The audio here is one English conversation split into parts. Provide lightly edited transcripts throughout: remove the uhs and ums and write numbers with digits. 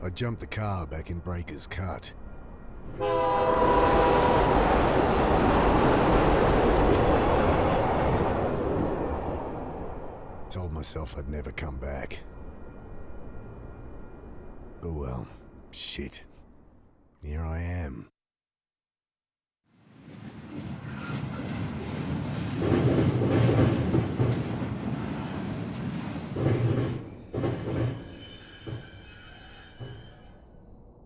I jumped the car back in Breaker's Cut. Told myself I'd never come back. Oh well, shit. Here I am.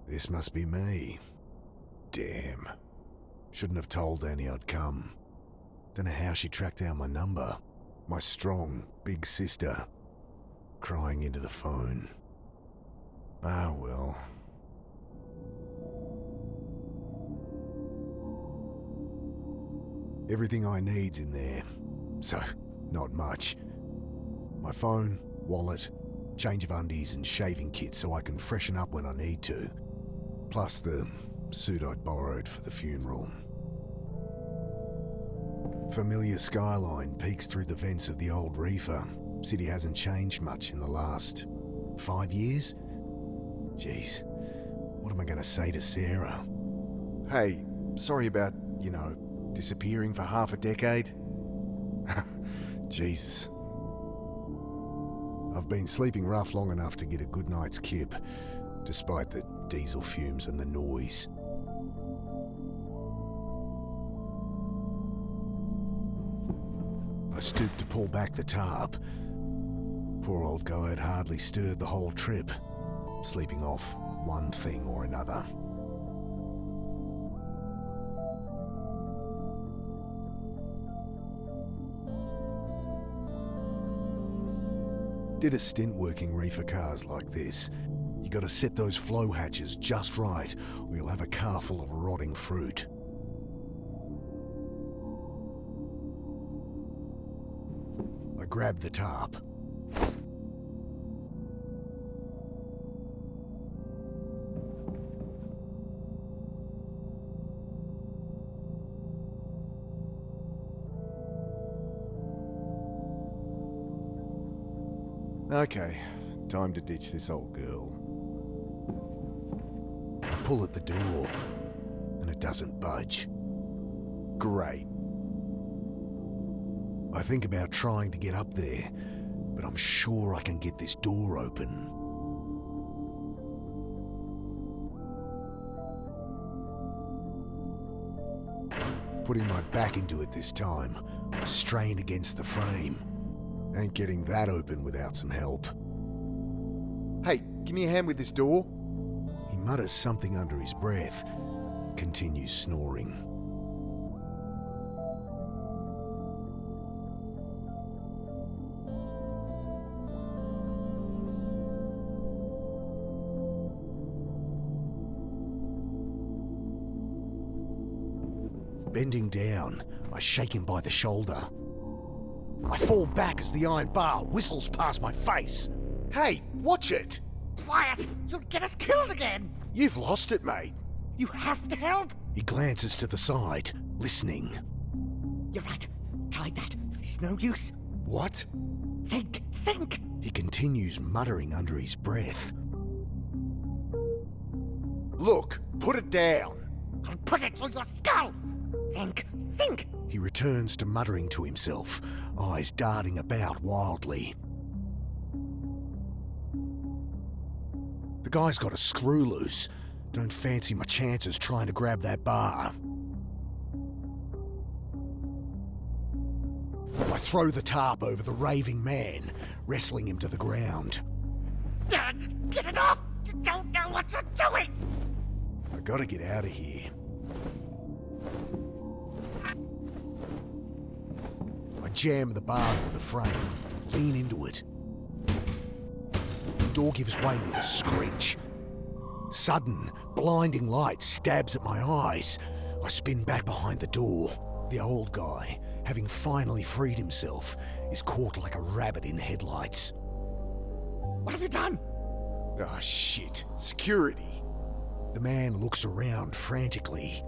This must be me. Damn. Shouldn't have told Annie I'd come. Don't know how she tracked down my number. My strong, big sister. Crying into the phone. Ah, well. Everything I need's in there. So, not much. My phone, wallet, change of undies and shaving kit so I can freshen up when I need to. Plus the suit I'd borrowed for the funeral. Familiar skyline peeks through the vents of the old reefer. City hasn't changed much in the last 5 years? Jeez, what am I going to say to Sarah? Hey, sorry about, disappearing for half a decade. Jesus. I've been sleeping rough long enough to get a good night's kip, despite the diesel fumes and the noise. I stooped to pull back the tarp. Poor old guy had hardly stirred the whole trip, sleeping off one thing or another. Did a stint working reefer cars like this. You gotta set those flow hatches just right, or you'll have a car full of rotting fruit. I grabbed the tarp. Okay, time to ditch this old girl. I pull at the door, and it doesn't budge. Great. I think about trying to get up there, but I'm sure I can get this door open. Putting my back into it this time, I strain against the frame. Ain't getting that open without some help. Hey, give me a hand with this door. He mutters something under his breath, continues snoring. Bending down, I shake him by the shoulder. I fall back as the iron bar whistles past my face. Hey, watch it! Quiet! You'll get us killed again! You've lost it, mate. You have to help! He glances to the side, listening. You're right. Tried that. It's no use. What? Think! He continues muttering under his breath. Look, put it down. I'll put it through your skull! Think! He returns to muttering to himself, eyes darting about wildly. The guy's got a screw loose. Don't fancy my chances trying to grab that bar. I throw the tarp over the raving man, wrestling him to the ground. Dad, get it off! You don't know what you're doing! I gotta get out of here. I jam the bar into the frame, lean into it. The door gives way with a screech. Sudden, blinding light stabs at my eyes. I spin back behind the door. The old guy, having finally freed himself, is caught like a rabbit in headlights. What have you done? Ah, shit. Security. The man looks around frantically.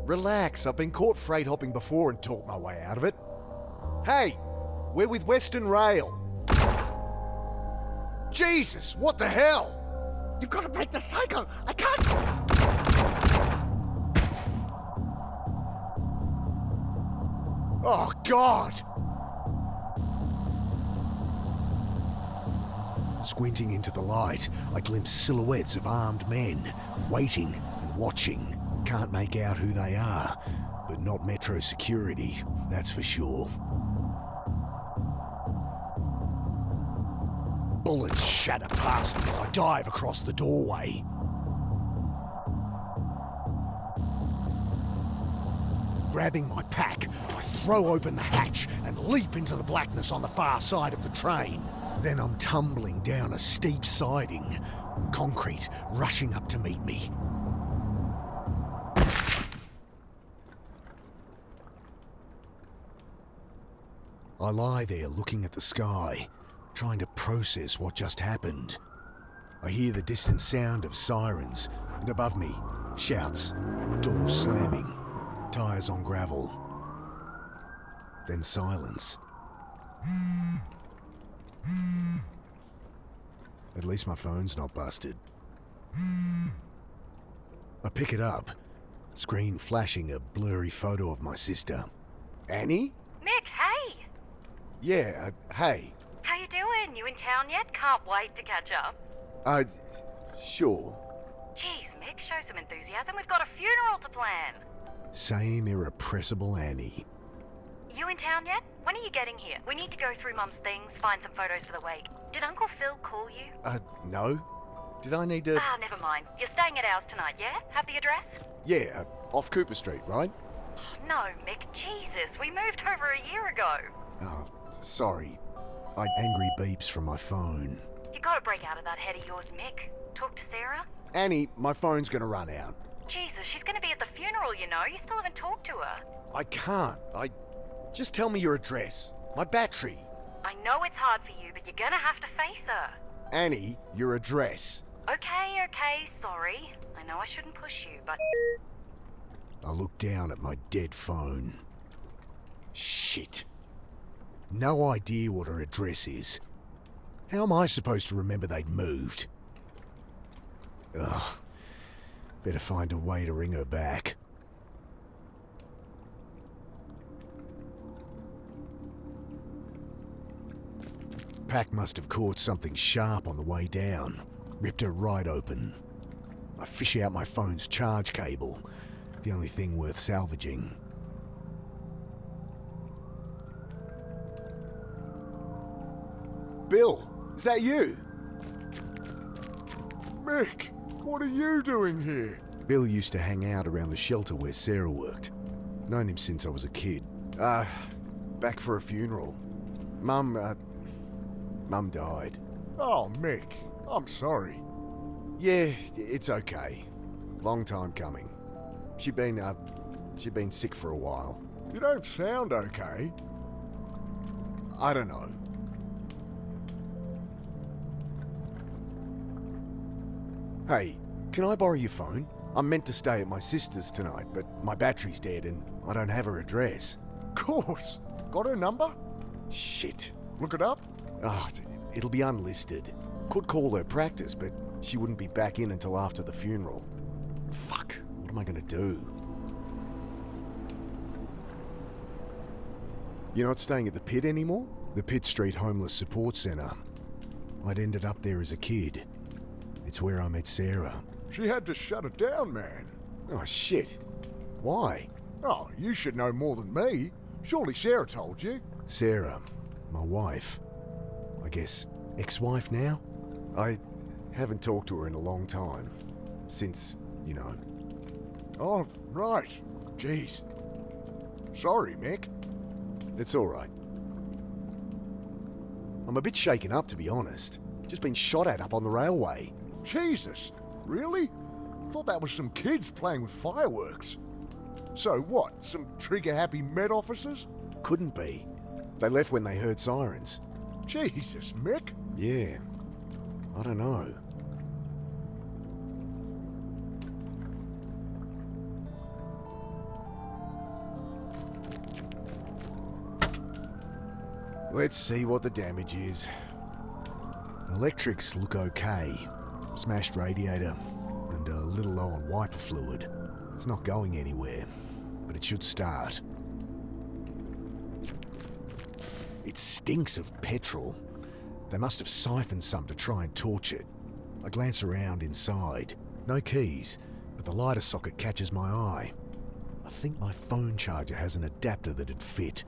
Relax, I've been caught freight hopping before and talked my way out of it. Hey, we're with Western Rail. Jesus, what the hell? You've got to break the cycle. I can't. Oh, God! Squinting into the light, I glimpse silhouettes of armed men, waiting and watching. Can't make out who they are, but not Metro security, that's for sure. Bullets shatter past me as I dive across the doorway. Grabbing my pack, I throw open the hatch and leap into the blackness on the far side of the train. Then I'm tumbling down a steep siding, concrete rushing up to meet me. I lie there looking at the sky, trying to process what just happened. I hear the distant sound of sirens, and above me, shouts, doors slamming, tires on gravel. Then silence. At least my phone's not busted. I pick it up, screen flashing a blurry photo of my sister. Annie? Mick, hey! Yeah, hey. How you doing? You in town yet? Can't wait to catch up. Sure. Jeez, Mick, show some enthusiasm. We've got a funeral to plan. Same irrepressible Annie. You in town yet? When are you getting here? We need to go through Mum's things, find some photos for the wake. Did Uncle Phil call you? No. Did I need to... Ah, never mind. You're staying at ours tonight, yeah? Have the address? Yeah, off Cooper Street, right? No, Mick, Jesus. We moved over a year ago. Oh, sorry. Angry beeps from my phone. You gotta break out of that head of yours, Mick. Talk to Sarah? Annie, my phone's gonna run out. Jesus, she's gonna be at the funeral, you know. You still haven't talked to her. I can't. Just tell me your address. My battery. I know it's hard for you, but you're gonna have to face her. Annie, your address. Okay, sorry. I know I shouldn't push you, but... I look down at my dead phone. Shit. No idea what her address is. How am I supposed to remember they'd moved? Ugh. Better find a way to ring her back. Pack must have caught something sharp on the way down. Ripped her right open. I fish out my phone's charge cable. The only thing worth salvaging. Bill, is that you? Mick, what are you doing here? Bill used to hang out around the shelter where Sarah worked. Known him since I was a kid. Back for a funeral. Mum died. Oh, Mick, I'm sorry. Yeah, it's okay. Long time coming. She'd been sick for a while. You don't sound okay. I don't know. Hey, can I borrow your phone? I'm meant to stay at my sister's tonight, but my battery's dead and I don't have her address. Course. Got her number? Shit. Look it up? Oh, it'll be unlisted. Could call her practice, but she wouldn't be back in until after the funeral. Fuck, what am I gonna do? You're not staying at the Pit anymore? The Pitt Street Homeless Support Centre. I'd ended up there as a kid. It's where I met Sarah. She had to shut it down, man. Oh, shit. Why? Oh, you should know more than me. Surely Sarah told you. Sarah, my wife. I guess ex-wife now? I haven't talked to her in a long time. Since, you know. Oh, right. Jeez. Sorry, Mick. It's all right. I'm a bit shaken up, to be honest. Just been shot at up on the railway. Jesus, really? Thought that was some kids playing with fireworks. So what, some trigger-happy Met officers? Couldn't be. They left when they heard sirens. Jesus, Mick. Yeah, I don't know. Let's see what the damage is. Electrics look okay. Smashed radiator and a little low on wiper fluid. It's not going anywhere, but it should start. It stinks of petrol. They must have siphoned some to try and torch it. I glance around inside. No keys, but the lighter socket catches my eye. I think my phone charger has an adapter that'd fit.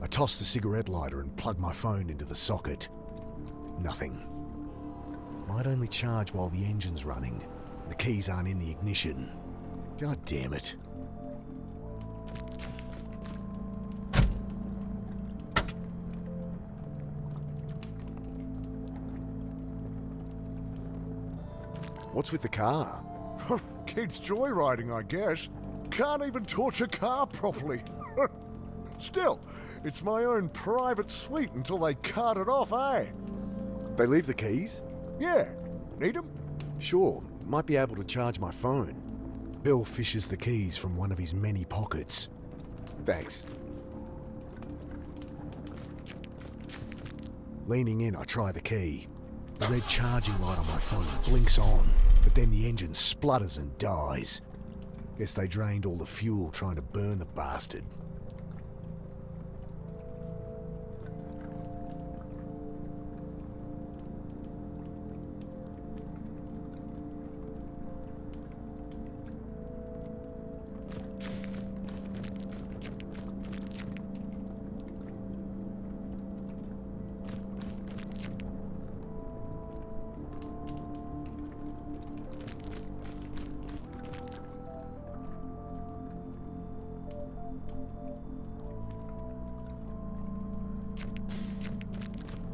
I toss the cigarette lighter and plug my phone into the socket. Nothing. Might only charge while the engine's running. The keys aren't in the ignition. God damn it. What's with the car? Kids joyriding, I guess. Can't even torch a car properly. Still, it's my own private suite until they cart it off, eh? They leave the keys? Yeah. Need 'em? Sure, might be able to charge my phone. Bill fishes the keys from one of his many pockets. Thanks. Leaning in, I try the key. The red charging light on my phone blinks on, but then the engine splutters and dies. Guess they drained all the fuel trying to burn the bastard.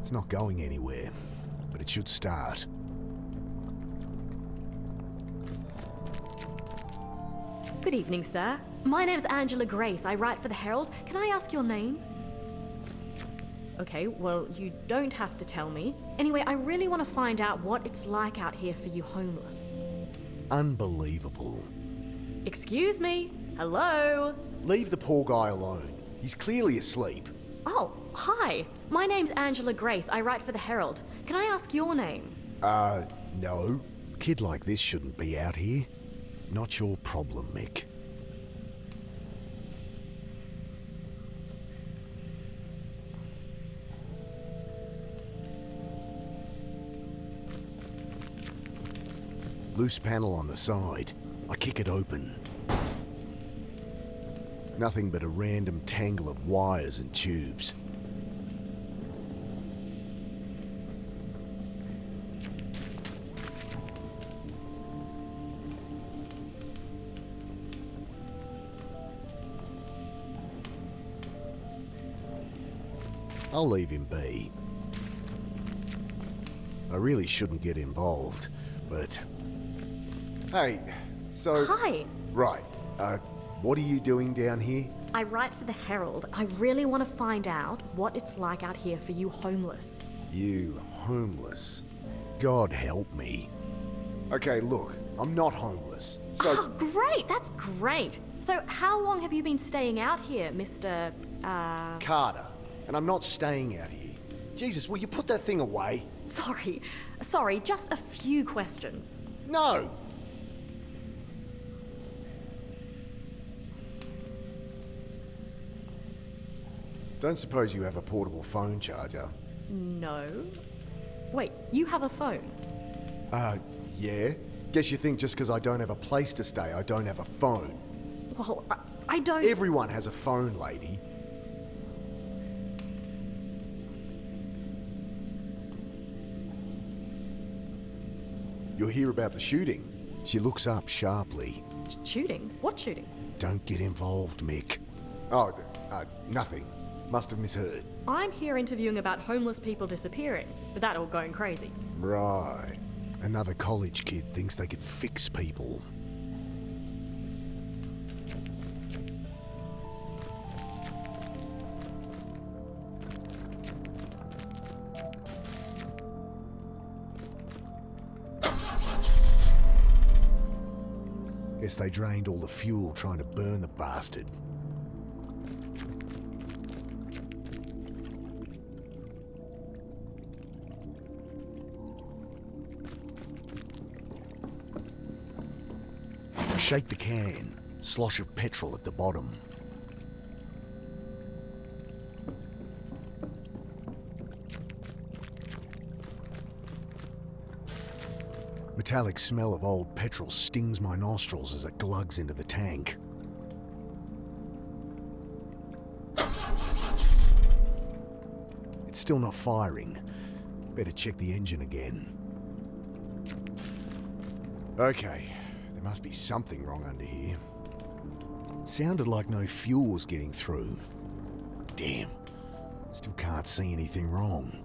It's not going anywhere, but it should start. Good evening, sir. My name's Angela Grace. I write for the Herald. Can I ask your name? Okay, well, you don't have to tell me. Anyway, I really want to find out what it's like out here for you homeless. Unbelievable. Excuse me? Hello? Leave the poor guy alone. He's clearly asleep. Oh, hi. My name's Angela Grace. I write for the Herald. Can I ask your name? No. Kid like this shouldn't be out here. Not your problem, Mick. Loose panel on the side. I kick it open. Nothing but a random tangle of wires and tubes. I'll leave him be. I really shouldn't get involved, but... Hey, so... Hi. Right, what are you doing down here? I write for the Herald. I really want to find out what it's like out here for you homeless. You homeless? God help me. Okay, look, I'm not homeless, so... Oh, great! That's great! So, how long have you been staying out here, Mr. Carter. And I'm not staying out here. Jesus, will you put that thing away? Sorry, just a few questions. No! Don't suppose you have a portable phone charger? No. Wait, you have a phone? Yeah? Guess you think just because I don't have a place to stay, I don't have a phone. Well, I don't... Everyone has a phone, lady. You'll hear about the shooting. She looks up sharply. Shooting? What shooting? Don't get involved, Mick. Oh, nothing. Must have misheard. I'm here interviewing about homeless people disappearing, but that all going crazy. Right. Another college kid thinks they can fix people. Guess they drained all the fuel trying to burn the bastard. I shake the can, slosh of petrol at the bottom. Metallic smell of old petrol stings my nostrils as it glugs into the tank. It's still not firing. Better check the engine again. Okay, there must be something wrong under here. It sounded like no fuel was getting through. Damn, still can't see anything wrong.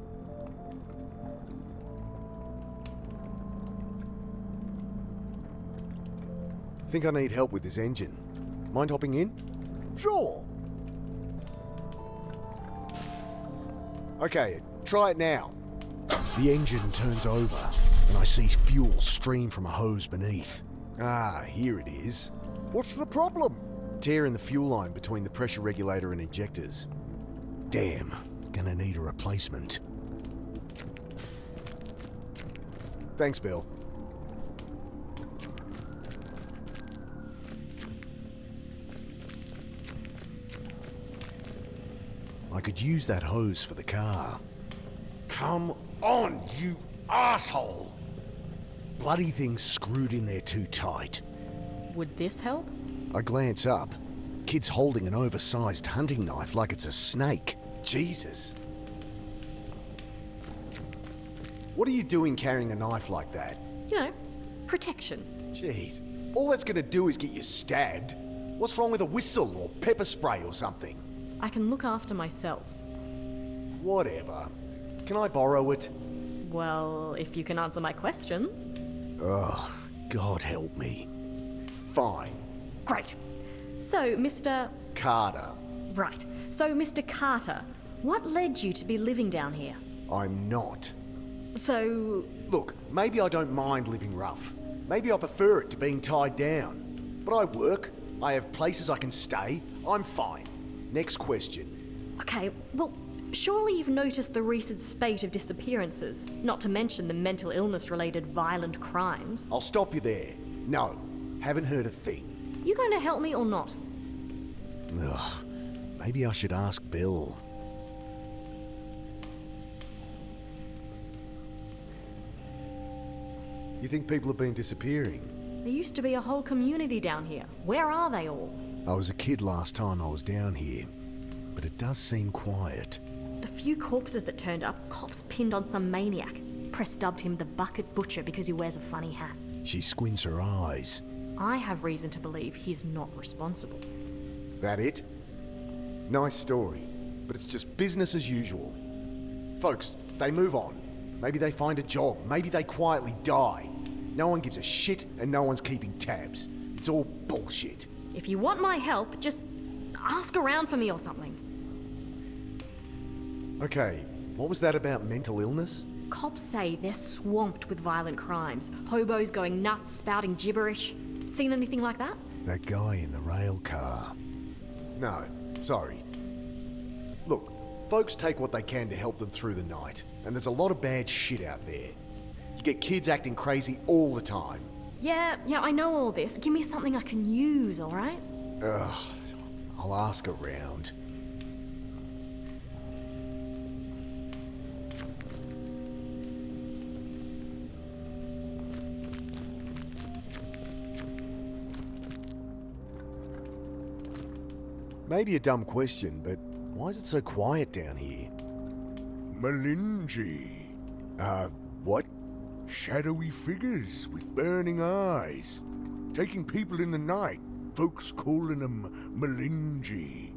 Think I need help with this engine. Mind hopping in? Sure. Okay, try it now. The engine turns over, and I see fuel stream from a hose beneath. Ah, here it is. What's the problem? Tear in the fuel line between the pressure regulator and injectors. Damn, gonna need a replacement. Thanks, Bill. I could use that hose for the car. Come on, you asshole! Bloody thing's screwed in there too tight. Would this help? I glance up. Kid's holding an oversized hunting knife like it's a snake. Jesus. What are you doing carrying a knife like that? You know, protection. Jeez. All that's gonna do is get you stabbed. What's wrong with a whistle or pepper spray or something? I can look after myself. Whatever. Can I borrow it? Well, if you can answer my questions. Ugh, God help me. Fine. Great. So, Mr. Carter. Right. So, Mr. Carter, what led you to be living down here? I'm not. So, Look, maybe I don't mind living rough. Maybe I prefer it to being tied down. But I work, I have places I can stay, I'm fine. Next question. okay, well, surely you've noticed the recent spate of disappearances, not to mention the mental illness-related violent crimes. I'll stop you there. No, haven't heard a thing. You going to help me or not? Ugh, maybe I should ask Bill. You think people have been disappearing? There used to be a whole community down here. Where are they all? I was a kid last time I was down here, but it does seem quiet. The few corpses that turned up, cops pinned on some maniac. Press dubbed him the Bucket Butcher because he wears a funny hat. She squints her eyes. I have reason to believe he's not responsible. That it? Nice story, but it's just business as usual. Folks, they move on. Maybe they find a job, maybe they quietly die. No one gives a shit and no one's keeping tabs. It's all bullshit. If you want my help, just ask around for me or something. Okay, what was that about mental illness? Cops say they're swamped with violent crimes. Hobos going nuts, spouting gibberish. Seen anything like that? That guy in the rail car. No, sorry. Look, folks take what they can to help them through the night, and there's a lot of bad shit out there. You get kids acting crazy all the time. Yeah, I know all this. Give me something I can use, all right? Ugh, I'll ask around. Maybe a dumb question, but why is it so quiet down here? Malinji. What? Shadowy figures with burning eyes. Taking people in the night. Folks calling them Malinji.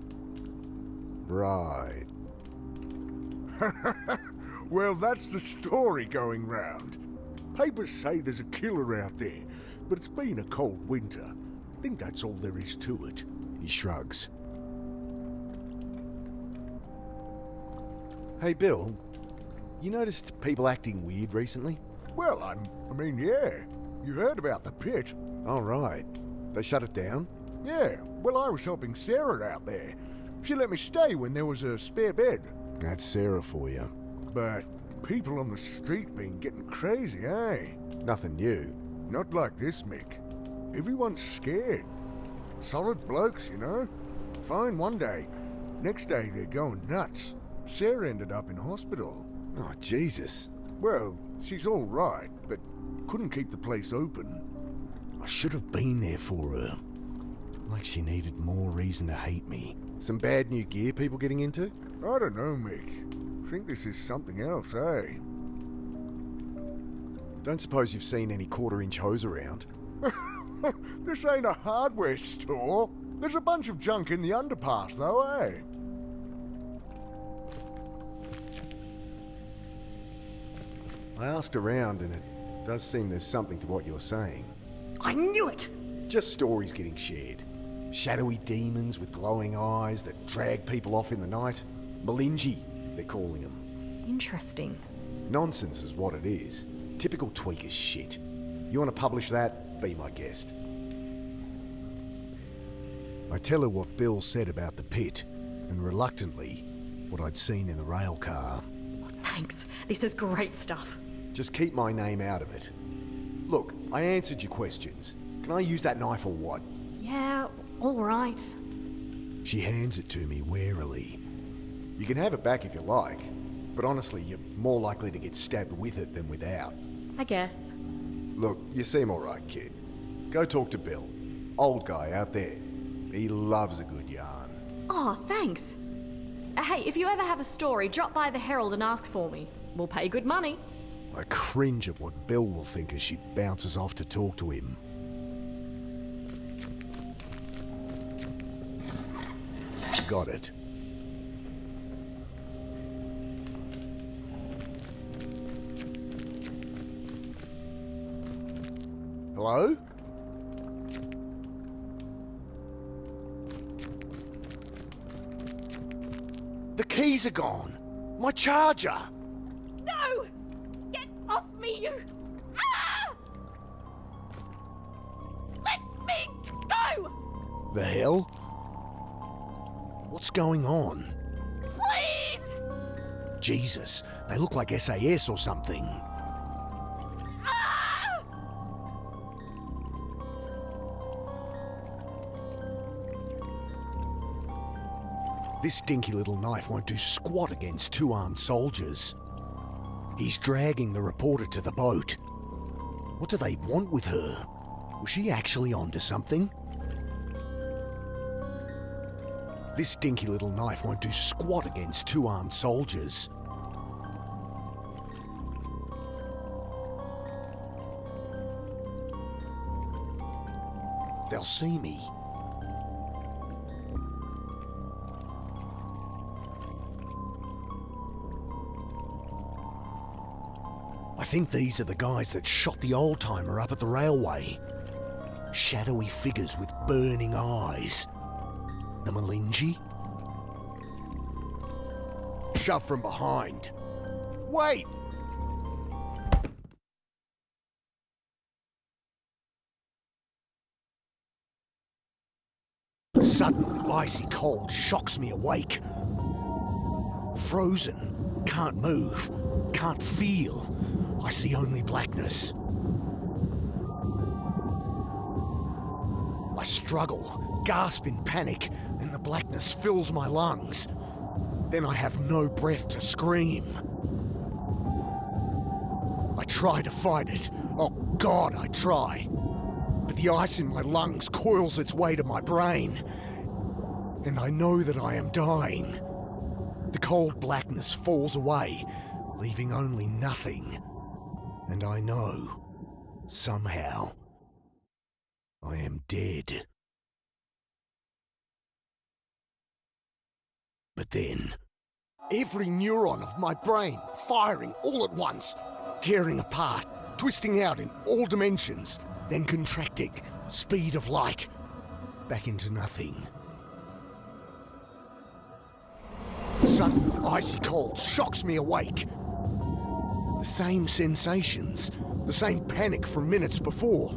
Right. Well, that's the story going round. Papers say there's a killer out there, but it's been a cold winter. Think that's all there is to it. He shrugs. Hey, Bill, you noticed people acting weird recently? Well, I mean, yeah. You heard about the pit. All right. They shut it down? Yeah, well, I was helping Sarah out there. She let me stay when there was a spare bed. That's Sarah for you. But people on the street been getting crazy, eh? Nothing new. Not like this, Mick. Everyone's scared. Solid blokes, you know? Fine one day. Next day they're going nuts. Sarah ended up in hospital. Oh, Jesus. Well, she's all right, but couldn't keep the place open. I should have been there for her. Like she needed more reason to hate me. Some bad new gear people getting into? I don't know, Mick. Think this is something else, eh? Don't suppose you've seen any quarter-inch hose around? This ain't a hardware store. There's a bunch of junk in the underpass, though, eh? I asked around and it does seem there's something to what you're saying. I knew it! Just stories getting shared. Shadowy demons with glowing eyes that drag people off in the night. Malinji, they're calling them. Interesting. Nonsense is what it is. Typical tweaker shit. You want to publish that? Be my guest. I tell her what Bill said about the pit, and reluctantly, what I'd seen in the rail car. Oh, thanks. This is great stuff. Just keep my name out of it. Look, I answered your questions. Can I use that knife or what? Yeah, all right. She hands it to me warily. You can have it back if you like, but honestly, you're more likely to get stabbed with it than without. I guess. Look, you seem alright, kid. Go talk to Bill. Old guy out there. He loves a good yarn. Oh, thanks. Hey, if you ever have a story, drop by the Herald and ask for me. We'll pay good money. I cringe at what Bill will think as she bounces off to talk to him. Got it. Hello? The keys are gone. My charger. No! Get off me, you! Ah! Let me go! The hell? What's going on? Please! Jesus, they look like SAS or something. Ah! This dinky little knife won't do squat against two armed soldiers. He's dragging the reporter to the boat. What do they want with her? Was she actually onto something? This dinky little knife won't do squat against two armed soldiers. They'll see me. I think these are the guys that shot the old-timer up at the railway. Shadowy figures with burning eyes. The Malinji? Shove from behind. Wait! Sudden, icy cold shocks me awake. Frozen. Can't move. Can't feel. I see only blackness. I struggle, gasp in panic, and the blackness fills my lungs. Then I have no breath to scream. I try to fight it. Oh God, I try. But the ice in my lungs coils its way to my brain. And I know that I am dying. The cold blackness falls away, leaving only nothing. And I know, somehow, I am dead. But then, every neuron of my brain firing all at once, tearing apart, twisting out in all dimensions, then contracting, speed of light, back into nothing. Sudden icy cold shocks me awake. The same sensations, the same panic from minutes before.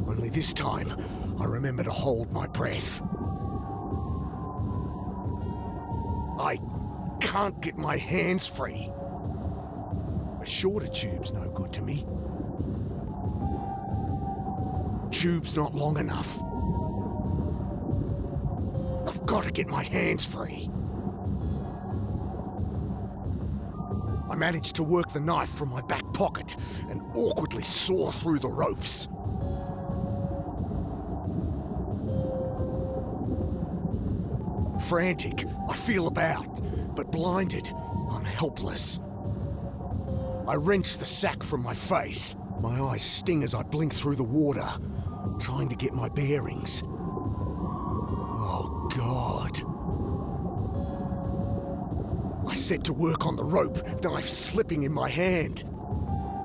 Only this time, I remember to hold my breath. I can't get my hands free. A shorter tube's no good to me. Tube's not long enough. I've got to get my hands free. I managed to work the knife from my back pocket and awkwardly saw through the ropes. Frantic, I feel about, but blinded, I'm helpless. I wrench the sack from my face. My eyes sting as I blink through the water, trying to get my bearings. Oh, God. I set to work on the rope, knife slipping in my hand.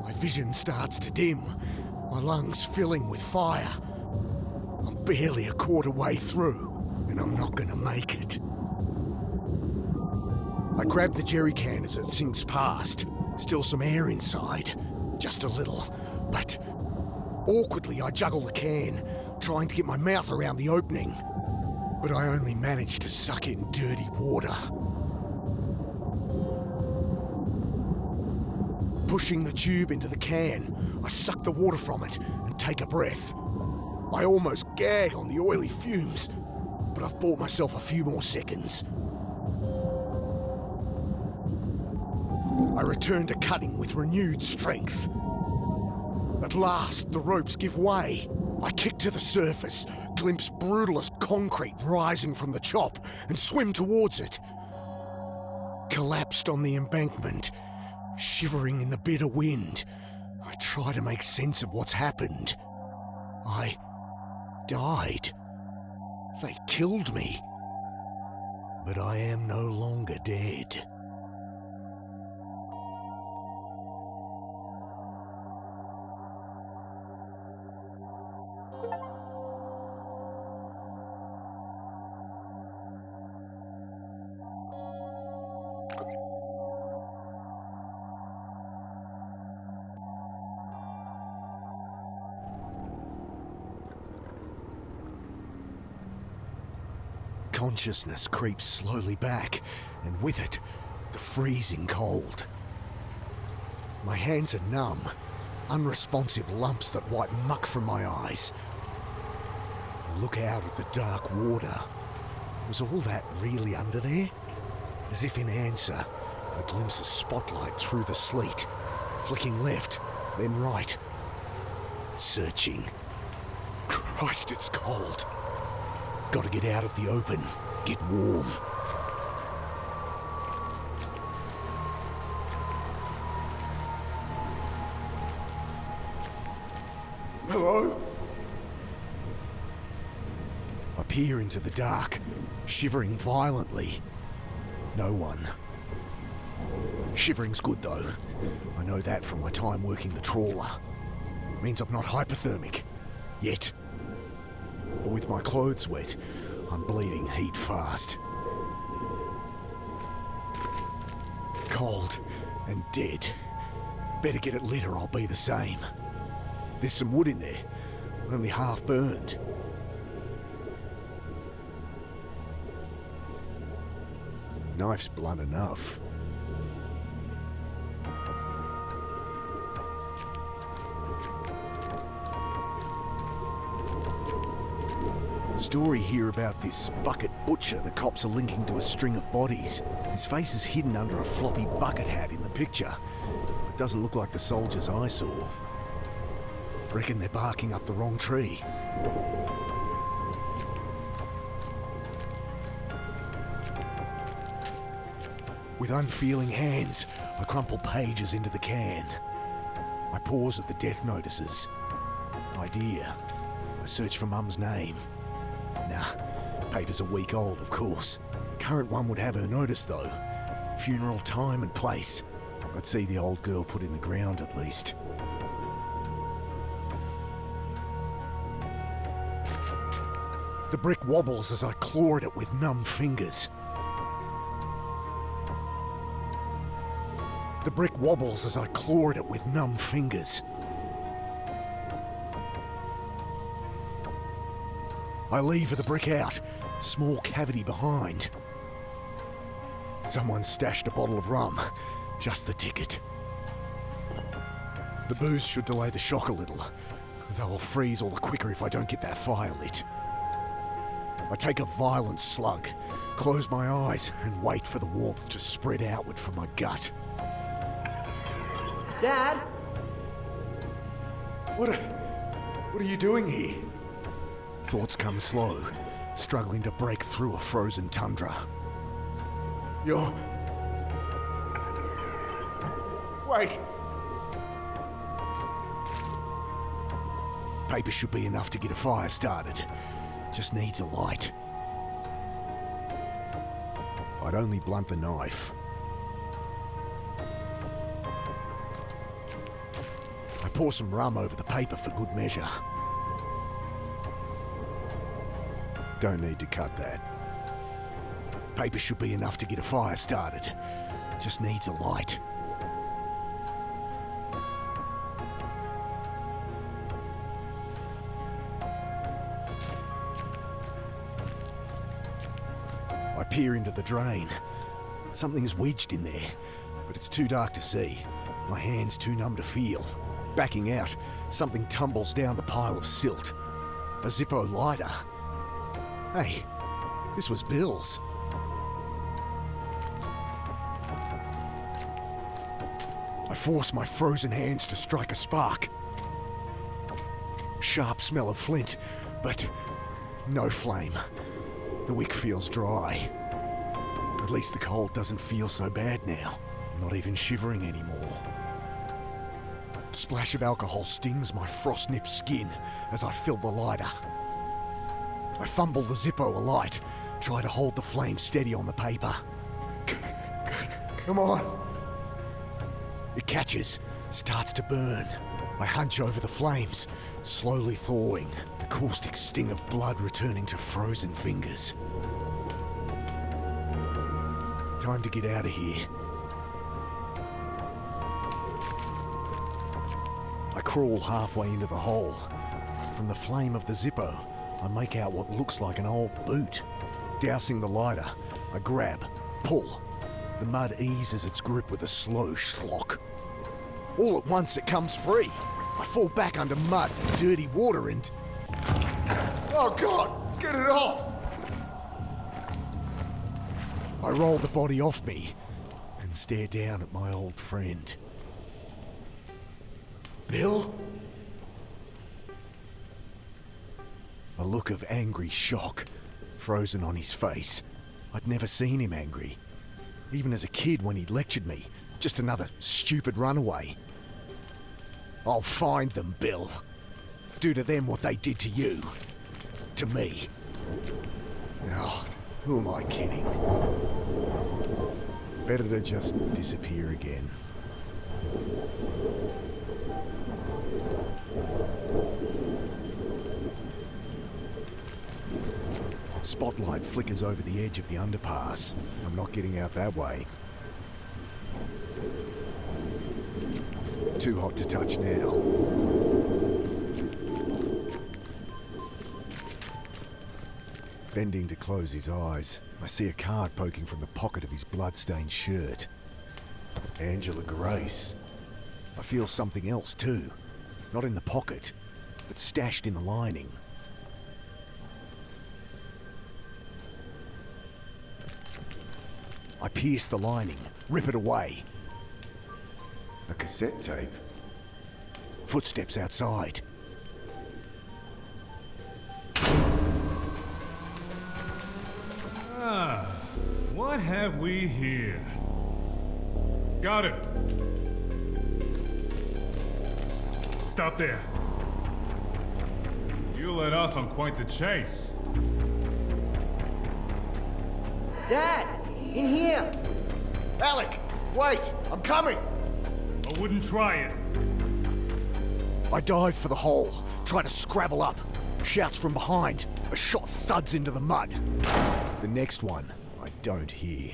My vision starts to dim, my lungs filling with fire. I'm barely a quarter way through, and I'm not gonna make it. I grab the jerry can as it sinks past. Still some air inside, just a little, but awkwardly I juggle the can, trying to get my mouth around the opening. But I only manage to suck in dirty water. Pushing the tube into the can, I suck the water from it and take a breath. I almost gag on the oily fumes, but I've bought myself a few more seconds. I return to cutting with renewed strength. At last, the ropes give way. I kick to the surface, glimpse brutalist concrete rising from the chop, and swim towards it. Collapsed on the embankment, shivering in the bitter wind, I try to make sense of what's happened. I died. They killed me. But I am no longer dead. Consciousness creeps slowly back, and with it, the freezing cold. My hands are numb, unresponsive lumps that wipe muck from my eyes. I look out at the dark water. Was all that really under there? As if in answer, I glimpse a spotlight through the sleet, flicking left, then right. Searching. Christ, it's cold. Gotta get out of the open, get warm. Hello? I peer into the dark, shivering violently. No one. Shivering's good though. I know that from my time working the trawler. Means I'm not hypothermic. Yet. But with my clothes wet, I'm bleeding heat fast. Cold and dead. Better get it lit or I'll be the same. There's some wood in there, only half burned. Knife's blunt enough. Story here about this bucket butcher the cops are linking to a string of bodies. His face is hidden under a floppy bucket hat in the picture. It doesn't look like the soldiers I saw. Reckon they're barking up the wrong tree. With unfeeling hands, I crumple pages into the can. I pause at the death notices. Idea. I search for Mum's name. Nah, paper's a week old, of course. Current one would have her notice, though. Funeral time and place. I'd see the old girl put in the ground, at least. The brick wobbles as I claw at it with numb fingers. The brick wobbles as I claw at it with numb fingers. I lever the brick out, small cavity behind. Someone stashed a bottle of rum, just the ticket. The booze should delay the shock a little, though I'll freeze all the quicker if I don't get that fire lit. I take a violent slug, close my eyes, and wait for the warmth to spread outward from my gut. Dad? What are you doing here? Thoughts come slow, struggling to break through a frozen tundra. Wait! Paper should be enough to get a fire started. Just needs a light. I'd only blunt the knife. I pour some rum over the paper for good measure. Don't need to cut that. Paper should be enough to get a fire started. Just needs a light. I peer into the drain. Something's wedged in there, but it's too dark to see. My hand's too numb to feel. Backing out, something tumbles down the pile of silt. A Zippo lighter. Hey, this was Bill's. I force my frozen hands to strike a spark. Sharp smell of flint, but no flame. The wick feels dry. At least the cold doesn't feel so bad now. I'm not even shivering anymore. Splash of alcohol stings my frost-nipped skin as I fill the lighter. I fumble the Zippo alight, try to hold the flame steady on the paper. Come on! It catches, starts to burn. I hunch over the flames, slowly thawing, the caustic sting of blood returning to frozen fingers. Time to get out of here. I crawl halfway into the hole. From the flame of the Zippo, I make out what looks like an old boot. Dousing the lighter, I grab, pull. The mud eases its grip with a slow schlock. All at once it comes free. I fall back under mud, dirty water and... Oh God, get it off! I roll the body off me and stare down at my old friend. Bill? A look of angry shock frozen on his face. I'd never seen him angry. Even as a kid when he'd lectured me. Just another stupid runaway. I'll find them, Bill. Do to them what they did to you. To me. Oh, who am I kidding? Better to just disappear again. Spotlight flickers over the edge of the underpass. I'm not getting out that way. Too hot to touch now. Bending to close his eyes, I see a card poking from the pocket of his blood-stained shirt. Angela Grace. I feel something else too. Not in the pocket, but stashed in the lining. I pierce the lining, rip it away. A cassette tape? Footsteps outside. What have we here? Got it. Stop there. You led us on quite the chase. Dad! In here! Alec, wait! I'm coming! I wouldn't try it. I dive for the hole, try to scrabble up. Shouts from behind. A shot thuds into the mud. The next one, I don't hear.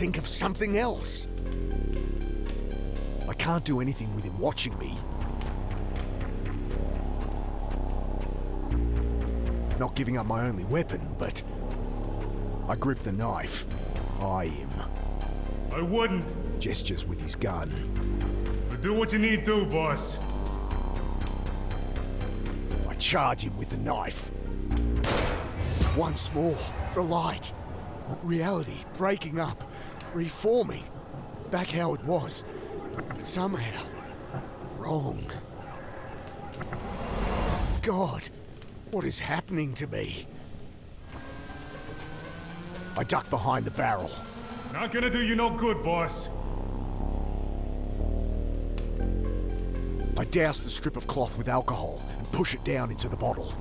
think of something else. I can't do anything with him watching me. Not giving up my only weapon, but I grip the knife. Eye him. I wouldn't. Gestures with his gun. But do what you need to, boss. I charge him with the knife. Once more, the light. Reality breaking up, reforming. Back how it was, but somehow wrong. God, what is happening to me? I duck behind the barrel. Not gonna do you no good, boss. I douse the strip of cloth with alcohol and push it down into the bottle.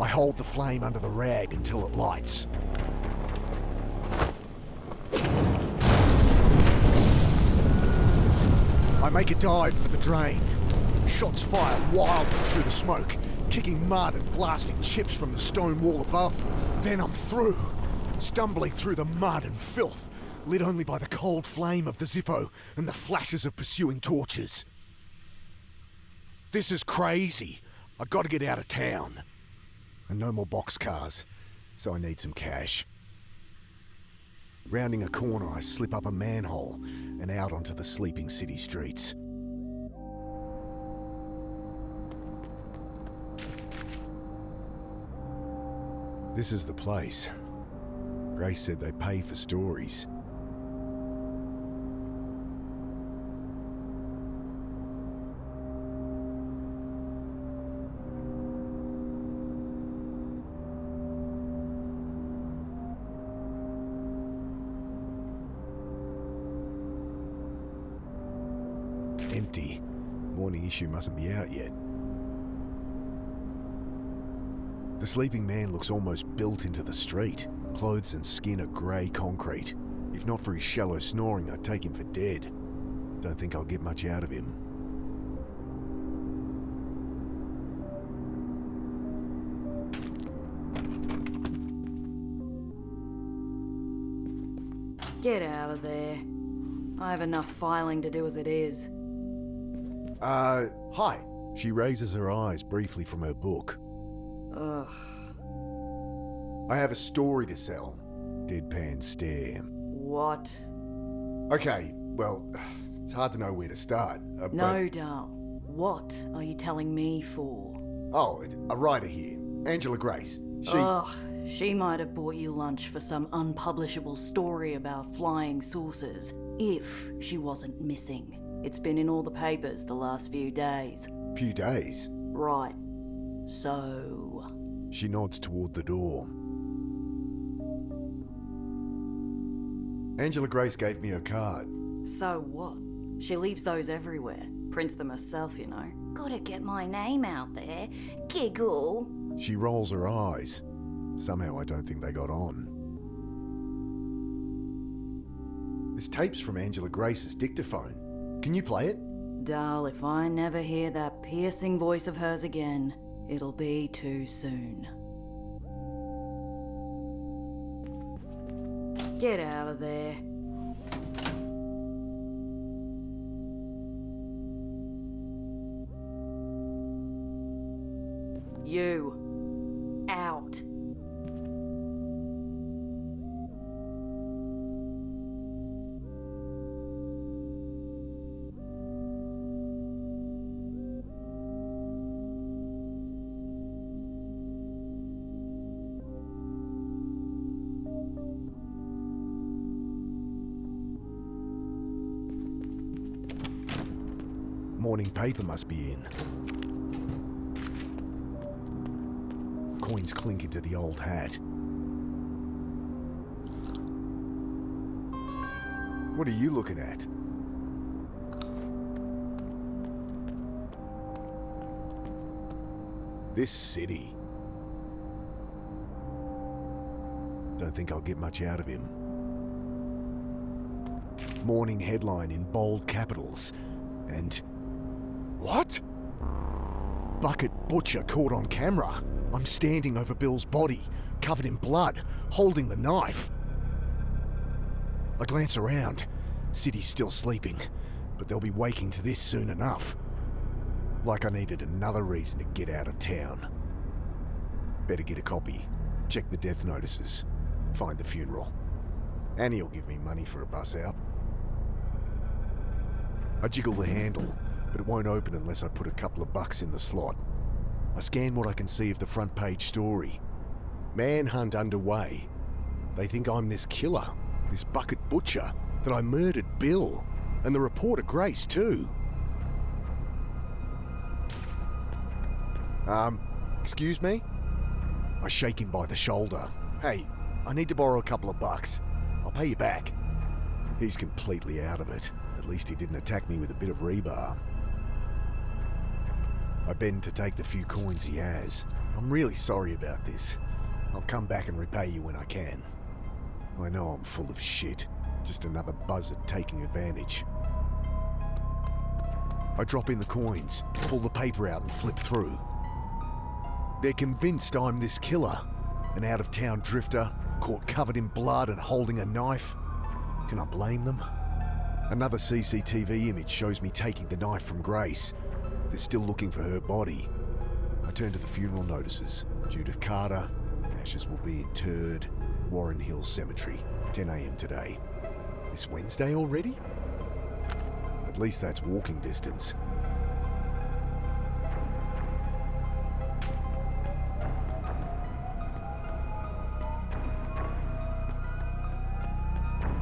I hold the flame under the rag until it lights. I make a dive for the drain. Shots fire wildly through the smoke, kicking mud and blasting chips from the stone wall above. Then I'm through, stumbling through the mud and filth, lit only by the cold flame of the Zippo and the flashes of pursuing torches. This is crazy. I gotta get out of town. And no more boxcars, so I need some cash. Rounding a corner, I slip up a manhole and out onto the sleeping city streets. This is the place. Grace said they pay for stories. Empty. Morning issue mustn't be out yet. The sleeping man looks almost built into the street. Clothes and skin are grey concrete. If not for his shallow snoring, I'd take him for dead. Don't think I'll get much out of him. Get out of there. I have enough filing to do as it is. Hi. She raises her eyes briefly from her book. Ugh. I have a story to sell. Deadpan stare. What? Okay, well, it's hard to know where to start. No, Dal. What are you telling me for? Oh, a writer here. Angela Grace. She might have bought you lunch for some unpublishable story about flying saucers, if she wasn't missing. It's been in all the papers the last few days. Few days? Right. So... She nods toward the door. Angela Grace gave me her card. So what? She leaves those everywhere. Prints them herself, you know. Gotta get my name out there. Giggle. She rolls her eyes. Somehow I don't think they got on. This tape's from Angela Grace's dictaphone. Can you play it? Dal, if I never hear that piercing voice of hers again, it'll be too soon. Get out of there. You. Out. Morning paper must be in. Coins clink into the old hat. What are you looking at? This city. Don't think I'll get much out of him. Morning headline in bold capitals. And... what? Bucket butcher caught on camera. I'm standing over Bill's body, covered in blood, holding the knife. I glance around. City's still sleeping, but they'll be waking to this soon enough. Like I needed another reason to get out of town. Better get a copy, check the death notices, find the funeral. Annie'll give me money for a bus out. I jiggle the handle, but it won't open unless I put a couple of bucks in the slot. I scan what I can see of the front page story. Manhunt underway. They think I'm this killer, this bucket butcher, that I murdered Bill, and the reporter Grace too. Excuse me? I shake him by the shoulder. Hey, I need to borrow a couple of bucks. I'll pay you back. He's completely out of it. At least he didn't attack me with a bit of rebar. I bend to take the few coins he has. I'm really sorry about this. I'll come back and repay you when I can. I know I'm full of shit. Just another buzzard taking advantage. I drop in the coins, pull the paper out and flip through. They're convinced I'm this killer, an out-of-town drifter, caught covered in blood and holding a knife. Can I blame them? Another CCTV image shows me taking the knife from Grace. They're still looking for her body. I turn to the funeral notices. Judith Carter, ashes will be interred, Warren Hills Cemetery, 10 a.m. today. This Wednesday already? At least that's walking distance.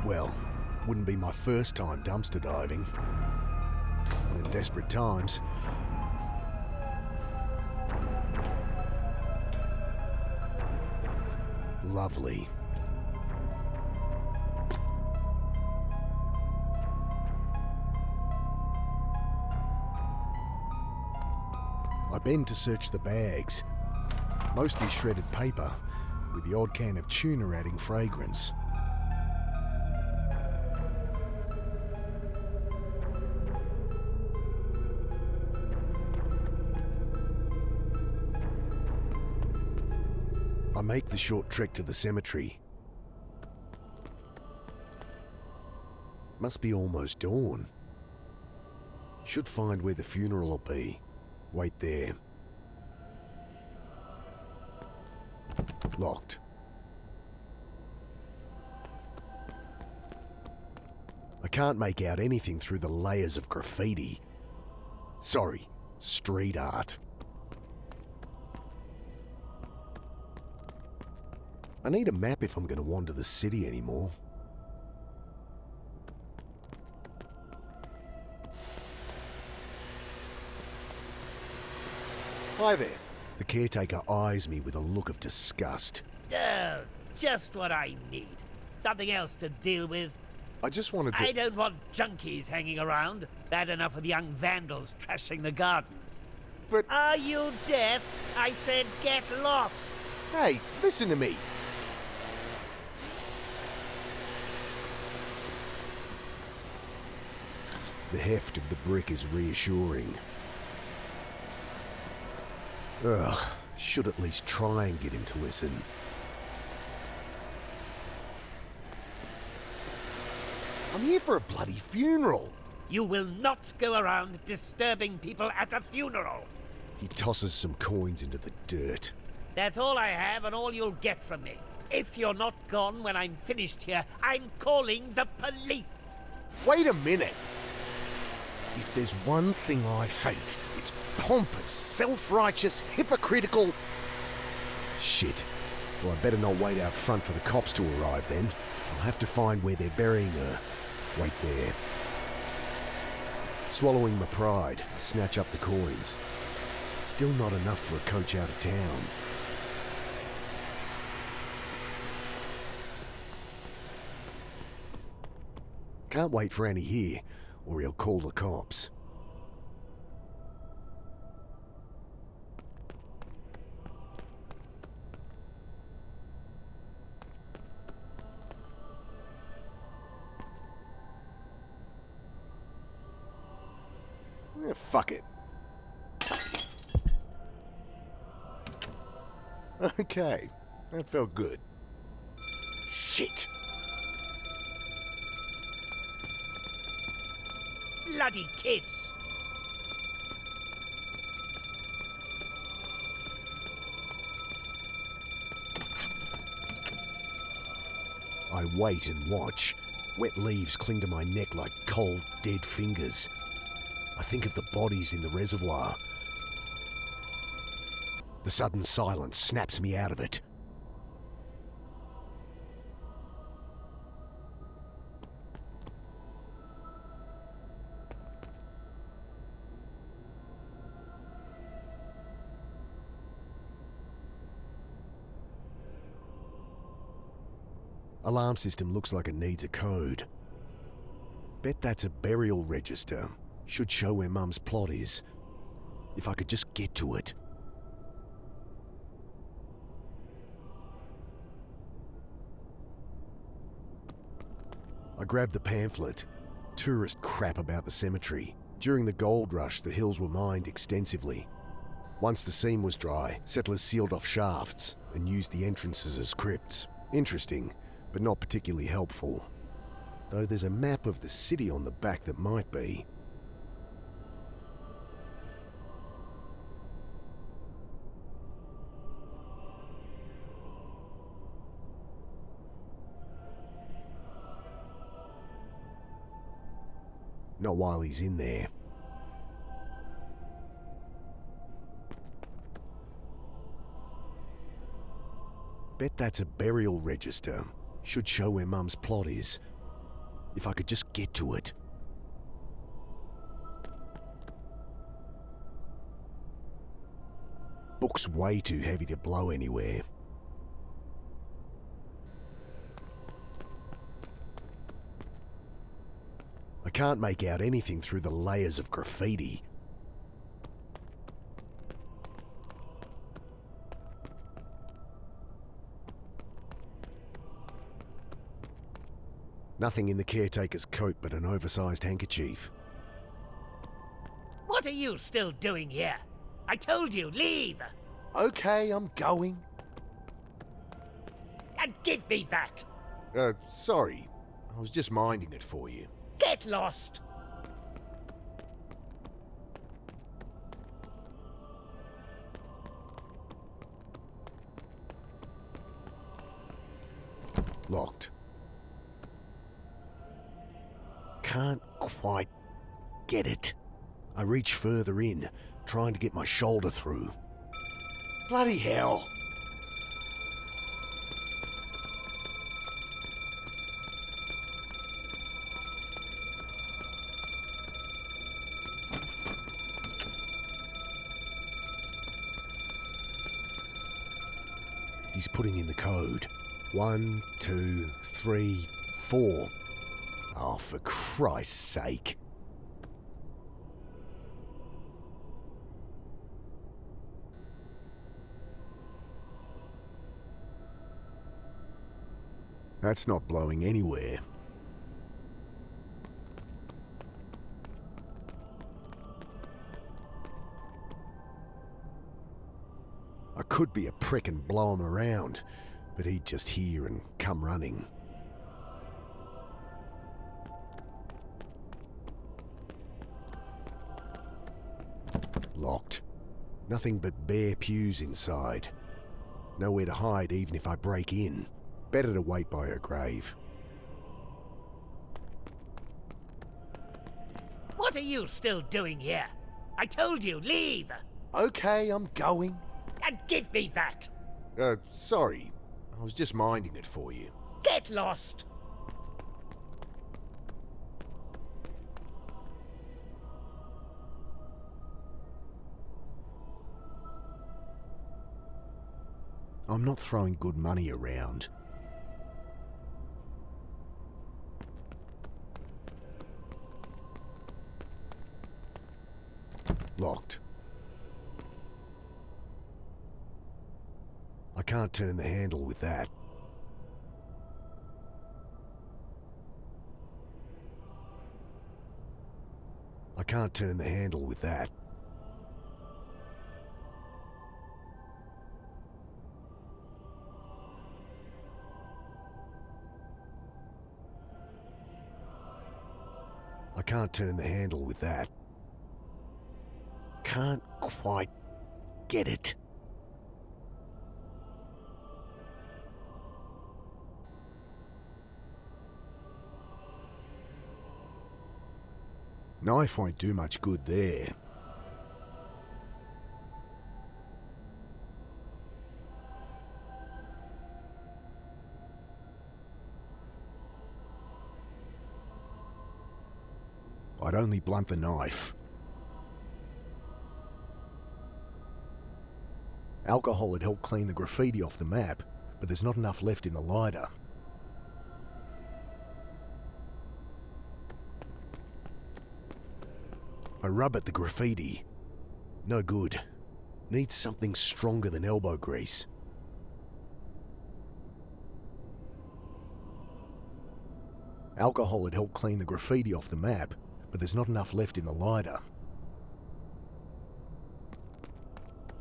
Well, wouldn't be my first time dumpster diving. In desperate times. Lovely. I bend to search the bags. Mostly shredded paper, with the odd can of tuna adding fragrance. I make the short trek to the cemetery. Must be almost dawn. Should find where the funeral will be. Wait there. Locked. I can't make out anything through the layers of graffiti. Sorry, street art. I need a map if I'm going to wander the city anymore. Hi there. The caretaker eyes me with a look of disgust. Oh, just what I need. Something else to deal with. I just wanted to... I don't want junkies hanging around. Bad enough with young vandals trashing the gardens. But... Are you deaf? I said get lost. Hey, listen to me. The heft of the brick is reassuring. Ugh, should at least try and get him to listen. I'm here for a bloody funeral. You will not go around disturbing people at a funeral. He tosses some coins into the dirt. That's all I have and all you'll get from me. If you're not gone when I'm finished here, I'm calling the police. Wait a minute. If there's one thing I hate, it's pompous, self-righteous, hypocritical... Shit. Well, I better not wait out front for the cops to arrive then. I'll have to find where they're burying her. Wait there. Swallowing my pride, I snatch up the coins. Still not enough for a coach out of town. Can't wait for Annie here, or he'll call the cops. Fuck it. Okay, that felt good. Shit! Bloody kids! I wait and watch. Wet leaves cling to my neck like cold, dead fingers. I think of the bodies in the reservoir. The sudden silence snaps me out of it. Alarm system looks like it needs a code. Bet that's a burial register. Should show where Mum's plot is. If I could just get to it. I grabbed the pamphlet. Tourist crap about the cemetery. During the gold rush, the hills were mined extensively. Once the seam was dry, settlers sealed off shafts and used the entrances as crypts. Interesting, but not particularly helpful. Though there's a map of the city on the back that might be. Not while he's in there. Bet that's a burial register. Should show where Mum's plot is. If I could just get to it. Book's way too heavy to blow anywhere. I can't make out anything through the layers of graffiti. Nothing in the caretaker's coat but an oversized handkerchief. What are you still doing here? I told you, leave! Okay, I'm going. And give me that! Sorry. I was just minding it for you. Get lost! Locked. Can't quite get it. I reach further in, trying to get my shoulder through. Bloody hell! He's putting in the code. 1, 2, 3, 4. Oh, for Christ's sake. That's not blowing anywhere. I could be a prick and blow him around, but he'd just hear and come running. Locked. Nothing but bare pews inside. Nowhere to hide even if I break in. Better to wait by her grave. What are you still doing here? I told you, leave! Okay, I'm going. And give me that! Sorry. I was just minding it for you. Get lost! I'm not throwing good money around. Locked. I can't turn the handle with that. I can't turn the handle with that. I can't turn the handle with that. Can't quite get it. Knife won't do much good there. I'd only blunt the knife. Alcohol had helped clean the graffiti off the map, but there's not enough left in the lighter. I rub at the graffiti. No good. Needs something stronger than elbow grease. Alcohol had helped clean the graffiti off the map, but there's not enough left in the lighter.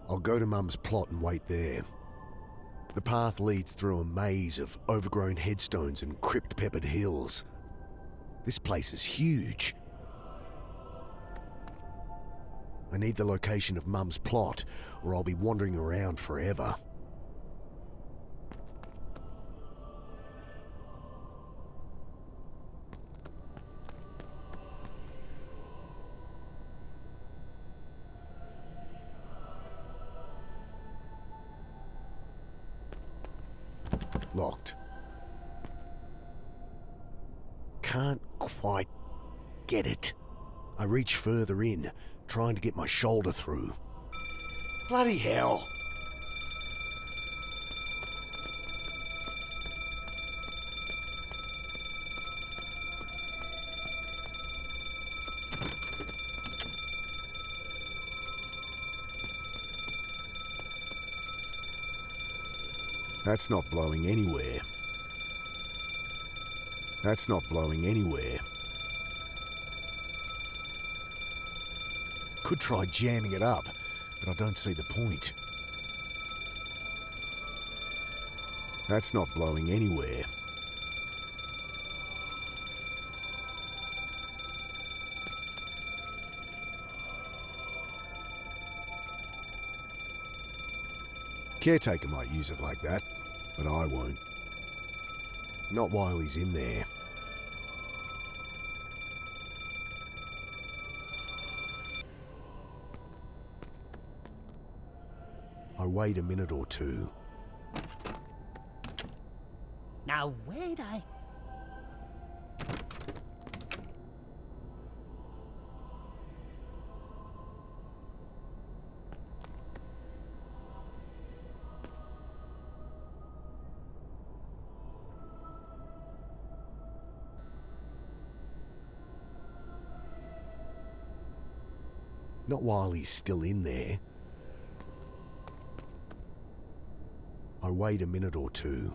I'll go to Mum's plot and wait there. The path leads through a maze of overgrown headstones and crypt-peppered hills. This place is huge. I need the location of Mum's plot, or I'll be wandering around forever. Locked. Can't quite get it. I reach further in, trying to get my shoulder through. Bloody hell! That's not blowing anywhere. That's not blowing anywhere. Could try jamming it up, but I don't see the point. That's not blowing anywhere. Caretaker might use it like that, but I won't. Not while he's in there. I wait a minute or two. Now where'd I... Not while he's still in there. I wait a minute or two.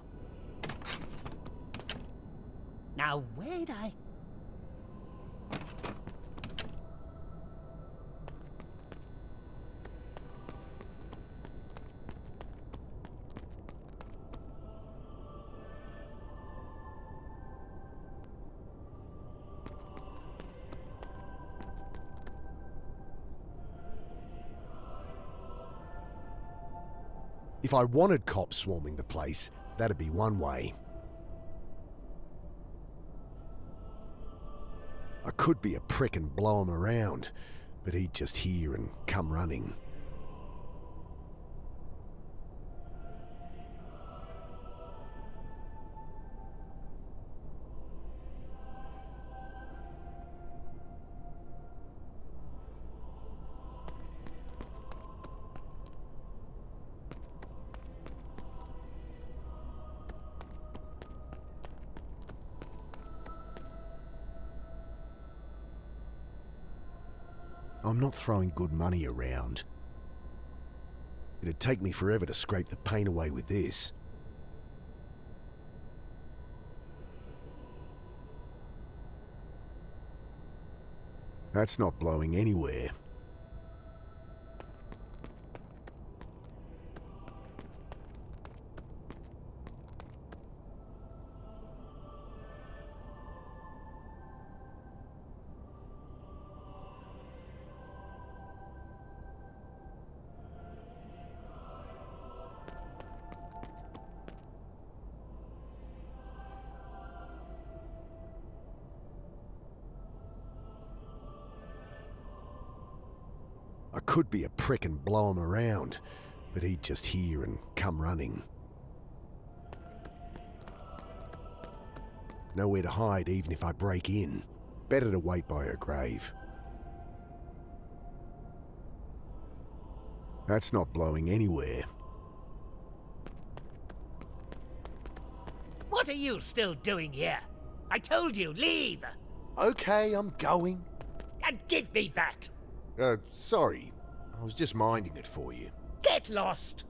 Now where'd I... If I wanted cops swarming the place, that'd be one way. I could be a prick and blow him around, but he'd just hear and come running. I'm not throwing good money around. It'd take me forever to scrape the paint away with this. That's not blowing anywhere. could be a prick and blow him around, but he'd just hear and come running. Nowhere to hide even if I break in. Better to wait by her grave. That's not blowing anywhere. What are you still doing here? I told you, leave! Okay, I'm going. And give me that! Sorry. I was just minding it for you. Get lost!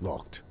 Locked.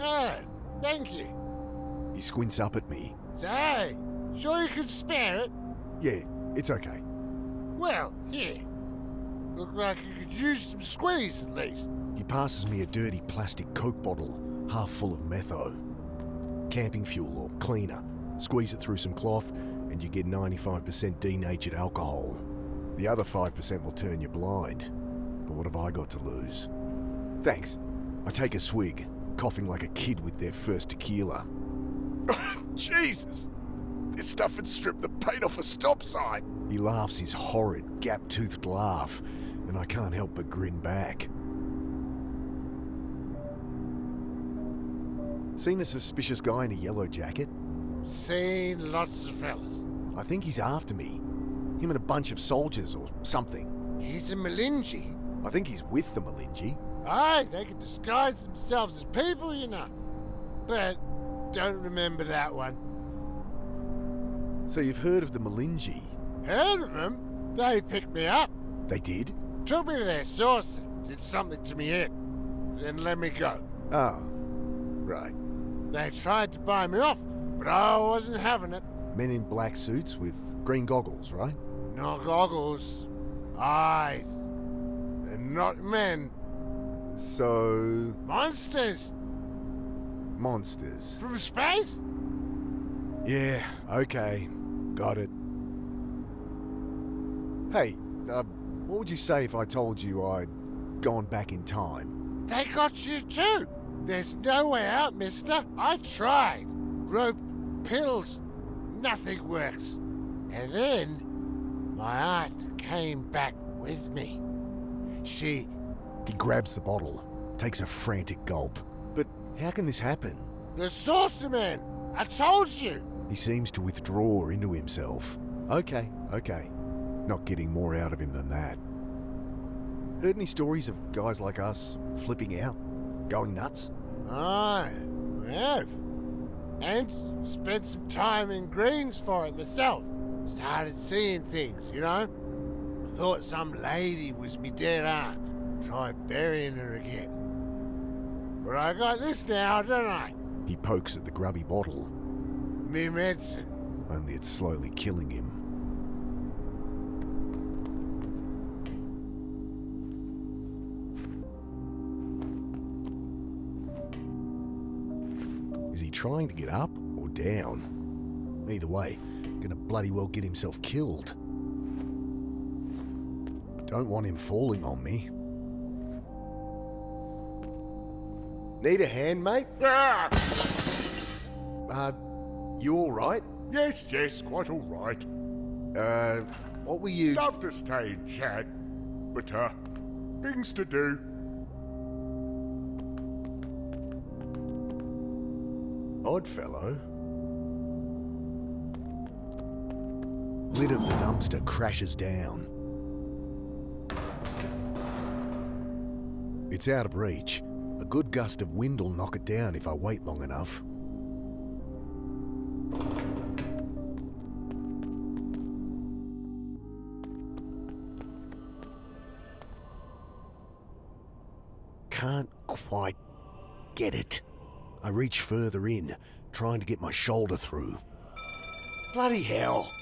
Oh, thank you. He squints up at me. Say, sure you can spare it? Yeah, it's okay. Well, here. Look like you could use some squeeze at least. He passes me a dirty plastic Coke bottle, half full of metho. Camping fuel or cleaner. Squeeze it through some cloth and you get 95% denatured alcohol. The other 5% will turn you blind. But what have I got to lose? Thanks. I take a swig, coughing like a kid with their first tequila. Jesus! This stuff would strip the paint off a stop sign. He laughs his horrid, gap-toothed laugh, and I can't help but grin back. Seen a suspicious guy in a yellow jacket? Seen lots of fellas. I think he's after me. Him and a bunch of soldiers or something. He's a Malinji. I think he's with the Malinji. Aye, they can disguise themselves as people, you know. But don't remember that one. So you've heard of the Malinji? Heard of them? They picked me up. They did? Took me to their saucer, did something to me head, then let me go. Oh, right. They tried to buy me off, but I wasn't having it. Men in black suits with green goggles, right? Not goggles. Eyes. They're not men. So... Monsters. Monsters. From space? Yeah, okay. Got it. Hey, what would you say if I told you I'd gone back in time? They got you too. There's no way out, mister. I tried. Rope, pills, nothing works. And then my aunt came back with me. He grabs the bottle, takes a frantic gulp. But how can this happen? The saucer man! I told you! He seems to withdraw into himself. Okay. Not getting more out of him than that. Heard any stories of guys like us flipping out? Going nuts? I have. And spent some time in Greens for it myself. Started seeing things, you know? I thought some lady was me dead aunt. Tried burying her again. But I got this now, don't I? He pokes at the grubby bottle. Me medicine. Only it's slowly killing him. trying to get up or down? Either way, gonna bloody well get himself killed. Don't want him falling on me. Need a hand, mate? Ah! You all right? Yes, quite all right. What were you... Love to stay and chat, but, things to do. Odd fellow. Lid of the dumpster crashes down. It's out of reach. A good gust of wind will knock it down if I wait long enough. Can't quite get it. I reach further in, trying to get my shoulder through. Bloody hell!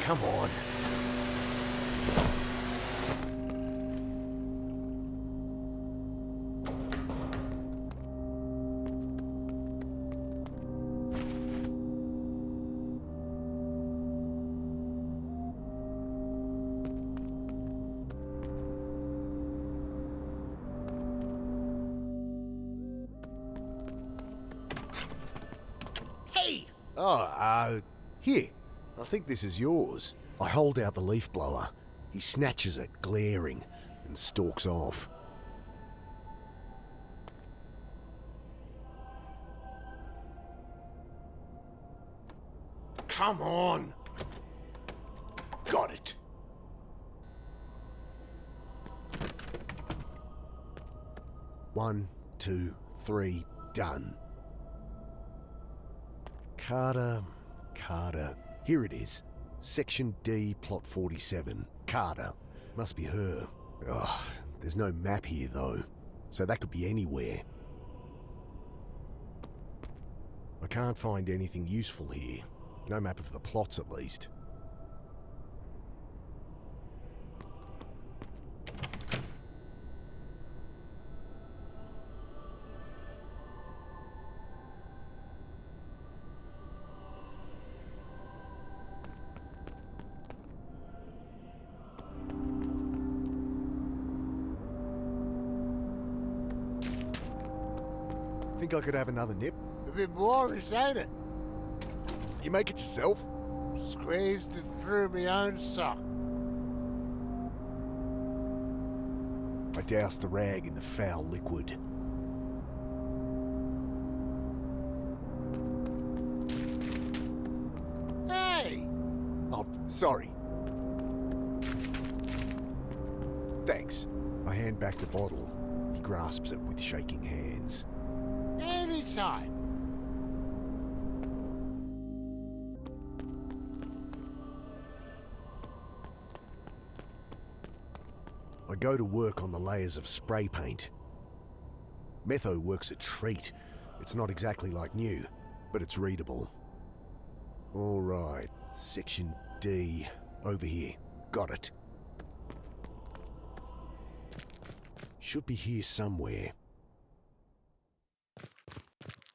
Come on. Hey! Oh, here. I think this is yours. I hold out the leaf blower. He snatches it, glaring, and stalks off. Come on! Got it. One, two, three, done. Carter. Here it is. Section D, plot 47. Carter. Must be her. Ugh, there's no map here, though. So that could be anywhere. I can't find anything useful here. No map of the plots, at least. Think I could have another nip? A bit Moorish, ain't it? You make it yourself? Squeezed it through my own sock. I doused the rag in the foul liquid. Hey! Oh, sorry. Thanks. I hand back the bottle. He grasps it with shaking hands. Anytime. I go to work on the layers of spray paint. Metho works a treat. It's not exactly like new, but it's readable. All right, Section D, over here. Got it. Should be here somewhere.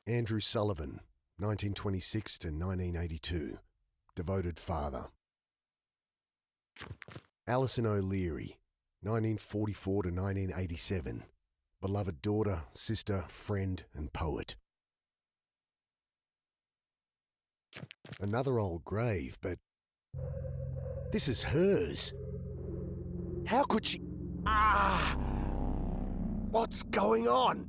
Andrew Sullivan, 1926 to 1982. Devoted father. Alison O'Leary, 1944 to 1987. Beloved daughter, sister, friend, and poet. Another old grave, but this is hers. How could she... What's going on?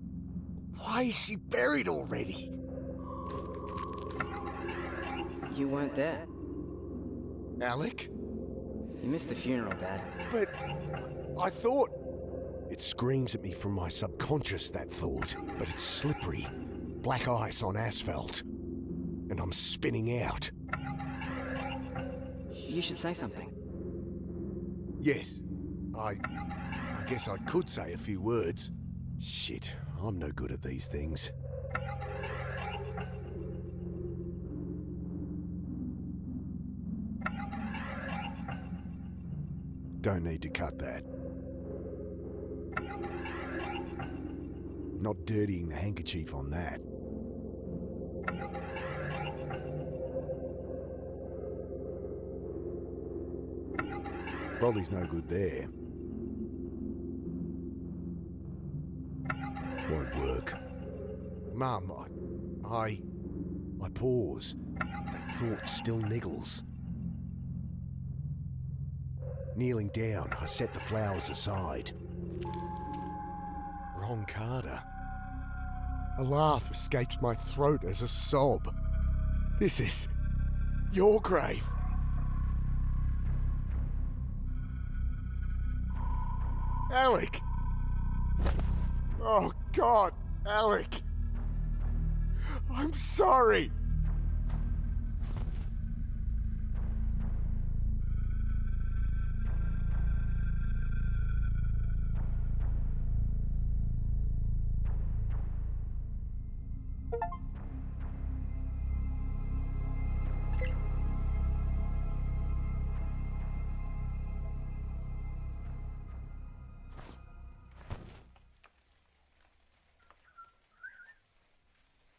Why is she buried already? You weren't there. Alec? You missed the funeral, Dad. But I thought It screams at me from my subconscious, that thought, but it's slippery. Black ice on asphalt. And I'm spinning out. You should say something. Yes, I guess I could say a few words. Shit, I'm no good at these things. Don't need to cut that. Not dirtying the handkerchief on that. Probably's no good there. Won't work. Mum, I pause. That thought still niggles. Kneeling down, I set the flowers aside. Wrong Carter. A laugh escaped my throat as a sob. This is your grave. Alec! Oh, God, Alec! I'm sorry!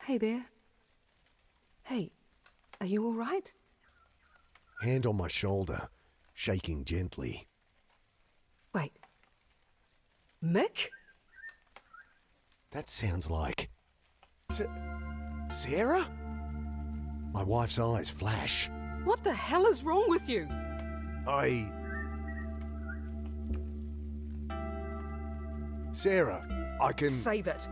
Hey there. Hey, are you all right? Hand on my shoulder, shaking gently. Wait. Mick? That sounds like... Sarah? My wife's eyes flash. What the hell is wrong with you? Sarah, I can... Save it.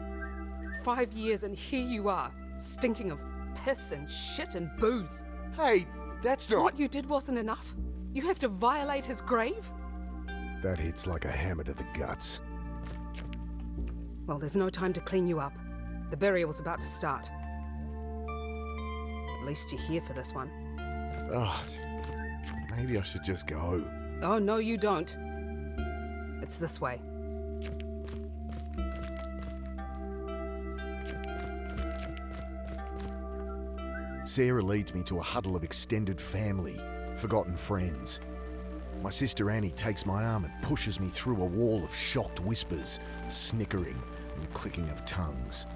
5 years and here you are, stinking of piss and shit and booze. Hey, that's not... What you did wasn't enough. You have to violate his grave? That hits like a hammer to the guts. Well, there's no time to clean you up. The burial's about to start. At least you're here for this one. Oh, maybe I should just go. Oh, no, you don't. It's this way. Sarah leads me to a huddle of extended family, forgotten friends. My sister Annie takes my arm and pushes me through a wall of shocked whispers, snickering and clicking of tongues.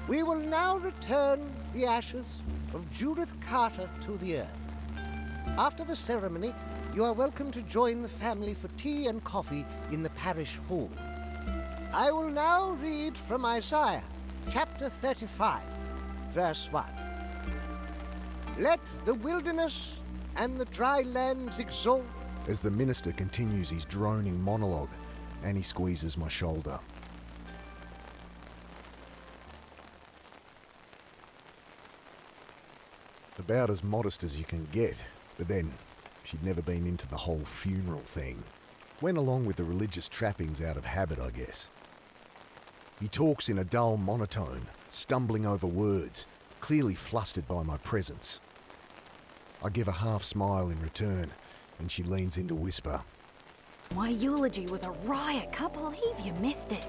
We will now return the ashes of Judith Carter to the earth. After the ceremony, you are welcome to join the family for tea and coffee in the parish hall. I will now read from Isaiah, chapter 35, verse 1. Let the wilderness and the dry lands exult. As the minister continues his droning monologue, Annie squeezes my shoulder. About as modest as you can get, but then she'd never been into the whole funeral thing. Went along with the religious trappings out of habit, I guess. He talks in a dull monotone, stumbling over words, clearly flustered by my presence. I give a half smile in return, and she leans in to whisper. My eulogy was a riot. Can't believe you missed it.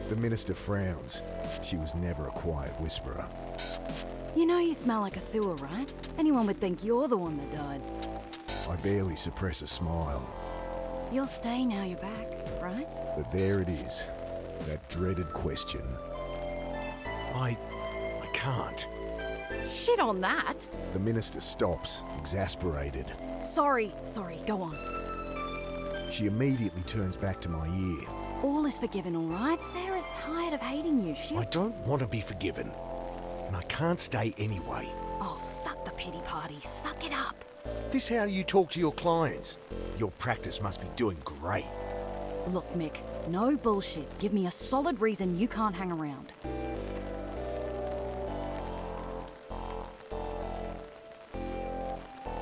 The minister frowns. She was never a quiet whisperer. You know you smell like a sewer, right? Anyone would think you're the one that died. I barely suppress a smile. You'll stay now you're back, right? But there it is, that dreaded question. I can't. Shit on that. The minister stops, exasperated. Sorry, go on. She immediately turns back to my ear. All is forgiven, all right? Sarah's tired of hating you. I don't want to be forgiven. And I can't stay anyway. Oh, fuck the pity party. Suck it up. This how you talk to your clients? Your practice must be doing great. Look, Mick, no bullshit. Give me a solid reason you can't hang around.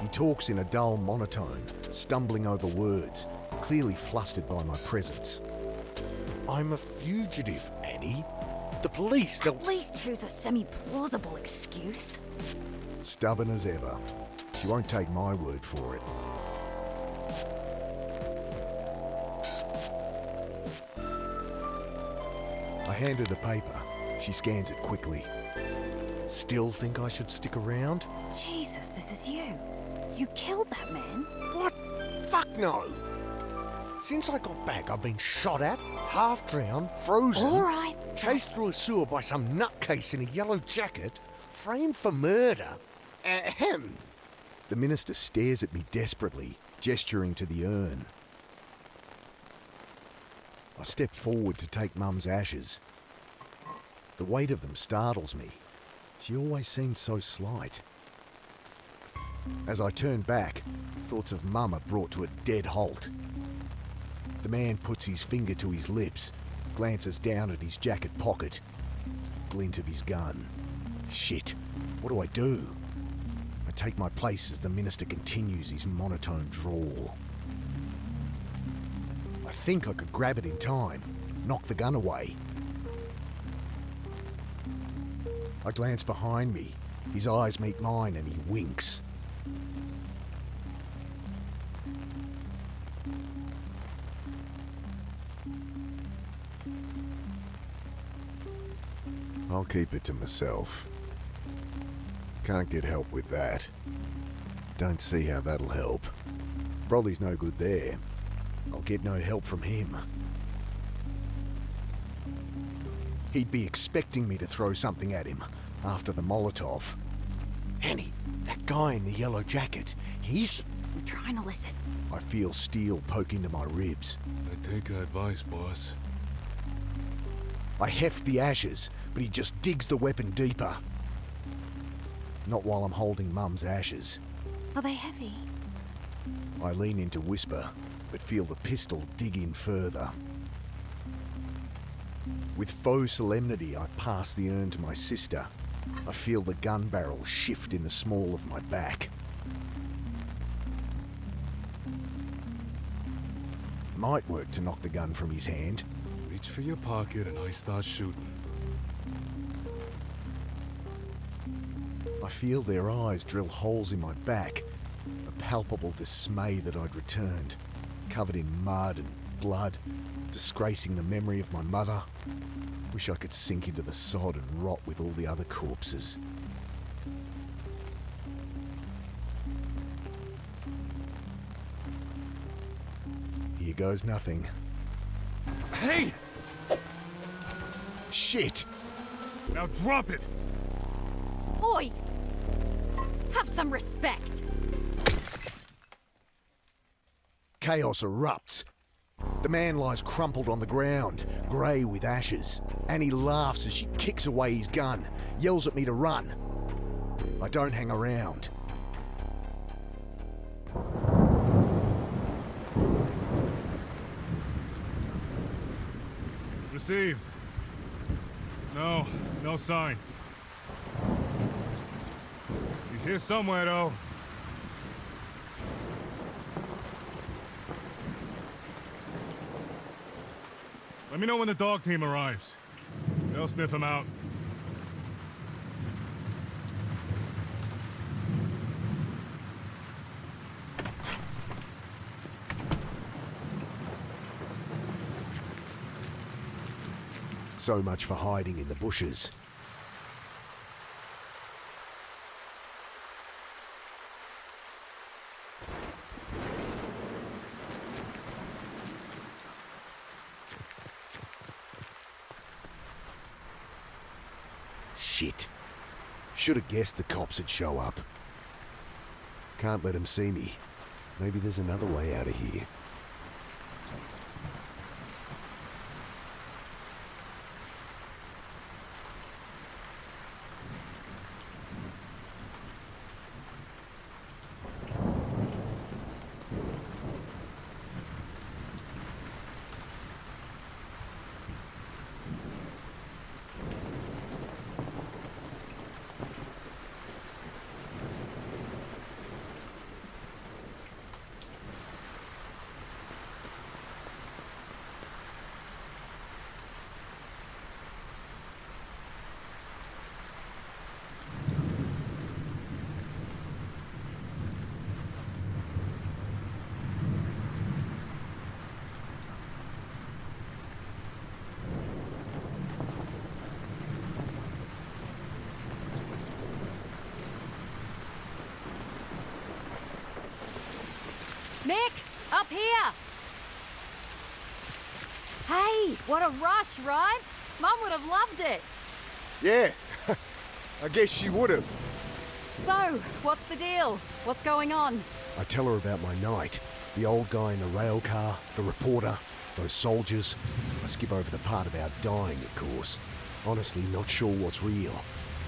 He talks in a dull monotone, stumbling over words, clearly flustered by my presence. I'm a fugitive, Annie. The police, they'll... At least choose a semi-plausible excuse. Stubborn as ever. She won't take my word for it. I hand her the paper. She scans it quickly. Still think I should stick around? Jesus, this is you. You killed that man. What? Fuck no! Since I got back, I've been shot at, half-drowned, frozen, All right. chased through a sewer by some nutcase in a yellow jacket, framed for murder. Ahem. The minister stares at me desperately, gesturing to the urn. I step forward to take Mum's ashes. The weight of them startles me. She always seemed so slight. As I turn back, thoughts of Mum are brought to a dead halt. The man puts his finger to his lips, glances down at his jacket pocket. Glint of his gun. Shit, what do I do? I take my place as the minister continues his monotone drawl. I think I could grab it in time, knock the gun away. I glance behind me. His eyes meet mine and he winks. I'll keep it to myself. Can't get help with that. Don't see how that'll help. Broly's no good there. I'll get no help from him. He'd be expecting me to throw something at him after the Molotov. Annie, that guy in the yellow jacket, he's... I'm trying to listen. I feel steel poke into my ribs. I take your advice, boss. I heft the ashes, but he just digs the weapon deeper. Not while I'm holding Mum's ashes. Are they heavy? I lean in to whisper, but feel the pistol dig in further. With faux solemnity, I pass the urn to my sister. I feel the gun barrel shift in the small of my back. Might work to knock the gun from his hand. Reach for your pocket and I start shooting. I feel their eyes drill holes in my back. A palpable dismay that I'd returned, covered in mud and blood, disgracing the memory of my mother. Wish I could sink into the sod and rot with all the other corpses. Here goes nothing. Hey! Shit! Now drop it! Oi! Have some respect. Chaos erupts. The man lies crumpled on the ground, grey with ashes. Annie laughs as she kicks away his gun, yells at me to run. I don't hang around. Received. No sign. He's here somewhere, though. Let me know when the dog team arrives. They'll sniff him out. So much for hiding in the bushes. Shit. Should have guessed the cops would show up. Can't let them see me. Maybe there's another way out of here. Mick, up here! Hey, what a rush, right? Mum would have loved it. Yeah, I guess she would have. So, what's the deal? What's going on? I tell her about my night. The old guy in the rail car, the reporter, those soldiers. I skip over the part about dying, of course. Honestly, not sure what's real.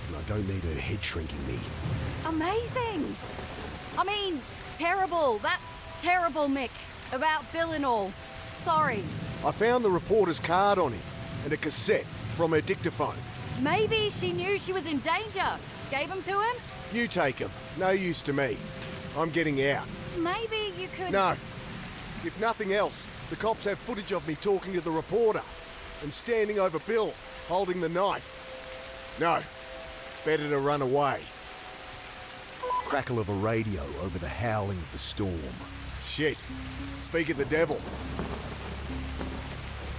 And I don't need her head shrinking me. Amazing! I mean, terrible. That's terrible, Mick. About Bill and all. Sorry. I found the reporter's card on him and a cassette from her dictaphone. Maybe she knew she was in danger. Gave him to him? You take him. No use to me. I'm getting out. Maybe you could... No. If nothing else, the cops have footage of me talking to the reporter and standing over Bill, holding the knife. No. Better to run away. Crackle of a radio over the howling of the storm. Shit. Speak of the devil.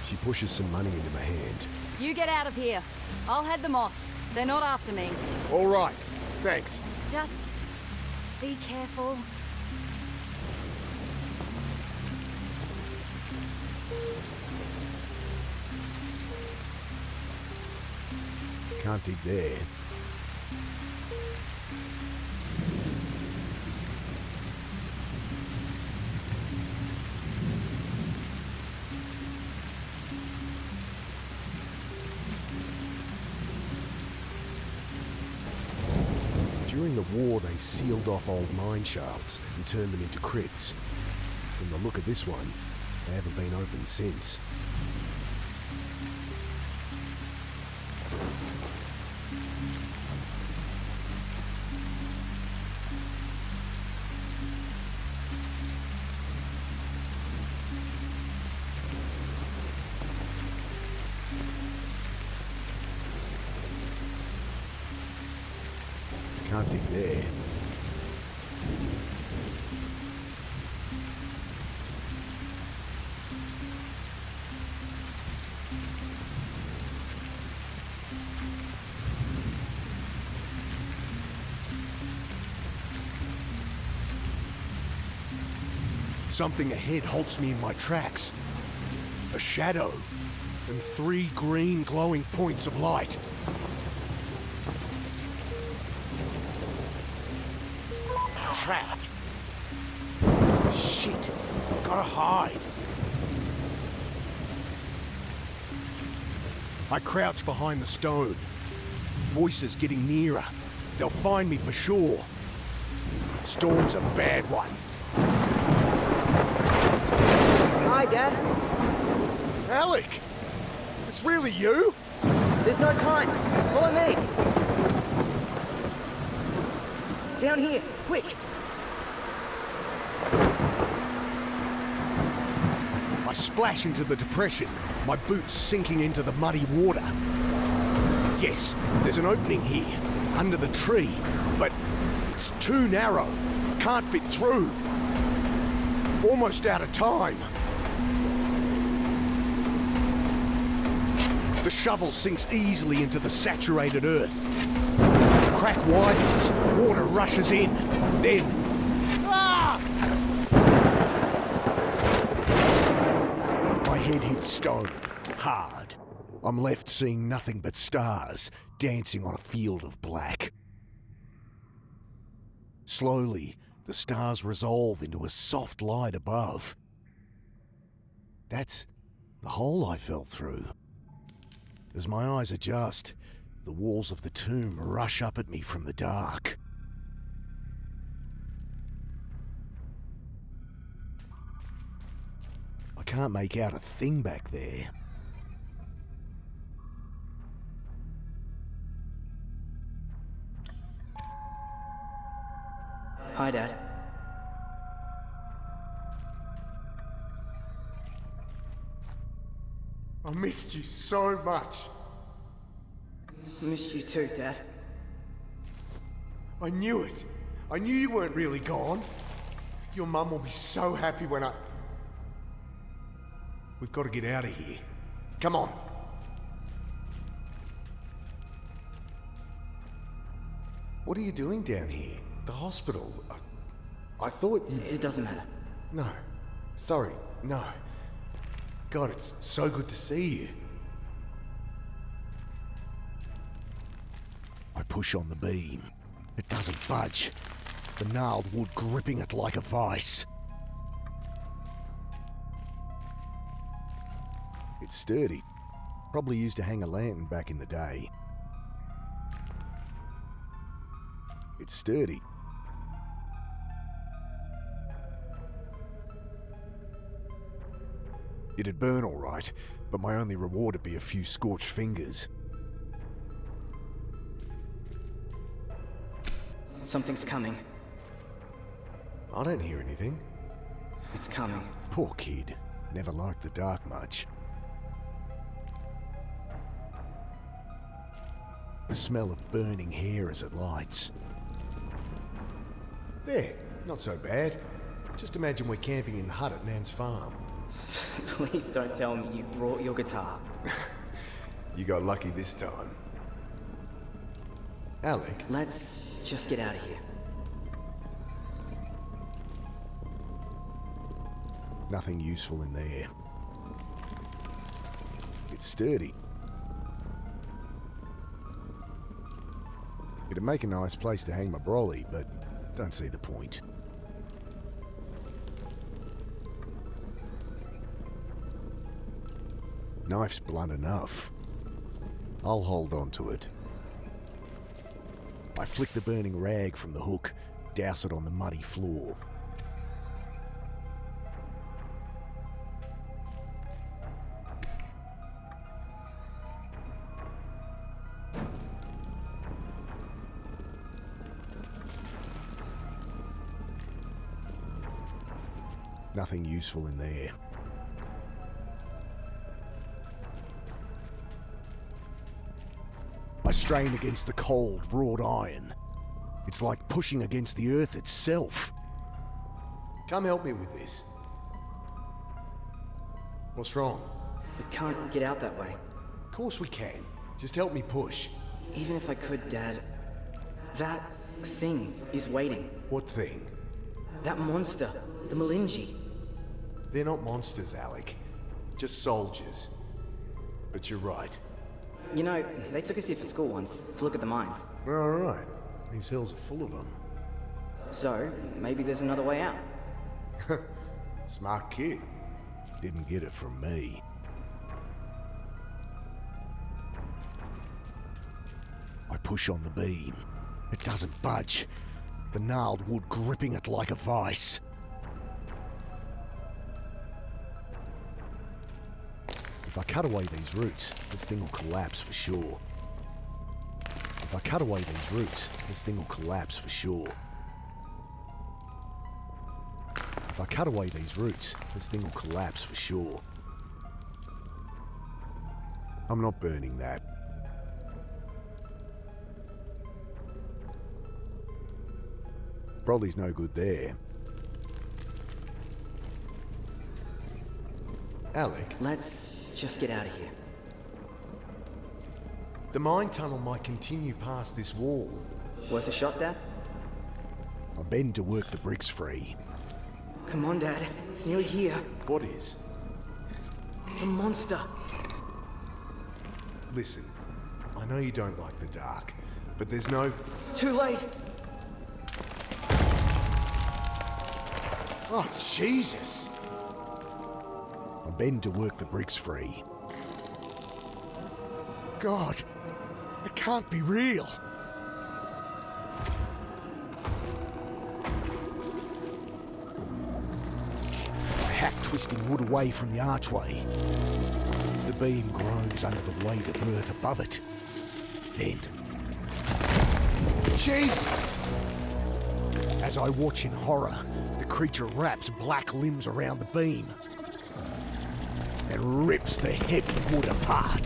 She pushes some money into my hand. You get out of here. I'll head them off. They're not after me. All right. Thanks. Just be careful. Can't dig there. During the war, they sealed off old mine shafts and turned them into crypts. From the look of this one, they haven't been opened since. Can't dig there. Something ahead halts me in my tracks. A shadow and 3 green glowing points of light. Trapped. Shit. Gotta hide. I crouch behind the stone. Voices getting nearer. They'll find me for sure. Storm's a bad one. Hi, Dad. Alec! It's really you? There's no time. Follow me. Down here, quick. I splash into the depression, my boots sinking into the muddy water. Yes, there's an opening here, under the tree, but it's too narrow. Can't fit through. Almost out of time. The shovel sinks easily into the saturated earth. The crack widens, water rushes in. Then... Ah! My head hits stone, hard. I'm left seeing nothing but stars dancing on a field of black. Slowly, the stars resolve into a soft light above. That's the hole I fell through. As my eyes adjust, the walls of the tomb rush up at me from the dark. I can't make out a thing back there. Hi, Dad. I missed you so much. Missed you too, Dad. I knew it. I knew you weren't really gone. Your mum will be so happy when I... We've got to get out of here. Come on. What are you doing down here? The hospital? I thought you... It doesn't matter. No. Sorry, no. God, it's so good to see you. I push on the beam. It doesn't budge. The gnarled wood gripping it like a vice. It's sturdy. Probably used to hang a lantern back in the day. It's sturdy. It'd burn all right, but my only reward would be a few scorched fingers. Something's coming. I don't hear anything. It's coming. Poor kid. Never liked the dark much. The smell of burning hair as it lights. There, not so bad. Just imagine we're camping in the hut at Nan's farm. Please don't tell me you brought your guitar. You got lucky this time. Alec? Let's just get out of here. Nothing useful in there. It's sturdy. It'd make a nice place to hang my brolly, but don't see the point. Knife's blunt enough. I'll hold on to it. I flick the burning rag from the hook, douse it on the muddy floor. Nothing useful in there. I strain against the cold, wrought iron. It's like pushing against the earth itself. Come help me with this. What's wrong? We can't get out that way. Of course we can. Just help me push. Even if I could, Dad, that thing is waiting. What thing? That monster, the Malinji. They're not monsters, Alec. Just soldiers. But you're right. You know, they took us here for school once, to look at the mines. All right. These hills are full of them. So, maybe there's another way out. Smart kid. Didn't get it from me. I push on the beam. It doesn't budge. The gnarled wood gripping it like a vice. If I cut away these roots, this thing will collapse for sure. If I cut away these roots, this thing will collapse for sure. If I cut away these roots, this thing will collapse for sure. I'm not burning that. Broly's no good there. Alec? Let's just get out of here. The mine tunnel might continue past this wall. Worth a shot, Dad? I'm bending to work the bricks free. Come on, Dad. It's nearly here. What is? The monster. Listen, I know you don't like the dark, but there's no... Too late. Oh, Jesus! I'm bending to work the bricks free. God, it can't be real. I hack twisting wood away from the archway. The beam groans under the weight of earth above it. Then... Jesus! As I watch in horror, the creature wraps black limbs around the beam and rips the heavy wood apart.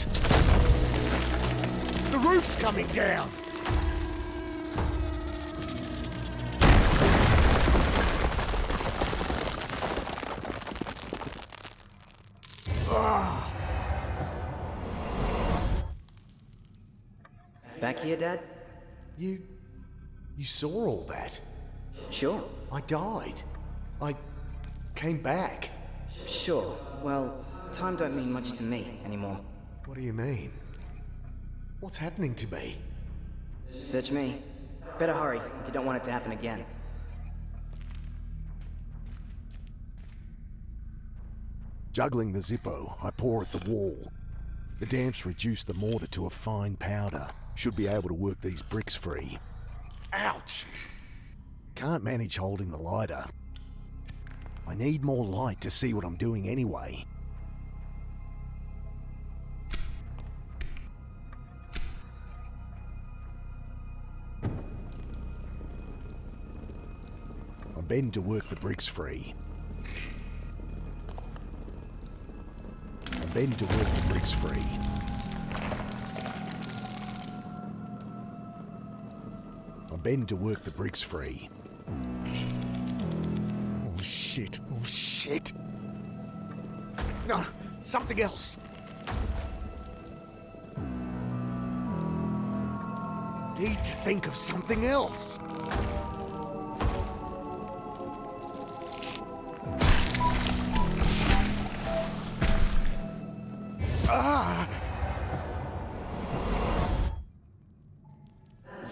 The roof's coming down! Back here, Dad? You saw all that? Sure. I died. I Came back. Sure. Well, time don't mean much to me anymore. What do you mean? What's happening to me? Search me. Better hurry if you don't want it to happen again. Juggling the Zippo, I pour at the wall. The damps reduce the mortar to a fine powder. Should be able to work these bricks free. Ouch! Can't manage holding the lighter. I need more light to see what I'm doing anyway. I bend to work the bricks free. I bend to work the bricks free. I bend to work the bricks free. Oh shit, oh shit. No, something else. Need to think of something else.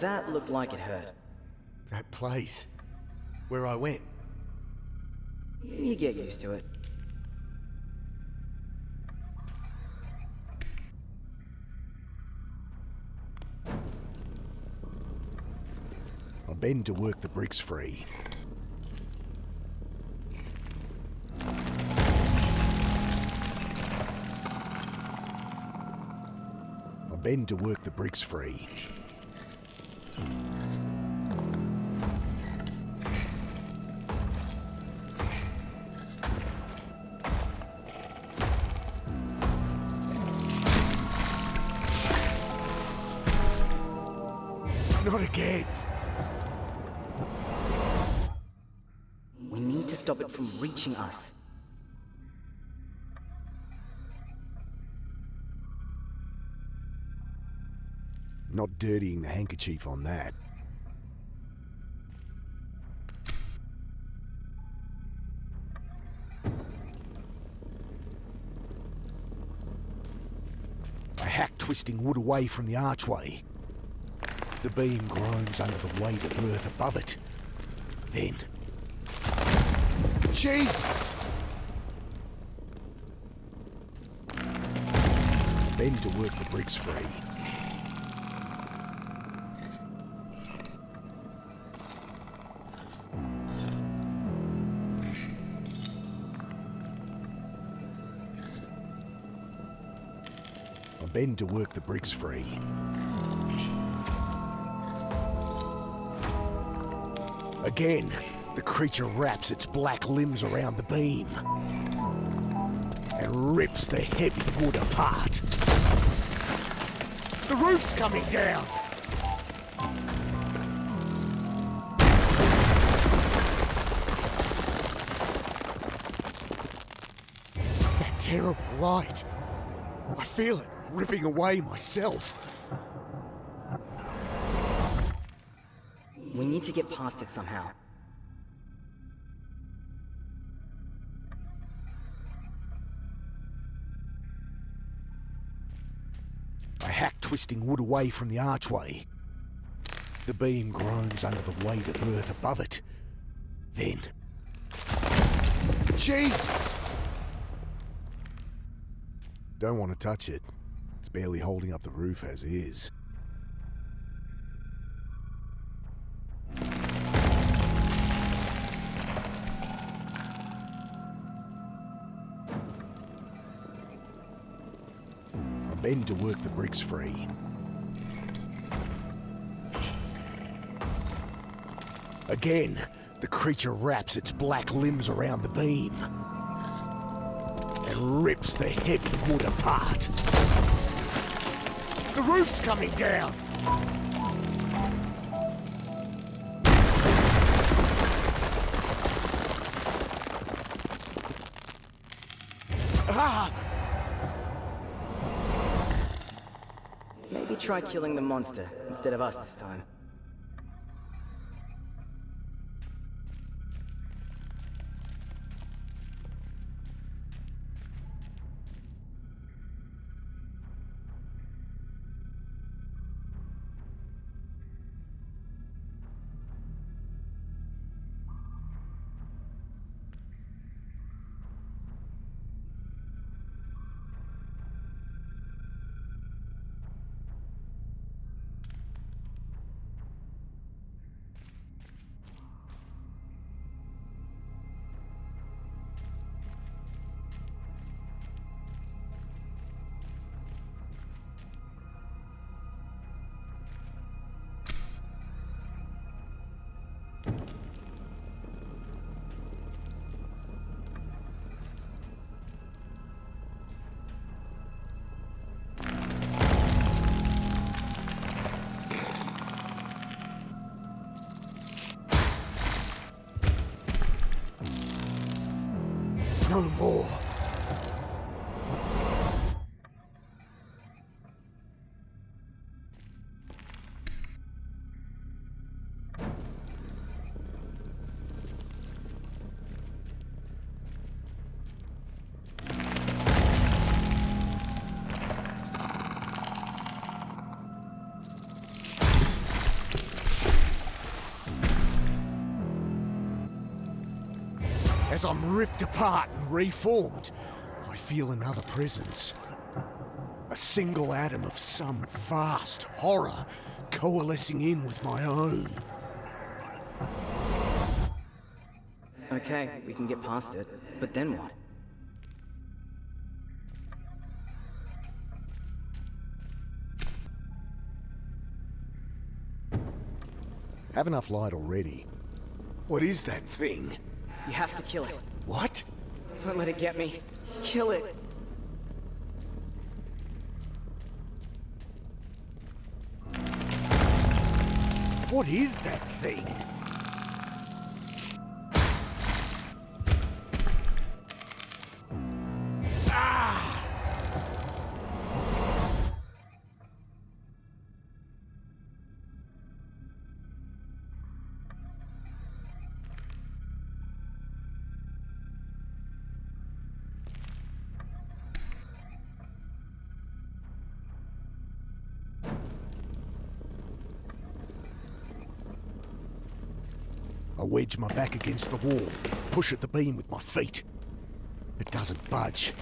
That looked like it hurt. That place. Where I went. You get used to it. I bend to work the bricks free. I bend to work the bricks free. Not again. We need to stop it from reaching us. Not dirtying the handkerchief on that. I hack twisting wood away from the archway. The beam groans under the weight of earth above it. Then... Jesus! Bend to work the bricks free. I bend to work the bricks free. Again, the creature wraps its black limbs around the beam and rips the heavy wood apart. The roof's coming down! That terrible light. I feel it ripping away myself. We need to get past it somehow. I hack twisting wood away from the archway. The beam groans under the weight of earth above it. Then... Jesus! Don't want to touch it. It's barely holding up the roof as is. I bend to work the bricks free. Again, the creature wraps its black limbs around the beam and rips the heavy wood apart. The roof's coming down! Ah! Maybe try killing the monster instead of us this time. No more. As I'm ripped apart and reformed, I feel another presence. A single atom of some vast horror coalescing in with my own. Okay, we can get past it, but then what? Have enough light already. What is that thing? You have to kill it. What? Don't let it get me. Kill it. What is that thing? I wedge my back against the wall, push at the beam with my feet. It doesn't budge,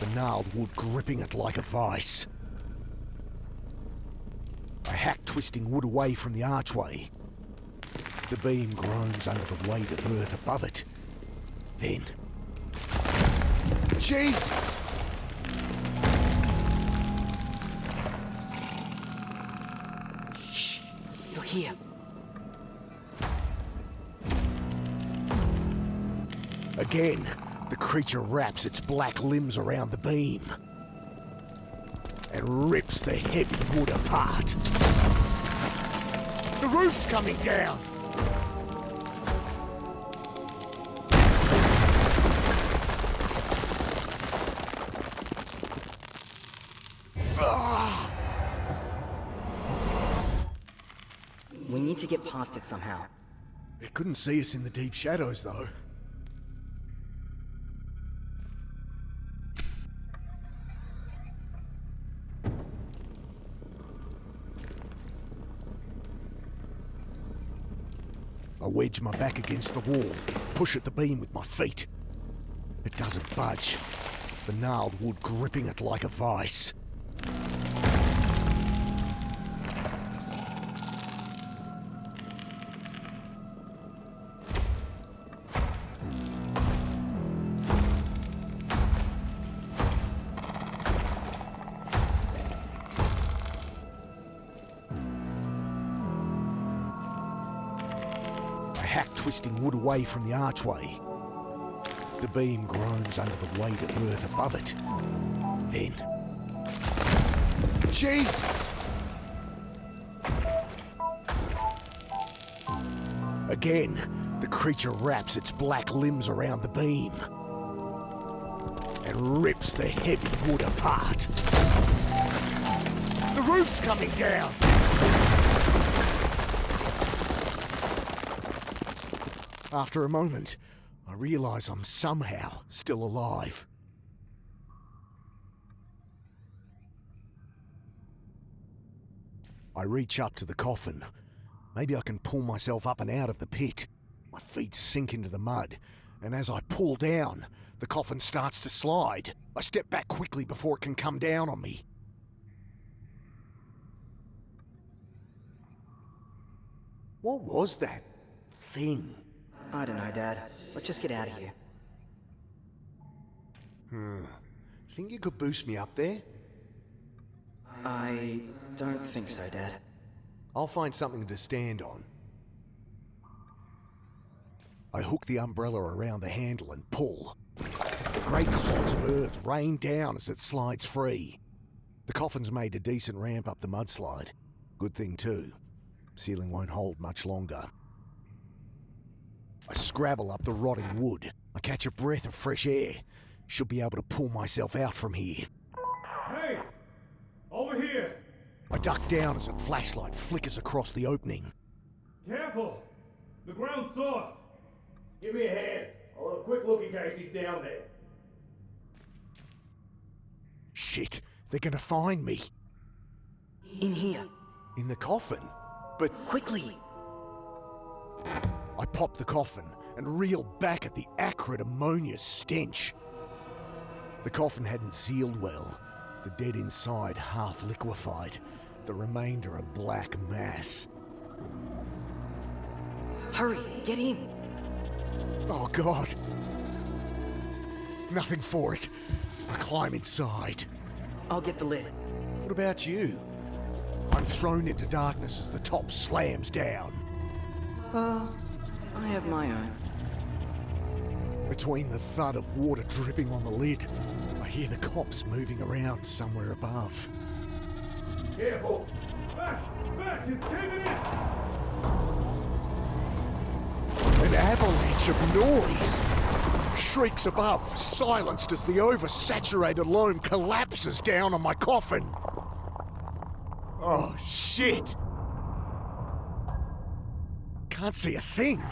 the gnarled wood gripping it like a vice. I hack twisting wood away from the archway. The beam groans under the weight of earth above it. Then... Jesus! Shh! You're here. Again, the creature wraps its black limbs around the beam and rips the heavy wood apart. The roof's coming down! We need to get past it somehow. It couldn't see us in the deep shadows, though. I wedge my back against the wall, push at the beam with my feet. It doesn't budge, the gnarled wood gripping it like a vice. Twisting wood away from the archway. The beam groans under the weight of earth above it. Then... Jesus! Again, the creature wraps its black limbs around the beam and rips the heavy wood apart. The roof's coming down! After a moment, I realise I'm somehow still alive. I reach up to the coffin. Maybe I can pull myself up and out of the pit. My feet sink into the mud, and as I pull down, the coffin starts to slide. I step back quickly before it can come down on me. What was that thing? I don't know, Dad. Let's just get out of here. Think you could boost me up there? I don't think so, Dad. I'll find something to stand on. I hook the umbrella around the handle and pull. Great clods of earth rain down as it slides free. The coffin's made a decent ramp up the mudslide. Good thing too. Ceiling won't hold much longer. I scrabble up the rotting wood, I catch a breath of fresh air. Should be able to pull myself out from here. Hey! Over here! I duck down as a flashlight flickers across the opening. Careful! The ground's soft! Give me a hand. I'll have a quick look in case he's down there. Shit, they're gonna find me. In here. In the coffin? But quickly! I pop the coffin and reel back at the acrid ammonia stench. The coffin hadn't sealed well. The dead inside half liquefied. The remainder a black mass. Hurry, get in! Oh God. Nothing for it. I climb inside. I'll get the lid. What about you? I'm thrown into darkness as the top slams down. I have my own. Between the thud of water dripping on the lid, I hear the cops moving around somewhere above. Careful. Back! It's caving in! An avalanche of noise! Shrieks above, silenced as the oversaturated loam collapses down on my coffin. Oh, shit! Can't see a thing.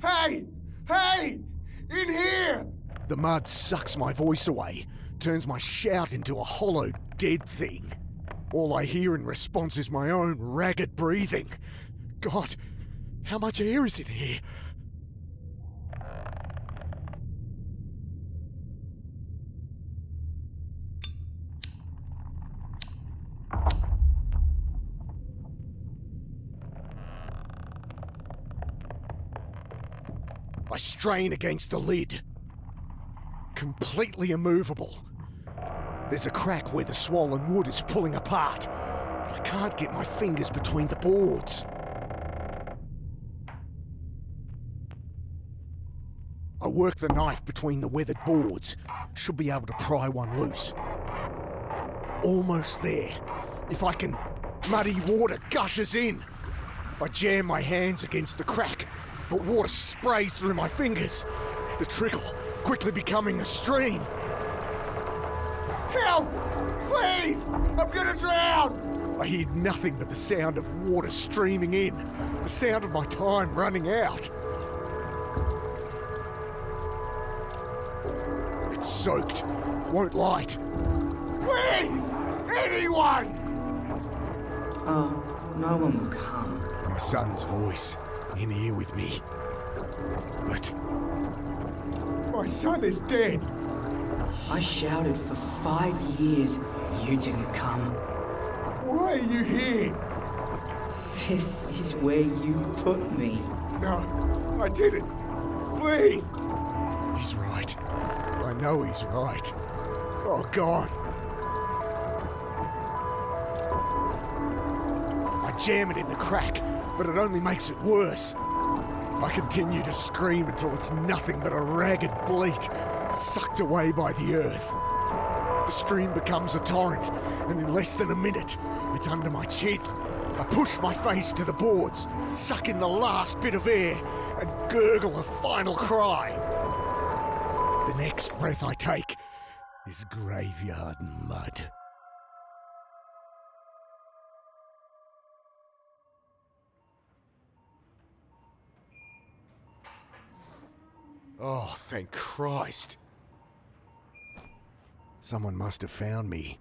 Hey! Hey! In here! The mud sucks my voice away, turns my shout into a hollow, dead thing. All I hear in response is my own ragged breathing. God, how much air is in here? I strain against the lid. Completely immovable. There's a crack where the swollen wood is pulling apart, but I can't get my fingers between the boards. I work the knife between the weathered boards. Should be able to pry one loose. Almost there. If I can... Muddy water gushes in. I jam my hands against the crack, but water sprays through my fingers. The trickle quickly becoming a stream. Help! Please! I'm gonna drown! I hear nothing but the sound of water streaming in. The sound of my time running out. It's soaked. Won't light. Please! Anyone! Oh, no one will come. My son's voice in here with me. But my son is dead. I shouted for 5 years. You didn't come. Why are you here? This is where you put me. No, I didn't. Please. He's right. I know he's right. Oh, God. I jam it in the crack, but it only makes it worse. I continue to scream until it's nothing but a ragged bleat, sucked away by the earth. The stream becomes a torrent, and in less than a minute, it's under my chin. I push my face to the boards, suck in the last bit of air, and gurgle a final cry. The next breath I take is graveyard mud. Oh, thank Christ. Someone must have found me.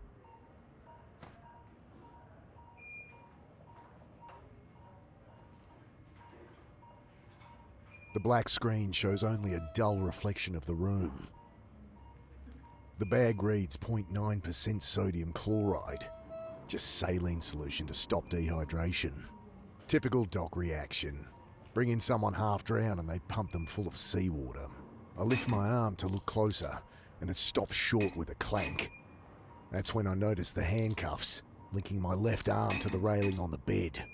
The black screen shows only a dull reflection of the room. The bag reads 0.9% sodium chloride, just saline solution to stop dehydration. Typical doc reaction. Bring in someone half drowned and they pump them full of seawater. I lift my arm to look closer and it stops short with a clank. That's when I notice the handcuffs linking my left arm to the railing on the bed.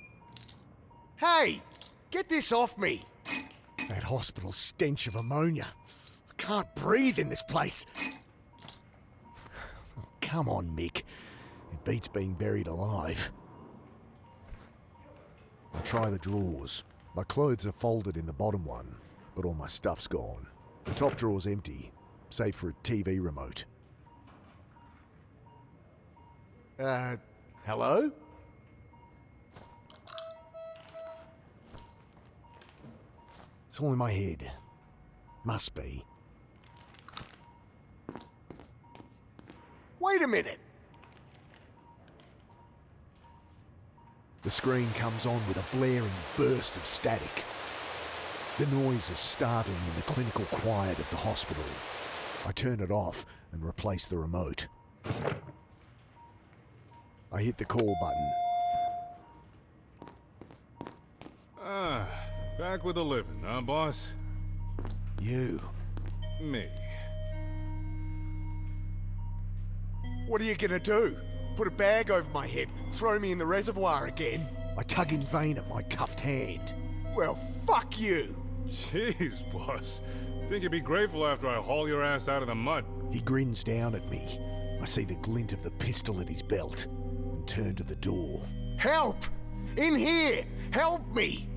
Hey! Get this off me! That hospital stench of ammonia. I can't breathe in this place. Oh, come on, Mick. It beats being buried alive. I try the drawers. My clothes are folded in the bottom one, but all my stuff's gone. The top drawer's empty, save for a TV remote. Hello? It's all in my head. Must be. Wait a minute! The screen comes on with a blaring burst of static. The noise is startling in the clinical quiet of the hospital. I turn it off and replace the remote. I hit the call button. Back with the living, huh, boss? You. Me. What are you gonna do? Put a bag over my head, throw me in the reservoir again? I tug in vain at my cuffed hand. Well, fuck you! Jeez, boss. Think you'd be grateful after I haul your ass out of the mud. He grins down at me. I see the glint of the pistol at his belt and turn to the door. Help! In here! Help me!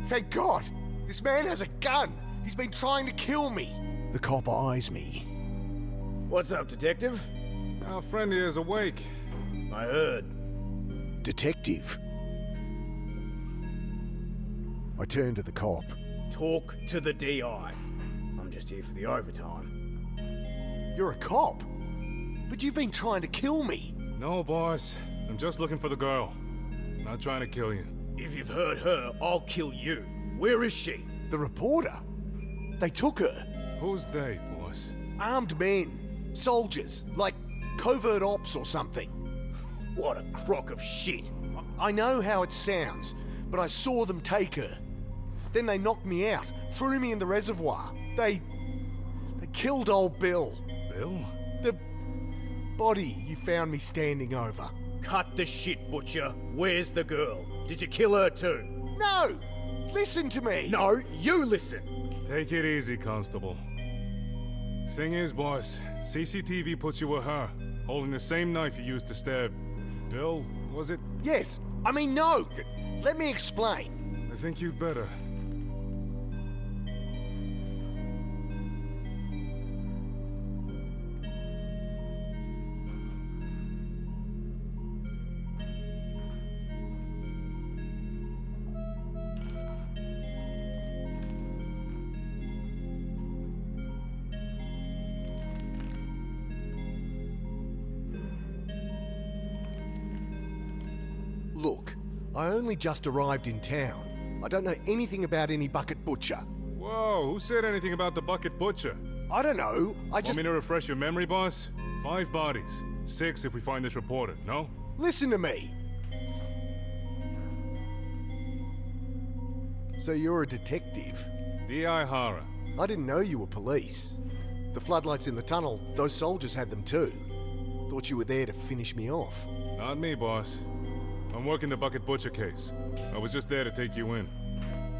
Thank God! This man has a gun! He's been trying to kill me! The cop eyes me. What's up, detective? Our friend here is awake. I heard. Detective. I turn to the cop. Talk to the DI. I'm just here for the overtime. You're a cop? But you've been trying to kill me! No, boss. I'm just looking for the girl. Not trying to kill you. If you've heard her, I'll kill you. Where is she? The reporter? They took her. Who's they, boss? Armed men. Soldiers. Like covert ops or something. What a crock of shit. I know how it sounds, but I saw them take her. Then they knocked me out, threw me in the reservoir. They killed old Bill. Bill? The body you found me standing over. Cut the shit, Butcher. Where's the girl? Did you kill her too? No! Listen to me! No, you listen! Take it easy, Constable. Thing is, boss, CCTV puts you with her, holding the same knife you used to stab Bill, was it? Yes. I mean, no! Let me explain. I think you'd better. Look, I only just arrived in town. I don't know anything about any bucket butcher. Whoa, who said anything about the bucket butcher? I don't know, Want me to refresh your memory, boss? 5 bodies. 6 if we find this reporter, no? Listen to me! So you're a detective? D.I. Hara. I didn't know you were police. The floodlights in the tunnel, those soldiers had them too. Thought you were there to finish me off. Not me, boss. I'm working the bucket butcher case. I was just there to take you in.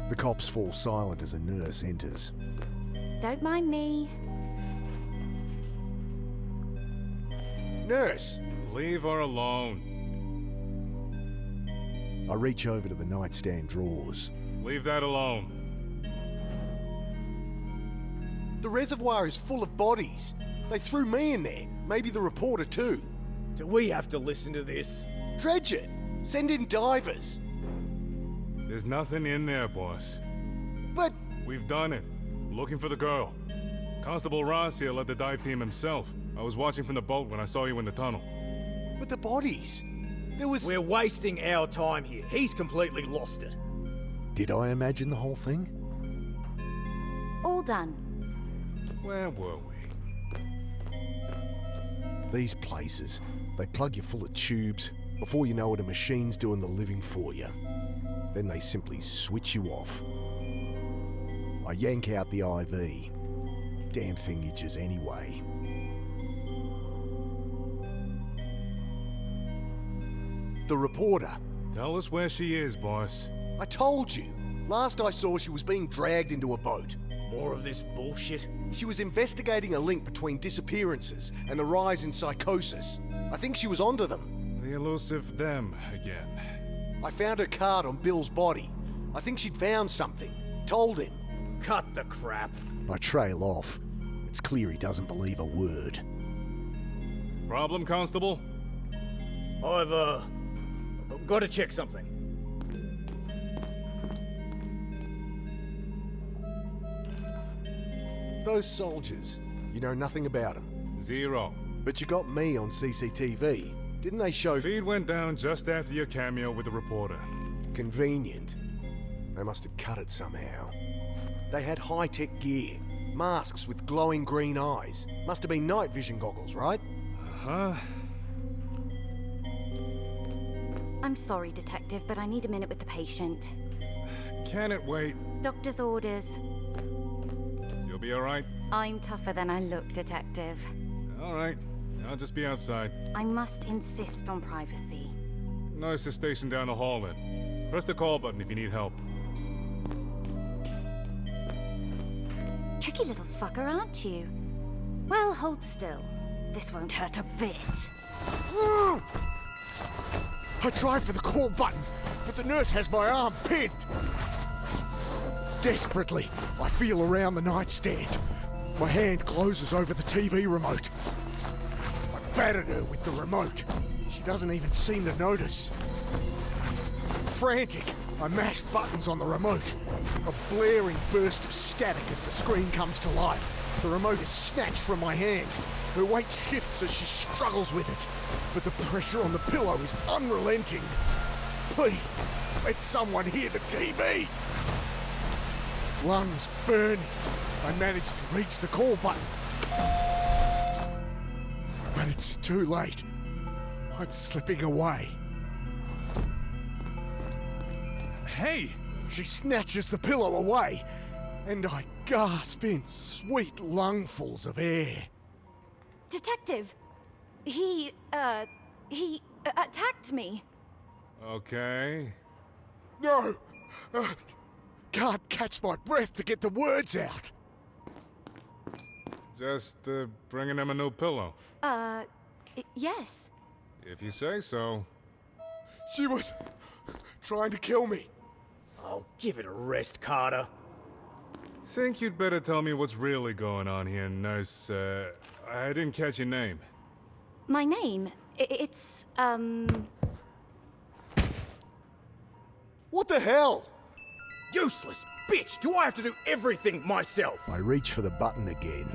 The cops fall silent as a nurse enters. Don't mind me. Nurse! Leave her alone. I reach over to the nightstand drawers. Leave that alone. The reservoir is full of bodies. They threw me in there. Maybe the reporter too. Do we have to listen to this? Dredge it! Send in divers! There's nothing in there, boss. But... We've done it. Looking for the girl. Constable Ross here led the dive team himself. I was watching from the boat when I saw you in the tunnel. But the bodies... There was... We're wasting our time here. He's completely lost it. Did I imagine the whole thing? All done. Where were we? These places, they plug you full of tubes. Before you know it, a machine's doing the living for you. Then they simply switch you off. I yank out the IV. Damn thing itches anyway. The reporter. Tell us where she is, boss. I told you. Last I saw, she was being dragged into a boat. More of this bullshit? She was investigating a link between disappearances and the rise in psychosis. I think she was onto them. The elusive them again. I found her card on Bill's body. I think she'd found something. Told him. Cut the crap. I trail off. It's clear he doesn't believe a word. Problem, Constable? I've, got to check something. Those soldiers, you know nothing about them. Zero. But you got me on CCTV. Didn't they show... Feed went down just after your cameo with the reporter. Convenient. They must have cut it somehow. They had high-tech gear. Masks with glowing green eyes. Must have been night vision goggles, right? Uh-huh. I'm sorry, Detective, but I need a minute with the patient. Can it wait? Doctor's orders. You'll be alright? I'm tougher than I look, Detective. Alright. I'll just be outside. I must insist on privacy. Nurse is stationed down the hall then. Press the call button if you need help. Tricky little fucker, aren't you? Well, hold still. This won't hurt a bit. I tried for the call button, but the nurse has my arm pinned. Desperately, I feel around the nightstand. My hand closes over the TV remote. I battered her with the remote. She doesn't even seem to notice. Frantic, I mash buttons on the remote. A blaring burst of static as the screen comes to life. The remote is snatched from my hand. Her weight shifts as she struggles with it, but the pressure on the pillow is unrelenting. Please, let someone hear the TV. Lungs burning. I manage to reach the call button. But it's too late. I'm slipping away. Hey! She snatches the pillow away, and I gasp in sweet lungfuls of air. Detective, he attacked me. Okay. No! Can't catch my breath to get the words out. Just, bringing him a new pillow. Yes. If you say so. She was trying to kill me. Oh, give it a rest, Carter. Think you'd better tell me what's really going on here, nurse. I didn't catch your name. My name, it's, What the hell? Useless bitch! Do I have to do everything myself? I reach for the button again.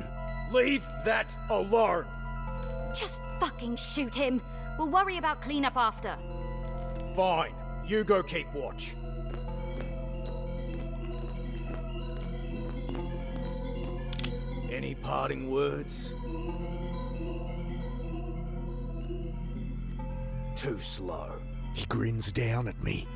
Leave that alone! just fucking shoot him. We'll worry about cleanup after. Fine. You go keep watch. Any parting words? Too slow. He grins down at me.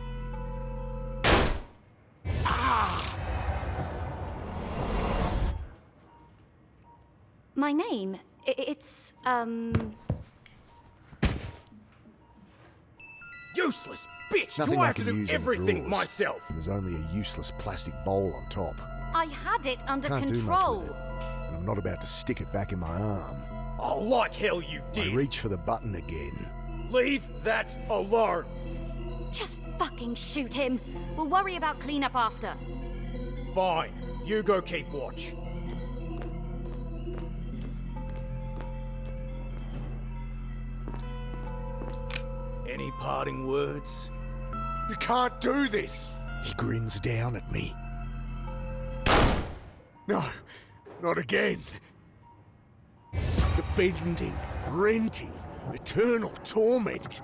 My name, it's, Useless bitch! Nothing Do I I have to can do use in the everything drawers. myself? And there's only a useless plastic bowl on top. I had it under Can't control. do much with it, and I'm not about to stick it back in my arm. Oh, like hell you I did! reach for the button again. Leave that alone! Just fucking shoot him. We'll worry about cleanup after. Fine. You go keep watch. Any parting words? You can't do this! He grins down at me. No, not again. The bending, renting, eternal torment.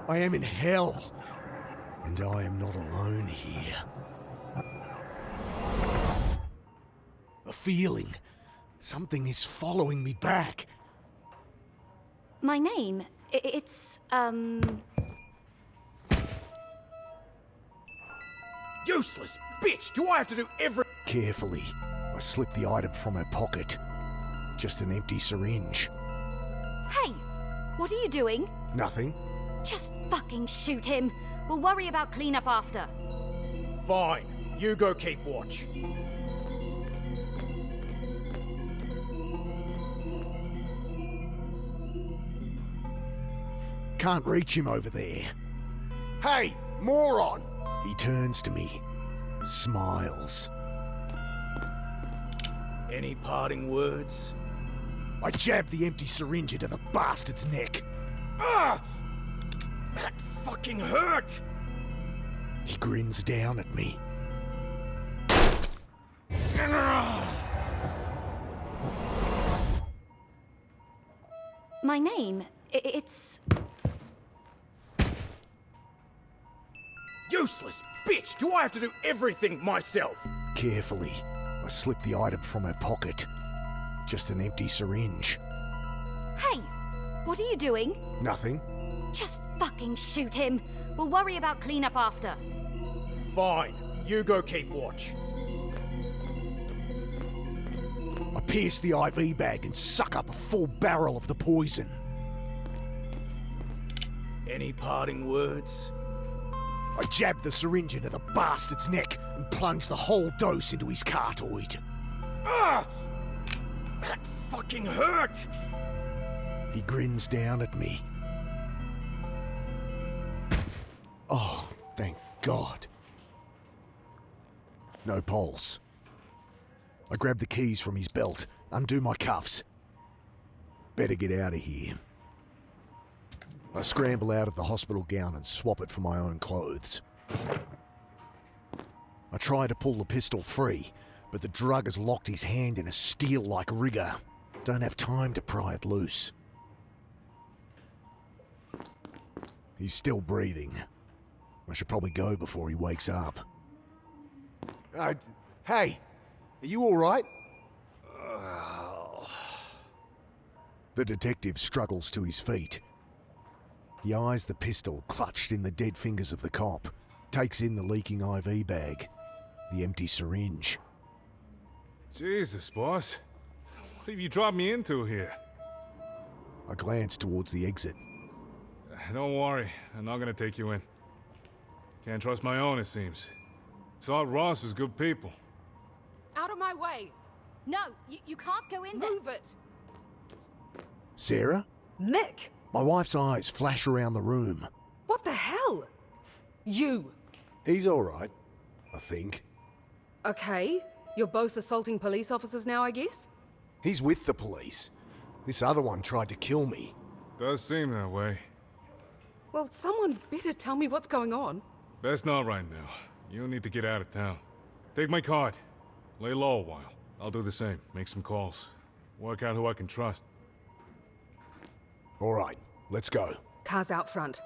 I am in hell, and I am not alone here. A feeling. Something is following me back. My name, it's, Useless bitch! Do I have to do every— Carefully, I slip the item from her pocket. Just an empty syringe. Hey! What are you doing? Nothing. Just fucking shoot him. We'll worry about cleanup after. Fine. You go keep watch. Can't reach him over there. Hey, moron! He turns to me, smiles. Any parting words? I jab the empty syringe into the bastard's neck. Ah! That fucking hurt! He grins down at me. My name, it's... Useless bitch! Do I have to do everything myself? Carefully, I slip the item from her pocket. Just an empty syringe. Hey, what are you doing? Nothing. Just fucking shoot him. We'll worry about cleanup after. Fine. You go keep watch. I pierce the IV bag and suck up a full barrel of the poison. Any parting words? I jab the syringe into the bastard's neck and plunge the whole dose into his cartoid. Ah! That fucking hurt! He grins down at me. Oh, thank God. No pulse. I grab the keys from his belt, undo my cuffs. Better get out of here. I scramble out of the hospital gown and swap it for my own clothes. I try to pull the pistol free, but the drug has locked his hand in a steel-like rigor. Don't have time to pry it loose. He's still breathing. I should probably go before he wakes up. Hey, are you all right? The detective struggles to his feet. He eyes the pistol clutched in the dead fingers of the cop, takes in the leaking IV bag, the empty syringe. Jesus, boss. What have you dropped me into here? I glance towards the exit. Don't worry, I'm not gonna take you in. Can't trust my own, it seems. Thought Ross was good people. Out of my way! No, you can't go in there. Move it! Sarah? Mick! My wife's eyes flash around the room. What the hell? You! He's all right, I think. Okay, you're both assaulting police officers now, I guess? He's with the police. This other one tried to kill me. Does seem that way. Well, someone better tell me what's going on. Best not right now. You need to get out of town. Take my card. Lay low a while. I'll do the same. Make some calls. Work out who I can trust. All right, let's go. Car's out front.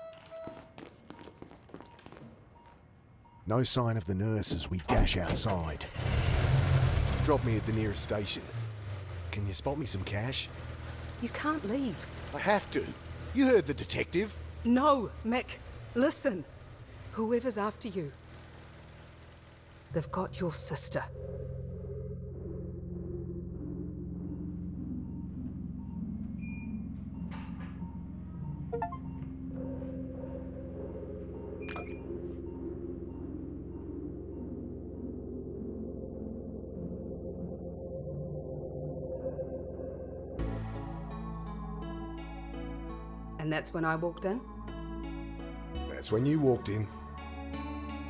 No sign of the nurse as we dash outside. Drop me at the nearest station. Can you spot me some cash? You can't leave. I have to. You heard the detective. No, Mick. Listen. Whoever's after you, they've got your sister. And that's when I walked in? That's when you walked in.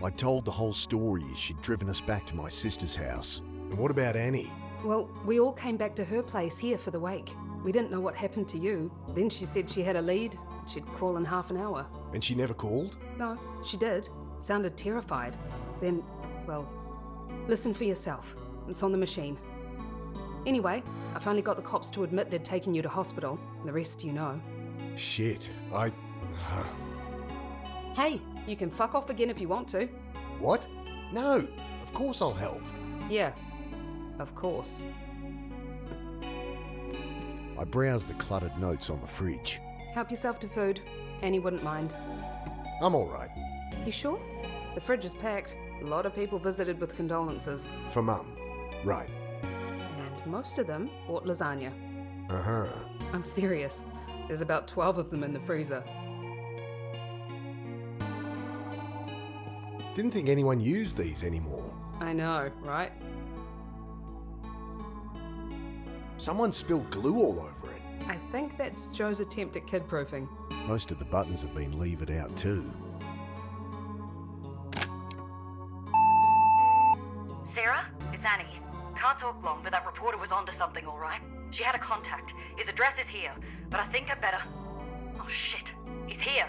I told the whole story as she'd driven us back to my sister's house. And what about Annie? Well, we all came back to her place here for the wake. We didn't know what happened to you. Then she said she had a lead. She'd call in half an hour. And she never called? No, she did. Sounded terrified. Then, well, listen for yourself. It's on the machine. Anyway, I finally got the cops to admit they'd taken you to hospital. The rest you know. Shit, Hey, you can fuck off again if you want to. What? No, of course I'll help. Yeah, of course. I browse the cluttered notes on the fridge. Help yourself to food. Annie wouldn't mind. I'm all right. You sure? The fridge is packed. A lot of people visited with condolences. For Mum. Right. And most of them bought lasagna. Uh-huh. I'm serious. There's about 12 of them in the freezer. Didn't think anyone used these anymore. I know, right? Someone spilled glue all over it. I think that's Joe's attempt at kid-proofing. Most of the buttons have been levered out too. can't talk long, but that reporter was onto something, all right? She had a contact. His address is here, but I think I better... Oh, shit. He's here.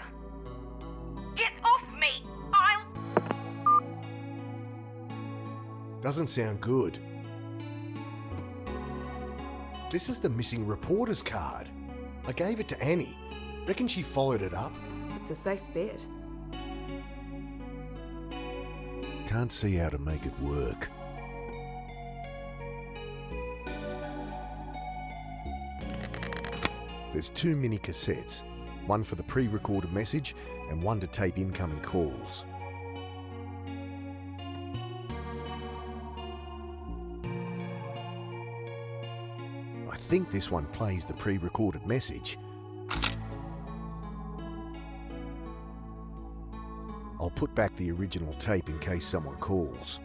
Get off me! I'll... Doesn't sound good. This is the missing reporter's card. I gave it to Annie. Reckon she followed it up? It's a safe bet. Can't see how to make it work. There's 2 mini cassettes, one for the pre-recorded message and one to tape incoming calls. I think this one plays the pre-recorded message. I'll put back the original tape in case someone calls.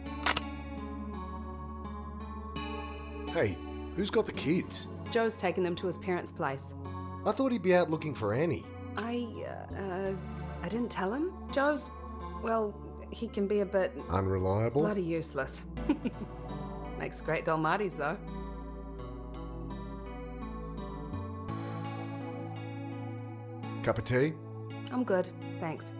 Hey, who's got the kids? Joe's taken them to his parents' place. I thought he'd be out looking for Annie. I didn't tell him. Joe's, well, he can be a bit... Unreliable? Bloody useless. Makes great Dalmatis, though. Cup of tea? I'm good, thanks.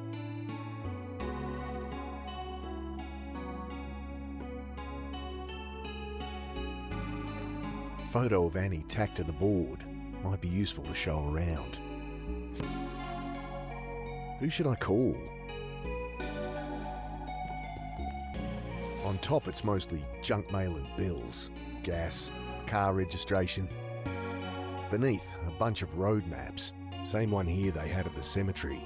Photo of Annie tacked to the board. Might be useful to show around. Who should I call? On top it's mostly junk mail and bills, gas, car registration. Beneath, a bunch of road maps. Same one here they had at the cemetery.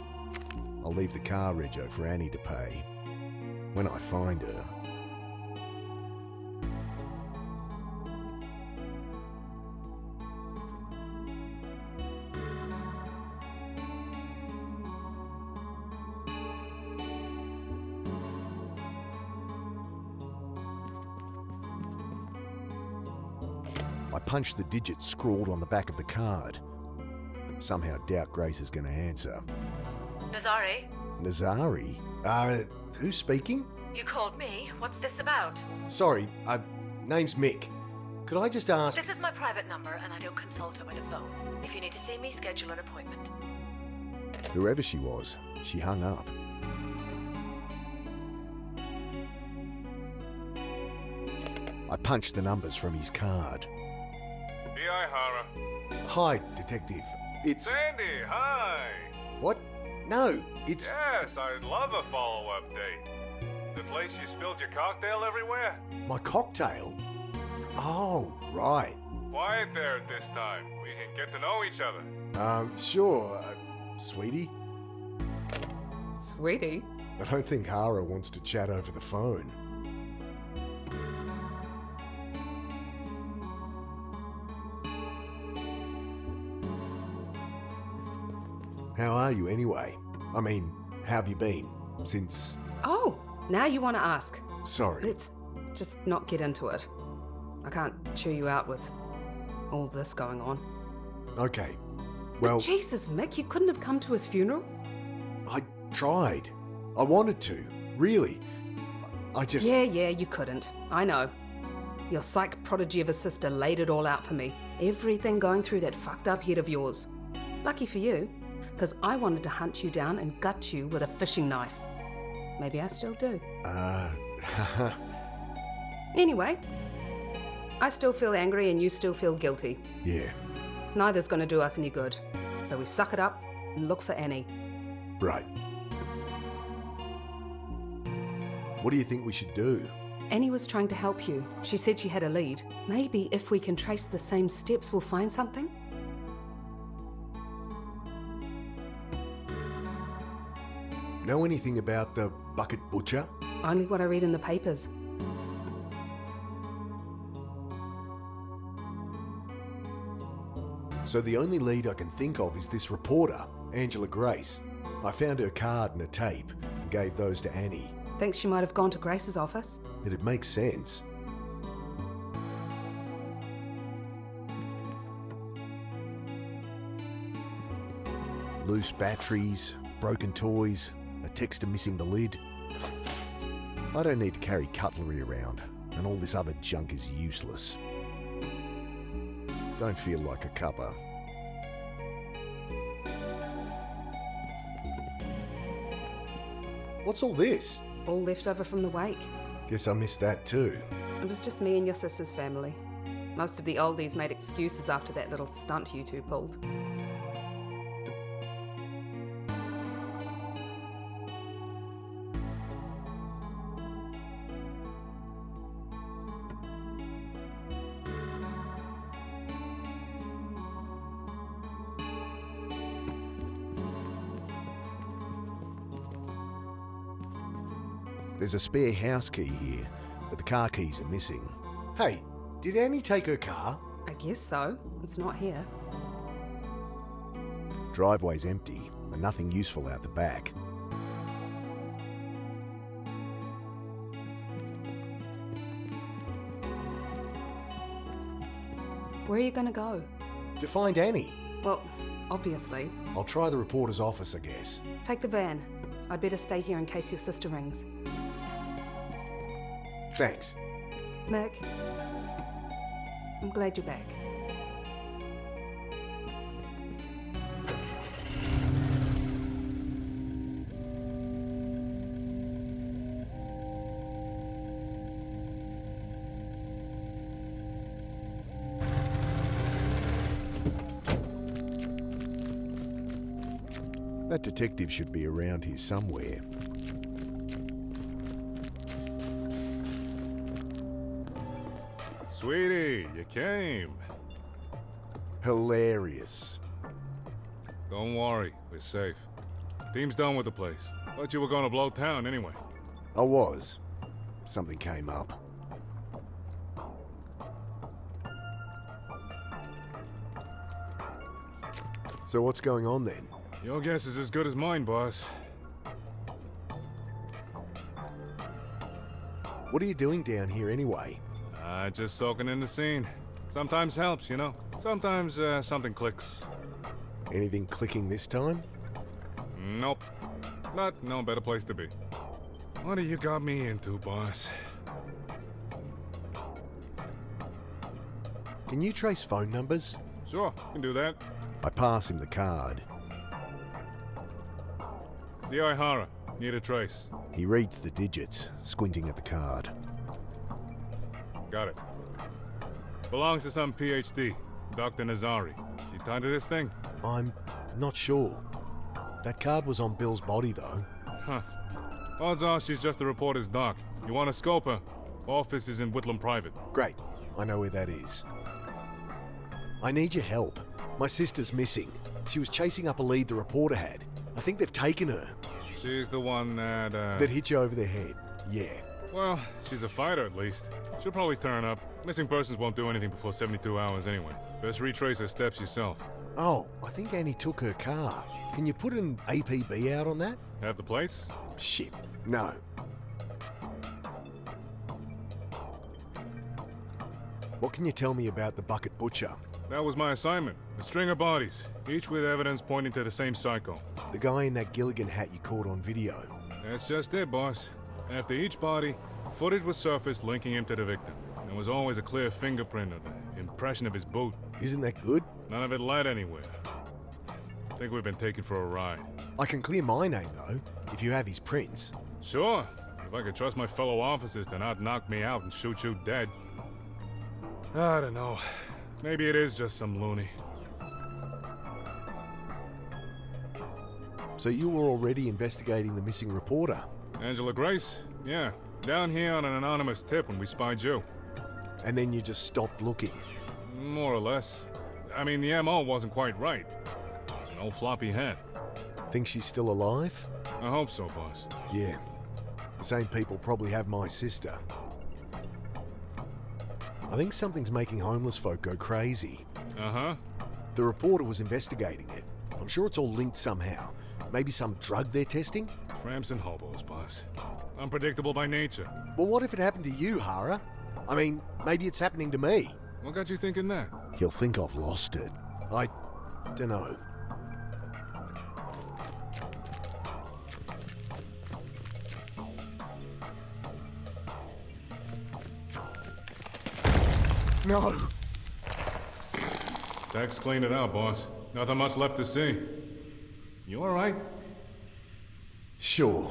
I'll leave the car rego for Annie to pay. When I find her. I punch the digits scrawled on the back of the card. Somehow doubt Grace is going to answer. Nazari? Nazari? Who's speaking? You called me. What's this about? Sorry, name's Mick. Could I just ask... This is my private number and I don't consult over the phone. If you need to see me, schedule an appointment. Whoever she was, she hung up. I punched the numbers from his card. B.I. Hara. Hi, Detective. It's... Sandy, hi! What? No, it's... Yes, I'd love a follow-up date. The place you spilled your cocktail everywhere? My cocktail? Oh, right. Quiet there at this time. We can get to know each other. Sure. Sweetie? Sweetie? I don't think Hara wants to chat over the phone. How are you anyway? I mean, how have you been? Since... Oh, now you want to ask. Sorry. Let's just not get into it. I can't chew you out with all this going on. Okay, well... But Jesus, Mick, you couldn't have come to his funeral? I tried. I wanted to. Really. I just... Yeah, you couldn't. I know. Your psych prodigy of a sister laid it all out for me. Everything going through that fucked up head of yours. Lucky for you, because I wanted to hunt you down and gut you with a fishing knife. Maybe I still do. Anyway, I still feel angry and you still feel guilty. Yeah. Neither's gonna do us any good. So we suck it up and look for Annie. Right. What do you think we should do? Annie was trying to help you. She said she had a lead. Maybe if we can trace the same steps, we'll find something? Know anything about the Bucket Butcher? Only what I read in the papers. So the only lead I can think of is this reporter, Angela Grace. I found her card and a tape and gave those to Annie. Thinks she might have gone to Grace's office? It'd make sense. Loose batteries, broken toys, a texter missing the lid. I don't need to carry cutlery around. and all this other junk is useless. Don't feel like a cuppa. What's all this? All left over from the wake. Guess I missed that too. It was just me and your sister's family. Most of the oldies made excuses after that little stunt you two pulled. There's a spare house key here, but the car keys are missing. Hey, did Annie take her car? I guess so. It's not here. Driveway's empty, and nothing useful out the back. Where are you gonna go? To find Annie. Well, obviously. I'll try the reporter's office, I guess. Take the van. I'd better stay here in case your sister rings. Thanks. Mick, I'm glad you're back. That detective should be around here somewhere. Sweetie, you came. Hilarious. Don't worry, we're safe. Team's done with the place. Thought you were gonna blow town anyway. I was. Something came up. So what's going on then? Your guess is as good as mine, boss. What are you doing down here anyway? Just soaking in the scene. Sometimes helps, you know. Sometimes something clicks. Anything clicking this time? Nope. But no better place to be. What do you got me into, boss? Can you trace phone numbers? Sure, can do that. I pass him the card. D.I. Hara, need a trace. He reads the digits, squinting at the card. Got it. Belongs to some PhD, Dr. Nazari. She tied to this thing? I'm not sure. That card was on Bill's body, though. Huh. Odds are she's just a reporter's doc. You want to scope her? Office is in Whitlam Private. Great. I know where that is. I need your help. My sister's missing. She was chasing up a lead the reporter had. I think they've taken her. She's the one that, That hit you over the head. Yeah. Well, she's a fighter at least. She'll probably turn up. Missing persons won't do anything before 72 hours anyway. Best retrace her steps yourself. Oh, I think Annie took her car. Can you put an APB out on that? Have the plates? Shit, no. What can you tell me about the Bucket Butcher? That was my assignment. A string of bodies, each with evidence pointing to the same psycho. The guy in that Gilligan hat you caught on video. That's just it, boss. After each body, footage was surfaced linking him to the victim. There was always a clear fingerprint or the impression of his boot. Isn't that good? None of it led anywhere. Think we've been taken for a ride. I can clear my name, though, if you have his prints. Sure. If I could trust my fellow officers to not knock me out and shoot you dead. I don't know. Maybe it is just some loony. So you were already investigating the missing reporter? Angela Grace? Yeah. Down here on an anonymous tip when we spied you. And then you just stopped looking? More or less. I mean, the MO wasn't quite right. An old floppy head. Think she's still alive? I hope so, boss. Yeah. The same people probably have my sister. I think something's making homeless folk go crazy. Uh-huh. The reporter was investigating it. I'm sure it's all linked somehow. Maybe some drug they're testing? Tramps and hobos, boss. Unpredictable by nature. Well, what if it happened to you, Hara? I mean, maybe it's happening to me. What got you thinking that? He'll think I've lost it. I dunno. No! Dex cleaned it out, boss. Nothing much left to see. You alright? Sure.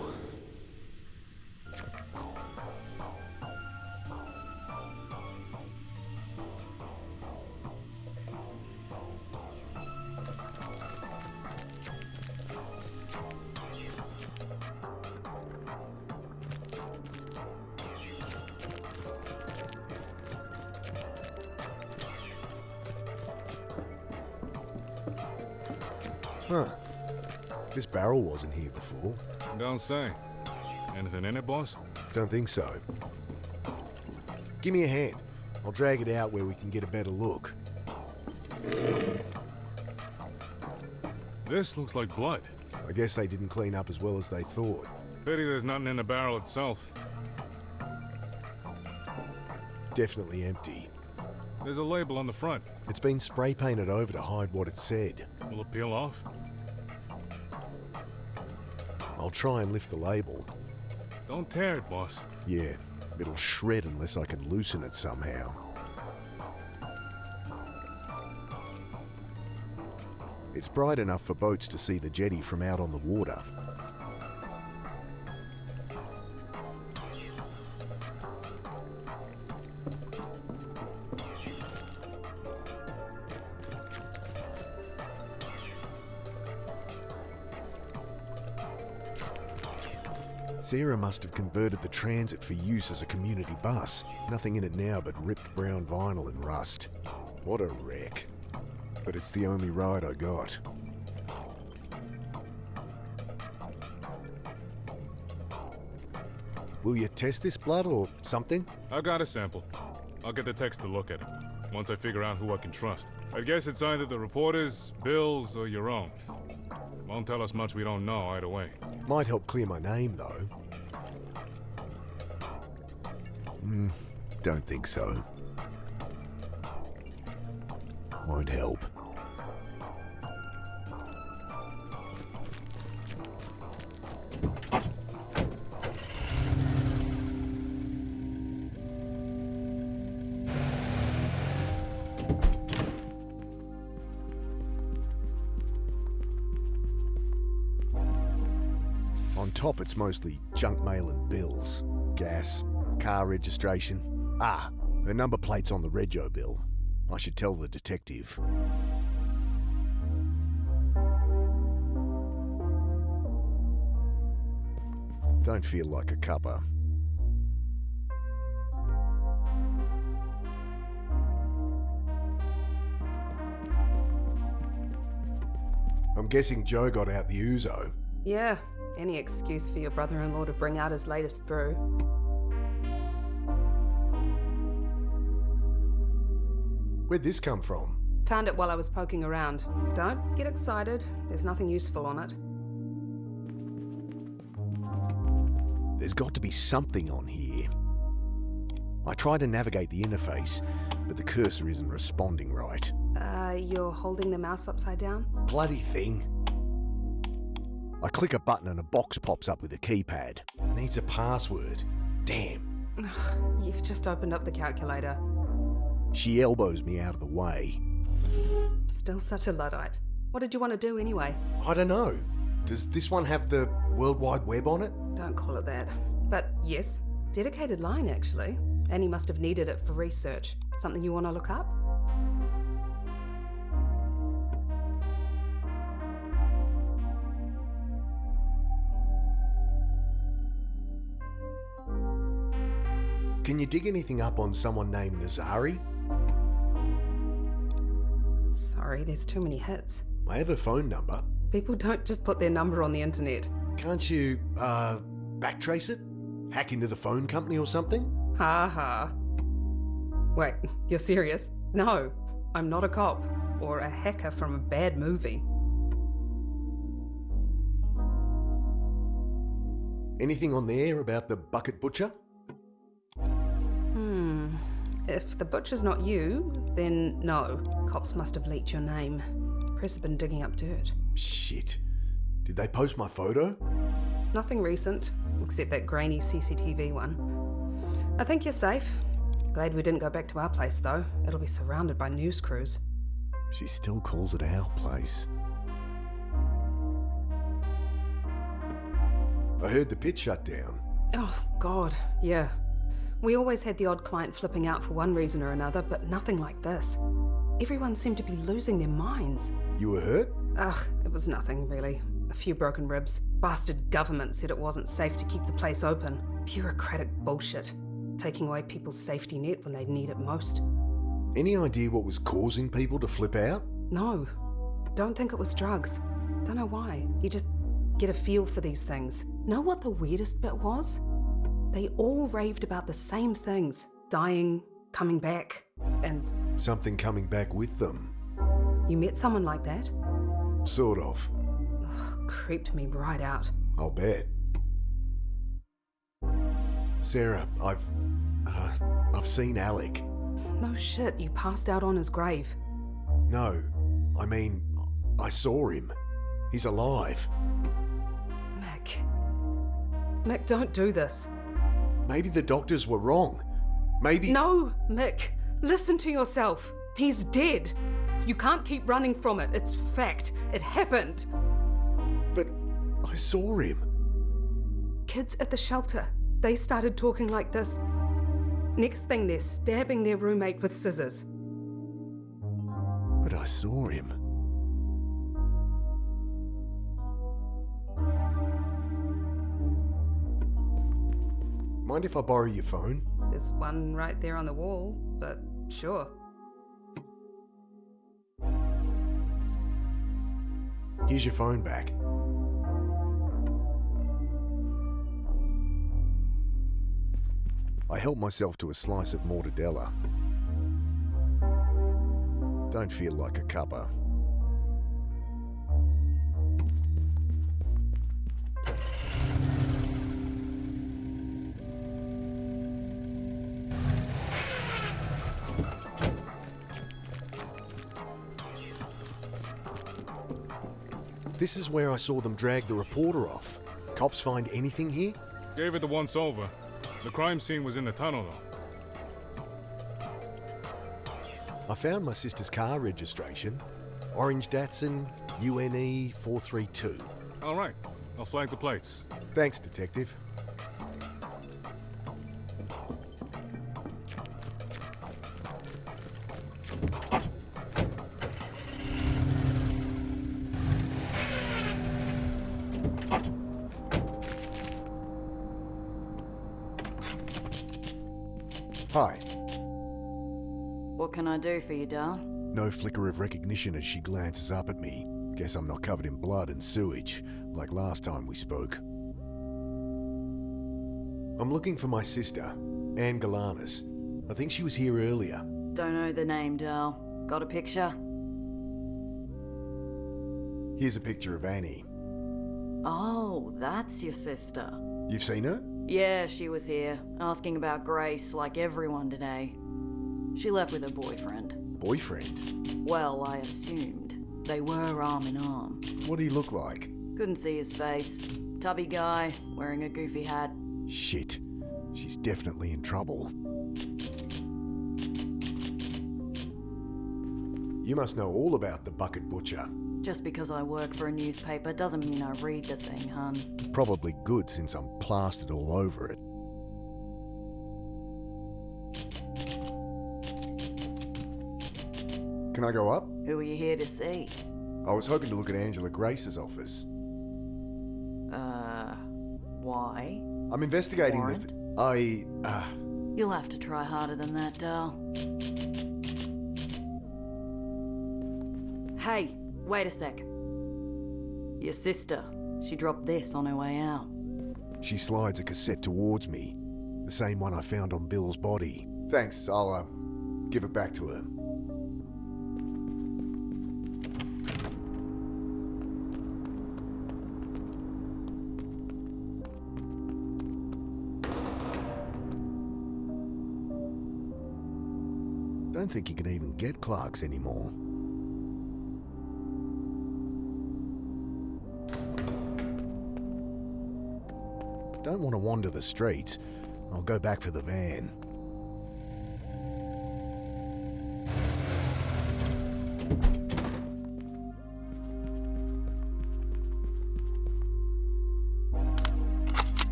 Huh. This barrel wasn't here before. Don't say. Anything in it, boss? Don't think so. Give me a hand. I'll drag it out where we can get a better look. This looks like blood. I guess they didn't clean up as well as they thought. Pity there's nothing in the barrel itself. Definitely empty. There's a label on the front. It's been spray painted over to hide what it said. Will it peel off? I'll try and lift the label. Don't tear it, boss. Yeah, it'll shred unless I can loosen it somehow. It's bright enough for boats to see the jetty from out on the water. Sarah must have converted the transit for use as a community bus. Nothing in it now but ripped brown vinyl and rust. What a wreck. But it's the only ride I got. Will you test this blood or something? I got a sample. I'll get the text to look at it, once I figure out who I can trust. I guess it's either the reporters, Bill's, or your own. Won't tell us much we don't know either way. Might help clear my name, though. Don't think so. Won't help. On top, it's mostly junk mail and bills. Gas, car registration. Ah, the number plate's on the rego bill. I should tell the detective. Don't feel like a cuppa. I'm guessing Joe got out the ouzo. Yeah, any excuse for your brother-in-law to bring out his latest brew. Where'd this come from? Found it while I was poking around. Don't get excited, there's nothing useful on it. There's got to be something on here. I try to navigate the interface, but the cursor isn't responding right. You're holding the mouse upside down? Bloody thing. I click a button and a box pops up with a keypad. Needs a password. Damn. You've just opened up the calculator. She elbows me out of the way. Still such a Luddite. What did you want to do anyway? I don't know. Does this one have the World Wide Web on it? Don't call it that. But yes, dedicated line actually. Annie must have needed it for research. Something you want to look up? Can you dig anything up on someone named Nazari? Sorry, there's too many hits. I have a phone number. People don't just put their number on the internet. Can't you, backtrace it? Hack into the phone company or something? Ha ha. Wait, you're serious? No, I'm not a cop or a hacker from a bad movie. Anything on there about the bucket butcher? If the butcher's not you, then no. Cops must have leaked your name. Press have been digging up dirt. Shit. Did they post my photo? Nothing recent, except that grainy CCTV one. I think you're safe. Glad we didn't go back to our place, though. It'll be surrounded by news crews. She still calls it our place. I heard the pit shut down. Oh, God, yeah. We always had the odd client flipping out for one reason or another, but nothing like this. Everyone seemed to be losing their minds. You were hurt? Ugh, it was nothing, really. A few broken ribs. Bastard government said it wasn't safe to keep the place open. Bureaucratic bullshit. Taking away people's safety net when they need it most. Any idea what was causing people to flip out? No. Don't think it was drugs. Don't know why. You just get a feel for these things. Know what the weirdest bit was? They all raved about the same things. Dying, coming back, and... Something coming back with them. You met someone like that? Sort of. Ugh, creeped me right out. I'll bet. Sarah, I've seen Alec. No shit, you passed out on his grave. No, I mean, I saw him. He's alive. Mick, don't do this. Maybe the doctors were wrong. Maybe... No, Mick, listen to yourself. He's dead. You can't keep running from it. It's fact. It happened. But I saw him. Kids at the shelter. They started talking like this. Next thing, they're stabbing their roommate with scissors. But I saw him. Mind if I borrow your phone? There's one right there on the wall, but sure. Here's your phone back. I helped myself to a slice of mortadella. Don't feel like a cuppa. This is where I saw them drag the reporter off. Cops find anything here? Gave it the once over. The crime scene was in the tunnel, though. I found my sister's car registration. Orange Datsun, UNE 432. All right. I'll flag the plates. Thanks, Detective. Hi. What can I do for you, Dal? No flicker of recognition as she glances up at me. Guess I'm not covered in blood and sewage, like last time we spoke. I'm looking for my sister, Anne Galanis. I think she was here earlier. Don't know the name, Dal. Got a picture? Here's a picture of Annie. Oh, that's your sister. You've seen her? Yeah, she was here, asking about Grace like everyone today. She left with her boyfriend. Boyfriend? Well, I assumed. They were arm in arm. What did he look like? Couldn't see his face. Tubby guy, wearing a goofy hat. Shit. She's definitely in trouble. You must know all about the Bucket Butcher. Just because I work for a newspaper doesn't mean I read the thing, hun. Probably good since I'm plastered all over it. Can I go up? Who are you here to see? I was hoping to look at Angela Grace's office. Why? I'm investigating Warrant? the... You'll have to try harder than that, Dal. Hey, wait a sec. Your sister, she dropped this on her way out. She slides a cassette towards me. The same one I found on Bill's body. Thanks, I'll, give it back to her. Don't think you can even get Clark's anymore. Don't want to wander the streets. I'll go back for the van.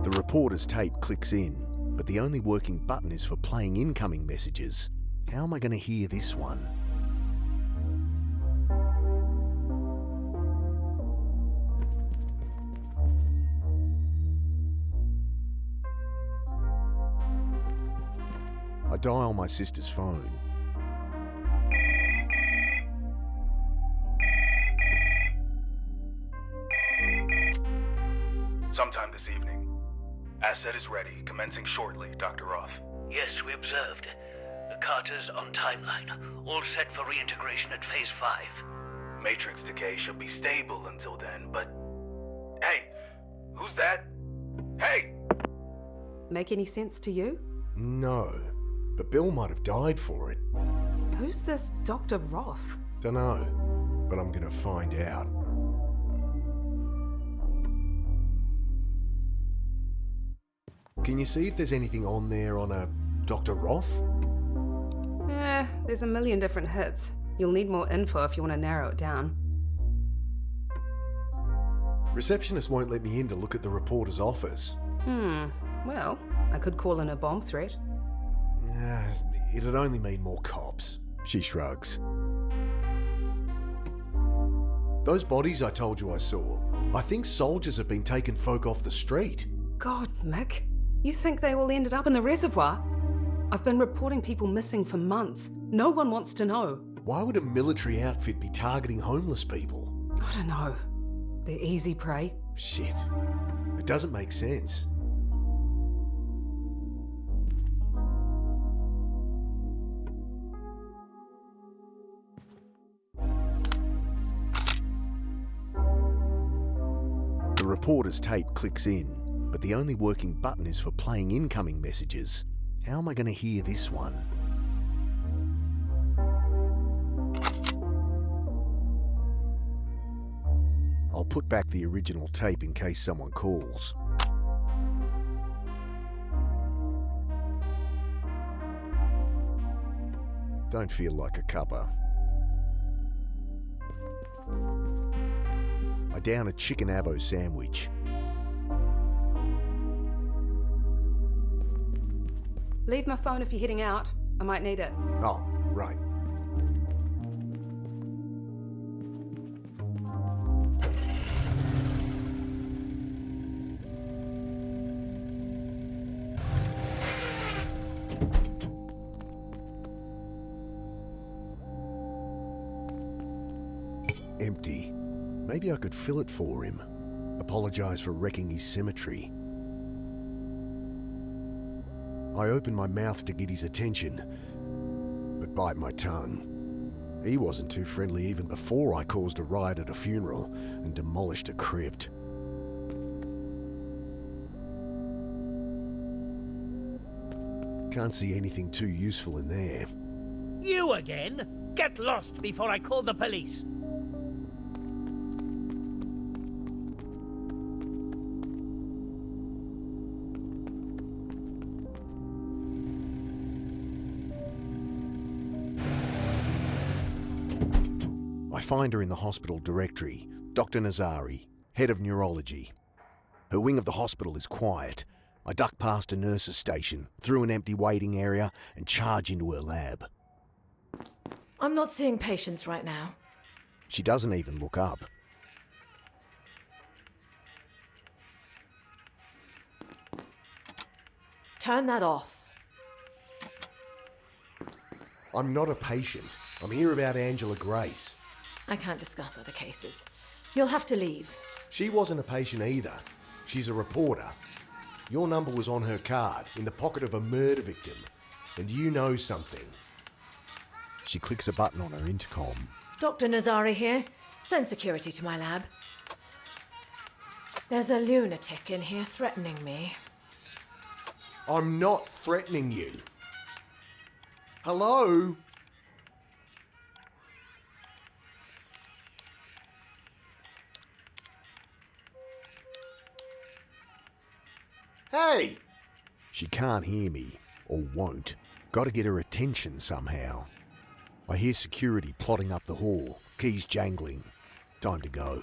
The reporter's tape clicks in, but the only working button is for playing incoming messages. How am I going to hear this one? I dial my sister's phone. Sometime this evening. Asset is ready, commencing shortly, Dr. Roth. Yes, we observed. The Carter's on timeline, all set for reintegration at Phase 5. Matrix decay should be stable until then, but... Hey! Who's that? Hey! Make any sense to you? No, but Bill might have died for it. Who's this Dr. Roth? Dunno, but I'm gonna find out. Can you see if there's anything on there on a Dr. Roth? There's a million different hits. You'll need more info if you want to narrow it down. Receptionist won't let me in to look at the reporter's office. Well, I could call in a bomb threat. It'd only mean more cops. She shrugs. Those bodies I told you I saw, I think soldiers have been taking folk off the street. God, Mick. You think they all ended up in the reservoir? I've been reporting people missing for months. No one wants to know. Why would a military outfit be targeting homeless people? I don't know. They're easy prey. Shit. It doesn't make sense. The reporter's tape clicks in, but the only working button is for playing incoming messages. How am I going to hear this one? I'll put back the original tape in case someone calls. Don't feel like a cuppa. I down a chicken avo sandwich. Leave my phone if you're heading out. I might need it. Oh, right. Empty. Maybe I could fill it for him. Apologise for wrecking his symmetry. I open my mouth to get his attention, but bite my tongue. He wasn't too friendly even before I caused a riot at a funeral and demolished a crypt. Can't see anything too useful in there. You again? Get lost before I call the police. I find her in the hospital directory, Dr. Nazari, head of neurology. Her wing of the hospital is quiet. I duck past a nurse's station, through an empty waiting area, and charge into her lab. I'm not seeing patients right now. She doesn't even look up. Turn that off. I'm not a patient. I'm here about Angela Grace. I can't discuss other cases. You'll have to leave. She wasn't a patient either. She's a reporter. Your number was on her card, in the pocket of a murder victim. And you know something. She clicks a button on her intercom. Dr. Nazari here. Send security to my lab. There's a lunatic in here threatening me. I'm not threatening you. Hello? Hey! She can't hear me, or won't. Gotta get her attention somehow. I hear security plodding up the hall, keys jangling. Time to go.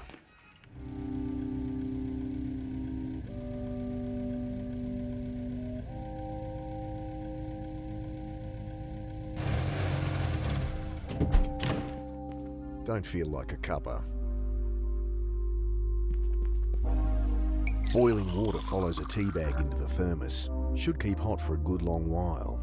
Don't feel like a cuppa. Boiling water follows a tea bag into the thermos. Should keep hot for a good long while.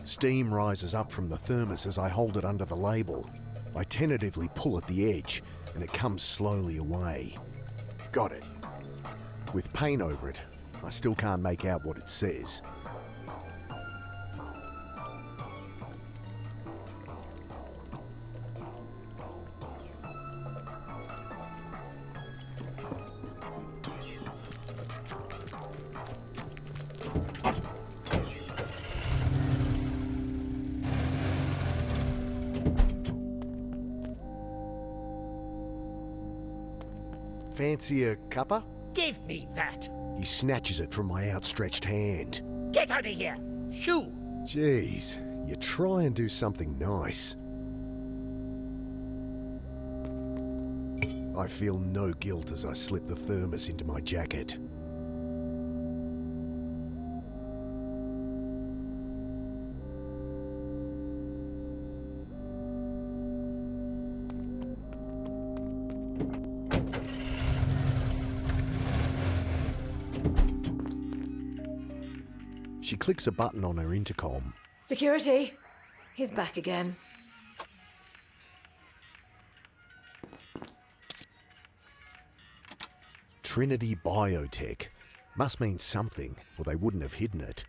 Steam rises up from the thermos as I hold it under the label. I tentatively pull at the edge, and it comes slowly away. Got it. With paint over it, I still can't make out what it says. Fancy a cuppa? Give me that. He snatches it from my outstretched hand. Get out of here. Shoo. Jeez, you try and do something nice. I feel no guilt as I slip the thermos into my jacket. She clicks a button on her intercom. Security. He's back again. Trinity Biotech. Must mean something, or they wouldn't have hidden it.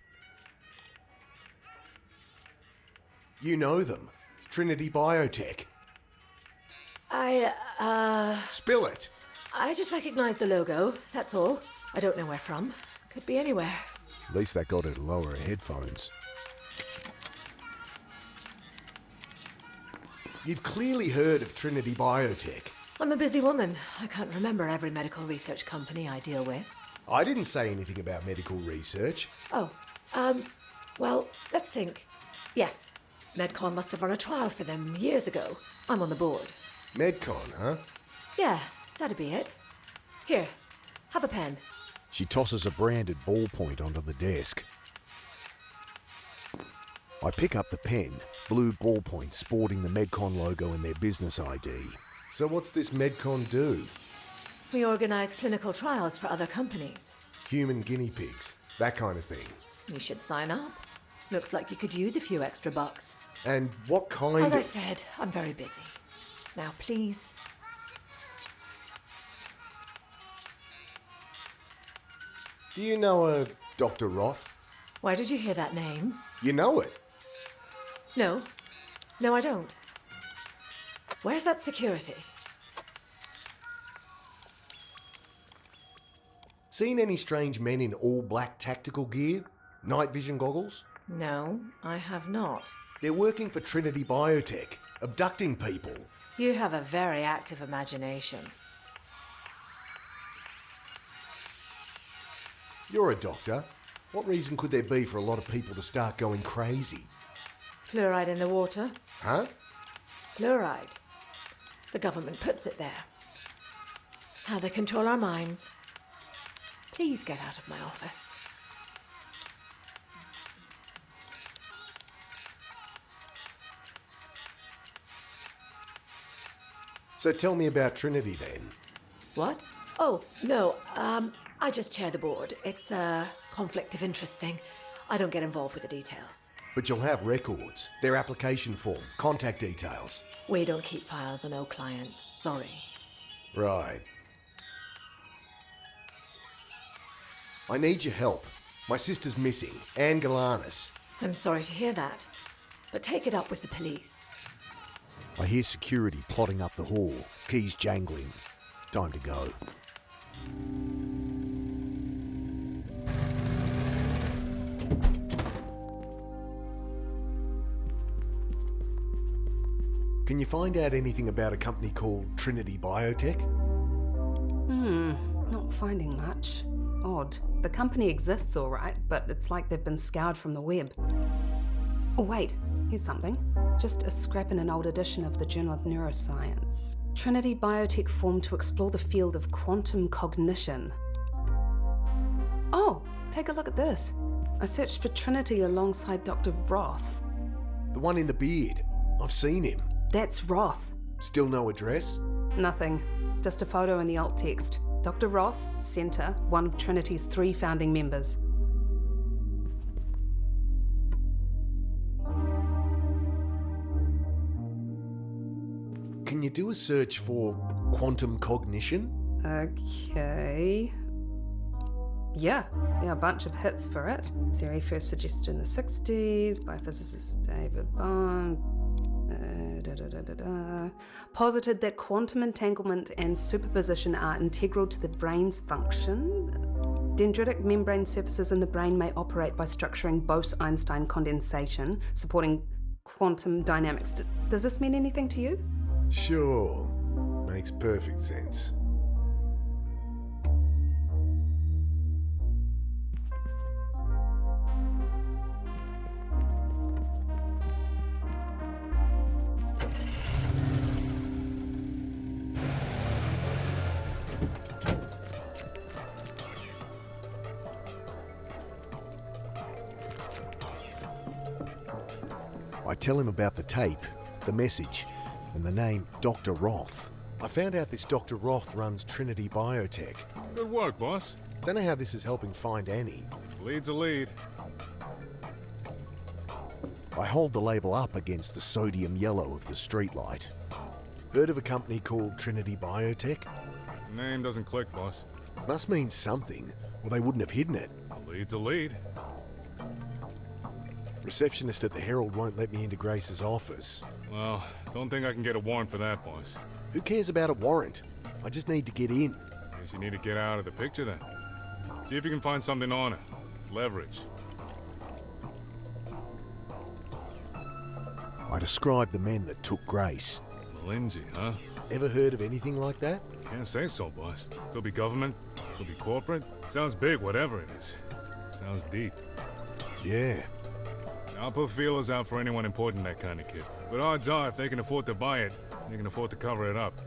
You know them. Trinity Biotech. Spill it. I just recognised the logo, that's all. I don't know where from. Could be anywhere. At least that got her to lower her headphones. You've clearly heard of Trinity Biotech. I'm a busy woman. I can't remember every medical research company I deal with. I didn't say anything about medical research. Oh, well, let's think. Yes, Medcon must have run a trial for them years ago. I'm on the board. Medcon, huh? Yeah, that'd be it. Here, have a pen. She tosses a branded ballpoint onto the desk. I pick up the pen, blue ballpoint sporting the Medcon logo and their business ID. So what's this Medcon do? We organise clinical trials for other companies. Human guinea pigs, that kind of thing. You should sign up. Looks like you could use a few extra bucks. And what kind As of... I said, I'm very busy. Now, please. Do you know a Dr. Roth? Why did you hear that name? You know it. No. No, I don't. Where's that security? Seen any strange men in all black tactical gear? Night vision goggles? No, I have not. They're working for Trinity Biotech, abducting people. You have a very active imagination. You're a doctor. What reason could there be for a lot of people to start going crazy? Fluoride in the water? Huh? Fluoride. The government puts it there. It's how they control our minds. Please get out of my office. So tell me about Trinity then. What? Oh, no, I just chair the board. It's a conflict of interest thing. I don't get involved with the details. But you'll have records, their application form, contact details. We don't keep files on old clients. Sorry. Right. I need your help. My sister's missing, Anne Galanis. I'm sorry to hear that, but take it up with the police. I hear security plodding up the hall, keys jangling. Time to go. Can you find out anything about a company called Trinity Biotech? Not finding much. Odd. The company exists all right, but it's like they've been scoured from the web. Oh wait, here's something. Just a scrap in an old edition of the Journal of Neuroscience. Trinity Biotech formed to explore the field of quantum cognition. Oh, take a look at this. I searched for Trinity alongside Dr. Roth. The one in the beard. I've seen him. That's Roth. Still no address? Nothing. Just a photo in the alt text. Dr. Roth, Centre, one of Trinity's 3 founding members. Can you do a search for quantum cognition? Okay. Yeah, a bunch of hits for it. Theory first suggested in the 60s by physicist David Bond. Posited that quantum entanglement and superposition are integral to the brain's function. Dendritic membrane surfaces in the brain may operate by structuring Bose-Einstein condensation, supporting quantum dynamics. Does this mean anything to you? Sure. Makes perfect sense. I tell him about the tape, the message, and the name Dr. Roth. I found out this Dr. Roth runs Trinity Biotech. Good work, boss. Don't know how this is helping find Annie. Lead's a lead. I hold the label up against the sodium yellow of the streetlight. Heard of a company called Trinity Biotech? Name doesn't click, boss. Must mean something, or they wouldn't have hidden it. Lead's a lead. Receptionist at the Herald won't let me into Grace's office. Well, don't think I can get a warrant for that, boss. Who cares about a warrant? I just need to get in. Guess you need to get out of the picture then. See if you can find something on her. Leverage. I described the men that took Grace. Malingy, huh? Ever heard of anything like that? Can't say so, boss. Could be government, could be corporate. Sounds big, whatever it is. Sounds deep. Yeah. I'll put feelers out for anyone important, that kind of kid. But odds are, if they can afford to buy it, they can afford to cover it up.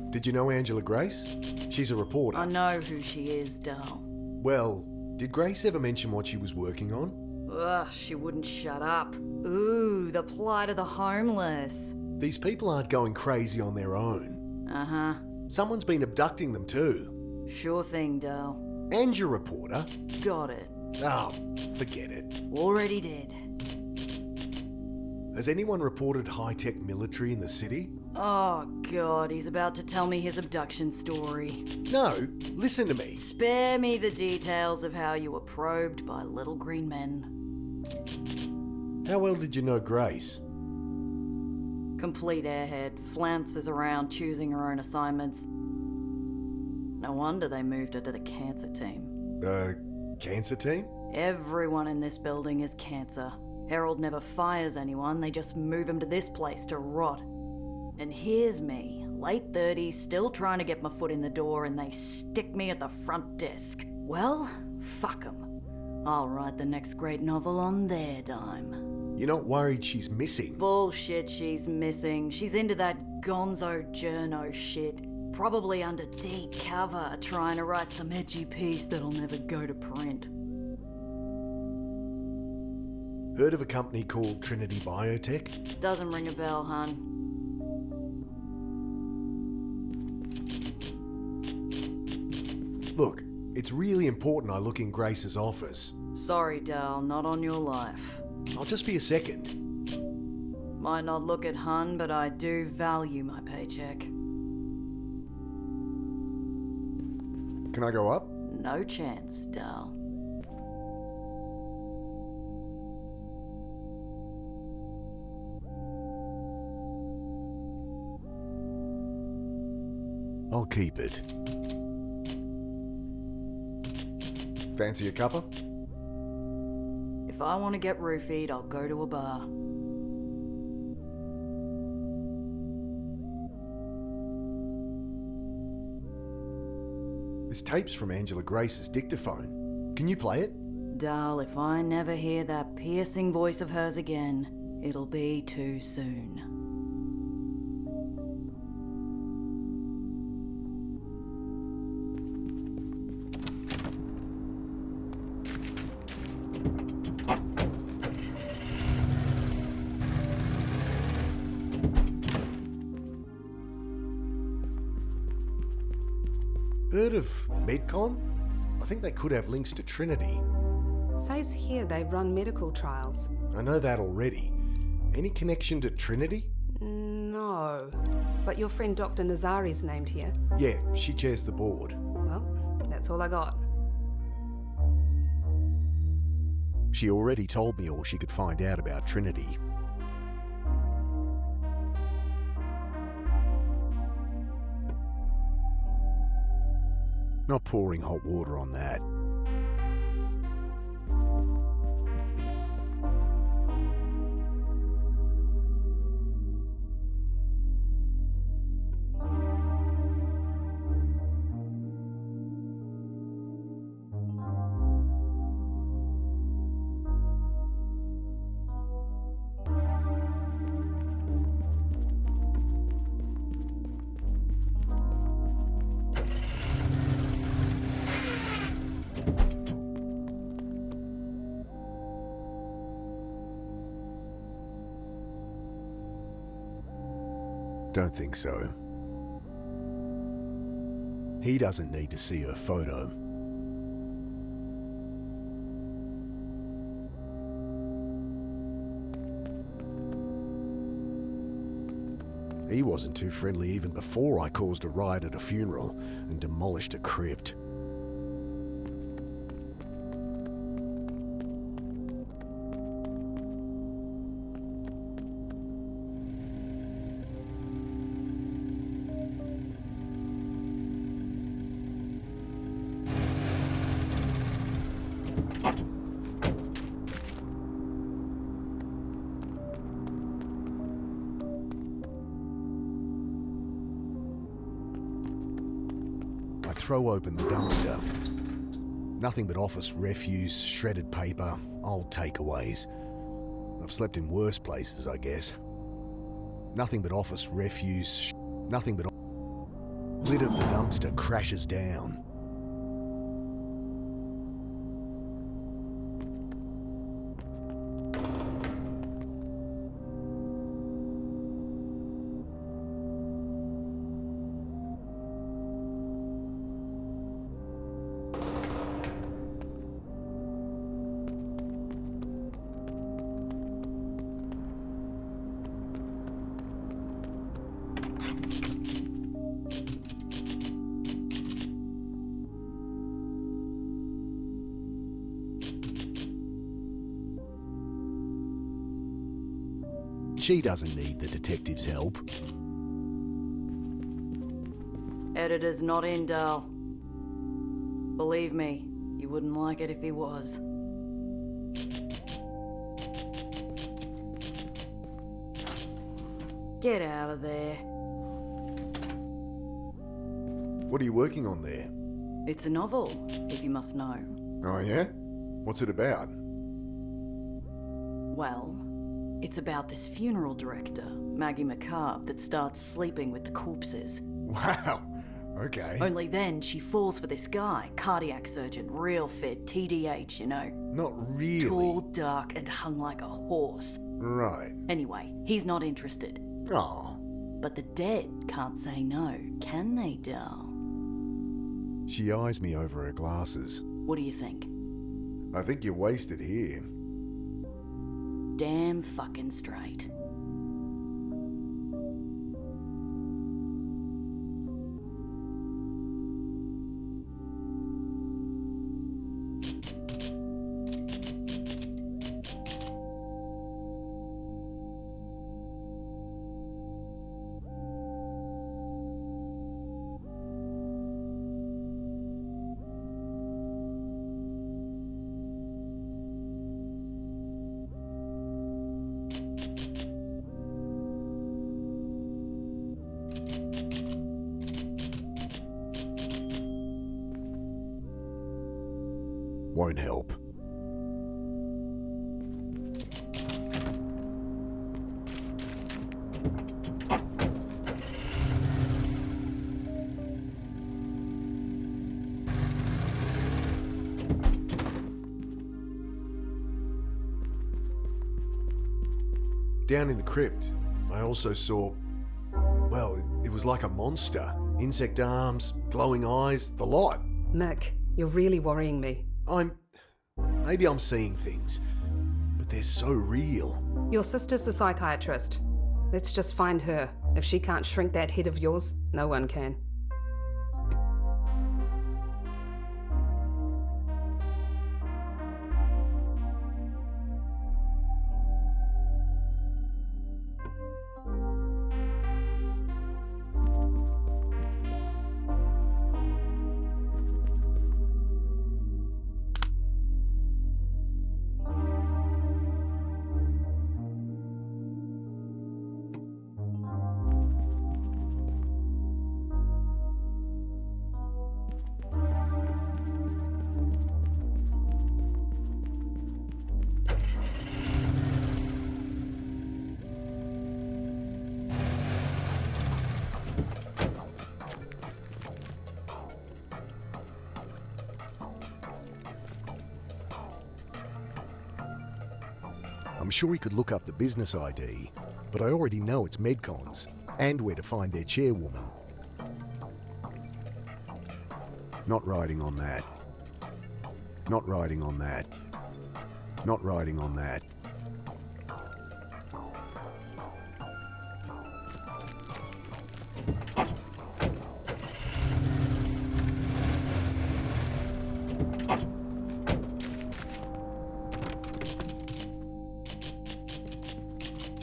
Did you know Angela Grace? She's a reporter. I know who she is, Dal. Well, did Grace ever mention what she was working on? Ugh, she wouldn't shut up. Ooh, the plight of the homeless. These people aren't going crazy on their own. Uh-huh. Someone's been abducting them too. Sure thing, Dal. And your reporter. Got it. Oh, forget it. Already did. Has anyone reported high-tech military in the city? Oh, God, he's about to tell me his abduction story. No, listen to me. Spare me the details of how you were probed by little green men. How well did you know Grace? Complete airhead, flounces around choosing her own assignments. No wonder they moved her to the cancer team. Cancer team? Everyone in this building is cancer. Herald never fires anyone, they just move him to this place to rot. And here's me, late 30s, still trying to get my foot in the door, and they stick me at the front desk. Well, fuck 'em. I'll write the next great novel on their dime. You're not worried she's missing? Bullshit she's missing. She's into that gonzo journo shit. Probably under deep cover, trying to write some edgy piece that'll never go to print. Heard of a company called Trinity Biotech? Doesn't ring a bell, hun. Look, it's really important I look in Grace's office. Sorry, Dal, not on your life. I'll just be a second. Might not look it, hun, but I do value my paycheck. Can I go up? No chance, Dal. I'll keep it. Fancy a cuppa? If I want to get roofied, I'll go to a bar. This tape's from Angela Grace's dictaphone. Can you play it? Dal, if I never hear that piercing voice of hers again, it'll be too soon. Heard of Medcon? I think they could have links to Trinity. Says here they run medical trials. I know that already. Any connection to Trinity? No. But your friend Dr. Nazari's named here. Yeah, she chairs the board. Well, that's all I got. She already told me all she could find out about Trinity. Not pouring hot water on that. Don't think so. He doesn't need to see her photo. He wasn't too friendly even before I caused a riot at a funeral and demolished a crypt. I throw open the dumpster. Nothing but office refuse, shredded paper, old takeaways. I've slept in worse places, I guess. Nothing but office refuse, nothing but... Lid of the dumpster crashes down. She doesn't need the detective's help. Editor's not in, Dal. Believe me, you wouldn't like it if he was. Get out of there. What are you working on there? It's a novel, if you must know. Oh yeah? What's it about? Well, it's about this funeral director, Maggie McCarb, that starts sleeping with the corpses. Wow, okay. Only then she falls for this guy, cardiac surgeon, real fit, TDH, you know. Not really. Tall, dark, and hung like a horse. Right. Anyway, he's not interested. Oh. But the dead can't say no, can they, Dal? She eyes me over her glasses. What do you think? I think you're wasted here. Damn fucking straight. Won't help. Down in the crypt, I also saw, well, it was like a monster. Insect arms, glowing eyes, the lot. Mick, you're really worrying me. Maybe I'm seeing things, but they're so real. Your sister's a psychiatrist. Let's just find her. If she can't shrink that head of yours, no one can. I'm sure he could look up the business ID, but I already know it's Medcon's, and where to find their chairwoman. Not riding on that. Not riding on that. Not riding on that.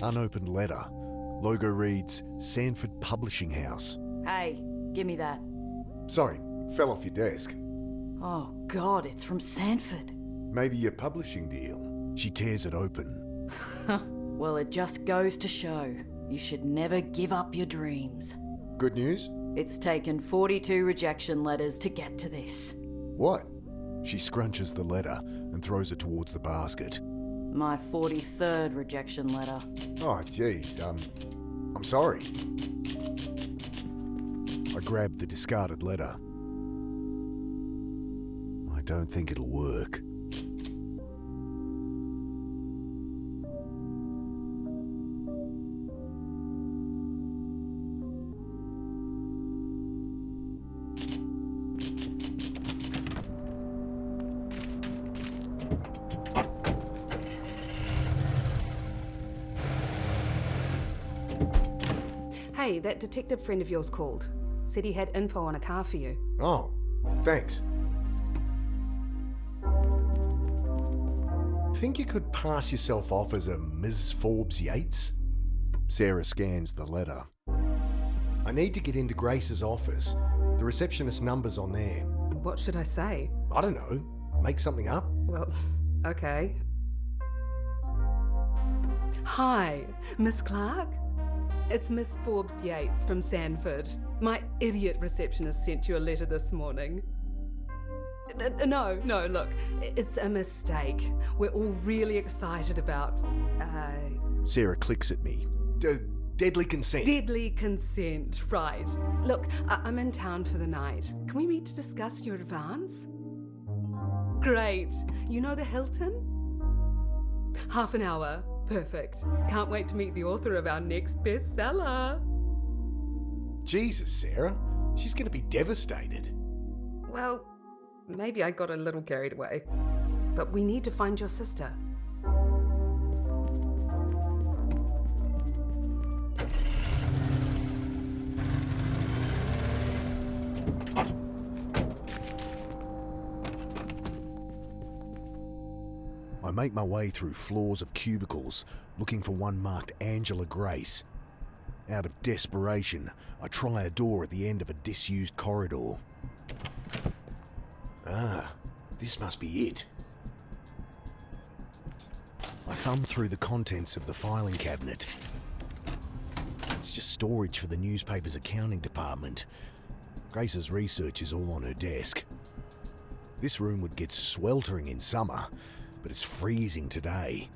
Unopened letter. Logo reads, Sanford Publishing House. Hey, give me that. Sorry, fell off your desk. Oh God, it's from Sanford. Maybe your publishing deal. She tears it open. Well, it just goes to show, you should never give up your dreams. Good news? It's taken 42 rejection letters to get to this. What? She scrunches the letter and throws it towards the basket. My 43rd rejection letter. Oh, geez, I'm sorry. I grabbed the discarded letter. I don't think it'll work. Hey, that detective friend of yours called. Said he had info on a car for you. Oh, thanks. Think you could pass yourself off as a Ms. Forbes Yates? Sarah scans the letter. I need to get into Grace's office. The receptionist number's on there. What should I say? I don't know. Make something up? Well, okay. Hi, Miss Clark? It's Miss Forbes Yates from Sanford. My idiot receptionist sent you a letter this morning. No, look, it's a mistake. We're all really excited about, Sarah clicks at me. Deadly consent. Deadly consent, right. Look, I'm in town for the night. Can we meet to discuss your advance? Great. You know the Hilton? Half an hour. Perfect. Can't wait to meet the author of our next bestseller. Jesus, Sarah. She's going to be devastated. Well, maybe I got a little carried away. But we need to find your sister. I make my way through floors of cubicles, looking for one marked Angela Grace. Out of desperation, I try a door at the end of a disused corridor. Ah, this must be it. I thumb through the contents of the filing cabinet. It's just storage for the newspaper's accounting department. Grace's research is all on her desk. This room would get sweltering in summer, but it's freezing today.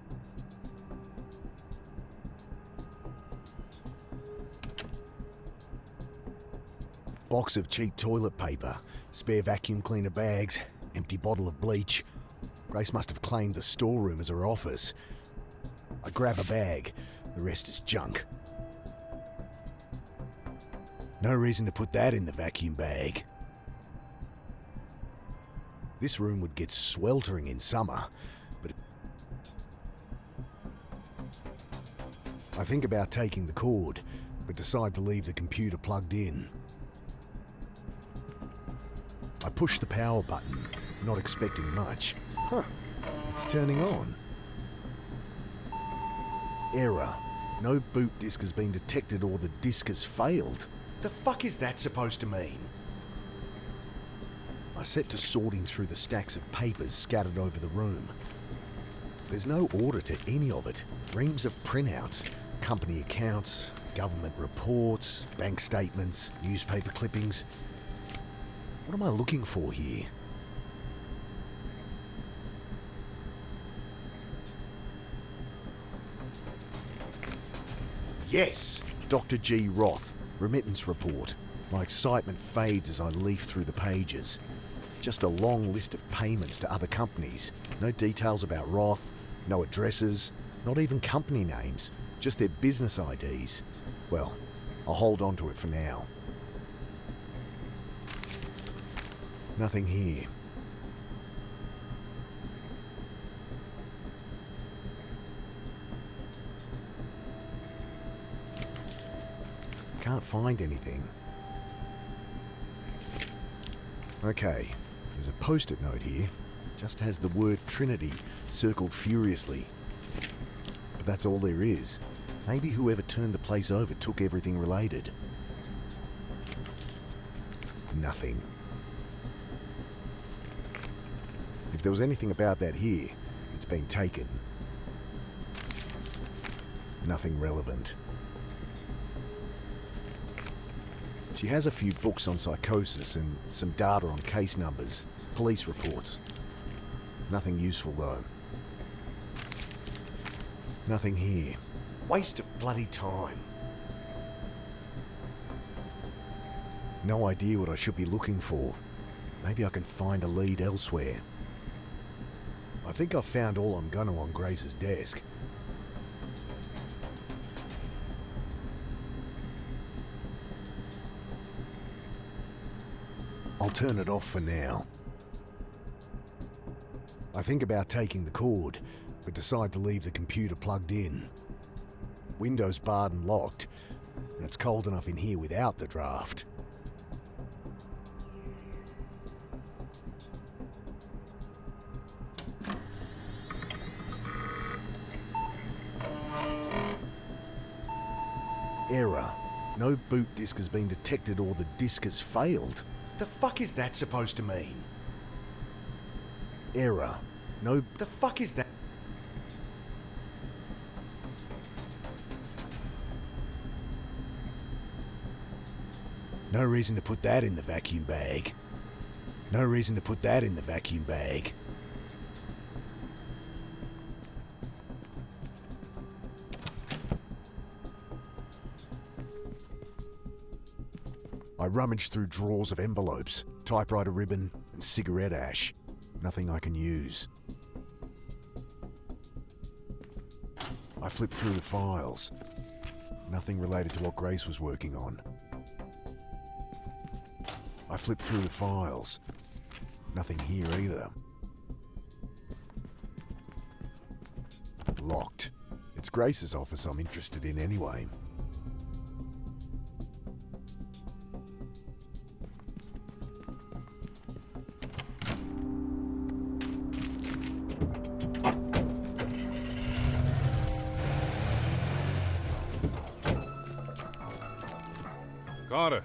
Box of cheap toilet paper, spare vacuum cleaner bags, empty bottle of bleach. Grace must have claimed the storeroom as her office. I grab a bag, the rest is junk. No reason to put that in the vacuum bag. This room would get sweltering in summer, but I think about taking the cord, but decide to leave the computer plugged in. I push the power button, not expecting much. Huh, it's turning on. Error. No boot disk has been detected or the disk has failed. The fuck is that supposed to mean? I set to sorting through the stacks of papers scattered over the room. There's no order to any of it. Reams of printouts, company accounts, government reports, bank statements, newspaper clippings. What am I looking for here? Yes! Dr. G. Roth, remittance report. My excitement fades as I leaf through the pages. Just a long list of payments to other companies. No details about Roth, no addresses, not even company names, just their business IDs. Well, I'll hold on to it for now. Nothing here. Can't find anything. Okay, there's a post-it note here. Just has the word Trinity circled furiously. But that's all there is. Maybe whoever turned the place over took everything related. Nothing. If there was anything about that here, it's been taken. Nothing relevant. She has a few books on psychosis and some data on case numbers, police reports. Nothing useful though. Nothing here. Waste of bloody time. No idea what I should be looking for. Maybe I can find a lead elsewhere. I think I've found all I'm gonna on Grace's desk. I'll turn it off for now. I think about taking the cord, but decide to leave the computer plugged in. Windows barred and locked, and it's cold enough in here without the draft. Error. No boot disk has been detected or the disk has failed. The fuck is that supposed to mean? Error. No, the fuck is that? No reason to put that in the vacuum bag. No reason to put that in the vacuum bag. I rummage through drawers of envelopes, typewriter ribbon, and cigarette ash. Nothing I can use. I flip through the files. Nothing related to what Grace was working on. I flip through the files. Nothing here either. Locked. It's Grace's office I'm interested in anyway. Carter.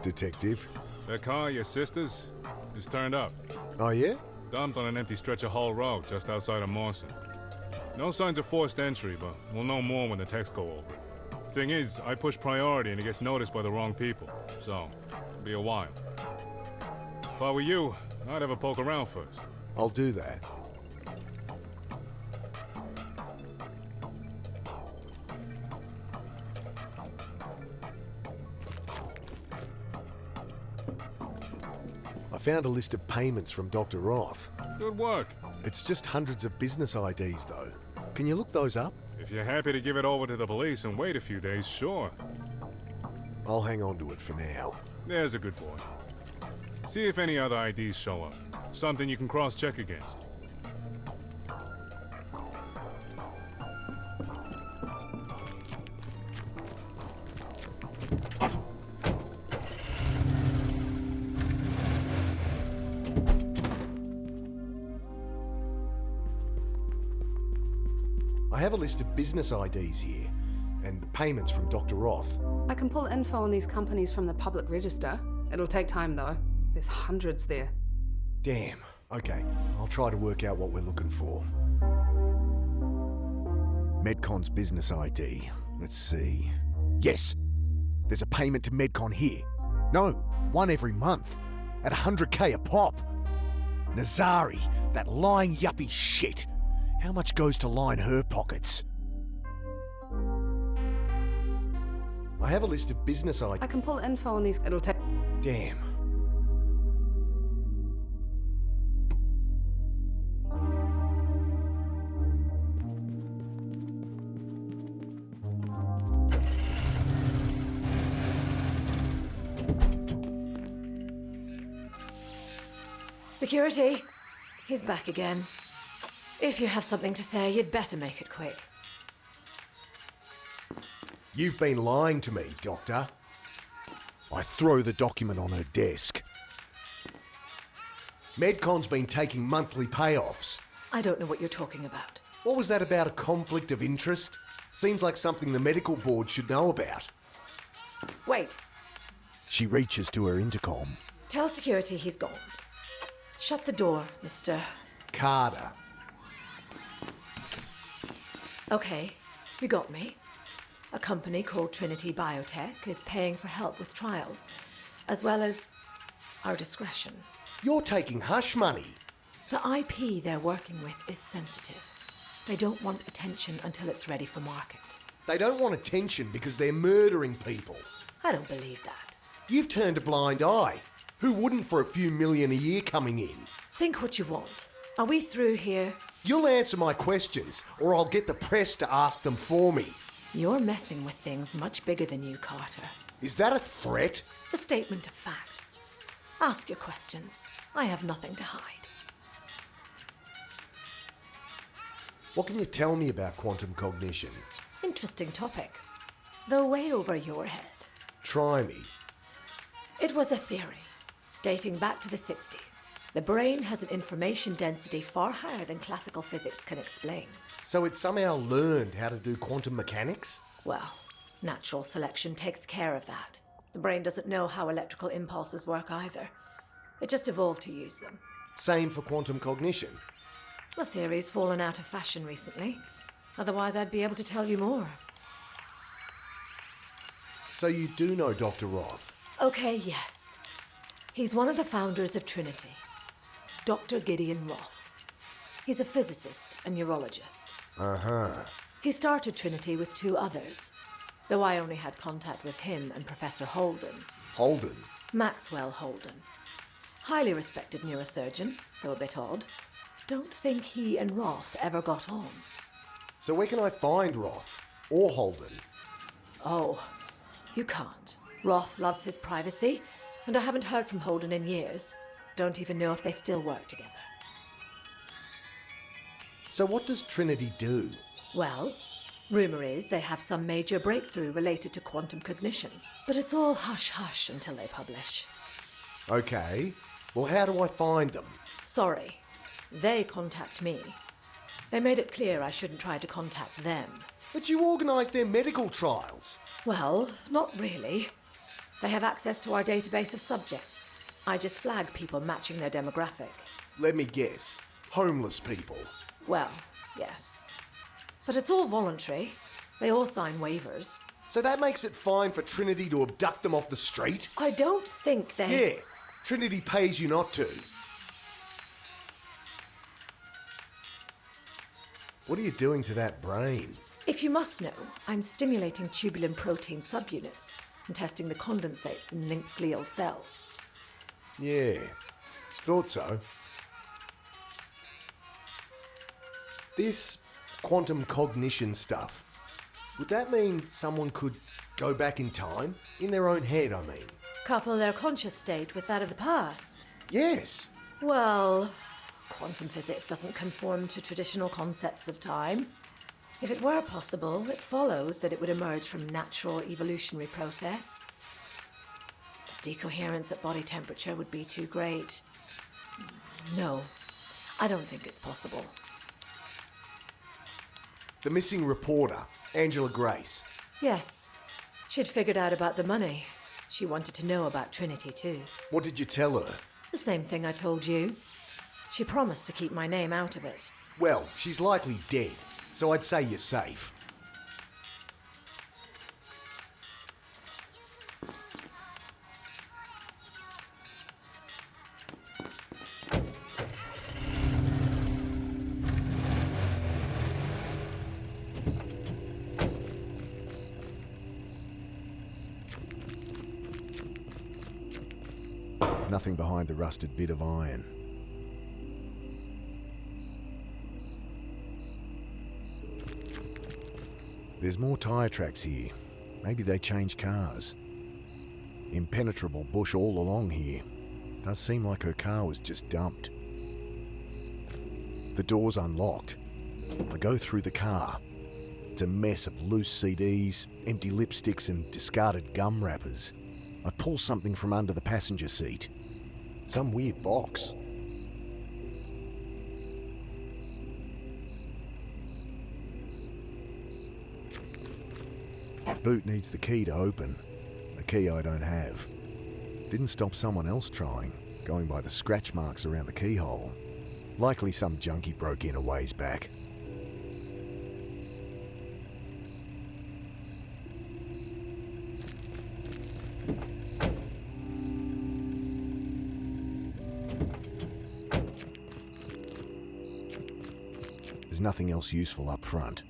Detective? That car, your sister's, is turned up. Oh yeah? Dumped on an empty stretch of Hull Road just outside of Mawson. No signs of forced entry, but we'll know more when the texts go over it. Thing is, I push priority and it gets noticed by the wrong people, so it'll be a while. If I were you, I'd have a poke around first. I'll do that. I found a list of payments from Dr. Roth. Good work. It's just hundreds of business IDs, though. Can you look those up? If you're happy to give it over to the police and wait a few days, sure. I'll hang on to it for now. There's a good boy. See if any other IDs show up. Something you can cross-check against. I have a list of business IDs here, and payments from Dr. Roth. I can pull info on these companies from the public register. It'll take time, though. There's hundreds there. Damn. Okay, I'll try to work out what we're looking for. Medcon's business ID. Let's see. Yes! There's a payment to Medcon here. No, one every month. At 100k a pop. Nazari, that lying yuppie shit. How much goes to line her pockets? I have a list of business IDs. I can pull info on these. It'll take. Damn. Security, he's back again. If you have something to say, you'd better make it quick. You've been lying to me, Doctor. I throw the document on her desk. Medcon's been taking monthly payoffs. I don't know what you're talking about. What was that about a conflict of interest? Seems like something the medical board should know about. Wait, She reaches to her intercom. tell security he's gone. Shut the door, Mr. Carter. Okay, you got me. A company called Trinity Biotech is paying for help with trials, as well as our discretion. You're taking hush money. The IP they're working with is sensitive. They don't want attention until it's ready for market. They don't want attention because they're murdering people. I don't believe that. You've turned a blind eye. Who wouldn't for a few million a year coming in? Think what you want. Are we through here? You'll answer my questions, or I'll get the press to ask them for me. You're messing with things much bigger than you, Carter. Is that a threat? A statement of fact. Ask your questions. I have nothing to hide. What can you tell me about quantum cognition? Interesting topic, though way over your head. Try me. It was a theory, dating back to the 60s. The brain has an information density far higher than classical physics can explain. So it somehow learned how to do quantum mechanics? Well, natural selection takes care of that. The brain doesn't know how electrical impulses work either. It just evolved to use them. Same for quantum cognition. The theory's fallen out of fashion recently. Otherwise, I'd be able to tell you more. So you do know Dr. Roth? Okay, yes. He's one of the founders of Trinity. Dr. Gideon Roth. He's a physicist and neurologist. Uh-huh. He started Trinity with two others, though I only had contact with him and Professor Holden. Holden? Maxwell Holden. Highly respected neurosurgeon, though a bit odd. Don't think he and Roth ever got on. So where can I find Roth? Or Holden? Oh, you can't. Roth loves his privacy, and I haven't heard from Holden in years. Don't even know if they still work together. So what does Trinity do? Well, rumor is they have some major breakthrough related to quantum cognition. But it's all hush-hush until they publish. Okay. Well, how do I find them? Sorry. They contact me. They made it clear I shouldn't try to contact them. But you organised their medical trials. Well, not really. They have access to our database of subjects. I just flag people matching their demographic. Let me guess. Homeless people. Well, yes. But it's all voluntary. They all sign waivers. So that makes it fine for Trinity to abduct them off the street? I don't think they... Yeah. Trinity pays you not to. What are you doing to that brain? If you must know, I'm stimulating tubulin protein subunits and testing the condensates in linked glial cells. Yeah, thought so. This quantum cognition stuff, would that mean someone could go back in time? In their own head, I mean. Couple their conscious state with that of the past? Yes. Well, quantum physics doesn't conform to traditional concepts of time. If it were possible, it follows that it would emerge from natural evolutionary process. The decoherence at body temperature would be too great. No, I don't think it's possible. The missing reporter, Angela Grace. Yes, she'd figured out about the money. She wanted to know about Trinity too. What did you tell her? The same thing I told you. She promised to keep my name out of it. Well, she's likely dead, so I'd say you're safe. Nothing behind the rusted bit of iron. There's more tyre tracks here. Maybe they changed cars. Impenetrable bush all along here. Does seem like her car was just dumped. The door's unlocked. I go through the car. It's a mess of loose CDs, empty lipsticks and discarded gum wrappers. I pull something from under the passenger seat. Some weird box. Boot needs the key to open. A key I don't have. Didn't stop someone else trying, going by the scratch marks around the keyhole. Likely some junkie broke in a ways back. There's nothing else useful up front.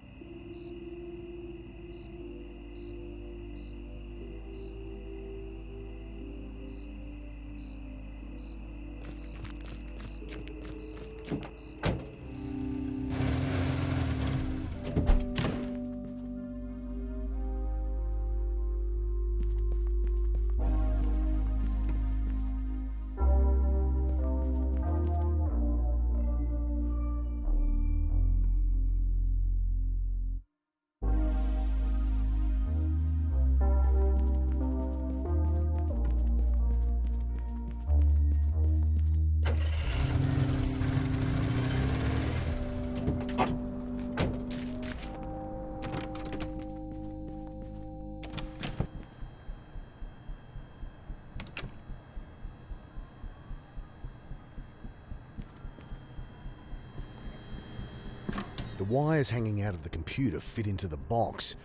The wires hanging out of the computer fit into the box.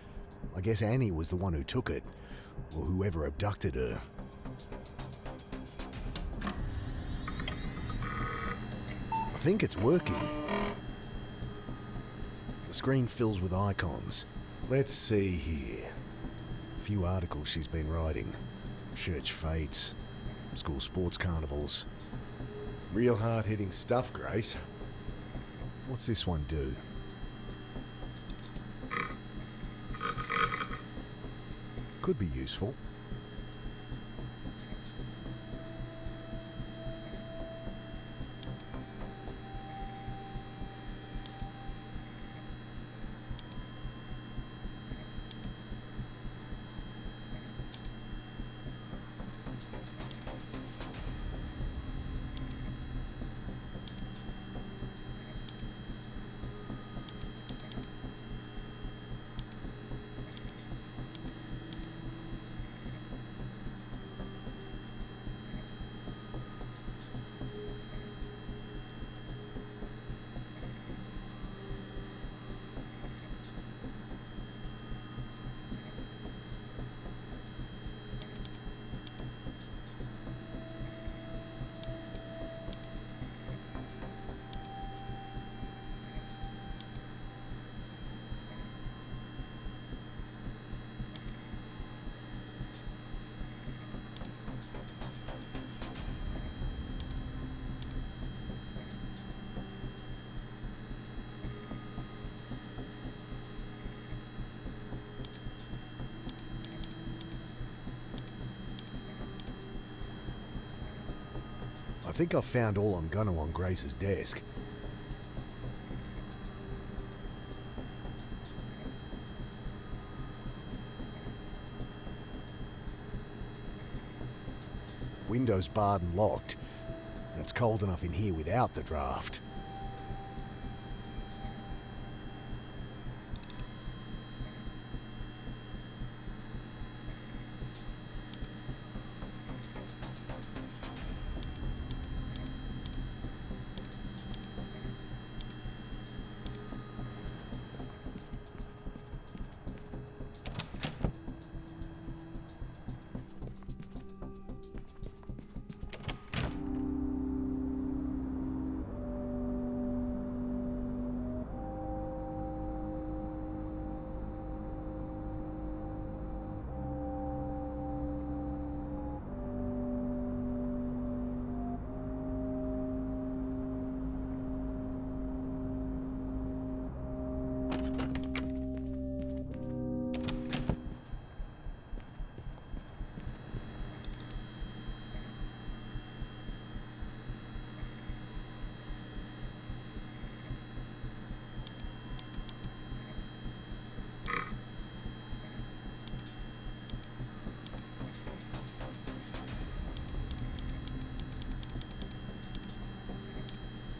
I guess Annie was the one who took it, or whoever abducted her. I think it's working. The screen fills with icons. Let's see here. A few articles she's been writing. Church fates, school sports carnivals. Real hard-hitting stuff, Grace. What's this one do? Could be useful. I think I've found all I'm gonna on Grace's desk. Windows barred and locked. And it's cold enough in here without the draft.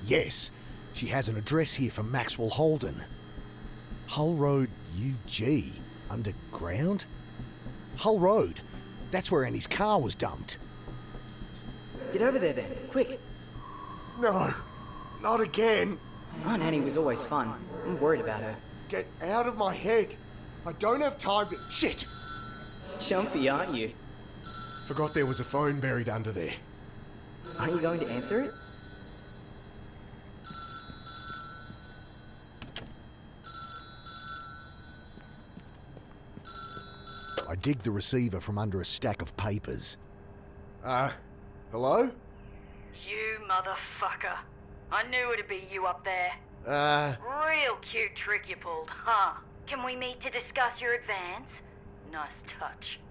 Yes, she has an address here from Maxwell Holden. Hull Road, UG. Underground? Hull Road. That's where Annie's car was dumped. Get over there then, quick. No, not again. Aunt Annie was always fun. I'm worried about her. Get out of my head. I don't have time to... Shit! Jumpy, aren't you? Forgot there was a phone buried under there. Aren't you going to answer it? I dig the receiver from under a stack of papers. Hello? You motherfucker. I knew it'd be you up there. Real cute trick you pulled, huh? Can we meet to discuss your advance? Nice touch.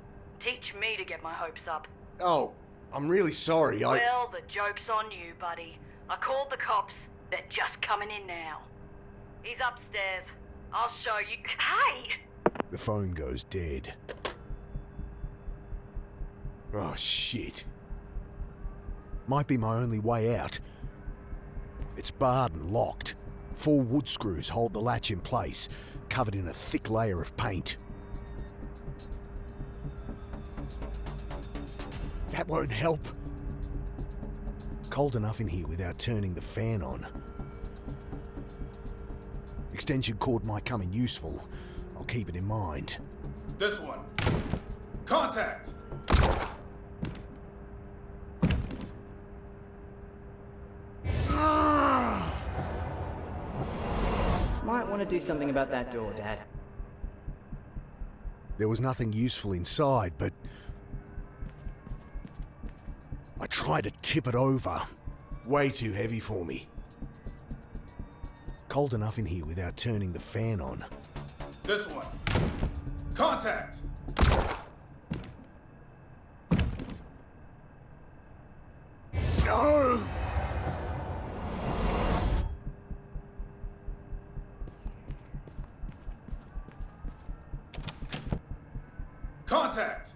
Teach me to get my hopes up. Oh, I'm really sorry, Well, the joke's on you, buddy. I called the cops. They're just coming in now. He's upstairs. I'll show you. Hey! The phone goes dead. Oh, shit. Might be my only way out. It's barred and locked. 4 wood screws hold the latch in place, covered in a thick layer of paint. That won't help. Cold enough in here without turning the fan on. Extension cord might come in useful. I'll keep it in mind. This one. Contact! Might want to do something about that door, Dad. There was nothing useful inside, but I tried to tip it over. Way too heavy for me. Cold enough in here without turning the fan on. This one. Contact! No! Contact!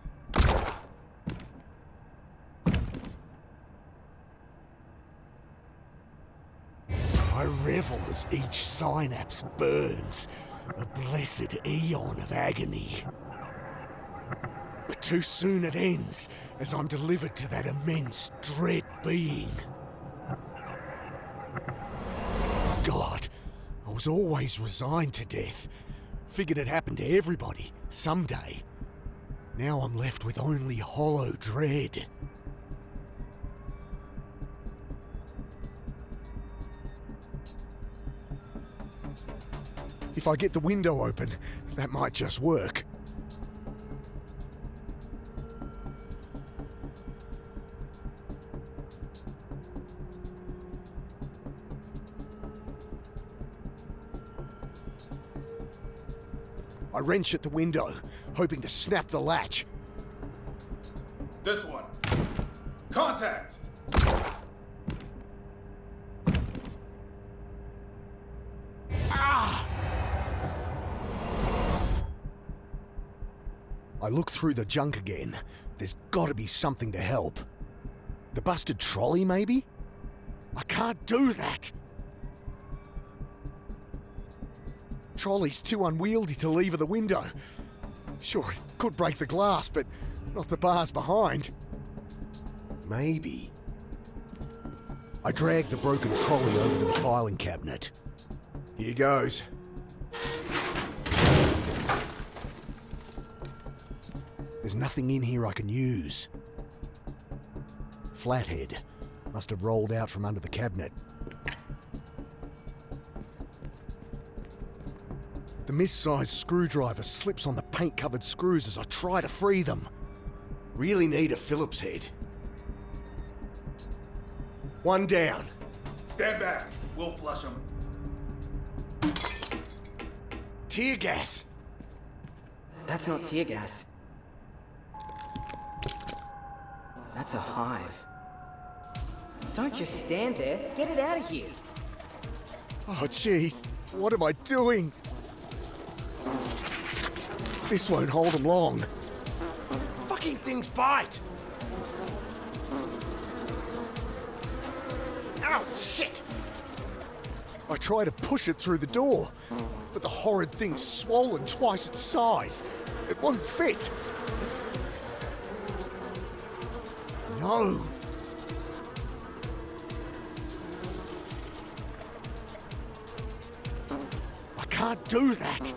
I revel as each synapse burns, a blessed eon of agony. But too soon it ends, as I'm delivered to that immense, dread being. God, I was always resigned to death. Figured it happened to everybody, someday. Now I'm left with only hollow dread. If I get the window open, that might just work. I wrench at the window, hoping to snap the latch. This one. Contact! I look through the junk again. There's gotta be something to help. The busted trolley, maybe? I can't do that! Trolley's too unwieldy to lever the window. Sure, it could break the glass, but not the bars behind. Maybe. I drag the broken trolley over to the filing cabinet. Here goes. There's nothing in here I can use. Flathead. Must have rolled out from under the cabinet. The missized screwdriver slips on the paint-covered screws as I try to free them. Really need a Phillips head. One down. Stand back. We'll flush them. Tear gas. That's not tear gas. That's a hive. Don't just stand there. Get it out of here. Oh, jeez. What am I doing? This won't hold them long. Fucking things bite! Ow, shit! I try to push it through the door, but the horrid thing's swollen twice its size. It won't fit. No. I can't do that.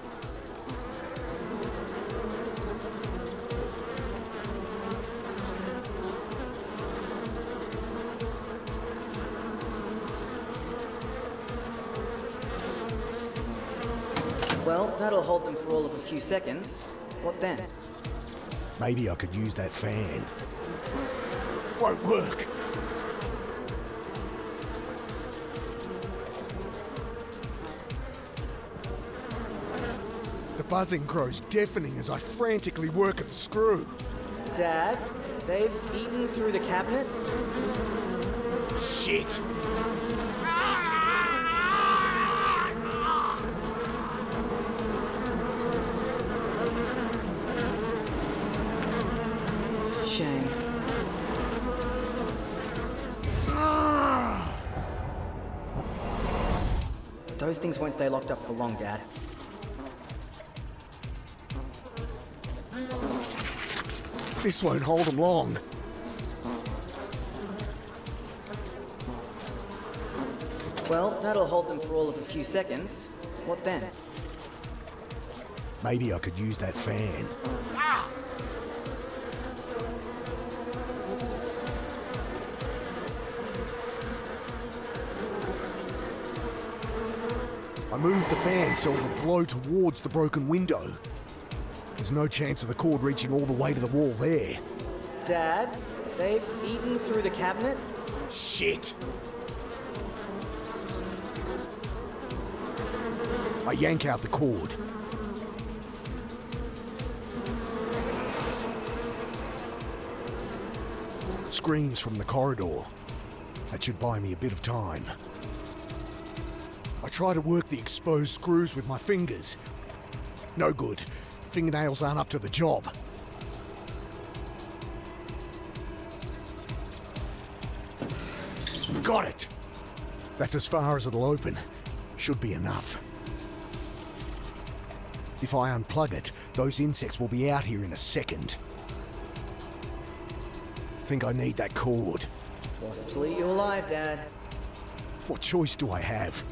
Well, that'll hold them for all of a few seconds. What then? Maybe I could use that fan. Won't work. The buzzing grows deafening as I frantically work at the screw. Dad, they've eaten through the cabinet? Shit! Shame. Those things won't stay locked up for long, Dad. This won't hold them long. Well, that'll hold them for all of a few seconds. What then? Maybe I could use that fan. I move the fan so it'll blow towards the broken window. There's no chance of the cord reaching all the way to the wall there. Dad, they've eaten through the cabinet? Shit! I yank out the cord. Screams from the corridor. That should buy me a bit of time. I try to work the exposed screws with my fingers. No good. Fingernails aren't up to the job. Got it! That's as far as it'll open. Should be enough. If I unplug it, those insects will be out here in a second. Think I need that cord. Wasps will eat you alive, Dad. What choice do I have?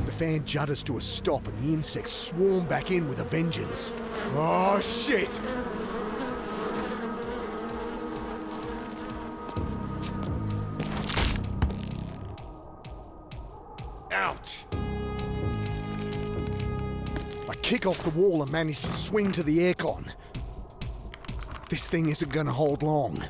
The fan judders to a stop and the insects swarm back in with a vengeance. Oh, shit! Ouch! I kick off the wall and manage to swing to the aircon. This thing isn't gonna hold long.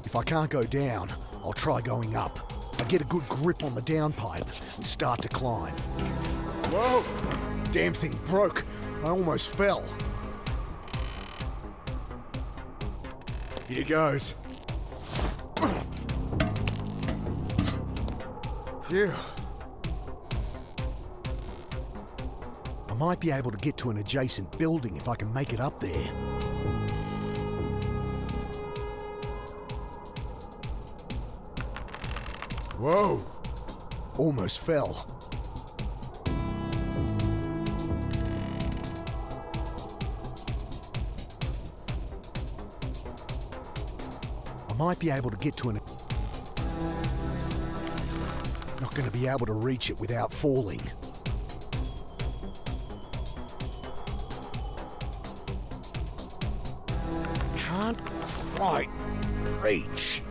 If I can't go down, I'll try going up. I get a good grip on the downpipe and start to climb. Whoa! Damn thing broke. I almost fell. Here goes. Phew. I might be able to get to an adjacent building if I can make it up there. Whoa! Almost fell. I might be able to get to an... Not going to be able to reach it without falling. Can't quite reach.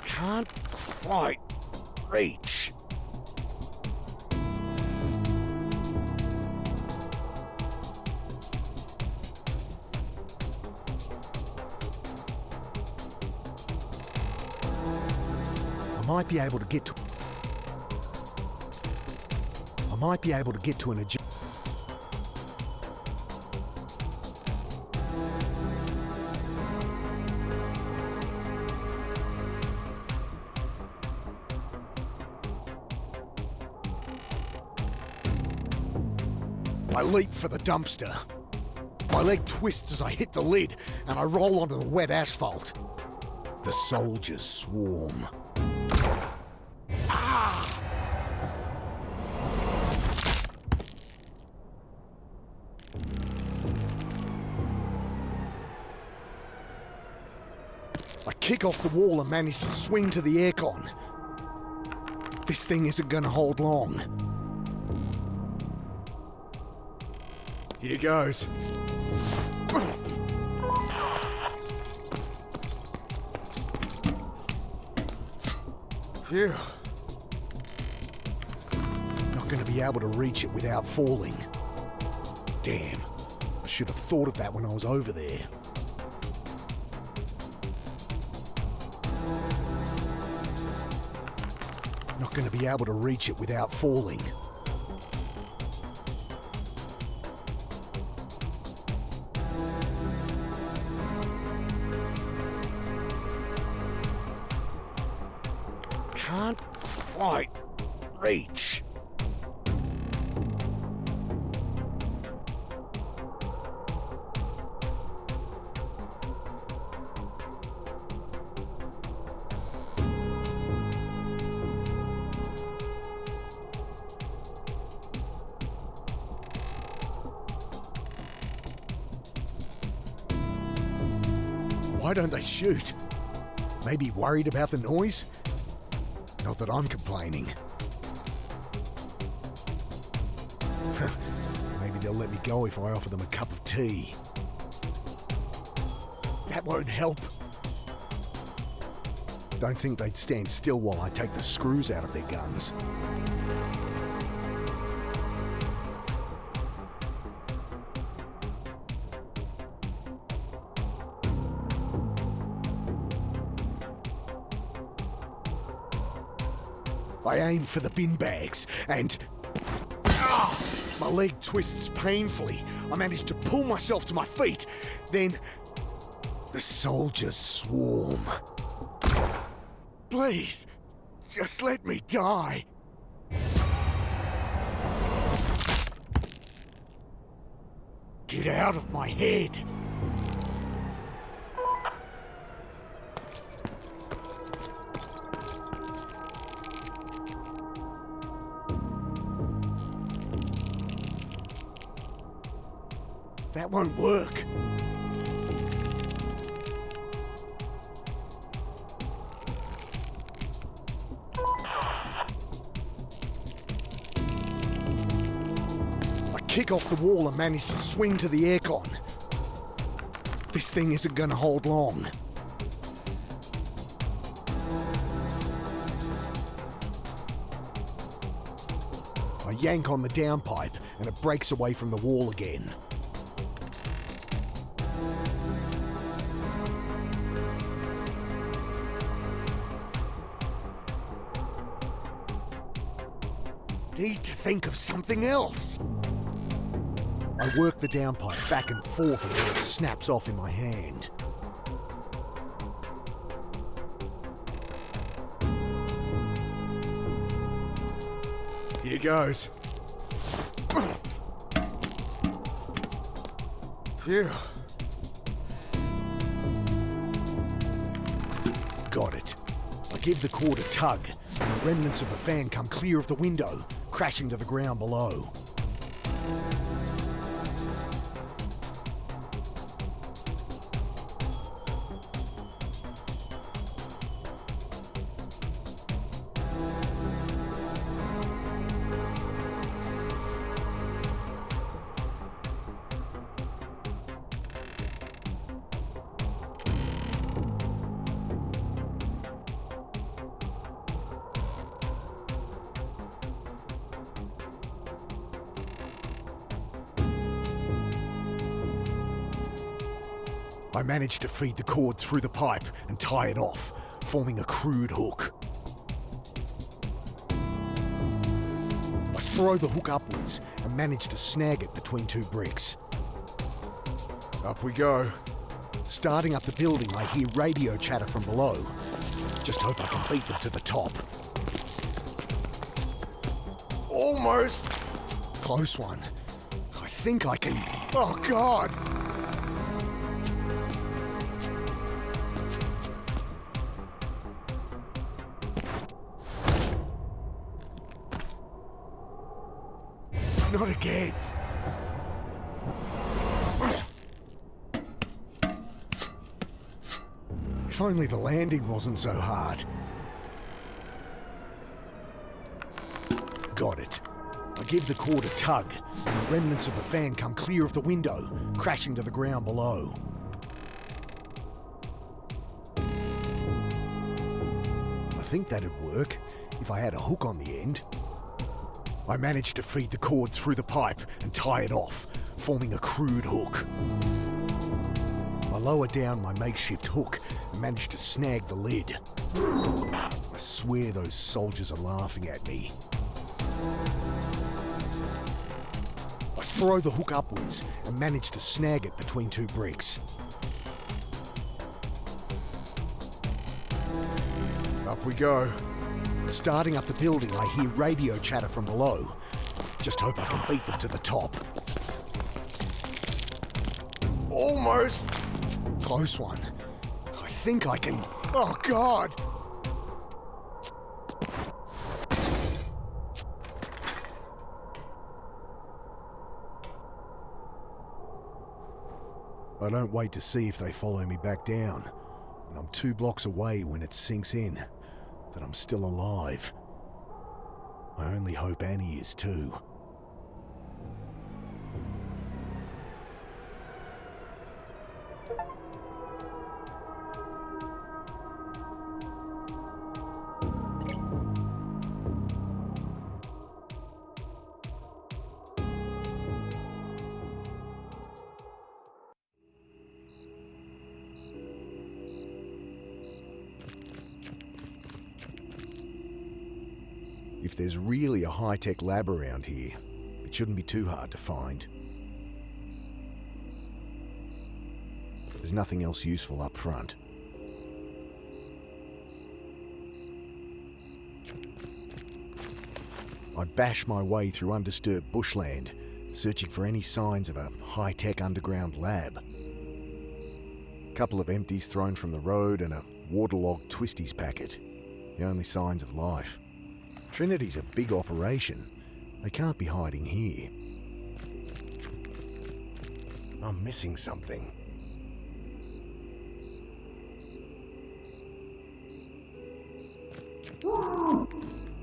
Can't quite reach. I might be able to get to... I might be able to get to an... I leap for the dumpster. My leg twists as I hit the lid, and I roll onto the wet asphalt. The soldiers swarm. Ah! I kick off the wall and manage to swing to the aircon. This thing isn't gonna hold long. Here goes. Phew. Not going to be able to reach it without falling. Damn. I should have thought of that when I was over there. Not going to be able to reach it without falling. Can't quite reach. Why don't they shoot? Maybe worried about the noise? Not that I'm complaining. Maybe they'll let me go if I offer them a cup of tea. That won't help. Don't think they'd stand still while I take the screws out of their guns. I aim for the bin bags, and... my leg twists painfully. I manage to pull myself to my feet. Then... the soldiers swarm. Please, just let me die. Get out of my head. That won't work. I kick off the wall and manage to swing to the aircon. This thing isn't gonna hold long. yank on the downpipe and it breaks away from the wall again. Need to think of something else. I work the downpipe back and forth until it snaps off in my hand. Here goes. Phew. Got it. I give the cord a tug, and the remnants of the fan come clear of the window, crashing to the ground below. I managed to feed the cord through the pipe and tie it off, forming a crude hook. I throw the hook upwards and manage to snag it between two bricks. Up we go. Starting up the building, I hear radio chatter from below. Just hope I can beat them to the top. Almost. Close one. I think I can... Oh, God! Not again. If only the landing wasn't so hard. Got it. I give the cord a tug, and the remnants of the fan come clear of the window, crashing to the ground below. I think that'd work if I had a hook on the end. I managed to feed the cord through the pipe and tie it off, forming a crude hook. I lower down my makeshift hook and manage to snag the lid. I swear those soldiers are laughing at me. I throw the hook upwards and manage to snag it between two bricks. Up we go. Starting up the building, I hear radio chatter from below. Just hope I can beat them to the top. Almost. Close one. I think I can... Oh, God! I don't wait to see if they follow me back down, and I'm 2 blocks away when it sinks in that I'm still alive. I only hope Annie is too. If there's really a high-tech lab around here, it shouldn't be too hard to find. There's nothing else useful up front. I bash my way through undisturbed bushland, searching for any signs of a high-tech underground lab. A couple of empties thrown from the road and a waterlogged Twisties packet, the only signs of life. Trinity's a big operation. They can't be hiding here. I'm missing something.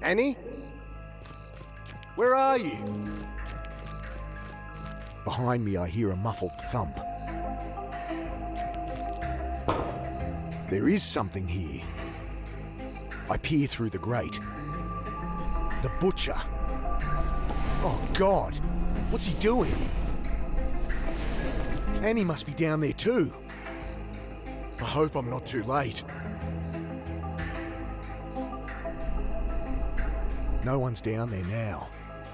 Annie? Where are you? Behind me, I hear a muffled thump. There is something here. I peer through the grate. The butcher. Oh, God. What's he doing? Annie must be down there too. I hope I'm not too late. No one's down there now.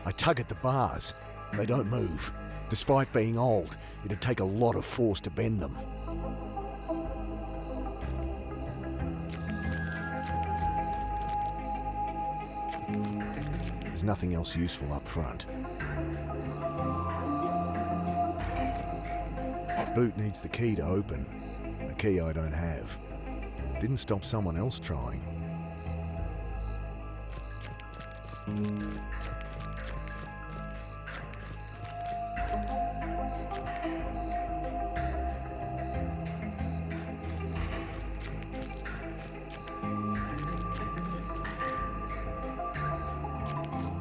I tug at the bars. They don't move. Despite being old, it'd take a lot of force to bend them. There's nothing else useful up front. Boot needs the key to open. A key I don't have. Didn't stop someone else trying.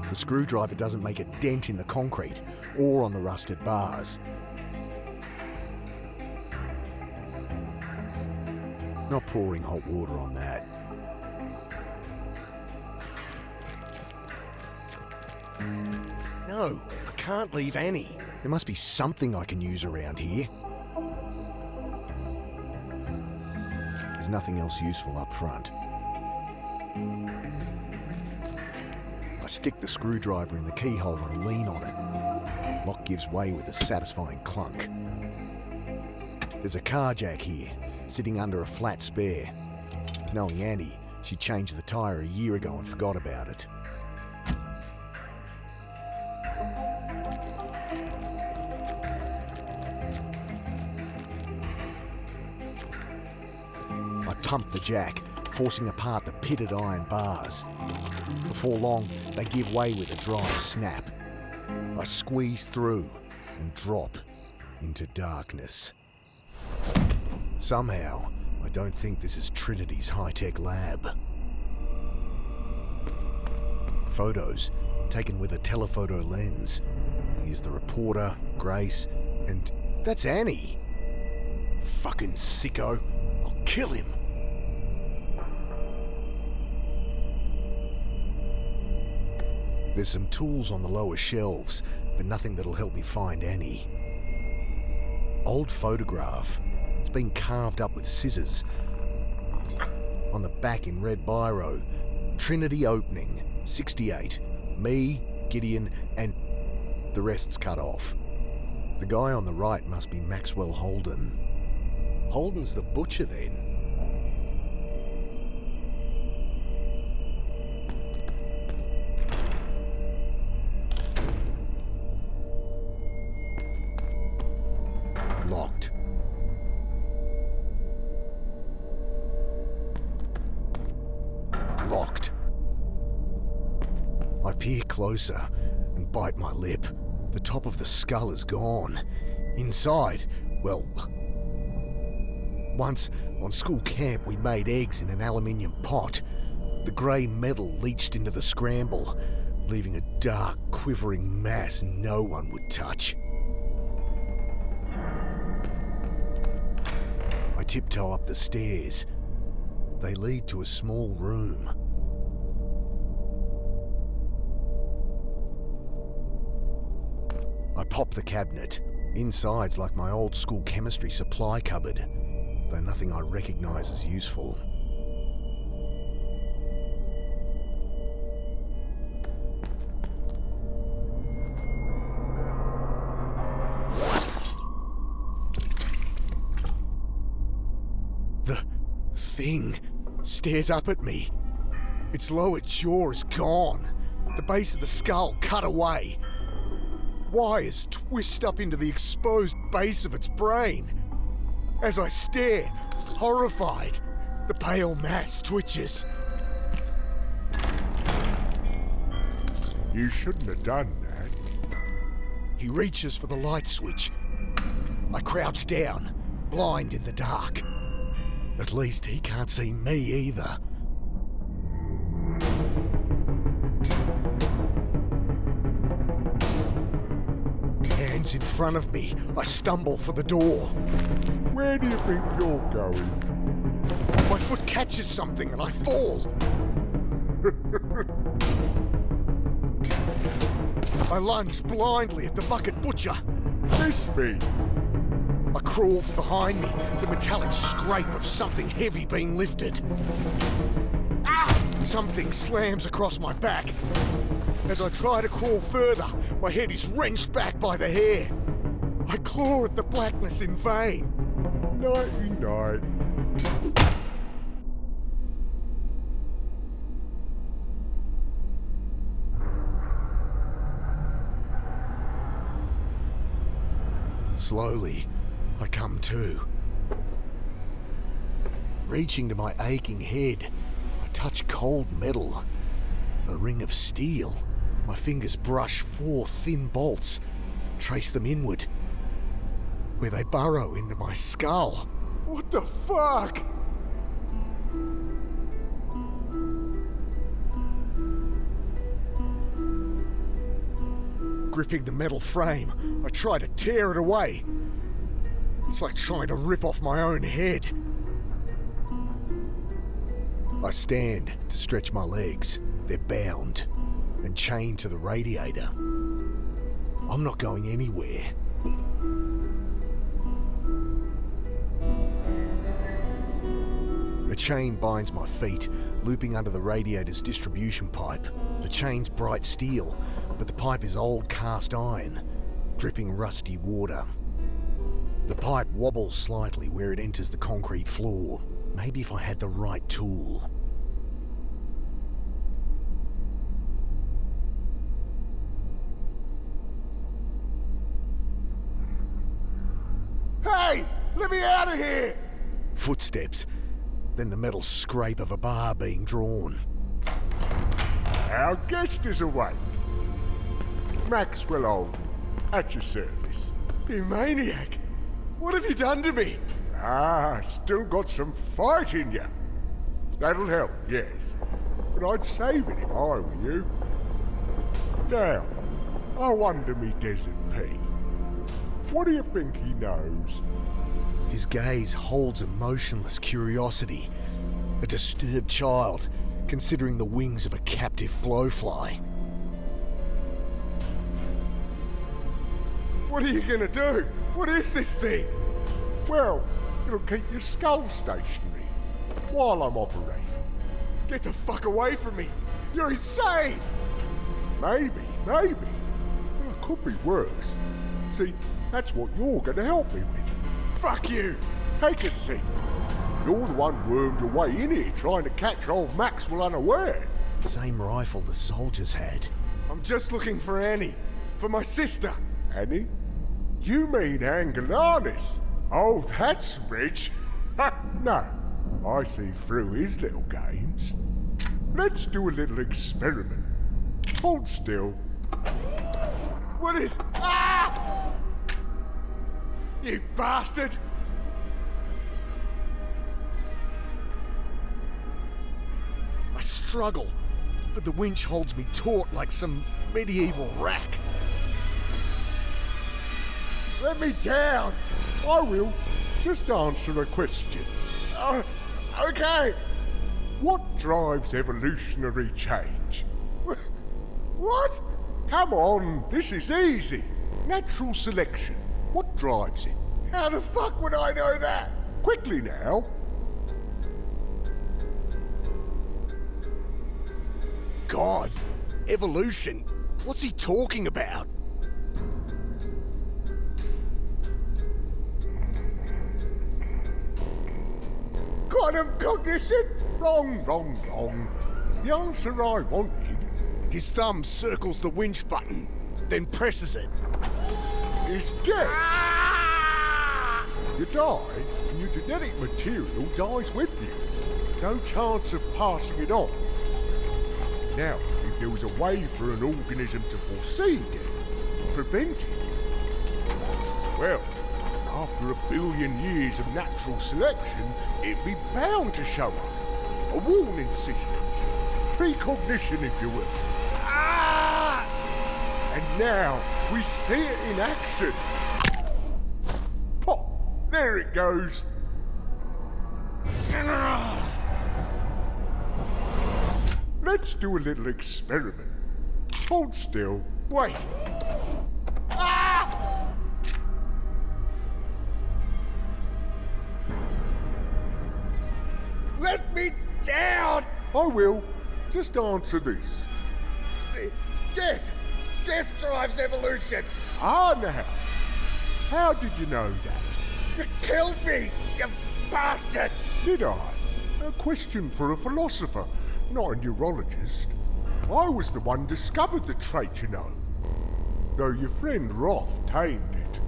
The screwdriver doesn't make a dent in the concrete or on the rusted bars. Not pouring hot water on that. No, I can't leave Annie. There must be something I can use around here. There's nothing else useful up front. I stick the screwdriver in the keyhole and lean on it. Lock gives way with a satisfying clunk. There's a car jack here, sitting under a flat spare. Knowing Annie, she changed the tyre a year ago and forgot about it. I pump the jack, forcing apart the pitted iron bars. Before long, they give way with a dry snap. I squeeze through and drop into darkness. Somehow, I don't think this is Trinity's high-tech lab. Photos, taken with a telephoto lens. Here's the reporter, Grace, and that's Annie. Fucking sicko. I'll kill him. There's some tools on the lower shelves, but nothing that'll help me find Annie. Old photograph. It's been carved up with scissors. On the back in red biro, Trinity opening, 68. Me, Gideon, and the rest's cut off. The guy on the right must be Maxwell Holden. Holden's the butcher then. Locked. Locked. I peer closer and bite my lip. The top of the skull is gone. Inside, well, once on school camp we made eggs in an aluminium pot. The grey metal leached into the scramble, leaving a dark, quivering mass no one would touch. I tiptoe up the stairs. They lead to a small room. I pop the cabinet. Inside's like my old school chemistry supply cupboard, though nothing I recognise as useful. The thing stares up at me. Its lower jaw is gone. The base of the skull cut away. Wires twist up into the exposed base of its brain. As I stare, horrified, the pale mass twitches. You shouldn't have done that. He reaches for the light switch. I crouch down, blind in the dark. At least he can't see me either. Hands in front of me, I stumble for the door. Where do you think you're going? My foot catches something and I fall. I lunge blindly at the bucket butcher. Miss me. I crawl behind me, the metallic scrape of something heavy being lifted. Something slams across my back. As I try to crawl further, my head is wrenched back by the hair. I claw at the blackness in vain. Nighty-night. Slowly, I come to. Reaching to my aching head, I touch cold metal. A ring of steel. My fingers brush 4 thin bolts, trace them inward, where they burrow into my skull. What the fuck? Gripping the metal frame, I try to tear it away. It's like trying to rip off my own head. I stand to stretch my legs. They're bound and chained to the radiator. I'm not going anywhere. A chain binds my feet, looping under the radiator's distribution pipe. The chain's bright steel, but the pipe is old cast iron, dripping rusty water. The pipe wobbles slightly where it enters the concrete floor. Maybe if I had the right tool. Hey! Let me out of here! Footsteps, then the metal scrape of a bar being drawn. Our guest is awake. Maxwell Oldham, at your service. You maniac! What have you done to me? Still got some fight in you. That'll help, yes. But I'd save it if I were you. Now, I wonder me Desert P. What do you think he knows? His gaze holds a motionless curiosity. A disturbed child, considering the wings of a captive blowfly. What are you gonna do? What is this thing? Well, it'll keep your skull stationary while I'm operating. Get the fuck away from me! You're insane! Maybe. Well, it could be worse. See, that's what you're gonna help me with. Fuck you! Take a seat. You're the one wormed your way in here trying to catch old Maxwell unaware. Same rifle the soldiers had. I'm just looking for Annie. For my sister. Annie? You mean Angelanis? Oh, that's rich. No, I see through his little games. Let's do a little experiment. Hold still. What is... Ah! You bastard! I struggle, but the winch holds me taut like some medieval rack. Let me down! I will. Just answer a question. Okay. What drives evolutionary change? What? Come on, this is easy. Natural selection. What drives it? How the fuck would I know that? Quickly now. God, evolution? What's he talking about? Quantum cognition? Wrong. The answer I wanted... His thumb circles the winch button, then presses it. Is dead. You die, and your genetic material dies with you. No chance of passing it on. Now, if there was a way for an organism to foresee death, prevent it, well, after 1 billion years of natural selection, it'd be bound to show up. A warning signal. Precognition, if you will. And now, we see it in action. Pop! There it goes. Let's do a little experiment. Hold still. Wait! Ah! Let me down! I will. Just answer this. Death! Death drives evolution! Ah, now. How did you know that? You killed me, you bastard! Did I? A question for a philosopher, not a neurologist. I was the one discovered the trait, you know. Though your friend Roth tamed it.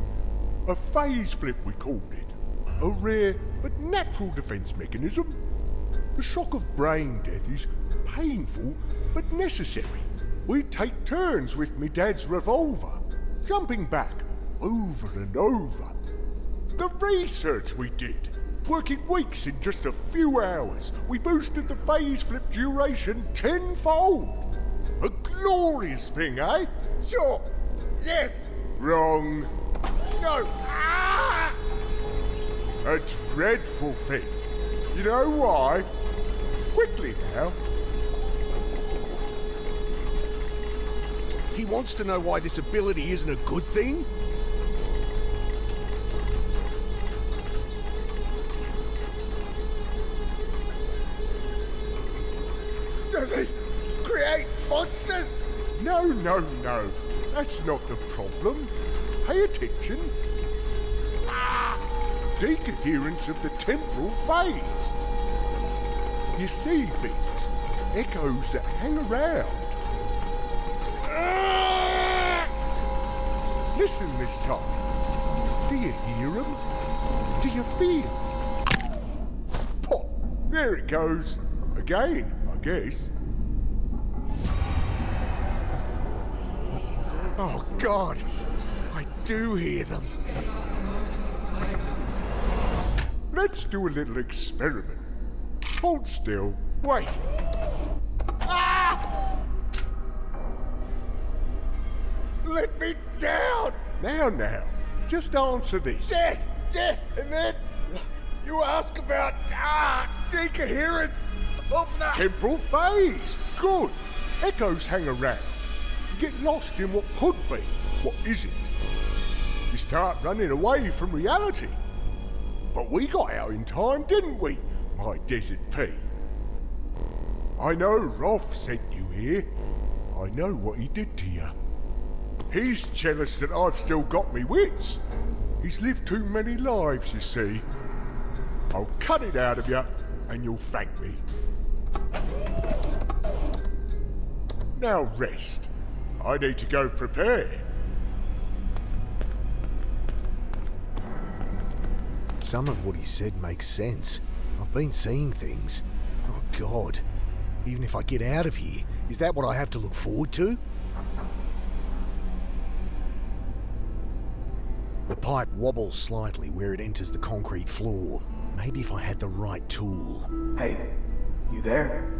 A phase flip, we called it. A rare but natural defense mechanism. The shock of brain death is painful but necessary. We take turns with me dad's revolver, jumping back over and over. The research we did, working weeks in just a few hours, we boosted the phase flip duration tenfold. A glorious thing, eh? Sure. Yes. Wrong. No. Ah! A dreadful thing. You know why? Quickly now. He wants to know why this ability isn't a good thing? Does he create monsters? No, no, no. That's not the problem. Pay attention. Decoherence of the temporal phase. You see things, echoes that hang around. Listen this time. Do you hear them? Do you feel? Pop! There it goes. Again, I guess. Oh, God. I do hear them. Let's do a little experiment. Hold still. Wait. Ah! Let me down! Now, just answer this. Death! Death! And then you ask about decoherence of the temporal phase. Good. Echoes hang around. You get lost in what could be, what isn't. You start running away from reality. But we got out in time, didn't we, my desert pea? I know Rolf sent you here. I know what he did to you. He's jealous that I've still got me wits. He's lived too many lives, you see. I'll cut it out of you, and you'll thank me. Now rest. I need to go prepare. Some of what he said makes sense. I've been seeing things. Oh, God. Even if I get out of here, is that what I have to look forward to? The pipe wobbles slightly where it enters the concrete floor. Maybe if I had the right tool. Hey, you there?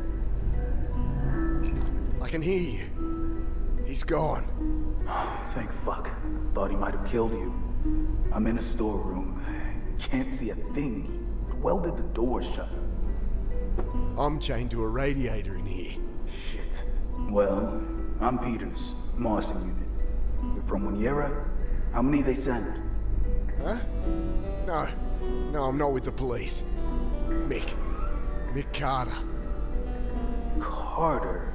I can hear you. He's gone. Thank fuck. Thought he might have killed you. I'm in a storeroom. Can't see a thing. He welded the door shut. I'm chained to a radiator in here. Shit. Well, I'm Peters, Marson unit. You're from Winyera? How many they send? Huh? No, I'm not with the police. Mick Carter. Carter?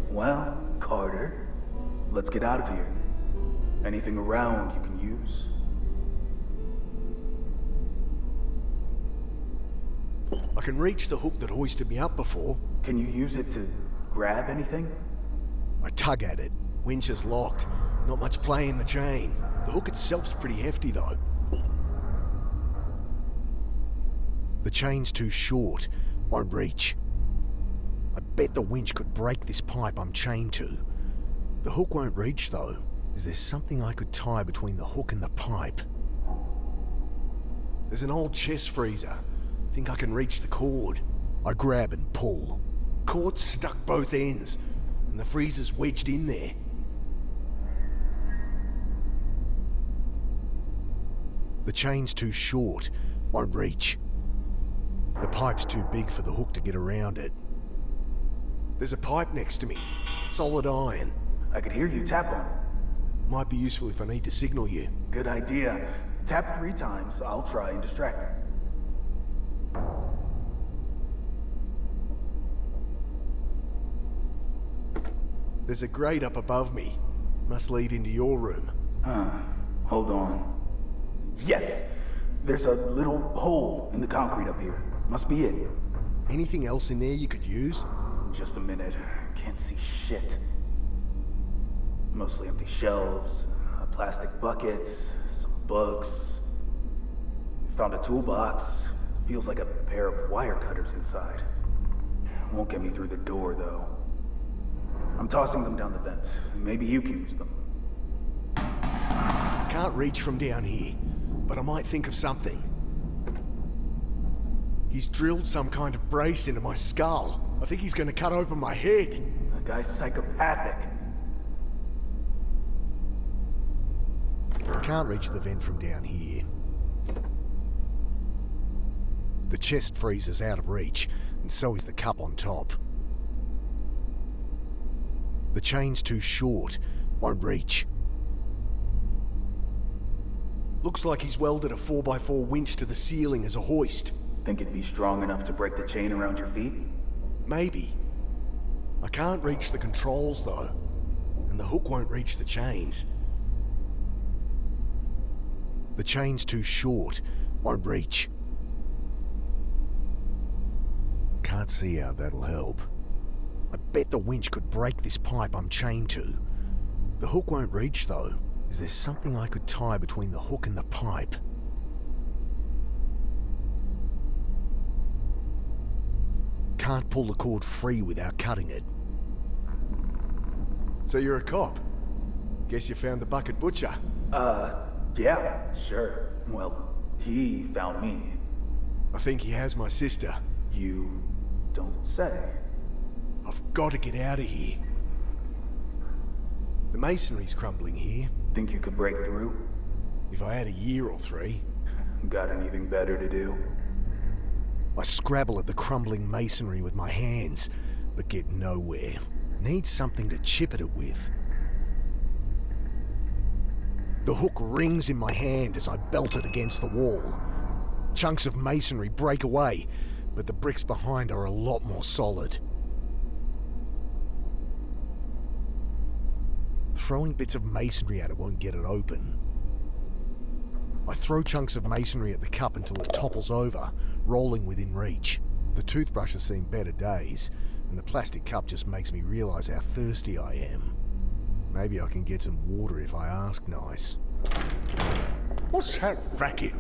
Well, Carter, let's get out of here. Anything around you can use? I can reach the hook that hoisted me up before. Can you use it to grab anything? I tug at it. Winch is locked. Not much play in the chain. The hook itself's pretty hefty, though. The chain's too short. Won't reach. I bet the winch could break this pipe I'm chained to. The hook won't reach, though. Is there something I could tie between the hook and the pipe? There's an old chest freezer. Think I can reach the cord. I grab and pull. Cord's stuck both ends, and the freezer's wedged in there. The chain's too short. Won't reach. The pipe's too big for the hook to get around it. There's a pipe next to me. Solid iron. I could hear you tap on it. Might be useful if I need to signal you. Good idea. Tap 3 times, I'll try and distract him. There's a grate up above me. Must lead into your room. Hold on. Yes! There's a little hole in the concrete up here. Must be it. Anything else in there you could use? Just a minute. Can't see shit. Mostly empty shelves, plastic buckets, some books. Found a toolbox. Feels like a pair of wire cutters inside. Won't get me through the door, though. I'm tossing them down the vent. Maybe you can use them. I can't reach from down here, but I might think of something. He's drilled some kind of brace into my skull. I think he's going to cut open my head. The guy's psychopathic. I can't reach the vent from down here. The chest freezer's out of reach, and so is the cup on top. The chain's too short, won't reach. Looks like he's welded a 4x4 winch to the ceiling as a hoist. Think it'd be strong enough to break the chain around your feet? Maybe. I can't reach the controls though, and the hook won't reach the chains. The chain's too short, won't reach. Can't see how that'll help. I bet the winch could break this pipe I'm chained to. The hook won't reach though. Is there something I could tie between the hook and the pipe? Can't pull the cord free without cutting it. So you're a cop? Guess you found the bucket butcher. Yeah, sure. Well, he found me. I think he has my sister. You don't say. I've got to get out of here. The masonry's crumbling here. Think you could break through? If I had a year or 3. Got anything better to do? I scrabble at the crumbling masonry with my hands, but get nowhere. Need something to chip at it with. The hook rings in my hand as I belt it against the wall. Chunks of masonry break away, but the bricks behind are a lot more solid. Throwing bits of masonry at it won't get it open. I throw chunks of masonry at the cup until it topples over, rolling within reach. The toothbrush has seen better days, and the plastic cup just makes me realise how thirsty I am. Maybe I can get some water if I ask nice. What's that racket?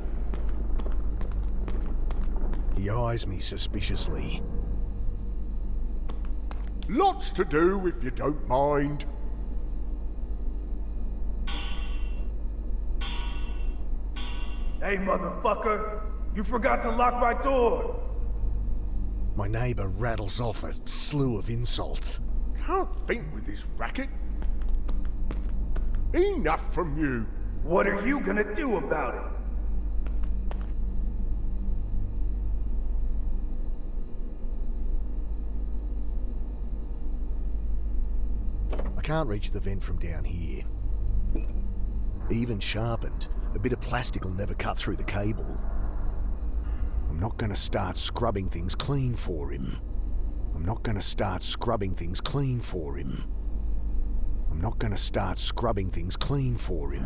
He eyes me suspiciously. Lots to do if you don't mind. Hey, motherfucker! You forgot to lock my door! My neighbour rattles off a slew of insults. Can't think with this racket. Enough from you. What are you gonna do about it? I can't reach the vent from down here. Even sharpened, a bit of plastic will never cut through the cable. I'm not gonna start scrubbing things clean for him. I'm not gonna start scrubbing things clean for him. I'm not gonna start scrubbing things clean for him.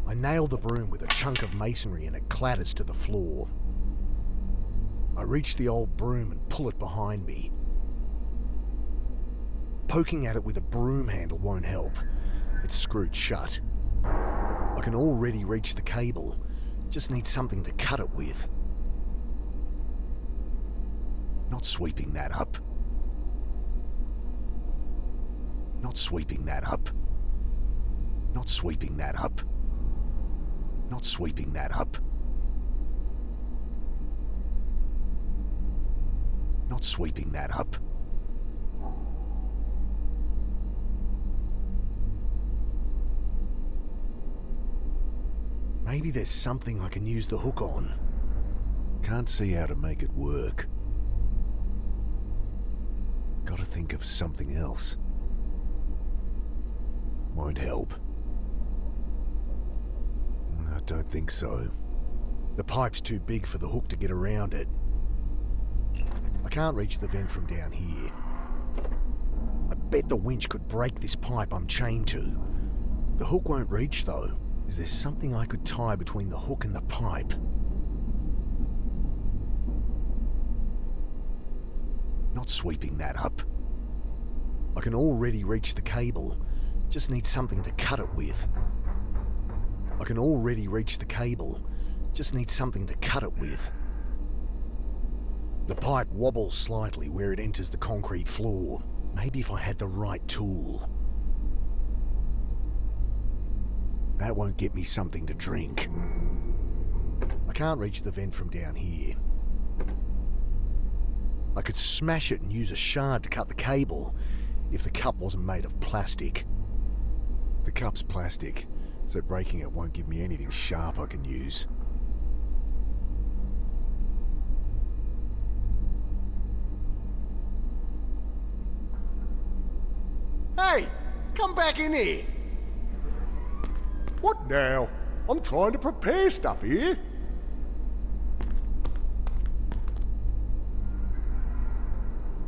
I nail the broom with a chunk of masonry and it clatters to the floor. I reach the old broom and pull it behind me. Poking at it with a broom handle won't help. It's screwed shut. I can already reach the cable. Just need something to cut it with. Not sweeping that up. Not sweeping that up. Not sweeping that up. Not sweeping that up. Not sweeping that up. Maybe there's something I can use the hook on. Can't see how to make it work. Gotta think of something else. Won't help. I don't think so. The pipe's too big for the hook to get around it. I can't reach the vent from down here. I bet the winch could break this pipe I'm chained to. The hook won't reach though. Is there something I could tie between the hook and the pipe? Not sweeping that up. I can already reach the cable. Just need something to cut it with. I can already reach the cable. Just need something to cut it with. The pipe wobbles slightly where it enters the concrete floor. Maybe if I had the right tool. That won't get me something to drink. I can't reach the vent from down here. I could smash it and use a shard to cut the cable if the cup wasn't made of plastic. The cup's plastic, so breaking it won't give me anything sharp I can use. Hey, come back in here. What now? I'm trying to prepare stuff here.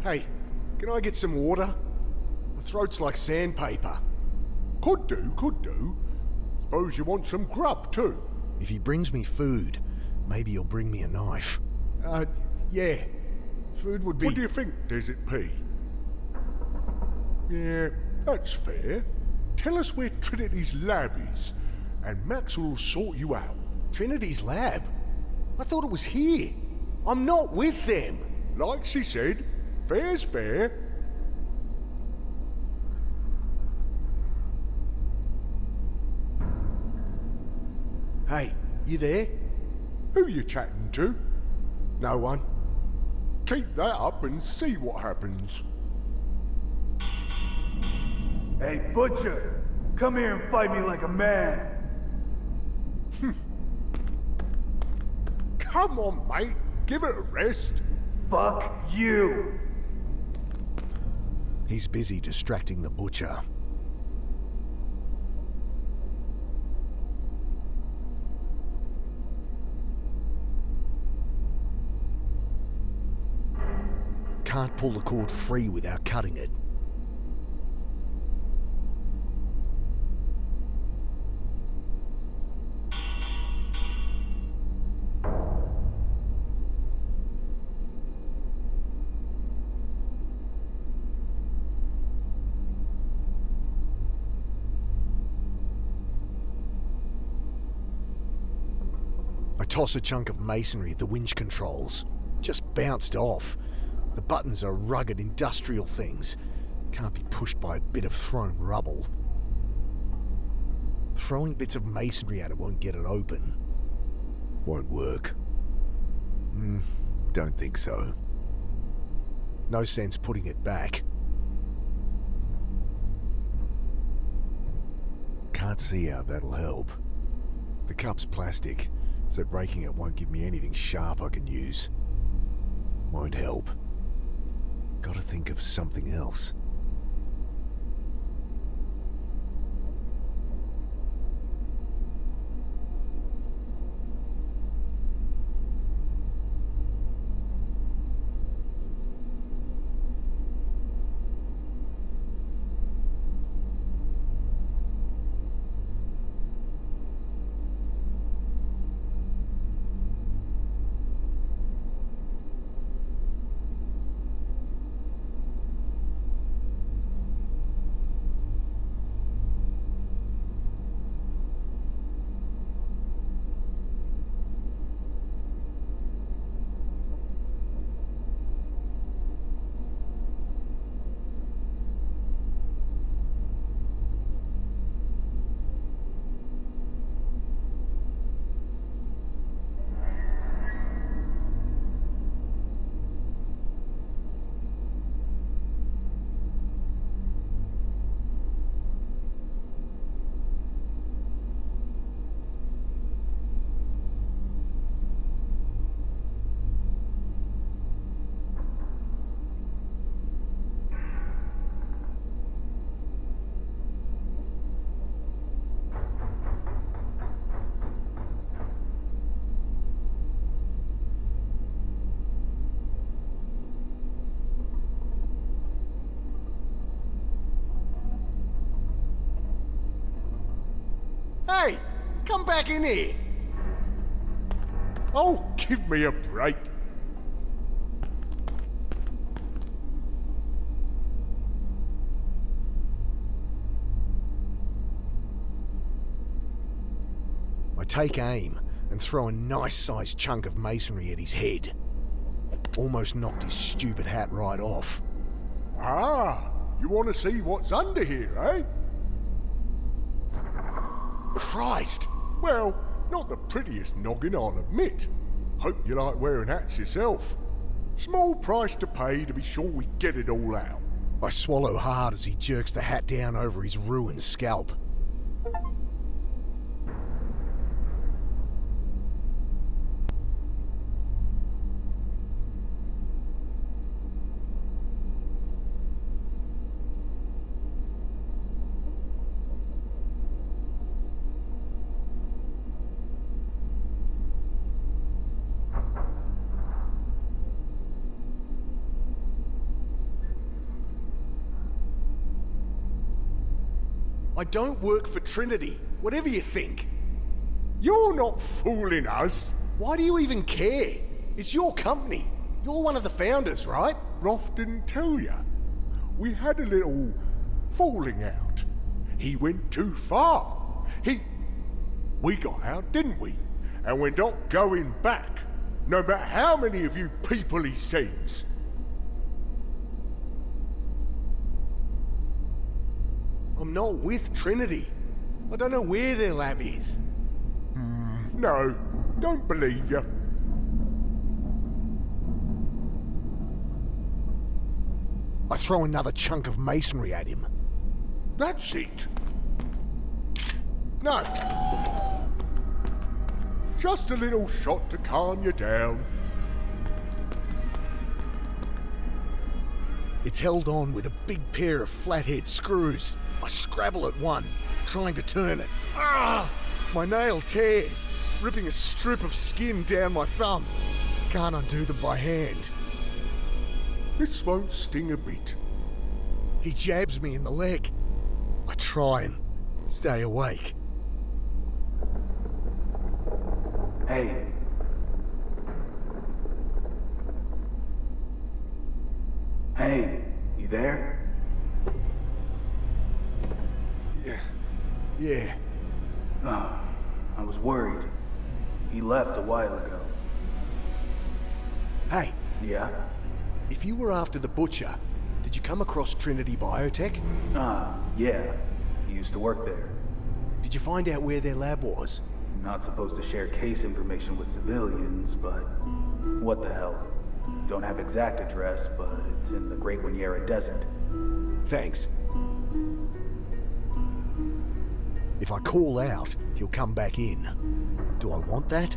Hey, can I get some water? My throat's like sandpaper. Could do. Suppose you want some grub too. If he brings me food, maybe he'll bring me a knife. Yeah. Food would be... What do you think, Desert P? Yeah, that's fair. Tell us where Trinity's lab is, and Max will sort you out. Trinity's lab? I thought it was here. I'm not with them. Like she said, fair's fair. Hey, you there? Who you chatting to? No one. Keep that up and see what happens. Hey, Butcher! Come here and fight me like a man! Come on, mate. Give it a rest. Fuck you! He's busy distracting the butcher. Can't pull the cord free without cutting it. I toss a chunk of masonry at the winch controls. Just bounced off. The buttons are rugged industrial things. Can't be pushed by a bit of thrown rubble. Throwing bits of masonry at it won't get it open. Won't work. Don't think so. No sense putting it back. Can't see how that'll help. The cup's plastic, so breaking it won't give me anything sharp I can use. Won't help. Gotta think of something else. Hey, come back in here. Oh, give me a break. I take aim and throw a nice-sized chunk of masonry at his head. Almost knocked his stupid hat right off. Ah, you want to see what's under here, eh? Christ! Well, not the prettiest noggin, I'll admit. Hope you like wearing hats yourself. Small price to pay to be sure we get it all out. I swallow hard as he jerks the hat down over his ruined scalp. I don't work for Trinity, whatever you think. You're not fooling us. Why do you even care? It's your company. You're one of the founders, right? Roth didn't tell you. We had a little falling out. He went too far. We got out, didn't we? And we're not going back, no matter how many of you people he sends. I'm not with Trinity. I don't know where their lab is. No, don't believe you. I throw another chunk of masonry at him. That's it. No. Just a little shot to calm you down. It's held on with a big pair of flathead screws. I scrabble at one, trying to turn it. Ah! My nail tears, ripping a strip of skin down my thumb. Can't undo them by hand. This won't sting a bit. He jabs me in the leg. I try and stay awake. Hey. Hey, you there? Yeah. Oh, I was worried. He left a while ago. Hey. Yeah? If you were after the butcher, did you come across Trinity Biotech? Yeah. He used to work there. Did you find out where their lab was? Not supposed to share case information with civilians, but what the hell. Don't have exact address, but it's in the Great Winyera Desert. Thanks. If I call out, he'll come back in. Do I want that?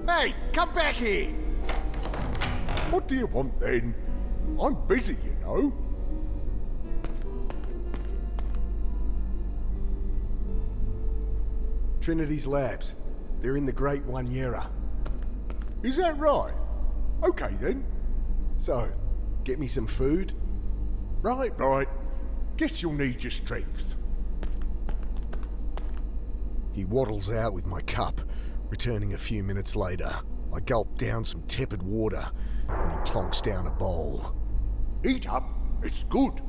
Hey, come back here! What do you want then? I'm busy, you know. Trinity's labs. They're in the Great Winyera. Is that right? Okay then. So, get me some food? Right. Guess you'll need your strength. He waddles out with my cup, returning a few minutes later. I gulp down some tepid water, and he plonks down a bowl. Eat up, it's good.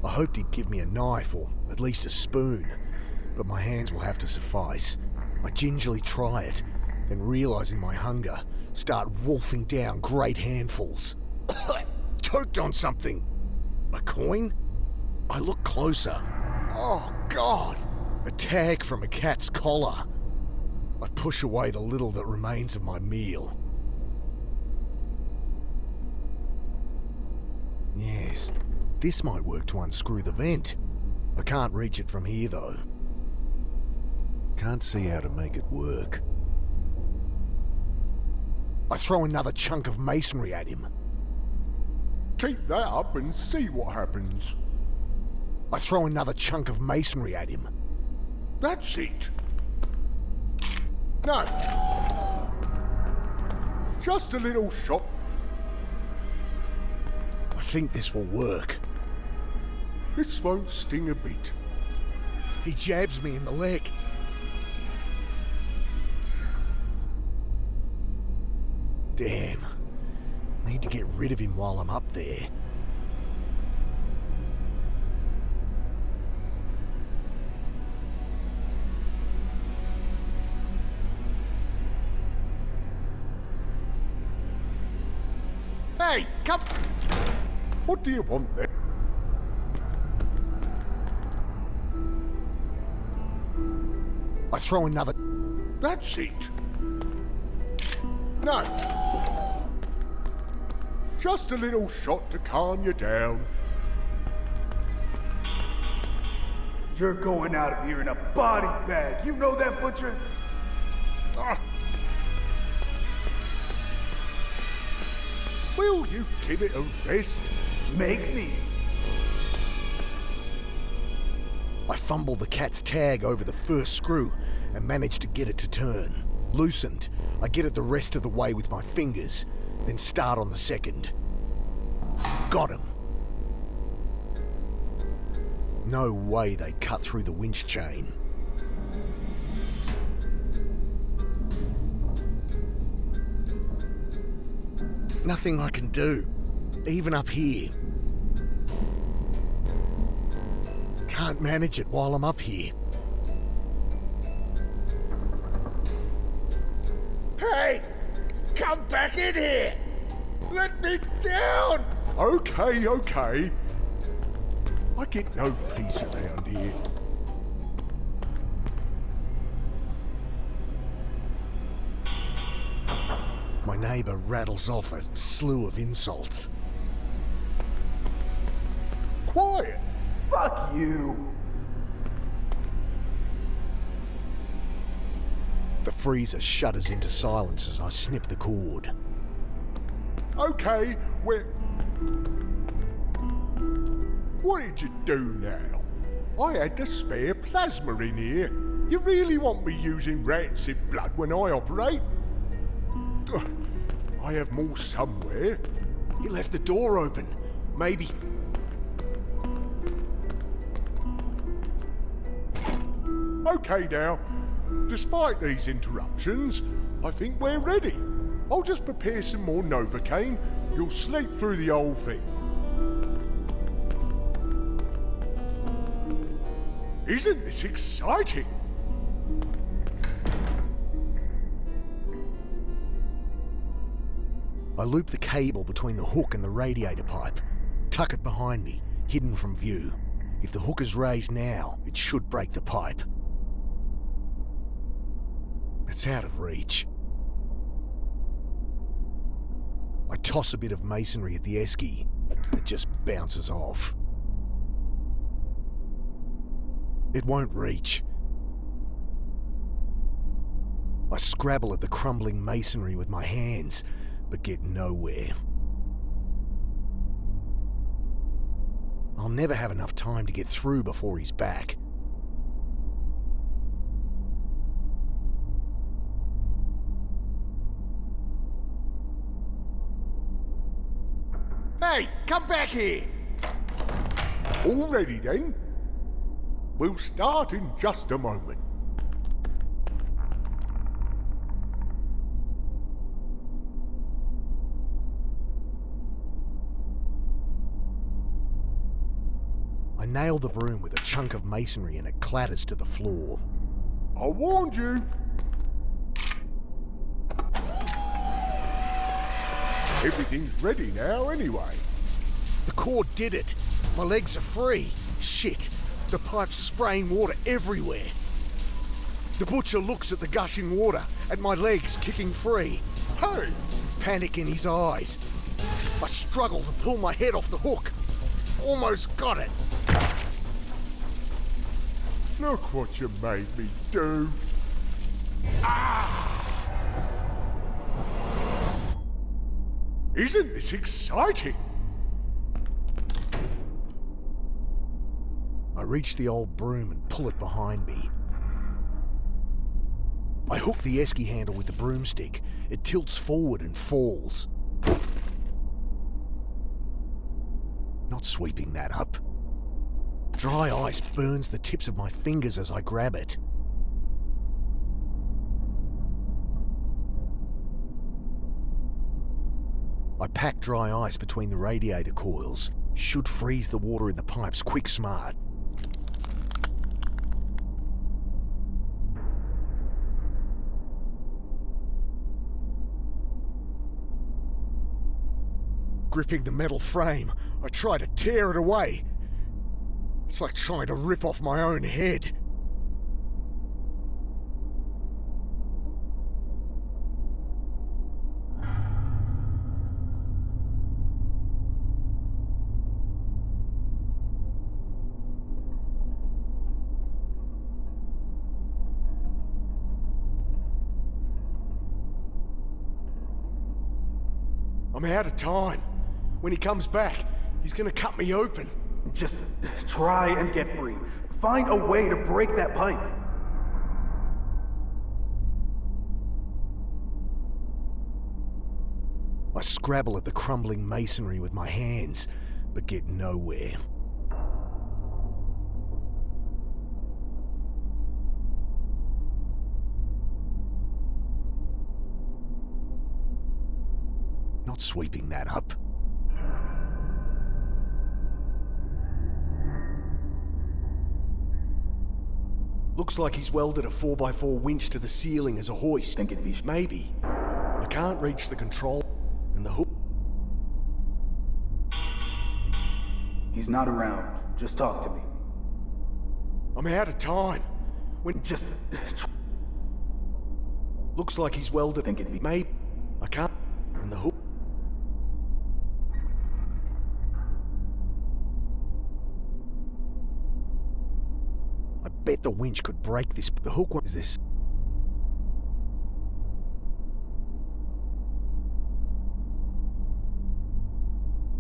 I hoped he'd give me a knife or at least a spoon, but my hands will have to suffice. I gingerly try it, then realizing my hunger, start wolfing down great handfuls. Choked on something. A coin? I look closer. Oh, God! A tag from a cat's collar. I push away the little that remains of my meal. Yes, this might work to unscrew the vent. I can't reach it from here, though. Can't see how to make it work. I throw another chunk of masonry at him. Keep that up and see what happens. I throw another chunk of masonry at him. That's it. No. Just a little shot. I think this will work. This won't sting a bit. He jabs me in the leg. Damn. Need to get rid of him while I'm up there. Hey, come! What do you want then? I throw another... That's it. No. Just a little shot to calm you down. You're going out of here in a body bag. You know that, Butcher? Ah. Will you give it a rest? Make me. I fumble the cat's tag over the first screw and manage to get it to turn. Loosened, I get it the rest of the way with my fingers, then start on the second. Got him. No way they cut through the winch chain. Nothing I can do, even up here. Can't manage it while I'm up here. Hey! Come back in here! Let me down! Okay, okay. I get no peace around here. My neighbour rattles off a slew of insults. Quiet! Fuck you! The freezer shudders into silence as I snip the cord. Okay, what did you do now? I had the spare plasma in here. You really want me using rancid blood when I operate? I have more somewhere. He left the door open. Maybe... Okay now, despite these interruptions, I think we're ready. I'll just prepare some more Novocaine. You'll sleep through the whole thing. Isn't this exciting? I loop the cable between the hook and the radiator pipe, tuck it behind me, hidden from view. If the hook is raised now, it should break the pipe. It's out of reach. I toss a bit of masonry at the esky. It just bounces off. It won't reach. I scrabble at the crumbling masonry with my hands, but get nowhere. I'll never have enough time to get through before he's back. Hey, come back here! All ready then? We'll start in just a moment. I nail the broom with a chunk of masonry and it clatters to the floor. I warned you! Everything's ready now anyway. The cord did it. My legs are free. Shit. The pipe's spraying water everywhere. The butcher looks at the gushing water, at my legs kicking free. Hey! Panic in his eyes. I struggle to pull my head off the hook. Almost got it. Look what you made me do. Ah! Isn't this exciting? reach the old broom and pull it behind me. I hook the esky handle with the broomstick. It tilts forward and falls. Not sweeping that up. Dry ice burns the tips of my fingers as I grab it. I pack dry ice between the radiator coils. Should freeze the water in the pipes quick smart. Gripping the metal frame, I try to tear it away. It's like trying to rip off my own head. I'm out of time. When he comes back, he's gonna cut me open. Just try and get free. Find a way to break that pipe. I scrabble at the crumbling masonry with my hands, but get nowhere. Not sweeping that up. Looks like he's welded a 4x4 winch to the ceiling as a hoist. Think it'd be maybe. I can't reach the control and the hook. He's not around. Just talk to me. I'm out of time. When just looks like he's welded. Think it'd be maybe. I can't. And the hook. I bet the winch could break this. The hook one is this.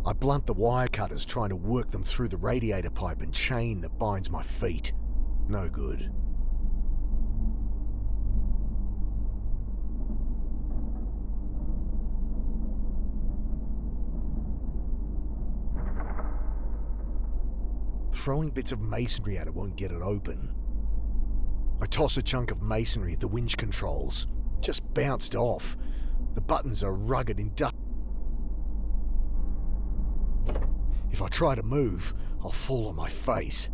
I blunt the wire cutters trying to work them through the radiator pipe and chain that binds my feet. No good. Throwing bits of masonry at it won't get it open. I toss a chunk of masonry at the winch controls. Just bounced off. The buttons are rugged in dust. If I try to move, I'll fall on my face.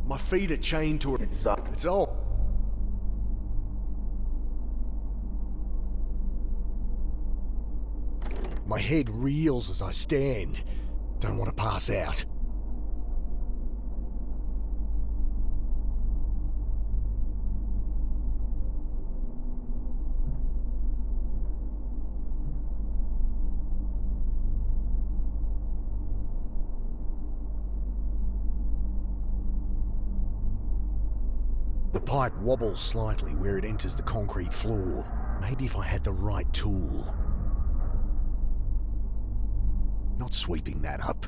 My feet are chained to it. It's all. My head reels as I stand. Don't want to pass out. The pipe wobbles slightly where it enters the concrete floor. Maybe if I had the right tool. Not sweeping that up.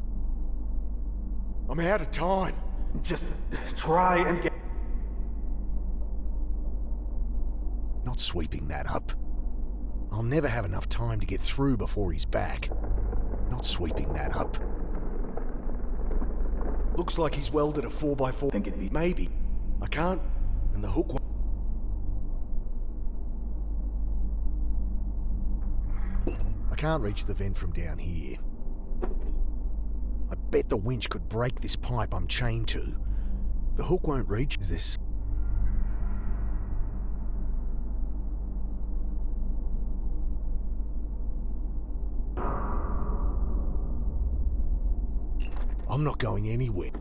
I'm out of time. Just try and get... Not sweeping that up. I'll never have enough time to get through before he's back. Not sweeping that up. Looks like he's welded a 4x4. Think it'd be... Maybe. I can't. And the hook... I can't reach the vent from down here. I bet the winch could break this pipe I'm chained to. The hook won't reach. Is this... I'm not going anywhere.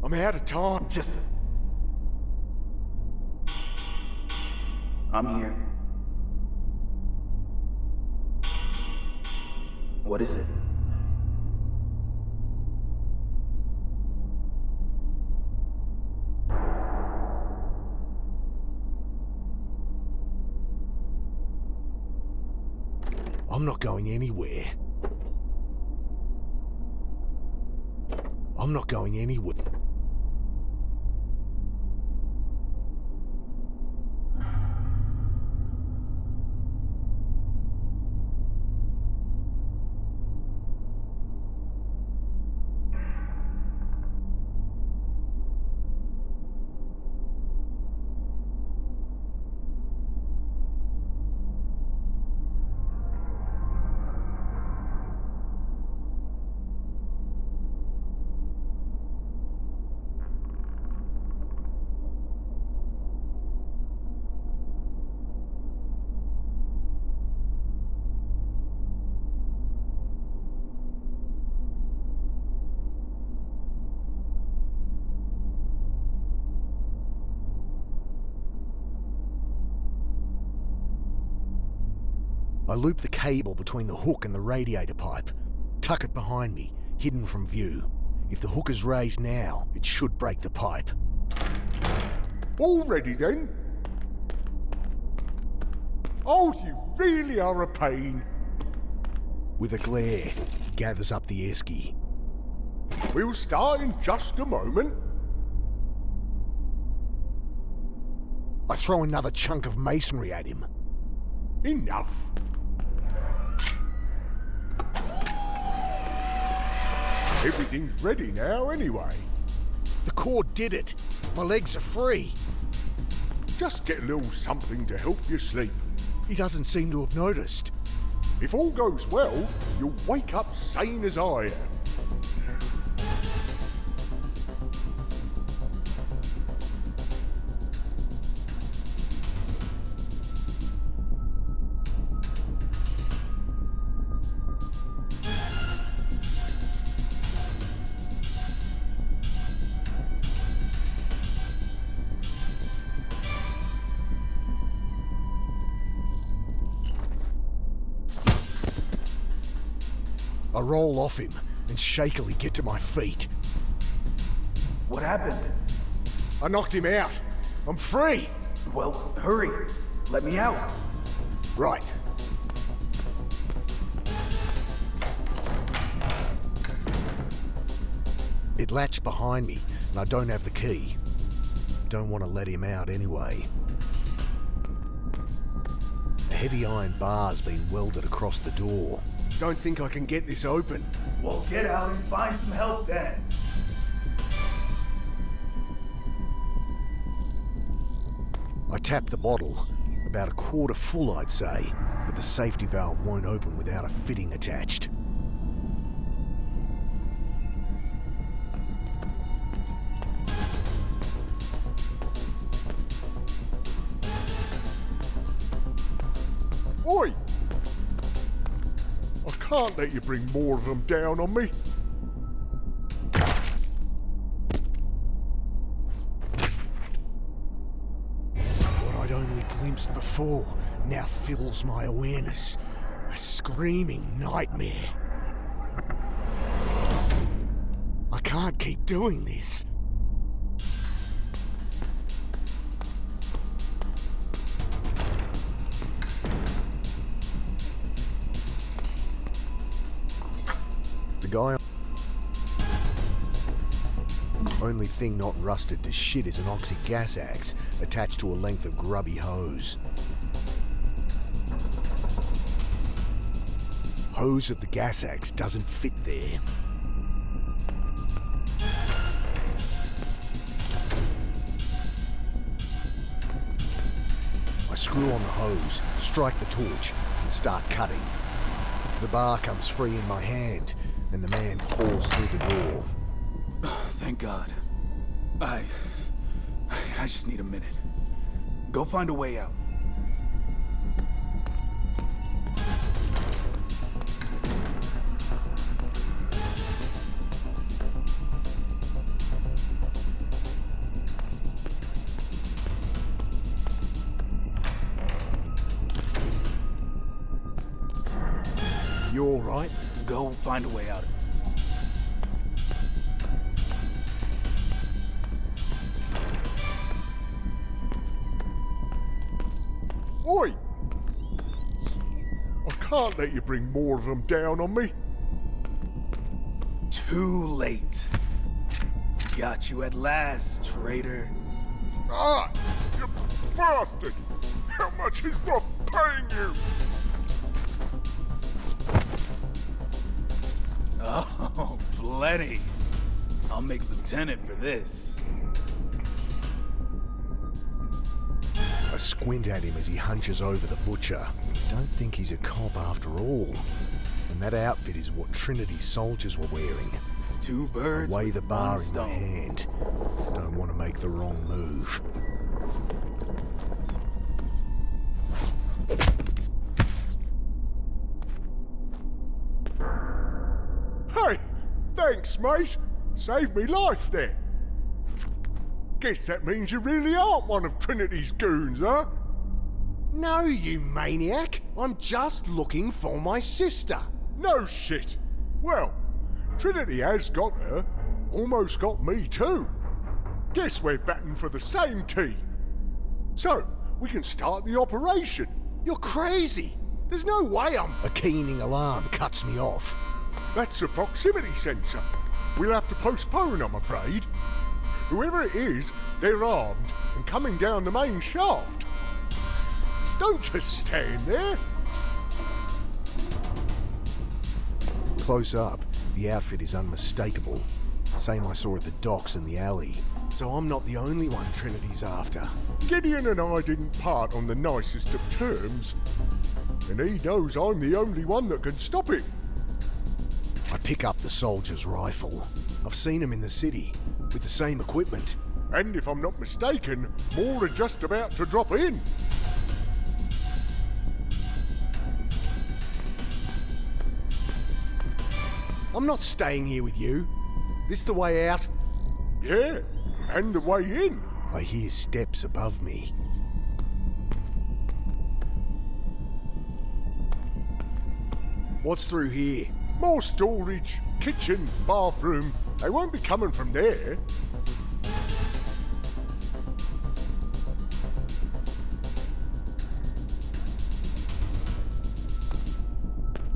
I'm out of time. Just... I'm here. What is it? I'm not going anywhere. I'm not going anywhere. I loop the cable between the hook and the radiator pipe, tuck it behind me, hidden from view. If the hook is raised now, it should break the pipe. All ready then? Oh, you really are a pain. With a glare, he gathers up the esky. We'll start in just a moment. I throw another chunk of masonry at him. Enough. Everything's ready now anyway. The cord did it. My legs are free. Just get a little something to help you sleep. He doesn't seem to have noticed. If all goes well, you'll wake up sane as I am. I roll off him and shakily get to my feet. What happened? I knocked him out. I'm free. Well, hurry. Let me out. Right. It latched behind me, and I don't have the key. Don't want to let him out anyway. A heavy iron bar's been welded across the door. Don't think I can get this open. Well, get out and find some help then. I tap the bottle, about a quarter full I'd say, but the safety valve won't open without a fitting attached. Oi! I can't let you bring more of them down on me. What I'd only glimpsed before now fills my awareness. A screaming nightmare. I can't keep doing this. The guy... Only thing not rusted to shit is an oxy gas axe attached to a length of grubby hose. Hose of the gas axe doesn't fit there. I screw on the hose, strike the torch, and start cutting. The bar comes free in my hand, and the man falls through the door. Thank God. I just need a minute. Go find a way out. You all right? Go find a way out. Oi! I can't let you bring more of them down on me. Too late. Got you at last, traitor. Ah, you bastard! How much is Rob paying you? Oh, plenty. I'll make lieutenant for this. I squint at him as he hunches over the butcher. Don't think he's a cop after all. And that outfit is what Trinity's soldiers were wearing. Two birds I weigh with the bar one in my stone. hand. Don't want to make the wrong move. Hey, thanks, mate. Saved me life there. Guess that means you really aren't one of Trinity's goons, huh? No, you maniac. I'm just looking for my sister. No shit. Well, Trinity has got her. Almost got me too. Guess we're batting for the same team. So, we can start the operation. You're crazy. There's no way I'm... A keening alarm cuts me off. That's a proximity sensor. We'll have to postpone, I'm afraid. Whoever it is, they're armed and coming down the main shaft. Don't just stand there. Close up, the outfit is unmistakable. Same I saw at the docks and the alley. So I'm not the only one Trinity's after. Gideon and I didn't part on the nicest of terms. And he knows I'm the only one that can stop him. I pick up the soldier's rifle. I've seen him in the city, with the same equipment. And if I'm not mistaken, more are just about to drop in. I'm not staying here with you. This the way out? Yeah, and the way in. I hear steps above me. What's through here? More storage, kitchen, bathroom. They won't be coming from there.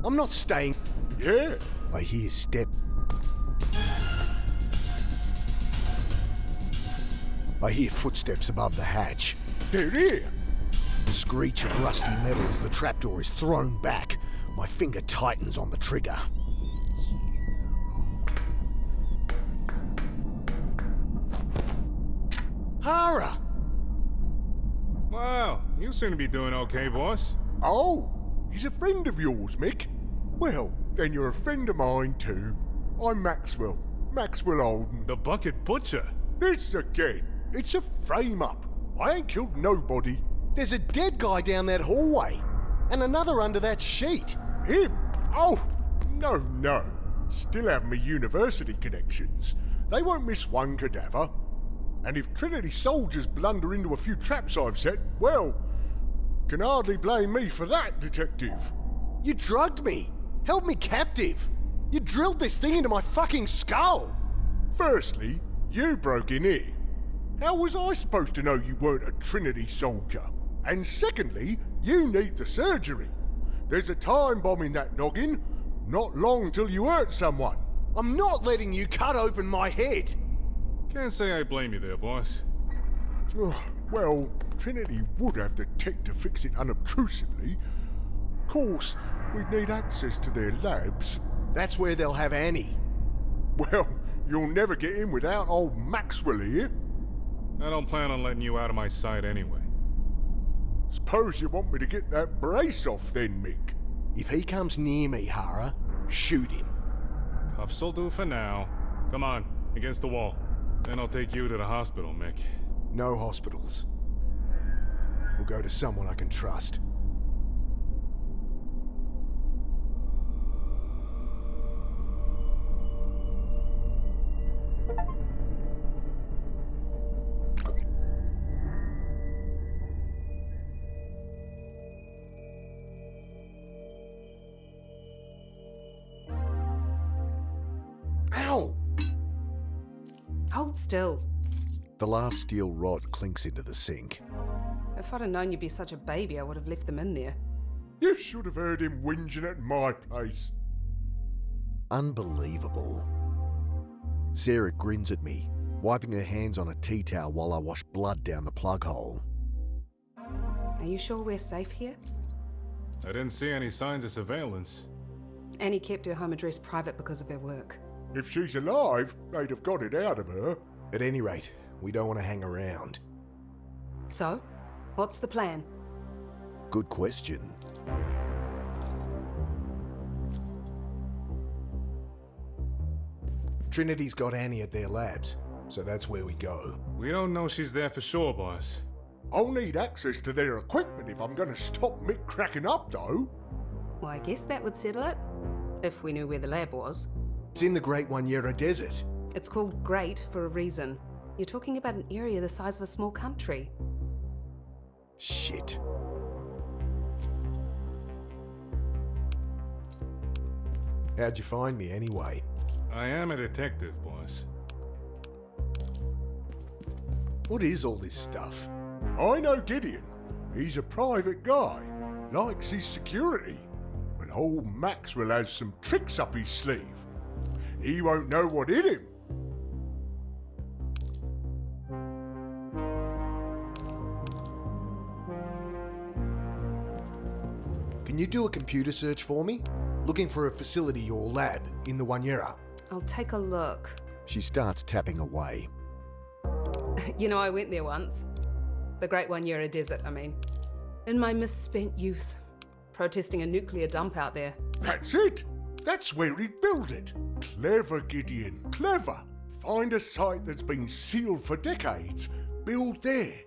I'm not staying... Yeah. I hear step. I hear footsteps above the hatch. They're here. Screech of rusty metal as the trapdoor is thrown back. My finger tightens on the trigger. Hara! Wow, you seem to be doing okay, boss. Oh, he's a friend of yours, Mick. Well, then you're a friend of mine too. I'm Maxwell. Maxwell Alden. The Bucket Butcher. This again. It's a frame-up. I ain't killed nobody. There's a dead guy down that hallway. And another under that sheet. Him? Oh, no. Still have me university connections. They won't miss one cadaver. And if Trinity soldiers blunder into a few traps I've set, well, can hardly blame me for that, detective. You drugged me. Held me captive. You drilled this thing into my fucking skull. Firstly, you broke in here. How was I supposed to know you weren't a Trinity soldier? And secondly, you need the surgery. There's a time bomb in that noggin. Not long till you hurt someone. I'm not letting you cut open my head. Can't say I blame you there, boss. Well, Trinity would have the tech to fix it unobtrusively. Of course, we'd need access to their labs. That's where they'll have Annie. Well, you'll never get in without old Maxwell here. I don't plan on letting you out of my sight anyway. Suppose you want me to get that brace off then, Mick. If he comes near me, Hara, shoot him. Cuffs will do for now. Come on, against the wall. Then I'll take you to the hospital, Mick. No hospitals. We'll go to someone I can trust. Ow! Hold still. The last steel rod clinks into the sink. If I'd have known you'd be such a baby, I would have left them in there. You should have heard him whinging at my place. Unbelievable. Sarah grins at me, wiping her hands on a tea towel while I wash blood down the plug hole. Are you sure we're safe here? I didn't see any signs of surveillance. Annie kept her home address private because of her work. If she's alive, they'd have got it out of her. At any rate, we don't want to hang around. So, what's the plan? Good question. Trinity's got Annie at their labs, so that's where we go. We don't know she's there for sure, boss. I'll need access to their equipment if I'm going to stop Mick cracking up, though. Well, I guess that would settle it. If we knew where the lab was. It's in the Great One-Year Desert. It's called Great for a reason. You're talking about an area the size of a small country. Shit. How'd you find me anyway? I am a detective, boss. What is all this stuff? I know Gideon. He's a private guy. Likes his security. But old Maxwell has some tricks up his sleeve. He won't know what hit him. Can you do a computer search for me? Looking for a facility or lab in the One-Year. I'll take a look. She starts tapping away. You know, I went there once. The Great One-Year Desert, I mean. In my misspent youth. Protesting a nuclear dump out there. That's it! That's where he'd build it. Clever, Gideon, clever. Find a site that's been sealed for decades. Build there.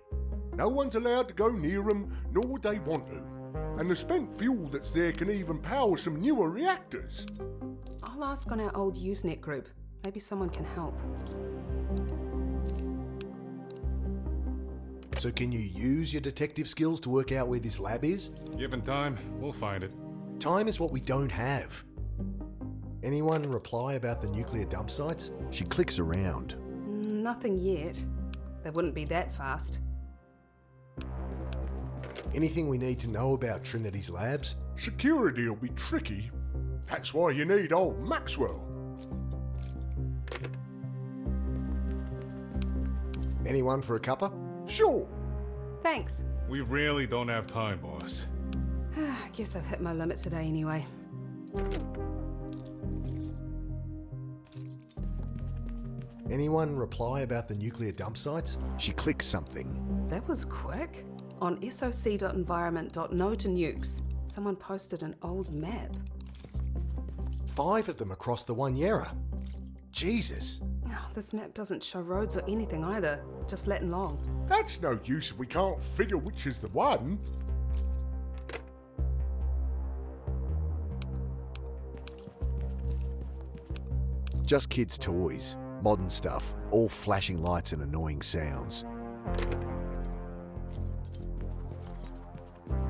No one's allowed to go near them, nor would they want to. And the spent fuel that's there can even power some newer reactors. I'll ask on our old Usenet group. Maybe someone can help. So can you use your detective skills to work out where this lab is? Given time, we'll find it. Time is what we don't have. Anyone reply about the nuclear dump sites? She clicks around. Nothing yet. They wouldn't be that fast. Anything we need to know about Trinity's labs? Security'll be tricky. That's why you need old Maxwell. Anyone for a cuppa? Sure. Thanks. We really don't have time, boss. I guess I've hit my limit today anyway. Anyone reply about the nuclear dump sites? She clicks something. That was quick. On soc.environment.no to nukes, someone posted an old map. 5 of them across the One-Year. Jesus. Oh, this map doesn't show roads or anything either, just letting long. That's no use if we can't figure which is the one. Just kids' toys, modern stuff, all flashing lights and annoying sounds.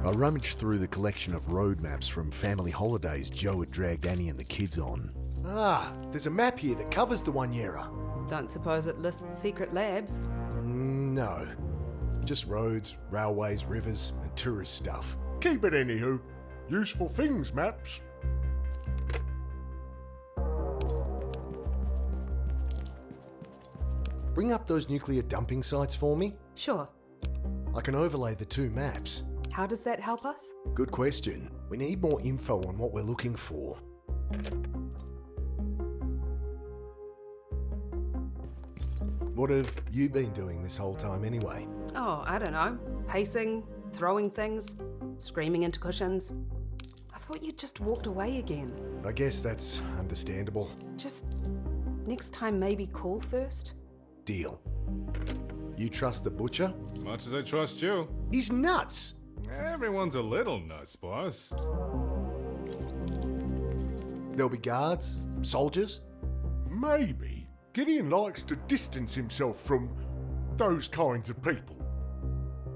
I rummaged through the collection of road maps from family holidays Joe had dragged Annie and the kids on. Ah, there's a map here that covers the One-Year. Don't suppose it lists secret labs? No. Just roads, railways, rivers, and tourist stuff. Keep it anywho. Useful things, maps. Bring up those nuclear dumping sites for me. Sure. I can overlay the 2 maps. How does that help us? Good question. We need more info on what we're looking for. What have you been doing this whole time anyway? Oh, I don't know. Pacing, throwing things, screaming into cushions. I thought you'd just walked away again. I guess that's understandable. Just next time maybe call first? Deal. You trust the butcher? Much as I trust you. He's nuts! Everyone's a little nuts, boss. There'll be guards? Soldiers? Maybe. Gideon likes to distance himself from those kinds of people.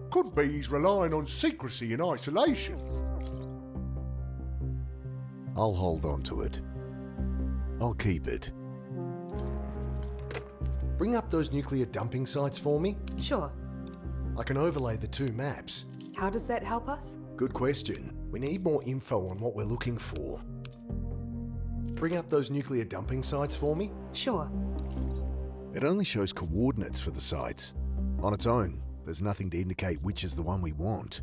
Could be he's relying on secrecy and isolation. I'll hold on to it. I'll keep it. Bring up those nuclear dumping sites for me. Sure. I can overlay the 2 maps. How does that help us? Good question. We need more info on what we're looking for. Bring up those nuclear dumping sites for me? Sure. It only shows coordinates for the sites. On its own, there's nothing to indicate which is the one we want.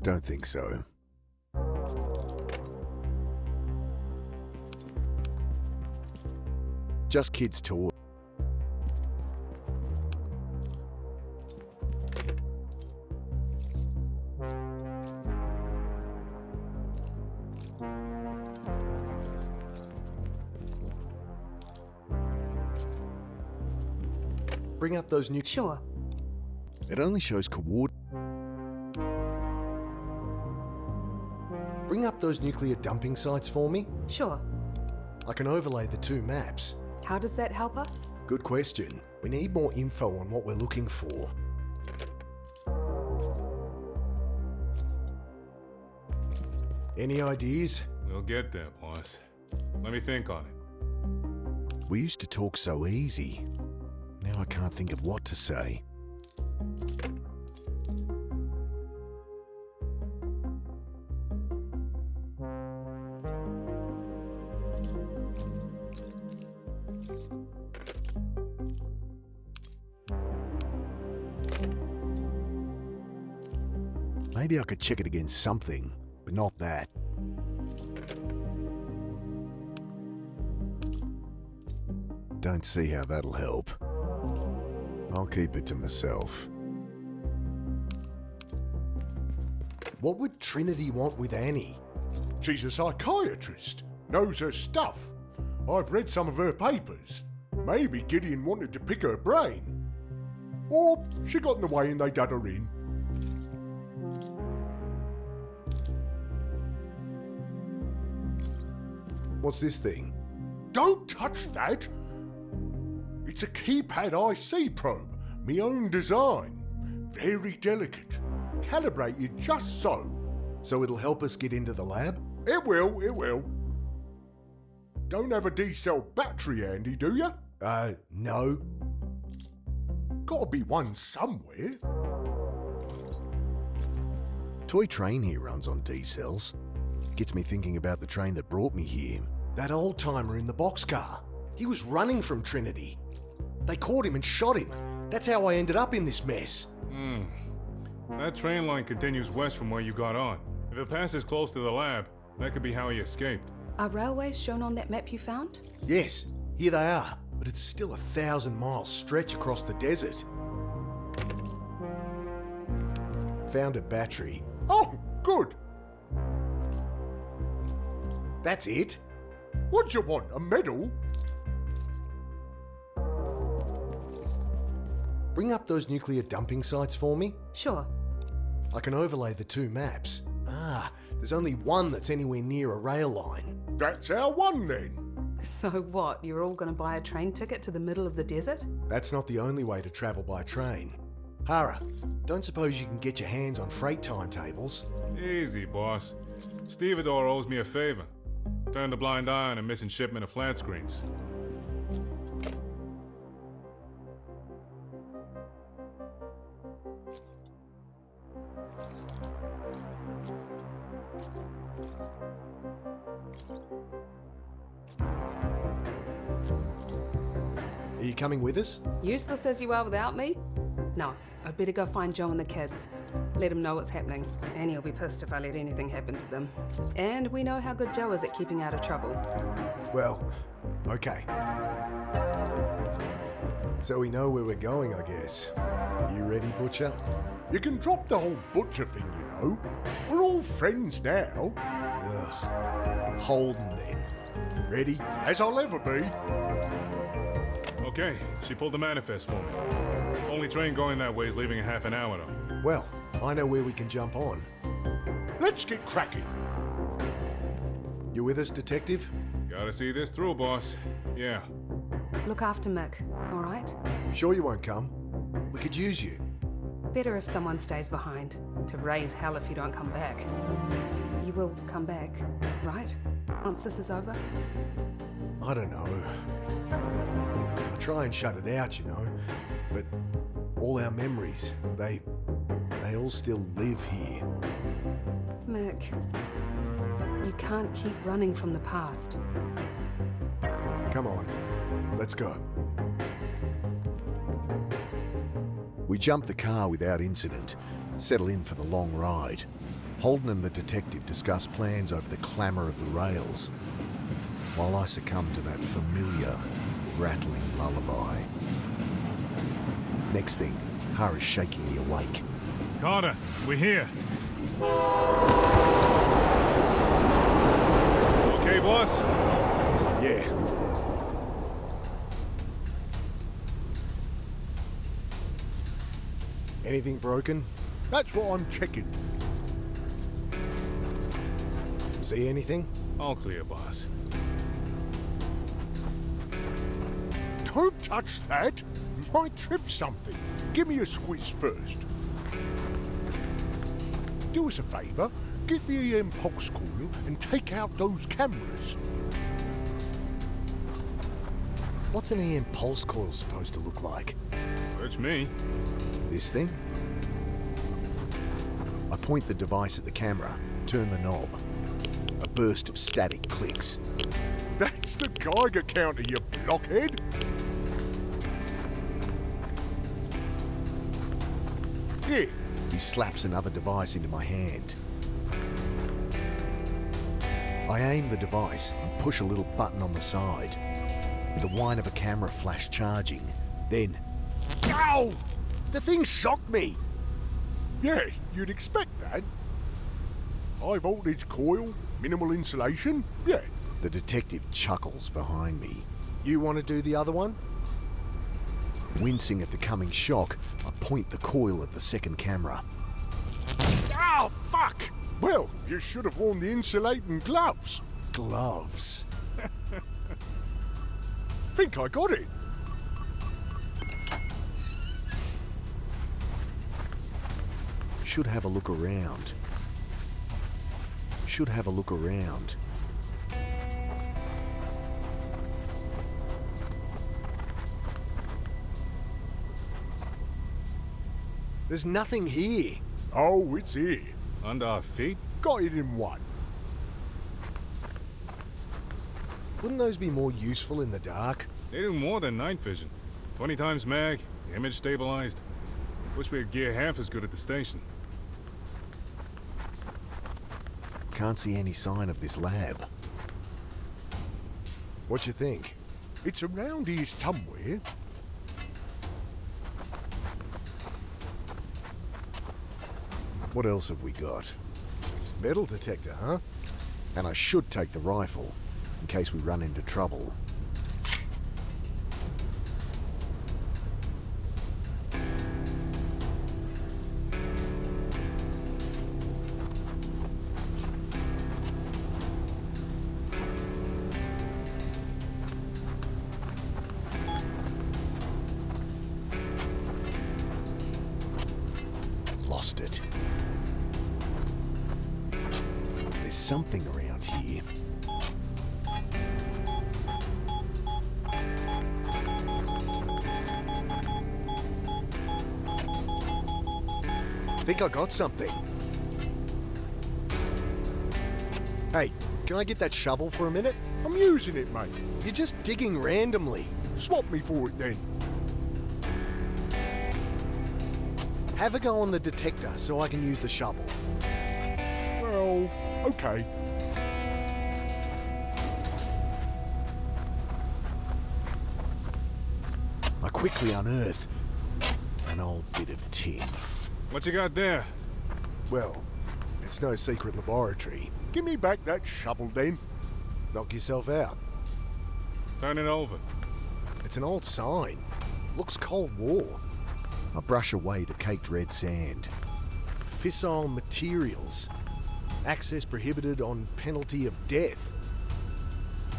Don't think so. Just kids' toys. Bring up those new... Sure. It only shows Bring up those nuclear dumping sites for me? Sure. I can overlay the two maps. How does that help us? Good question. We need more info on what we're looking for. Any ideas? We'll get there, boss. Let me think on it. We used to talk so easy. Now I can't think of what to say. Maybe I could check it against something, but not that. Don't see how that'll help. I'll keep it to myself. What would Trinity want with Annie? She's a psychiatrist, knows her stuff. I've read some of her papers. Maybe Gideon wanted to pick her brain. Or she got in the way and they dug her in. What's this thing? Don't touch that! It's a keypad IC probe, me own design. Very delicate. Calibrated just so. So it'll help us get into the lab? It will. Don't have a D-cell battery handy, do you? No. Gotta be one somewhere. Toy train here runs on D-cells. Gets me thinking about the train that brought me here. That old-timer in the boxcar. He was running from Trinity. They caught him and shot him. That's how I ended up in this mess. That train line continues west from where you got on. If it passes close to the lab, that could be how he escaped. Are railways shown on that map you found? Yes, here they are. But it's still 1,000-mile stretch across the desert. Found a battery. Oh, good. That's it. What do you want, a medal? Bring up those nuclear dumping sites for me? Sure. I can overlay the two maps. There's only one that's anywhere near a rail line. That's our one then. So what, you're all going to buy a train ticket to the middle of the desert? That's not the only way to travel by train. Hara, don't suppose you can get your hands on freight timetables? Easy, boss. Stevedore owes me a favor. Turned a blind eye on a missing shipment of flat screens. Are you coming with us? Useless as you are without me? No, I'd better go find Joe and the kids. Let him know what's happening. Annie will be pissed if I let anything happen to them. And we know how good Joe is at keeping out of trouble. Well, okay. So we know where we're going, I guess. You ready, Butcher? You can drop the whole Butcher thing, you know. We're all friends now. Ugh. Holden, then. Ready? As I'll ever be. Okay, she pulled the manifest for me. Only train going that way is leaving in half an hour, though. Well, I know where we can jump on. Let's get cracking. You with us, Detective? Gotta see this through, boss. Yeah. Look after Mick, all right? Sure you won't come? We could use you. Better if someone stays behind, to raise hell if you don't come back. You will come back, right? Once this is over? I don't know. I try and shut it out, you know, but all our memories, they They all still live here. Mick, you can't keep running from the past. Come on, let's go. We jump the car without incident, settle in for the long ride. Holden and the detective discuss plans over the clamour of the rails, while I succumb to that familiar, rattling lullaby. Next thing, Har is shaking me awake. Carter, we're here. Okay, boss? Yeah. Anything broken? That's what I'm checking. See anything? All clear, boss. Don't touch that! Might trip something. Give me a squiz first. Do us a favour, get the EM pulse coil and take out those cameras. What's an EM pulse coil supposed to look like? Search me. This thing? I point the device at the camera, turn the knob. A burst of static clicks. That's the Geiger counter, you blockhead! Here. He slaps another device into my hand. I aim the device and push a little button on the side. The whine of a camera flash charging. Then... Ow! The thing shocked me! Yeah, you'd expect that. High voltage coil, minimal insulation, yeah. The detective chuckles behind me. You want to do the other one? Wincing at the coming shock, I point the coil at the second camera. Oh, fuck! Well, you should have worn the insulating gloves. Gloves? Think I got it. Should have a look around. Should have a look around. There's nothing here. Oh, it's here. Under our feet? Got it in one. Wouldn't those be more useful in the dark? They do more than night vision. 20 times mag, image stabilized. Wish we had gear half as good at the station. Can't see any sign of this lab. What you think? It's around here somewhere. What else have we got? Metal detector, huh? And I should take the rifle, in case we run into trouble. Lost it. There's something around here. Think I got something. Hey, can I get that shovel for a minute? I'm using it, mate. You're just digging randomly. Swap me for it then. Have a go on the detector so I can use the shovel. Well, okay. I quickly unearth an old bit of tin. What you got there? Well, it's no secret laboratory. Give me back that shovel then. Knock yourself out. Turn it over. It's an old sign. Looks Cold War. I brush away the caked red sand. Fissile materials. Access prohibited on penalty of death.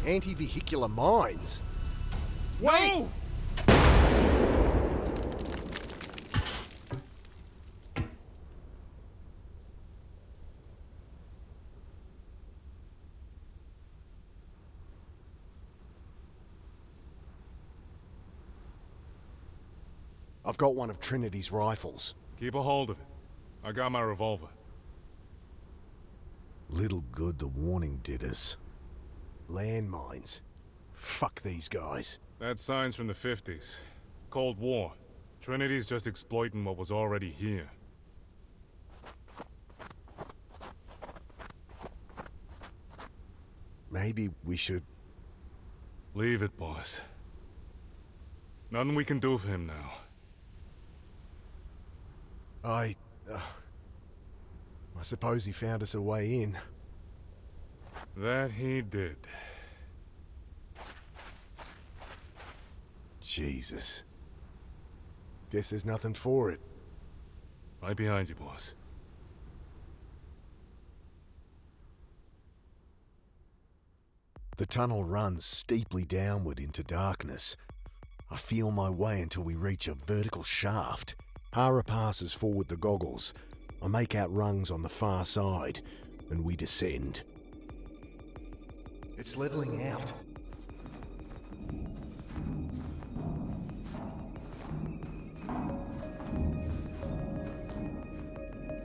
Anti-vehicular mines. Wait! I've got one of Trinity's rifles. Keep a hold of it. I got my revolver. Little good the warning did us. Landmines. Fuck these guys. That sign's from the 50s. Cold War. Trinity's just exploiting what was already here. Maybe we should... Leave it, boss. Nothing we can do for him now. I suppose he found us a way in. That he did. Jesus. Guess there's nothing for it. Right behind you, boss. The tunnel runs steeply downward into darkness. I feel my way until we reach a vertical shaft. Hara passes forward the goggles. I make out rungs on the far side, and we descend. It's leveling out.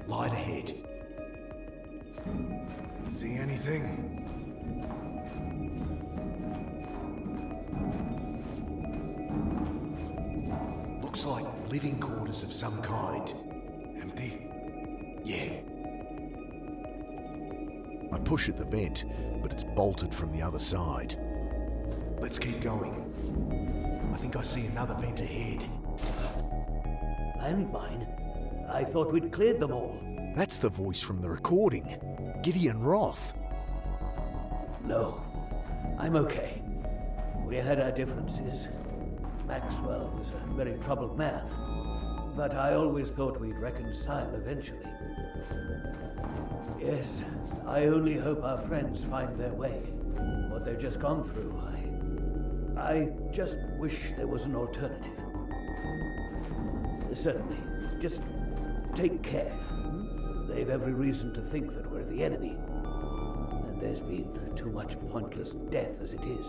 Light ahead. See anything? Looks like living quarters of some kind. Empty? Yeah. I push at the vent, but it's bolted from the other side. Let's keep going. I think I see another vent ahead. Landmine? I thought we'd cleared them all. That's the voice from the recording. Gideon Roth. No, I'm okay. We had our differences. Maxwell was a very troubled man, but I always thought we'd reconcile eventually. Yes, I only hope our friends find their way. What they've just gone through, I just wish there was an alternative. Certainly. Just take care. They've every reason to think that we're the enemy. And there's been too much pointless death as it is.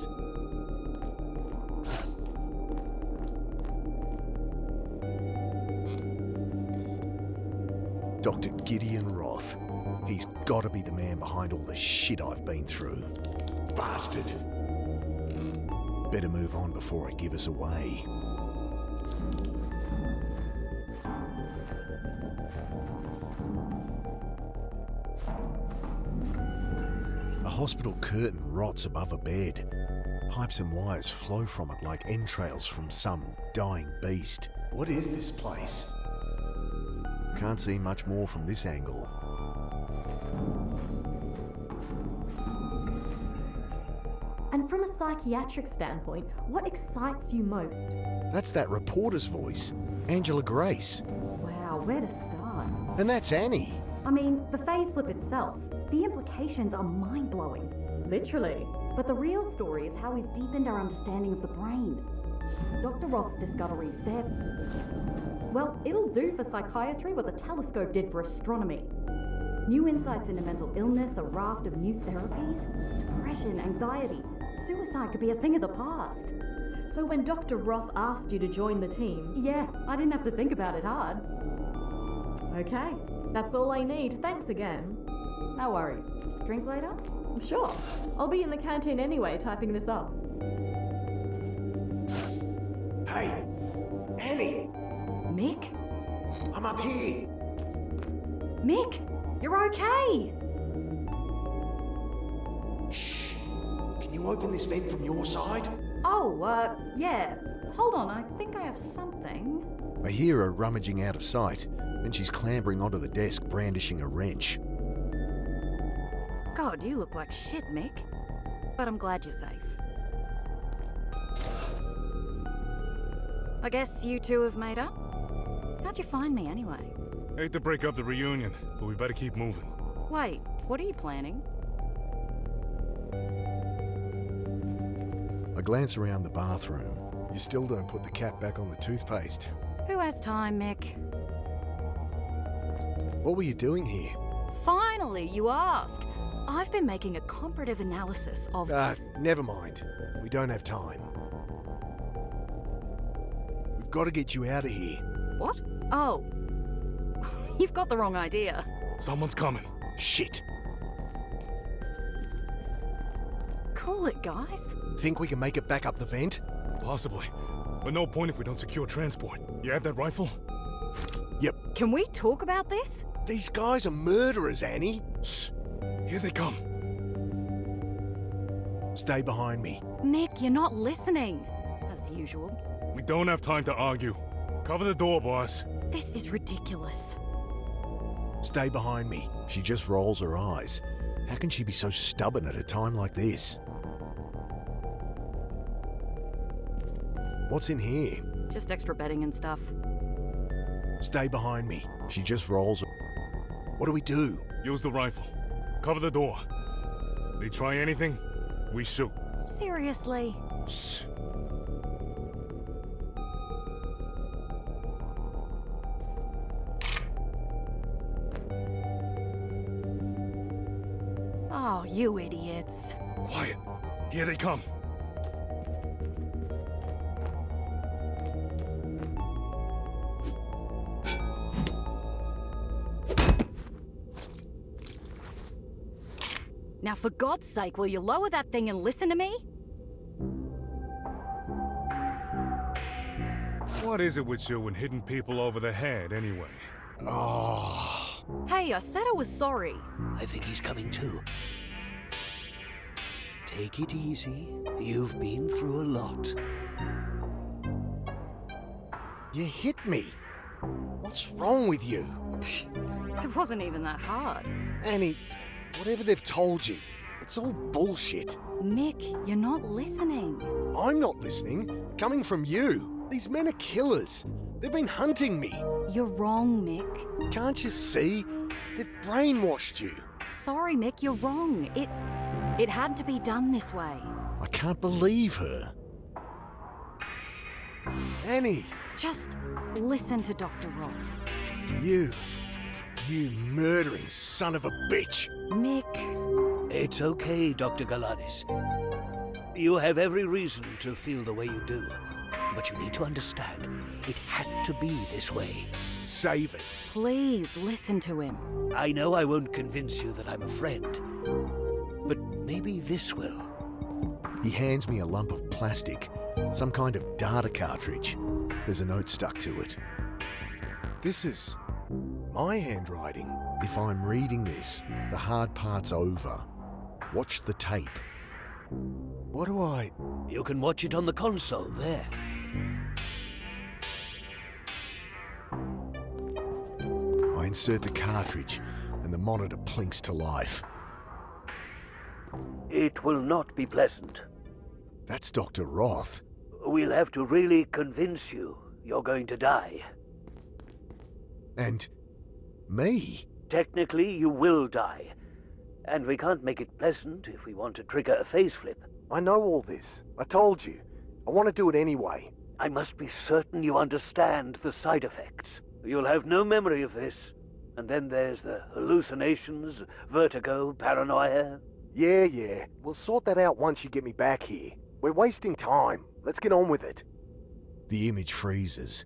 Dr. Gideon Roth. He's got to be the man behind all the shit I've been through. Bastard. Better move on before I give us away. A hospital curtain rots above a bed. Pipes and wires flow from it like entrails from some dying beast. What is this place? Can't see much more from this angle. And from a psychiatric standpoint, what excites you most? That's that reporter's voice, Angela Grace. Wow, where to start? And that's Annie. I mean, the phase flip itself, the implications are mind-blowing. Literally. But the real story is how we've deepened our understanding of the brain. Dr. Roth's discoveries, well, it'll do for psychiatry what the telescope did for astronomy. New insights into mental illness, a raft of new therapies, depression, anxiety, suicide could be a thing of the past. So when Dr. Roth asked you to join the team, yeah, I didn't have to think about it hard. Okay, that's all I need. Thanks again. No worries. Drink later? Sure. I'll be in the canteen anyway, typing this up. Hey, Annie! Mick? I'm up here! Mick, you're okay! Shh! Can you open this vent from your side? Oh, yeah. Hold on, I think I have something. I hear her rummaging out of sight, then she's clambering onto the desk, brandishing a wrench. God, you look like shit, Mick. But I'm glad you're safe. I guess you two have made up? How'd you find me anyway? Hate to break up the reunion, but we better keep moving. Wait, what are you planning? I glance around the bathroom. You still don't put the cap back on the toothpaste. Who has time, Mick? What were you doing here? Finally, you ask. I've been making a comparative analysis of... Never mind. We don't have time. We've got to get you out of here. What? Oh. You've got the wrong idea. Someone's coming. Shit. Cool it, guys. Think we can make it back up the vent? Possibly. But no point if we don't secure transport. You have that rifle? Yep. Can we talk about this? These guys are murderers, Annie. Shh. Here they come. Stay behind me. Mick, you're not listening. As usual. We don't have time to argue. Cover the door, boss. This is ridiculous. Stay behind me. She just rolls her eyes. How can she be so stubborn at a time like this? What's in here? Just extra bedding and stuff. Stay behind me. She just rolls. What do we do? Use the rifle. Cover the door. They try anything, we shoot. Seriously? Shh. Oh, you idiots. Quiet. Here they come. Now, for God's sake, will you lower that thing and listen to me? What is it with you and hitting people over the head, anyway? Oh. Hey, I said I was sorry. I think he's coming too. Take it easy. You've been through a lot. You hit me. What's wrong with you? It wasn't even that hard. Annie, whatever they've told you, it's all bullshit. Mick, you're not listening. I'm not listening. Coming from you. These men are killers. They've been hunting me. You're wrong, Mick. Can't you see? They've brainwashed you. Sorry, Mick, you're wrong. It had to be done this way. I can't believe her. Annie. Just listen to Dr. Roth. You murdering son of a bitch. Mick. It's okay, Dr. Galanis. You have every reason to feel the way you do. But you need to understand, it had to be this way. Save it. Please listen to him. I know I won't convince you that I'm a friend, but maybe this will. He hands me a lump of plastic, some kind of data cartridge. There's a note stuck to it. This is my handwriting. If I'm reading this, the hard part's over. Watch the tape. What do I... You can watch it on the console there. I insert the cartridge, and the monitor plinks to life. It will not be pleasant. That's Dr. Roth. We'll have to really convince you you're going to die. And me? Technically, you will die. And we can't make it pleasant if we want to trigger a phase flip. I know all this. I told you. I want to do it anyway. I must be certain you understand the side effects. You'll have no memory of this. And then there's the hallucinations, vertigo, paranoia. Yeah. We'll sort that out once you get me back here. We're wasting time. Let's get on with it. The image freezes.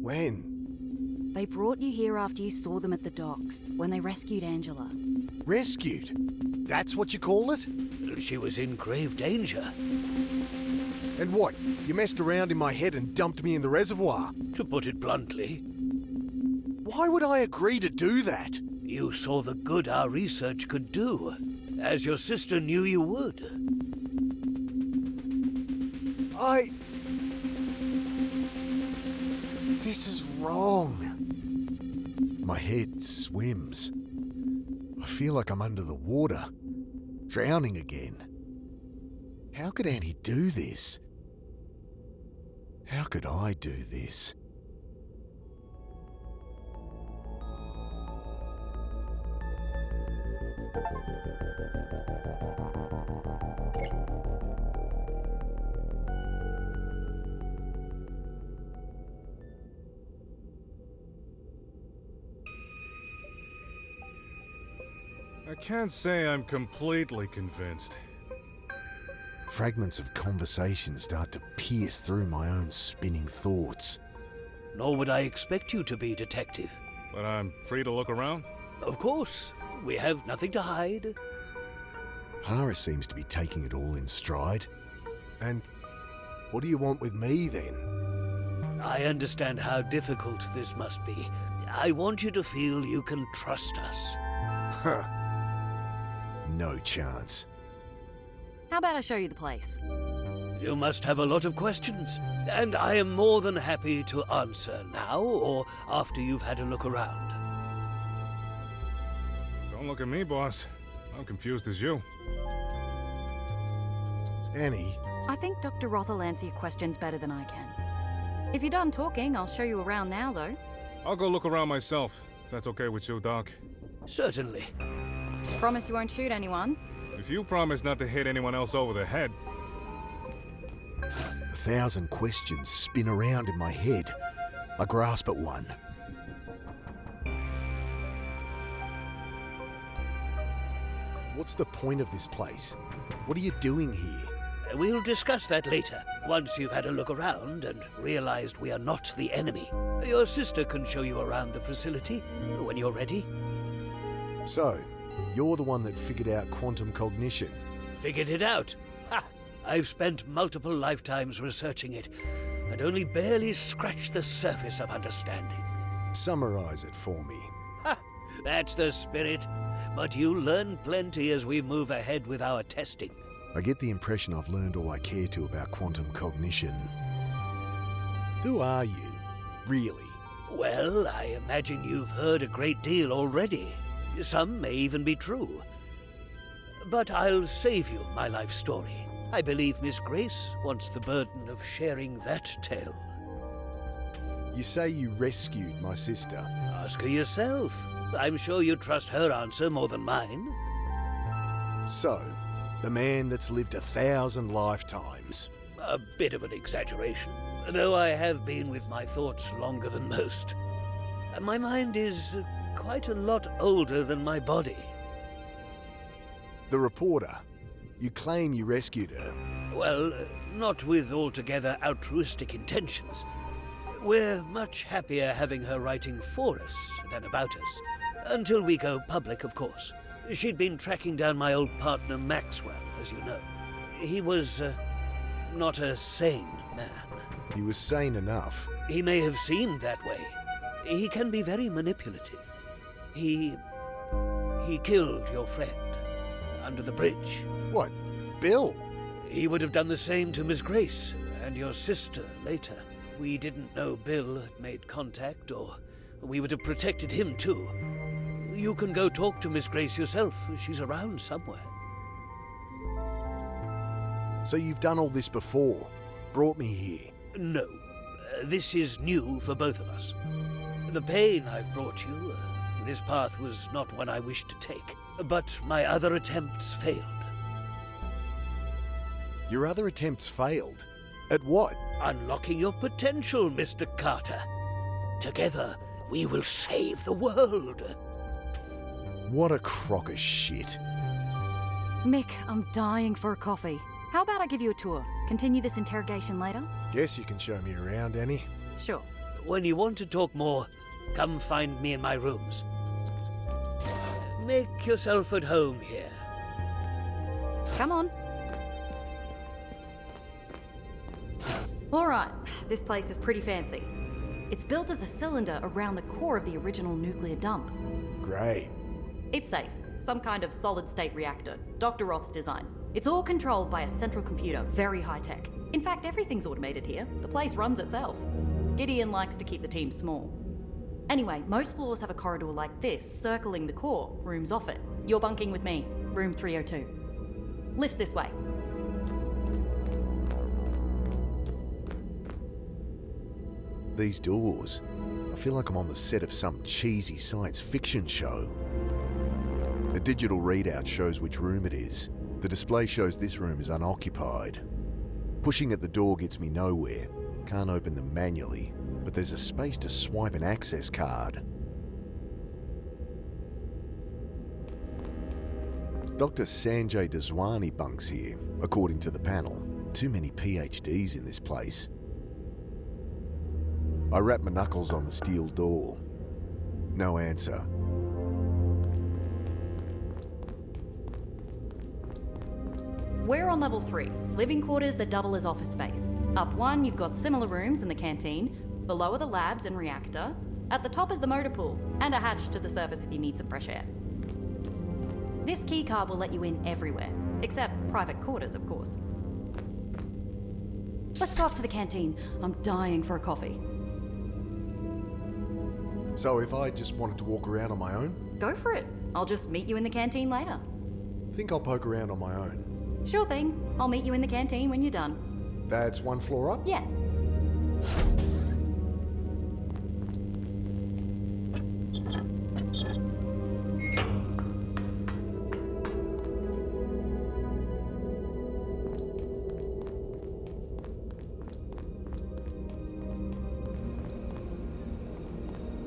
When? They brought you here after you saw them at the docks, when they rescued Angela. Rescued? That's what you call it? She was in grave danger. And what? You messed around in my head and dumped me in the reservoir? To put it bluntly. Why would I agree to do that? You saw the good our research could do, as your sister knew you would. This is wrong. My head swims. I feel like I'm under the water, drowning again. How could Annie do this? How could I do this? I can't say I'm completely convinced. Fragments of conversation start to pierce through my own spinning thoughts. nor would I expect you to be, Detective. But I'm free to look around? Of course. We have nothing to hide. Hara seems to be taking it all in stride. And what do you want with me, then? I understand how difficult this must be. I want you to feel you can trust us. Huh. No chance. How about I show you the place? You must have a lot of questions, and I am more than happy to answer now or after you've had a look around. Don't look at me, boss. I'm confused as you. Annie? I think Dr. Roth will answer your questions better than I can. If you're done talking, I'll show you around now, though. I'll go look around myself, if that's okay with you, Doc. Certainly. Promise you won't shoot anyone? If you promise not to hit anyone else over the head. 1,000 questions spin around in my head. I grasp at one. What's the point of this place? What are you doing here? We'll discuss that later, once you've had a look around and realized we are not the enemy. Your sister can show you around the facility when you're ready. So, you're the one that figured out quantum cognition. Figured it out? Ha! I've spent multiple lifetimes researching it, and only barely scratched the surface of understanding. Summarize it for me. Ha! That's the spirit. But you'll learn plenty as we move ahead with our testing. I get the impression I've learned all I care to about quantum cognition. Who are you, really? Well, I imagine you've heard a great deal already. Some may even be true. But I'll save you my life story. I believe Miss Grace wants the burden of sharing that tale. You say you rescued my sister. Ask her yourself. I'm sure you trust her answer more than mine. So, the man that's lived 1,000 lifetimes. A bit of an exaggeration, though I have been with my thoughts longer than most. My mind is quite a lot older than my body. The reporter. You claim you rescued her. Well, not with altogether altruistic intentions. We're much happier having her writing for us than about us. Until we go public, of course. She'd been tracking down my old partner Maxwell, as you know. He was, not a sane man. He was sane enough. He may have seemed that way. He can be very manipulative. He killed your friend under the bridge. What? Bill? He would have done the same to Miss Grace and your sister later. We didn't know Bill had made contact, or we would have protected him too. You can go talk to Miss Grace yourself. She's around somewhere. So you've done all this before? Brought me here? No. This is new for both of us. The pain I've brought you, this path was not one I wished to take. But my other attempts failed. Your other attempts failed? At what? Unlocking your potential, Mr. Carter. Together, we will save the world. What a crock of shit. Mick, I'm dying for a coffee. How about I give you a tour? Continue this interrogation later? Guess you can show me around, Annie. Sure. When you want to talk more, come find me in my rooms. Make yourself at home here. Come on. All right, this place is pretty fancy. It's built as a cylinder around the core of the original nuclear dump. Great. It's safe. Some kind of solid-state reactor. Dr. Roth's design. It's all controlled by a central computer, very high-tech. In fact, everything's automated here. The place runs itself. Gideon likes to keep the team small. Anyway, most floors have a corridor like this, circling the core, rooms off it. You're bunking with me, room 302. Lifts this way. These doors. I feel like I'm on the set of some cheesy science fiction show. A digital readout shows which room it is. The display shows this room is unoccupied. Pushing at the door gets me nowhere. Can't open them manually, but there's a space to swipe an access card. Dr. Sanjay Daswani bunks here, according to the panel. Too many PhDs in this place. I wrap my knuckles on the steel door. No answer. We're on level 3, living quarters that double as office space. Up 1, you've got similar rooms in the canteen. Below are the labs and reactor. At the top is the motor pool, and a hatch to the surface if you need some fresh air. This keycard will let you in everywhere, except private quarters, of course. Let's go up to the canteen. I'm dying for a coffee. So if I just wanted to walk around on my own? Go for it. I'll just meet you in the canteen later. Think I'll poke around on my own. Sure thing. I'll meet you in the canteen when you're done. That's 1 floor up? Yeah.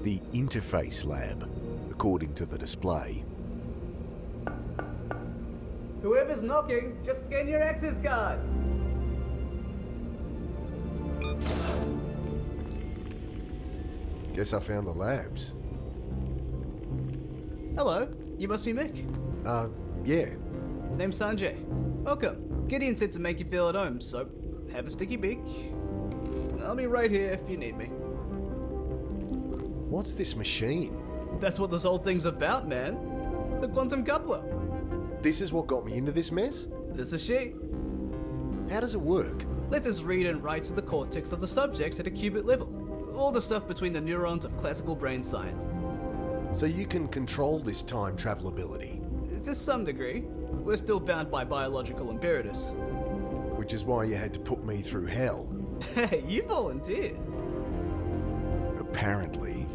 The interface lab, according to the display. Whoever's knocking, just scan your access card. Guess I found the labs. Hello, you must be Mick. Yeah. Name's Sanjay. Welcome. Gideon said to make you feel at home, so have a sticky beak. I'll be right here if you need me. What's this machine? That's what this whole thing's about, man. The quantum coupler. This is what got me into this mess? This is she. How does it work? Let us read and write to the cortex of the subject at a qubit level. All the stuff between the neurons of classical brain science. So you can control this time travel ability? To some degree. We're still bound by biological imperatives. Which is why you had to put me through hell. Hey, you volunteered. Apparently.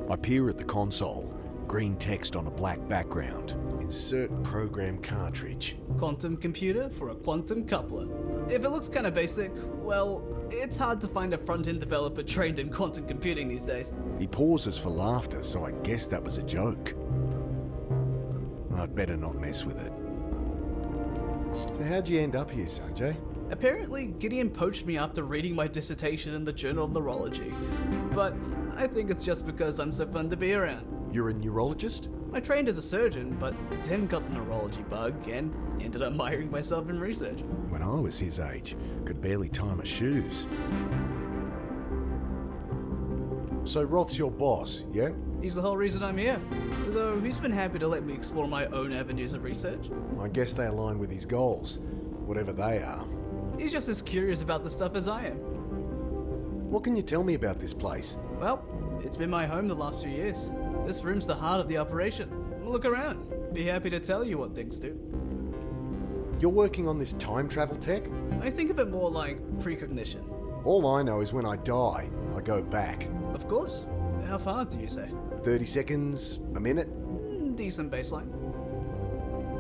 I peer at the console. Green text on a black background. Insert program cartridge. Quantum computer for a quantum coupler. If it looks kind of basic, well, it's hard to find a front-end developer trained in quantum computing these days. He pauses for laughter, so I guess that was a joke. I'd better not mess with it. So how'd you end up here, Sanjay? Apparently, Gideon poached me after reading my dissertation in the Journal of Neurology. But I think it's just because I'm so fun to be around. You're a neurologist? I trained as a surgeon, but then got the neurology bug and ended up miring myself in research. When I was his age, could barely tie my shoes. So Roth's your boss, yeah? He's the whole reason I'm here. Though he's been happy to let me explore my own avenues of research. I guess they align with his goals, whatever they are. He's just as curious about the stuff as I am. What can you tell me about this place? Well, it's been my home the last few years. This room's the heart of the operation. Look around. Be happy to tell you what things do. You're working on this time travel tech? I think of it more like precognition. All I know is when I die, I go back. Of course. How far do you say? 30 seconds, a minute? Decent baseline.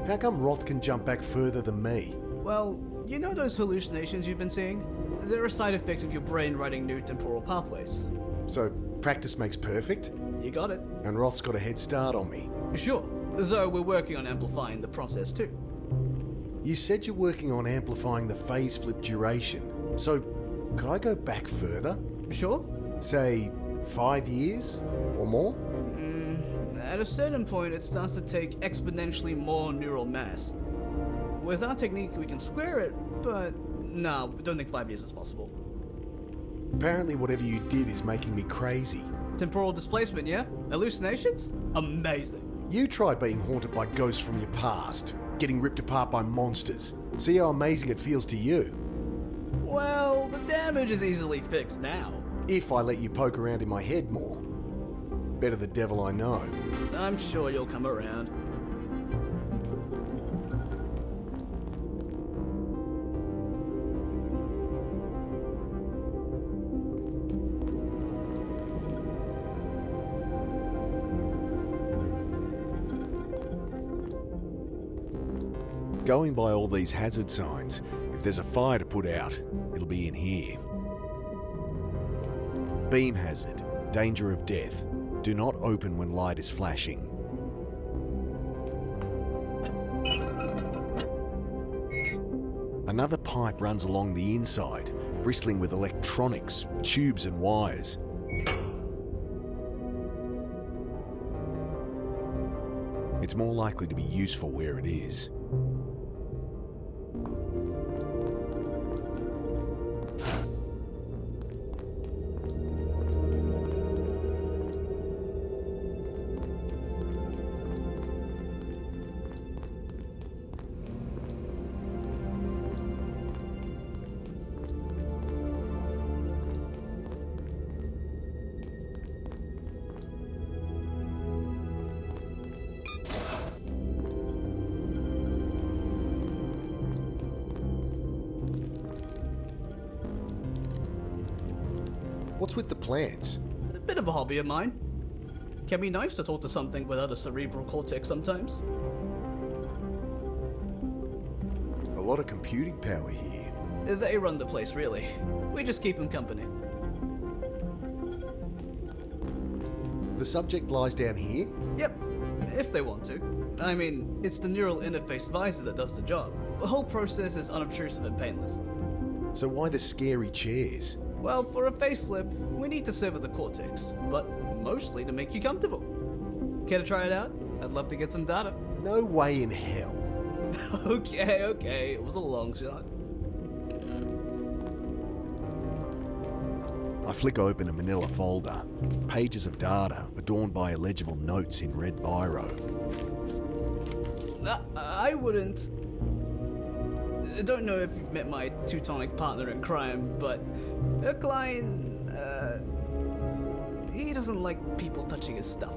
How come Roth can jump back further than me? Well, you know those hallucinations you've been seeing? They're a side effect of your brain writing new temporal pathways. So, practice makes perfect? You got it. And Roth's got a head start on me. Sure, though we're working on amplifying the process too. You said you're working on amplifying the phase flip duration. So, could I go back further? Sure. Say, 5 years? Or more? At a certain point, it starts to take exponentially more neural mass. With our technique, we can square it, but no, I don't think 5 years is possible. Apparently whatever you did is making me crazy. Temporal displacement, yeah? Hallucinations? Amazing. You tried being haunted by ghosts from your past, getting ripped apart by monsters. See how amazing it feels to you? Well, the damage is easily fixed now. If I let you poke around in my head more. Better the devil I know. I'm sure you'll come around. Going by all these hazard signs, if there's a fire to put out, it'll be in here. Beam hazard. Danger of death. Do not open when light is flashing. Another pipe runs along the inside, bristling with electronics, tubes and wires. It's more likely to be useful where it is. What's with the plants? A bit of a hobby of mine. Can be nice to talk to something without a cerebral cortex sometimes. A lot of computing power here. They run the place, really. We just keep them company. The subject lies down here? Yep, if they want to. I mean, it's the neural interface visor that does the job. The whole process is unobtrusive and painless. So why the scary chairs? Well, for a facelift, we need to sever the cortex, but mostly to make you comfortable. Care to try it out? I'd love to get some data. No way in hell. Okay, it was a long shot. I flick open a manila folder. Pages of data adorned by illegible notes in red biro. I wouldn't... I don't know if you've met my Teutonic partner in crime, but a client, he doesn't like people touching his stuff.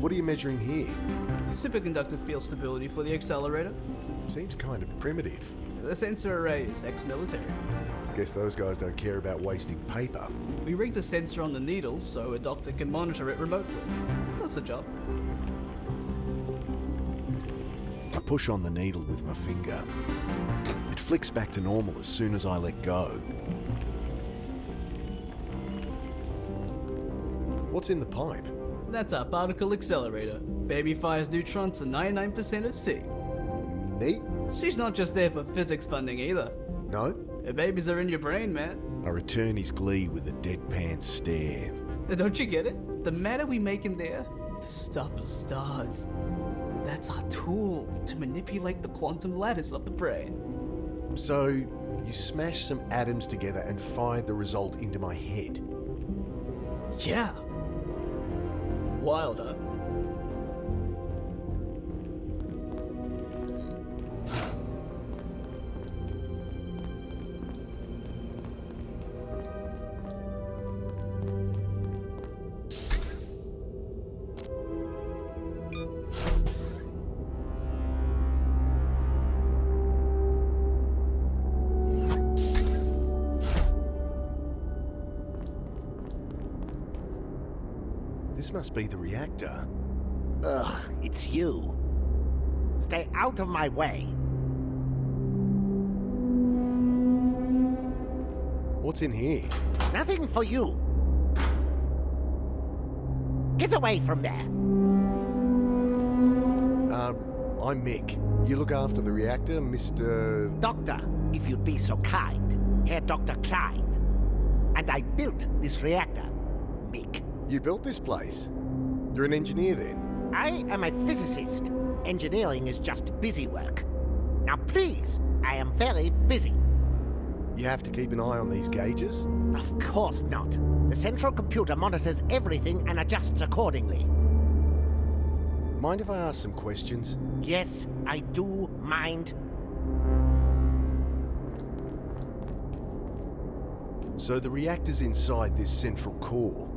What are you measuring here? Superconductive field stability for the accelerator. Seems kind of primitive. The sensor array is ex-military. Guess those guys don't care about wasting paper. We rigged a sensor on the needle so a doctor can monitor it remotely. Does the job. I push on the needle with my finger. It flicks back to normal as soon as I let go. What's in the pipe? That's our particle accelerator. Baby fires neutrons to 99% of C. Neat. She's not just there for physics funding either. No? Her babies are in your brain, man. I return his glee with a deadpan stare. Don't you get it? The matter we make in there, the stuff of stars. That's our tool to manipulate the quantum lattice of the brain. So, you smashed some atoms together and fired the result into my head? Yeah. Wild, huh? This must be the reactor. Ugh, it's you. Stay out of my way. What's in here? Nothing for you. Get away from there. I'm Mick. You look after the reactor, Mr... Doctor, if you'd be so kind. Herr Dr. Klein. And I built this reactor, Mick. You built this place? You're an engineer then? I am a physicist. Engineering is just busy work. Now please, I am very busy. You have to keep an eye on these gauges? Of course not. The central computer monitors everything and adjusts accordingly. Mind if I ask some questions? Yes, I do mind. So the reactor's inside this central core?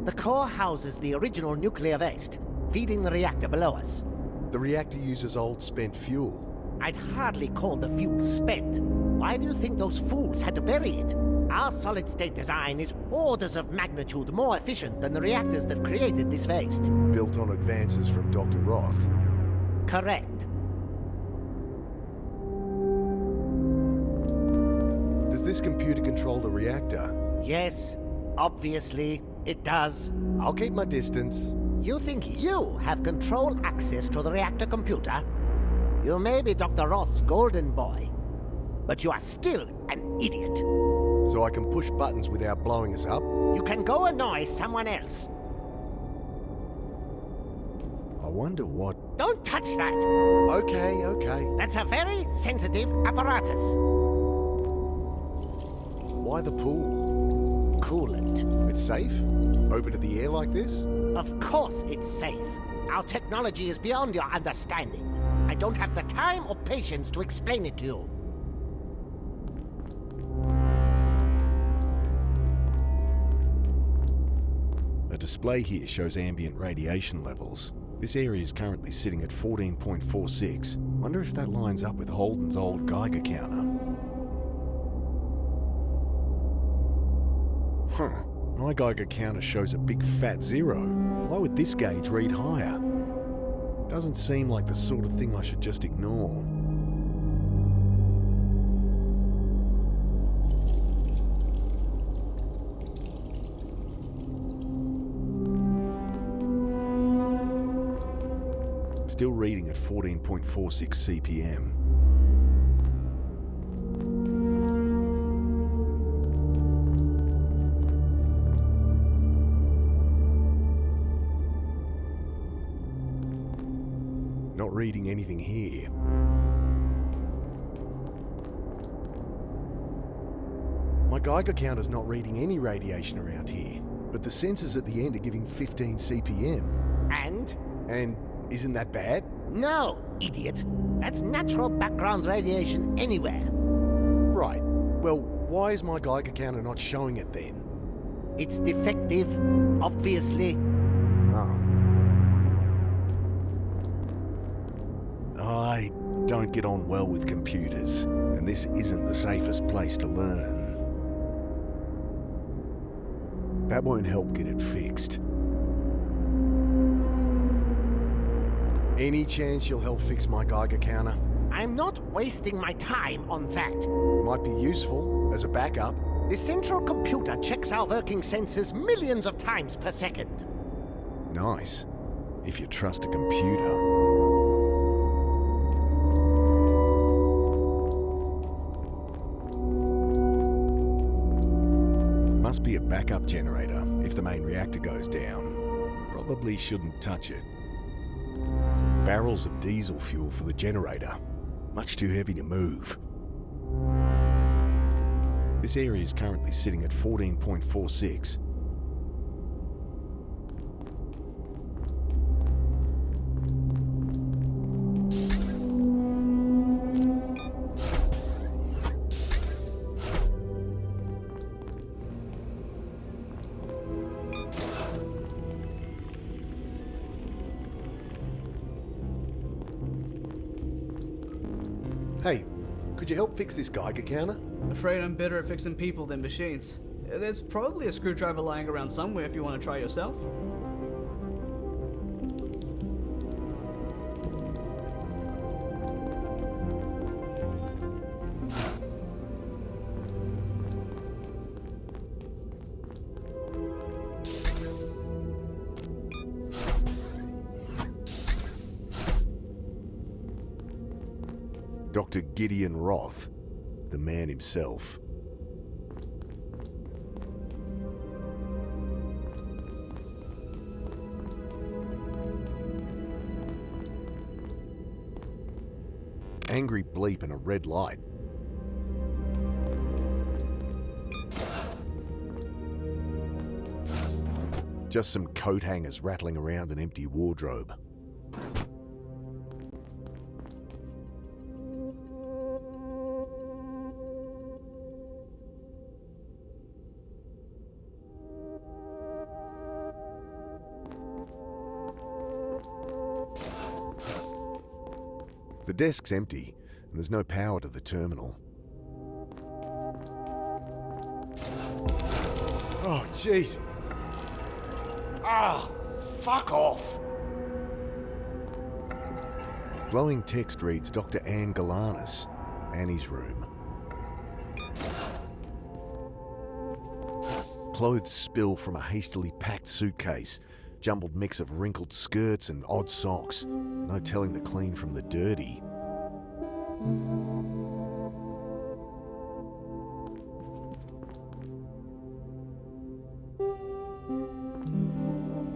The core houses the original nuclear waste, feeding the reactor below us. The reactor uses old spent fuel. I'd hardly call the fuel spent. Why do you think those fools had to bury it? Our solid-state design is orders of magnitude more efficient than the reactors that created this waste. Built on advances from Dr. Roth. Correct. Does this computer control the reactor? Yes, obviously it does. I'll keep my distance. You think you have control access to the reactor computer? You may be Dr. Roth's golden boy, but you are still an idiot. So I can push buttons without blowing us up? You can go annoy someone else. I wonder what... Don't touch that! Okay. That's a very sensitive apparatus. Why the pool? Coolant. It's safe? Open to the air like this? Of course it's safe. Our technology is beyond your understanding. I don't have the time or patience to explain it to you. A display here shows ambient radiation levels. This area is currently sitting at 14.46. Wonder if that lines up with Holden's old Geiger counter. Huh. My Geiger counter shows a big fat 0. Why would this gauge read higher? Doesn't seem like the sort of thing I should just ignore. Still reading at 14.46 CPM. Not reading anything here. My Geiger counter's not reading any radiation around here, but the sensors at the end are giving 15 CPM. And isn't that bad? No, idiot. That's natural background radiation anywhere. Right. Well, why is my Geiger counter not showing it then? It's defective, obviously. Oh. I don't get on well with computers, and this isn't the safest place to learn. That won't help get it fixed. Any chance you'll help fix my Geiger counter? I'm not wasting my time on that. Might be useful as a backup. The central computer checks our working sensors millions of times per second. Nice. If you trust a computer. Must be a backup generator if the main reactor goes down. Probably shouldn't touch it. Barrels of diesel fuel for the generator. Much too heavy to move. This area is currently sitting at 14.46. Hey, could you help fix this Geiger counter? Afraid I'm better at fixing people than machines. There's probably a screwdriver lying around somewhere if you want to try yourself. Dr. Gideon Roth, the man himself. Angry bleep and a red light. Just some coat hangers rattling around an empty wardrobe. The desk's empty, and there's no power to the terminal. Oh, jeez. Ah, fuck off. Glowing text reads Dr. Anne Galanis, Annie's room. Clothes spill from a hastily packed suitcase, jumbled mix of wrinkled skirts and odd socks. No telling the clean from the dirty.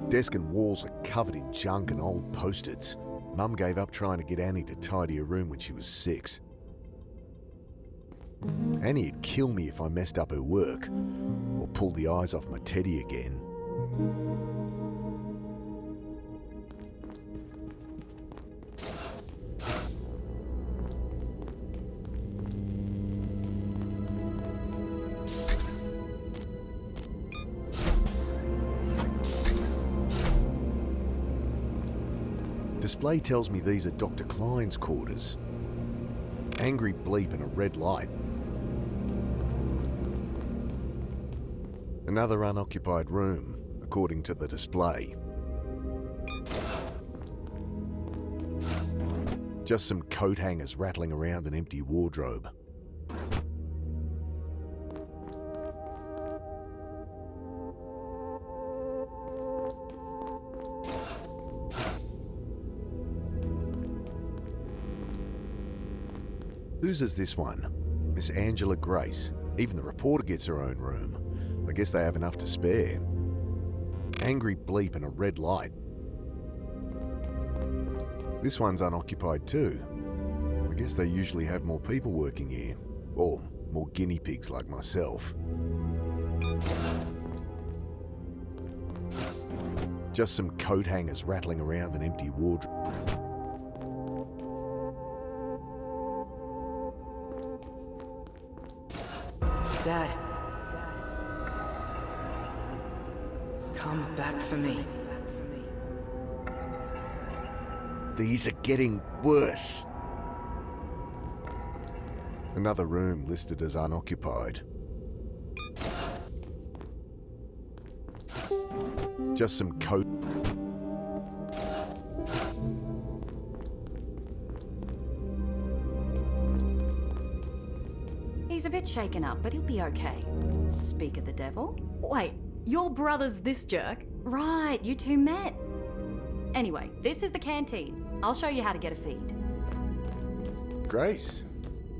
Desk and walls are covered in junk and old post-its. Mum gave up trying to get Annie to tidy her room when she was 6. Annie'd kill me if I messed up her work, or pulled the eyes off my teddy again. Display tells me these are Dr. Klein's quarters. Angry bleep and a red light. Another unoccupied room, according to the display. Just some coat hangers rattling around an empty wardrobe. Whose is this one? Miss Angela Grace. Even the reporter gets her own room. I guess they have enough to spare. Angry bleep and a red light. This one's unoccupied too. I guess they usually have more people working here. Or more guinea pigs like myself. Just some coat hangers rattling around an empty wardrobe. Dad. Come back for me. These are getting worse. Another room listed as unoccupied. Just some coat. He's a bit shaken up, but he'll be okay. Speak of the devil. Wait, your brother's this jerk? Right, you two met. Anyway, this is the canteen. I'll show you how to get a feed. Grace,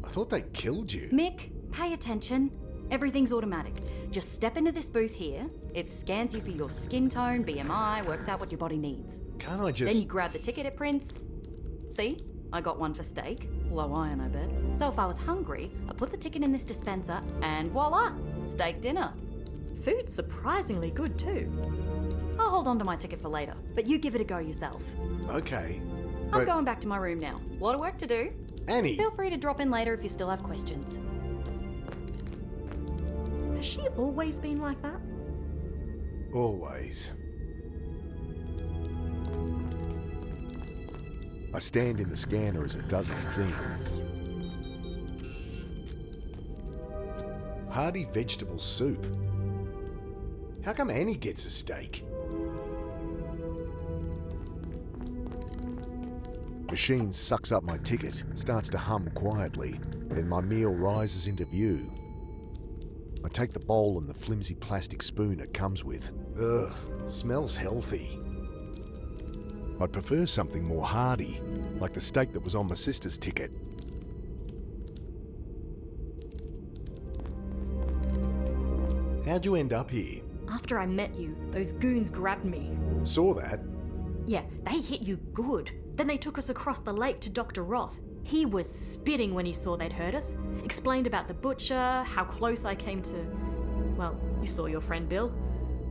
I thought they killed you. Mick, pay attention. Everything's automatic. Just step into this booth here. It scans you for your skin tone, BMI, works out what your body needs. Can't I just... Then you grab the ticket it prints. See? I got one for steak. Low iron, I bet. So if I was hungry, I put the ticket in this dispenser, and voila! Steak dinner. Food's surprisingly good too. I'll hold on to my ticket for later, but you give it a go yourself. Okay, I'm going back to my room now. A lot of work to do. Annie! Feel free to drop in later if you still have questions. Has she always been like that? Always. I stand in the scanner as it does its thing. Hearty vegetable soup. How come Annie gets a steak? Machine sucks up my ticket, starts to hum quietly, then my meal rises into view. I take the bowl and the flimsy plastic spoon it comes with. Ugh, smells healthy. I'd prefer something more hearty, like the steak that was on my sister's ticket. How'd you end up here? After I met you, those goons grabbed me. Saw that. Yeah, they hit you good. Then they took us across the lake to Dr. Roth. He was spitting when he saw they'd hurt us. Explained about the butcher, how close I came to... Well, you saw your friend Bill.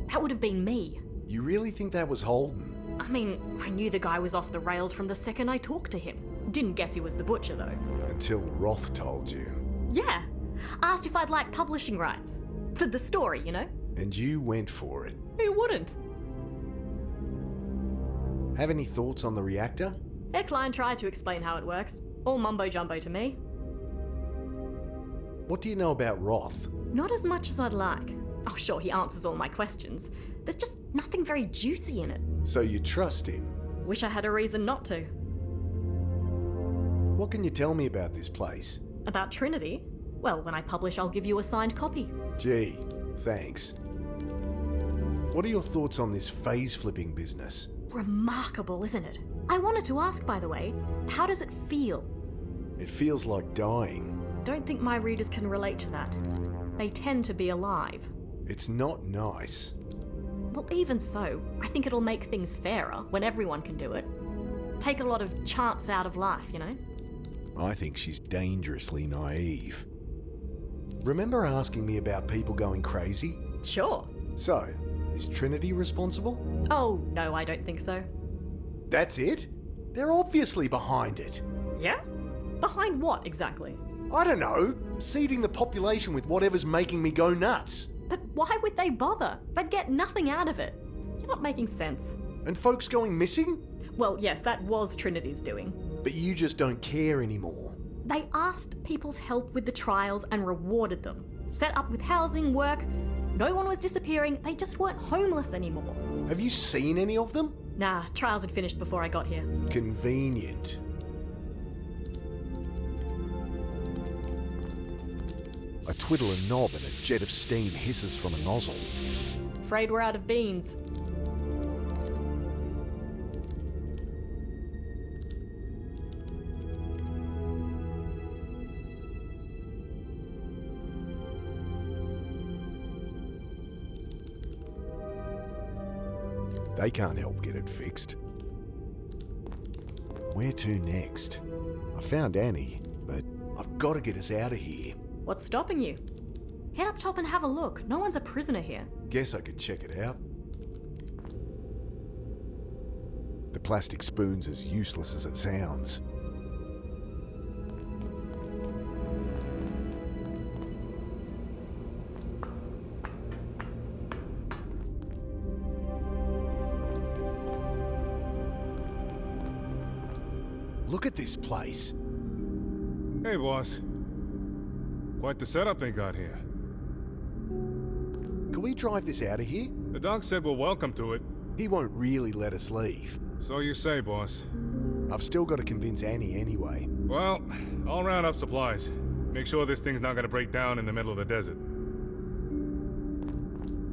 That would have been me. You really think that was Holden? I mean, I knew the guy was off the rails from the second I talked to him. Didn't guess he was the butcher, though. Until Roth told you. Yeah. Asked if I'd like publishing rights. For the story, you know? And you went for it. Who wouldn't? Have any thoughts on the reactor? Their client tried to explain how it works. All mumbo-jumbo to me. What do you know about Roth? Not as much as I'd like. Oh, sure, he answers all my questions. There's just nothing very juicy in it. So you trust him? Wish I had a reason not to. What can you tell me about this place? About Trinity? Well, when I publish, I'll give you a signed copy. Gee, thanks. What are your thoughts on this phase-flipping business? Remarkable, isn't it? I wanted to ask, by the way, how does it feel? It feels like dying. Don't think my readers can relate to that. They tend to be alive. It's not nice. Well, even so, I think it'll make things fairer when everyone can do it. Take a lot of chance out of life, you know? I think she's dangerously naive. Remember asking me about people going crazy? Sure. So, is Trinity responsible? Oh, no, I don't think so. That's it? They're obviously behind it. Yeah? Behind what, exactly? I don't know. Seeding the population with whatever's making me go nuts. But why would they bother? They'd get nothing out of it. You're not making sense. And folks going missing? Well, yes, that was Trinity's doing. But you just don't care anymore. They asked people's help with the trials and rewarded them. Set up with housing, work. No one was disappearing, they just weren't homeless anymore. Have you seen any of them? Nah, trials had finished before I got here. Convenient. I twiddle a knob and a jet of steam hisses from a nozzle. Afraid we're out of beans. They can't help get it fixed. Where to next? I found Annie, but I've got to get us out of here. What's stopping you? Head up top and have a look. No one's a prisoner here. Guess I could check it out. The plastic spoon's as useless as it sounds. Look at this place. Hey, boss. Quite the setup they got here. Can we drive this out of here? The doc said we're welcome to it. He won't really let us leave. So you say, boss. I've still got to convince Annie anyway. Well, I'll round up supplies. Make sure this thing's not gonna break down in the middle of the desert.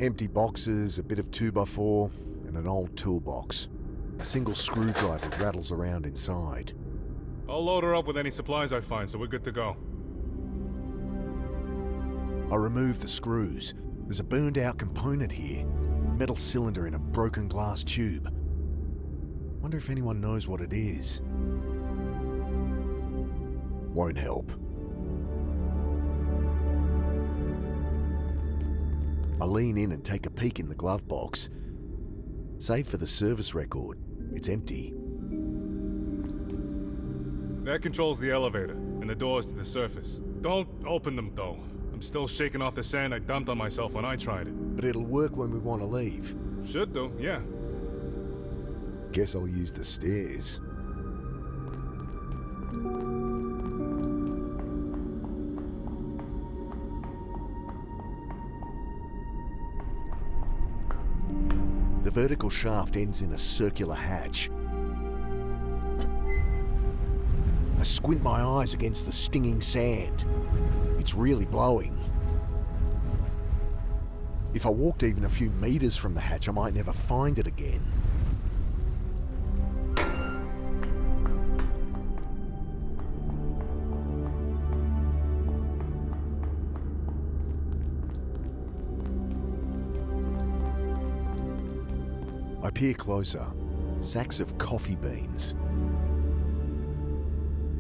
Empty boxes, a bit of 2x4, and an old toolbox. A single screwdriver rattles around inside. I'll load her up with any supplies I find, so we're good to go. I remove the screws. There's a burned out component here. Metal cylinder in a broken glass tube. Wonder if anyone knows what it is. Won't help. I lean in and take a peek in the glove box. Save for the service record. It's empty. That controls the elevator and the doors to the surface. Don't open them, though. I'm still shaking off the sand I dumped on myself when I tried it. But it'll work when we want to leave. Should do, yeah. Guess I'll use the stairs. The vertical shaft ends in a circular hatch. I squint my eyes against the stinging sand. It's really blowing. If I walked even a few meters from the hatch, I might never find it again. I peer closer. Sacks of coffee beans.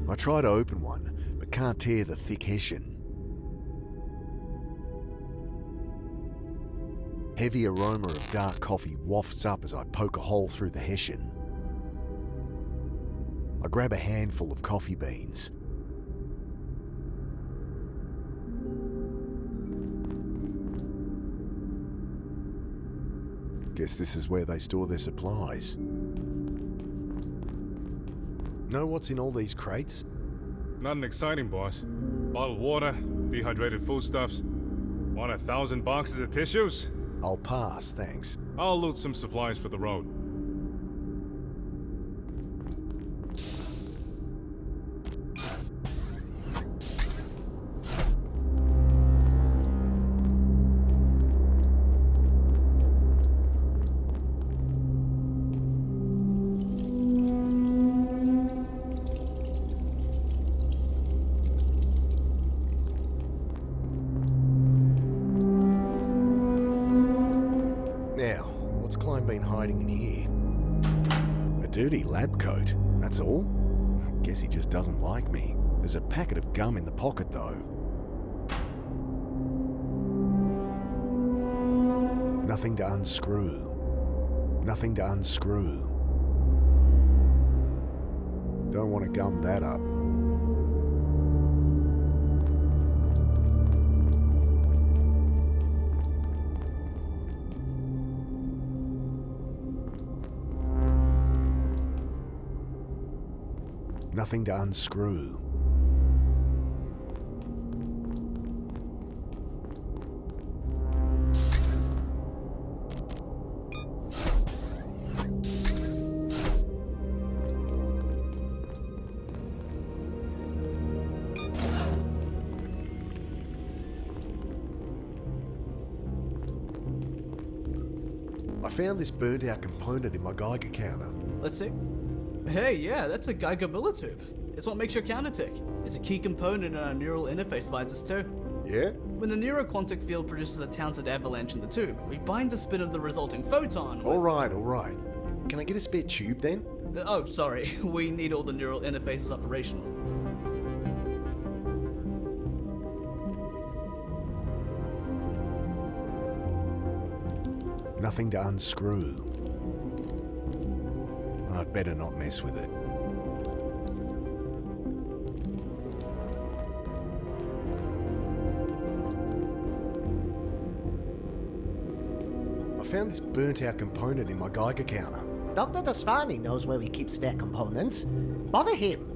I try to open one, but can't tear the thick hessian. Heavy aroma of dark coffee wafts up as I poke a hole through the hessian. I grab a handful of coffee beans. Guess this is where they store their supplies. Know what's in all these crates? Nothing exciting, boss. Bottled water, dehydrated foodstuffs. Want 1,000 boxes of tissues? I'll pass, thanks. I'll loot some supplies for the road. time been hiding in here? A dirty lab coat, that's all? Guess he just doesn't like me. There's a packet of gum in the pocket though. Nothing to unscrew. Nothing to unscrew. Don't want to gum that up. Nothing to unscrew. I found this burnt out component in my Geiger counter. Let's see. Hey, yeah, that's a Geiger millitube. It's what makes your counter tick. It's a key component in our neural interface visors too. Yeah? When the neuroquantic field produces a Townsend avalanche in the tube, we bind the spin of the resulting photon with... Alright. Can I get a spare tube then? Oh, sorry. We need all the neural interfaces operational. Nothing to unscrew. I'd better not mess with it. I found this burnt out component in my Geiger counter. Dr. Desvani knows where he keeps spare components. Bother him.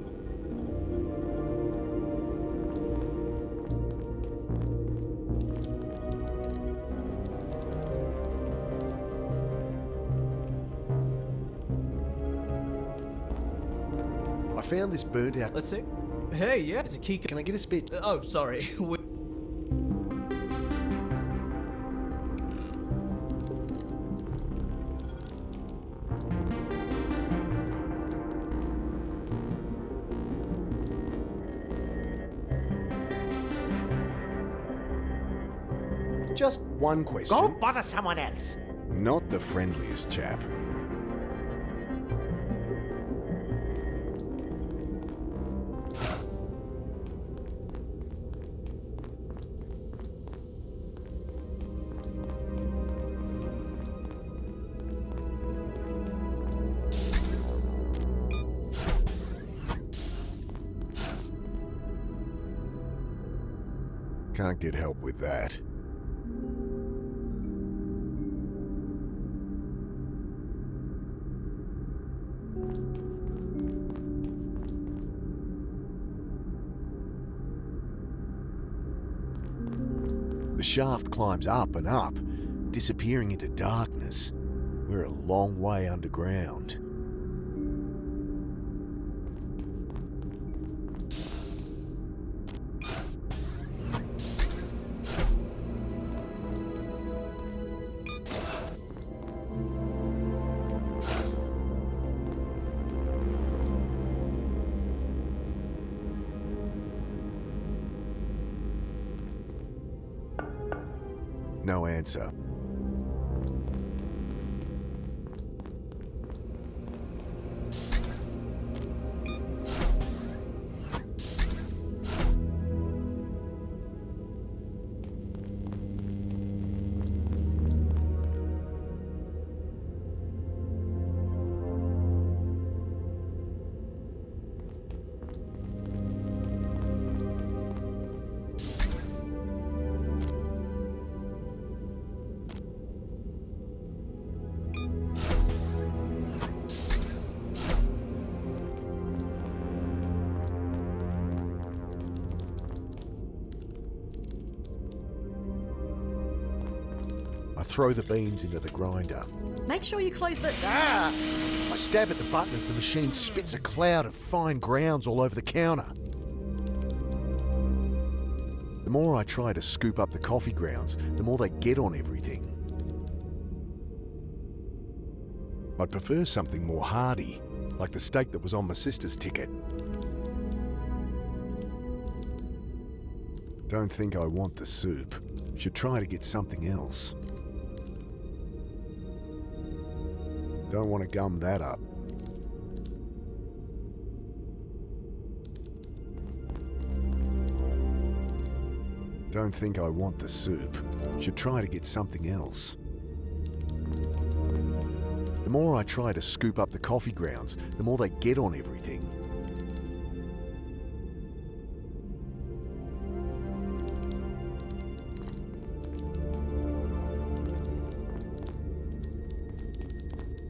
I found this burnt out... Let's see. Hey, yeah, it's a key... Can I get a spare... Oh, sorry. Just one question. Go bother someone else. Not the friendliest chap. Can't get help with that. The shaft climbs up and up, disappearing into darkness. We're a long way underground. No answer. I throw the beans into the grinder. Make sure you close the... I stab at the button as the machine spits a cloud of fine grounds all over the counter. The more I try to scoop up the coffee grounds, the more they get on everything. I'd prefer something more hearty, like the steak that was on my sister's ticket. Don't think I want the soup. Should try to get something else. Don't want to gum that up. Don't think I want the soup. Should try to get something else. The more I try to scoop up the coffee grounds, the more they get on everything.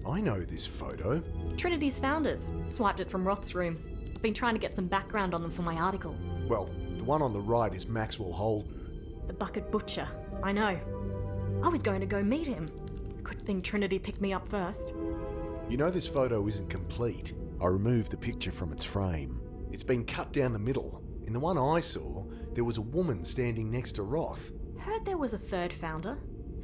I know this photo. Trinity's founders. Swiped it from Roth's room. I've been trying to get some background on them for my article. Well, the one on the right is Maxwell Holden. The Bucket Butcher. I know. I was going to go meet him. Good thing Trinity picked me up first. You know this photo isn't complete. I removed the picture from its frame. It's been cut down the middle. In the one I saw, there was a woman standing next to Roth. Heard there was a third founder.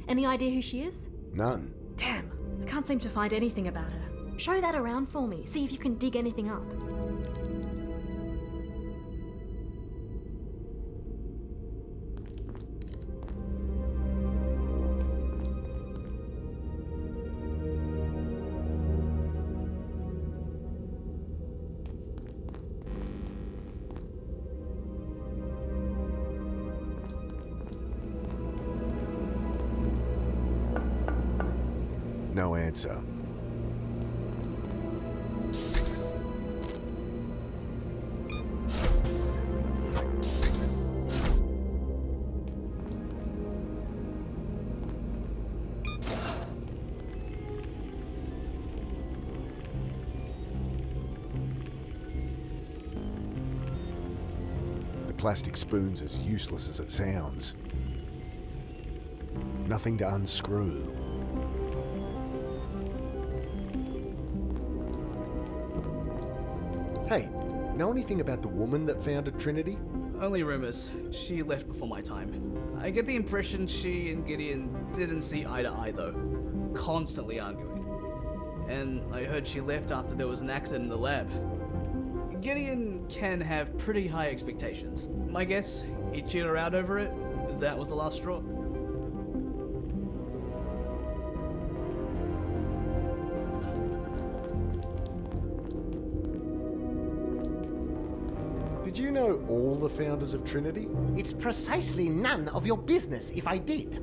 Any idea who she is? None. Damn, I can't seem to find anything about her. Show that around for me. See if you can dig anything up. No answer. The plastic spoon's as useless as it sounds. Nothing to unscrew. Hey, know anything about the woman that founded Trinity? Only rumors. She left before my time. I get the impression she and Gideon didn't see eye to eye though. Constantly arguing. And I heard she left after there was an accident in the lab. Gideon can have pretty high expectations. My guess, he chewed her out over it. That was the last straw. Did you know all the founders of Trinity? It's precisely none of your business if I did.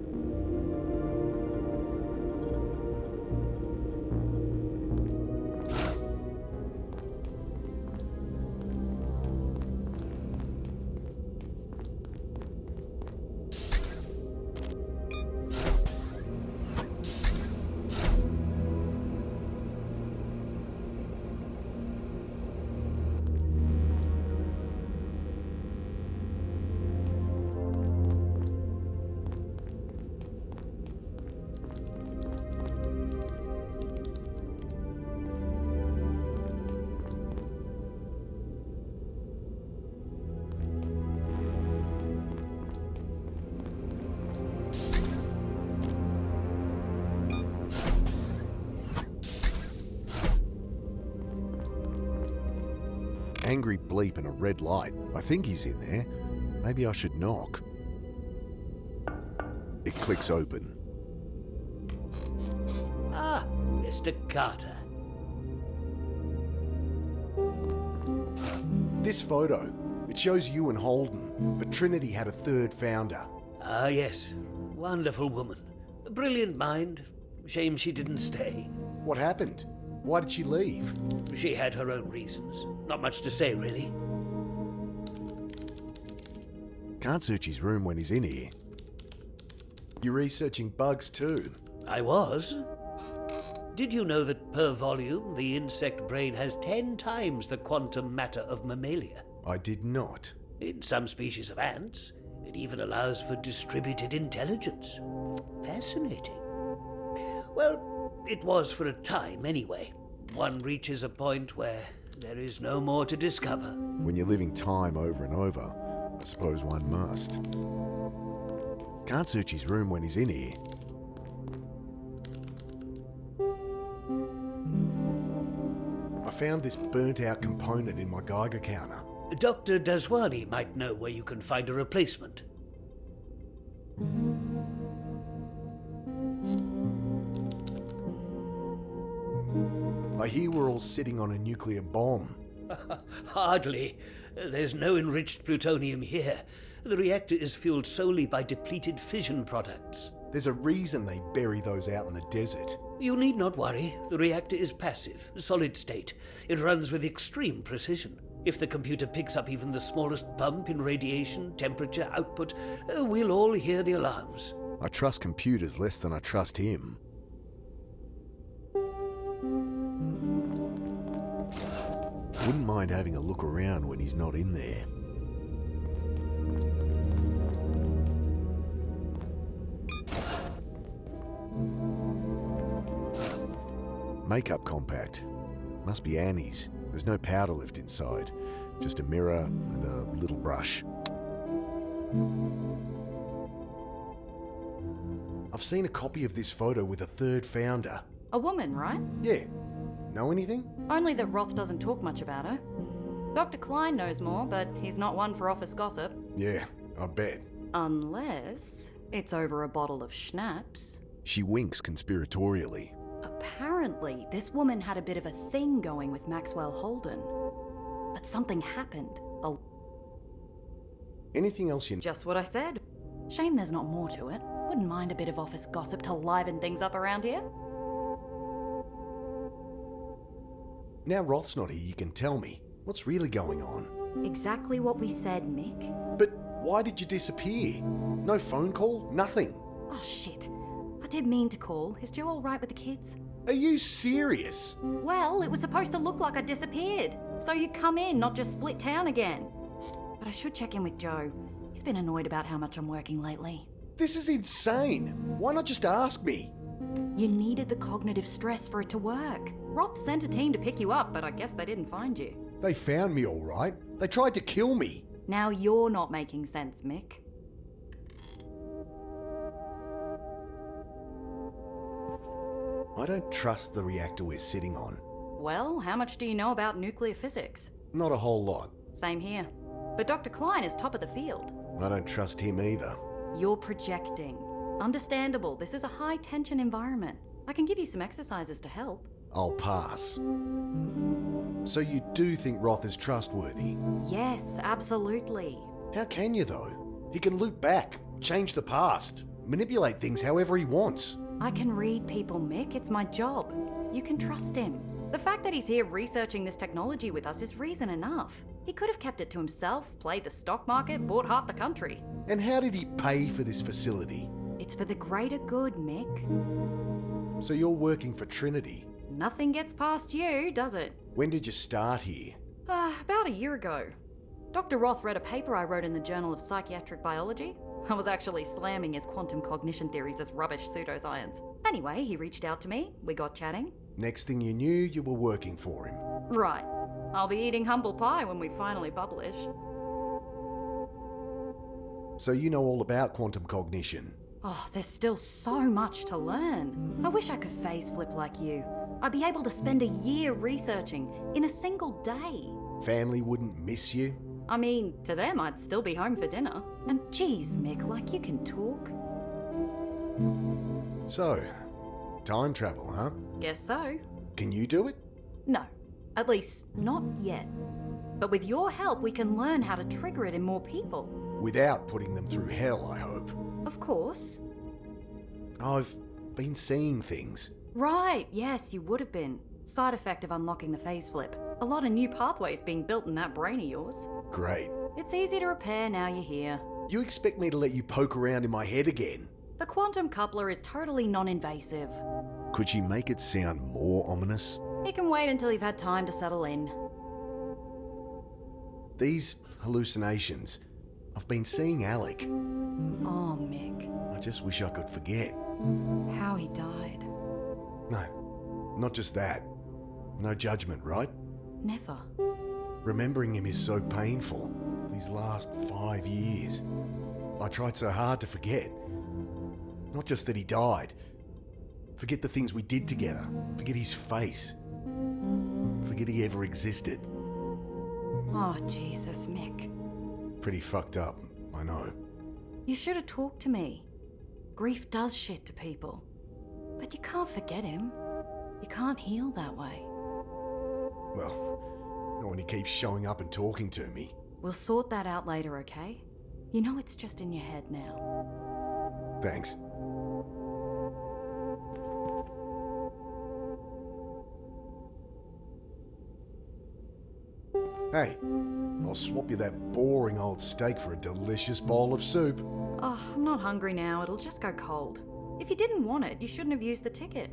Angry bleep and a red light. I think he's in there. Maybe I should knock. It clicks open. Ah, Mr. Carter. This photo, it shows you and Holden, but Trinity had a third founder. Ah, yes. Wonderful woman. A brilliant mind. Shame she didn't stay. What happened? Why did she leave? She had her own reasons. Not much to say, really. Can't search his room when he's in here. You're researching bugs too? I was. Did you know that per volume, the insect brain has 10 times the quantum matter of mammalia? I did not. In some species of ants, it even allows for distributed intelligence. Fascinating. Well, it was for a time anyway. One reaches a point where there is no more to discover. When you're living time over and over, I suppose one must. Can't search his room when he's in here. I found this burnt-out component in my Geiger counter. Dr. Daswani might know where you can find a replacement. I hear we're all sitting on a nuclear bomb. Hardly. There's no enriched plutonium here. The reactor is fueled solely by depleted fission products. There's a reason they bury those out in the desert. You need not worry. The reactor is passive, solid state. It runs with extreme precision. If the computer picks up even the smallest bump in radiation, temperature, output, we'll all hear the alarms. I trust computers less than I trust him. Wouldn't mind having a look around when he's not in there. Makeup compact. Must be Annie's. There's no powder lift inside. Just a mirror and a little brush. I've seen a copy of this photo with a third founder. A woman, right? Yeah. Know anything? Only that Roth doesn't talk much about her. Dr. Klein knows more, but he's not one for office gossip. Yeah, I bet. Unless it's over a bottle of schnapps. She winks conspiratorially. Apparently, this woman had a bit of a thing going with Maxwell Holden. But something happened. Anything else you... Just what I said. Shame there's not more to it. Wouldn't mind a bit of office gossip to liven things up around here. Now Roth's not here, you can tell me. What's really going on? Exactly what we said, Mick. But why did you disappear? No phone call? Nothing? Oh, shit. I did mean to call. Is Joe all right with the kids? Are you serious? Well, it was supposed to look like I disappeared. So you come in, not just split town again. But I should check in with Joe. He's been annoyed about how much I'm working lately. This is insane. Why not just ask me? You needed the cognitive stress for it to work. Roth sent a team to pick you up, but I guess they didn't find you. They found me all right. They tried to kill me. Now you're not making sense, Mick. I don't trust the reactor we're sitting on. Well, how much do you know about nuclear physics? Not a whole lot. Same here. But Dr. Klein is top of the field. I don't trust him either. You're projecting. Understandable, this is a high-tension environment. I can give you some exercises to help. I'll pass. So you do think Roth is trustworthy? Yes, absolutely. How can you, though? He can loop back, change the past, manipulate things however he wants. I can read people, Mick. It's my job. You can trust him. The fact that he's here researching this technology with us is reason enough. He could have kept it to himself, played the stock market, bought half the country. And how did he pay for this facility? It's for the greater good, Mick. So you're working for Trinity? Nothing gets past you, does it? When did you start here? About a year ago. Dr. Roth read a paper I wrote in the Journal of Psychiatric Biology. I was actually slamming his quantum cognition theories as rubbish pseudoscience. Anyway, he reached out to me, we got chatting. Next thing you knew, you were working for him. Right. I'll be eating humble pie when we finally publish. So you know all about quantum cognition? Oh, there's still so much to learn. I wish I could phase flip like you. I'd be able to spend a year researching in a single day. Family wouldn't miss you? I mean, to them I'd still be home for dinner. And geez, Mick, like you can talk. So, time travel, huh? Guess so. Can you do it? No, at least not yet. But with your help, we can learn how to trigger it in more people. Without putting them through hell, I hope. Of course. I've been seeing things. Right, yes, you would have been. Side effect of unlocking the phase flip. A lot of new pathways being built in that brain of yours. Great. It's easy to repair now you're here. You expect me to let you poke around in my head again? The quantum coupler is totally non-invasive. Could she make it sound more ominous? You can wait until you've had time to settle in. These hallucinations, I've been seeing Alec. Oh, Mick. I just wish I could forget. How he died. No, not just that. No judgment, right? Never. Remembering him is so painful. These last 5 years. I tried so hard to forget. Not just that he died. Forget the things we did together. Forget his face. Forget he ever existed. Oh, Jesus, Mick. Pretty fucked up, I know. You should have talked to me. Grief does shit to people. But you can't forget him. You can't heal that way. Well, not when he keeps showing up and talking to me. We'll sort that out later, okay? You know it's just in your head now. Thanks. Hey, I'll swap you that boring old steak for a delicious bowl of soup. Oh, I'm not hungry now. It'll just go cold. If you didn't want it, you shouldn't have used the ticket.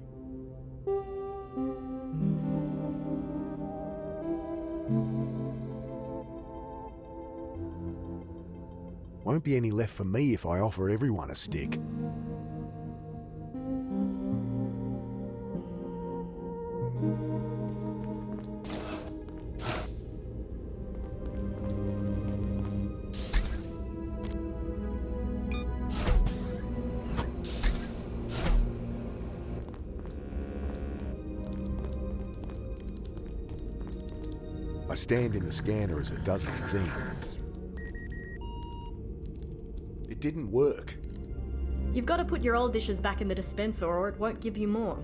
Won't be any left for me if I offer everyone a stick. I stand in the scanner as it does its thing. It didn't work. You've got to put your old dishes back in the dispenser or it won't give you more.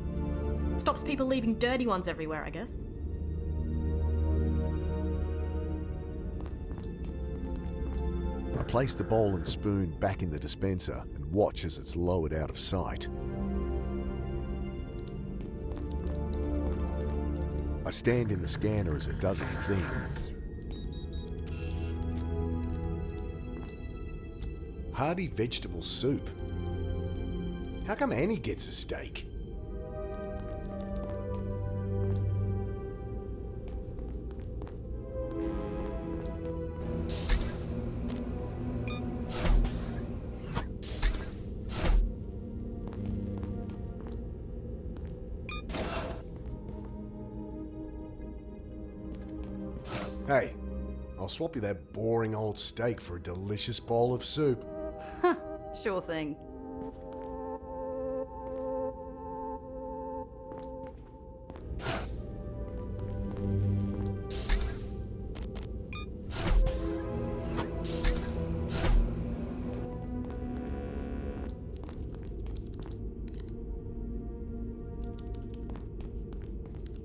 Stops people leaving dirty ones everywhere, I guess. I place the bowl and spoon back in the dispenser and watch as it's lowered out of sight. I stand in the scanner as it does its thing. Hearty vegetable soup. How come Annie gets a steak? Hey, I'll swap you that boring old steak for a delicious bowl of soup. Sure thing.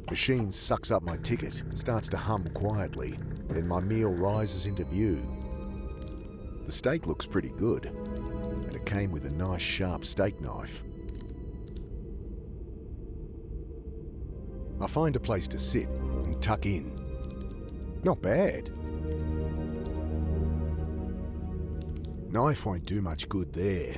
Machine sucks up my ticket, starts to hum quietly, then my meal rises into view. The steak looks pretty good, and it came with a nice sharp steak knife. I find a place to sit and tuck in. Not bad. Knife won't do much good there.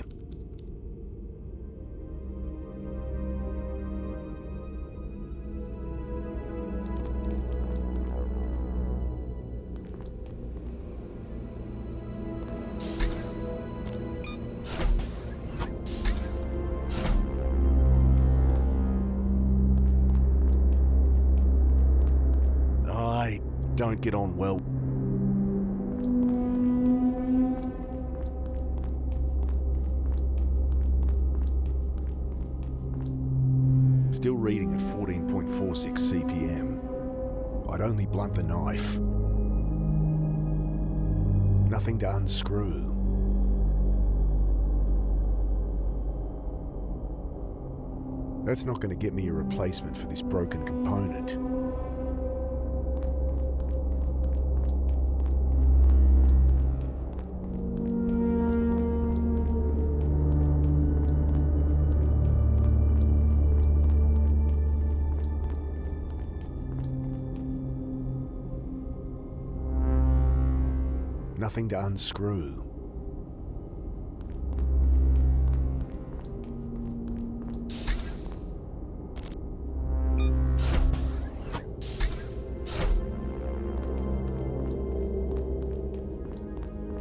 I don't get on well. Still reading at 14.46 CPM. I'd only blunt the knife. Nothing to unscrew. That's not going to get me a replacement for this broken component. Nothing to unscrew.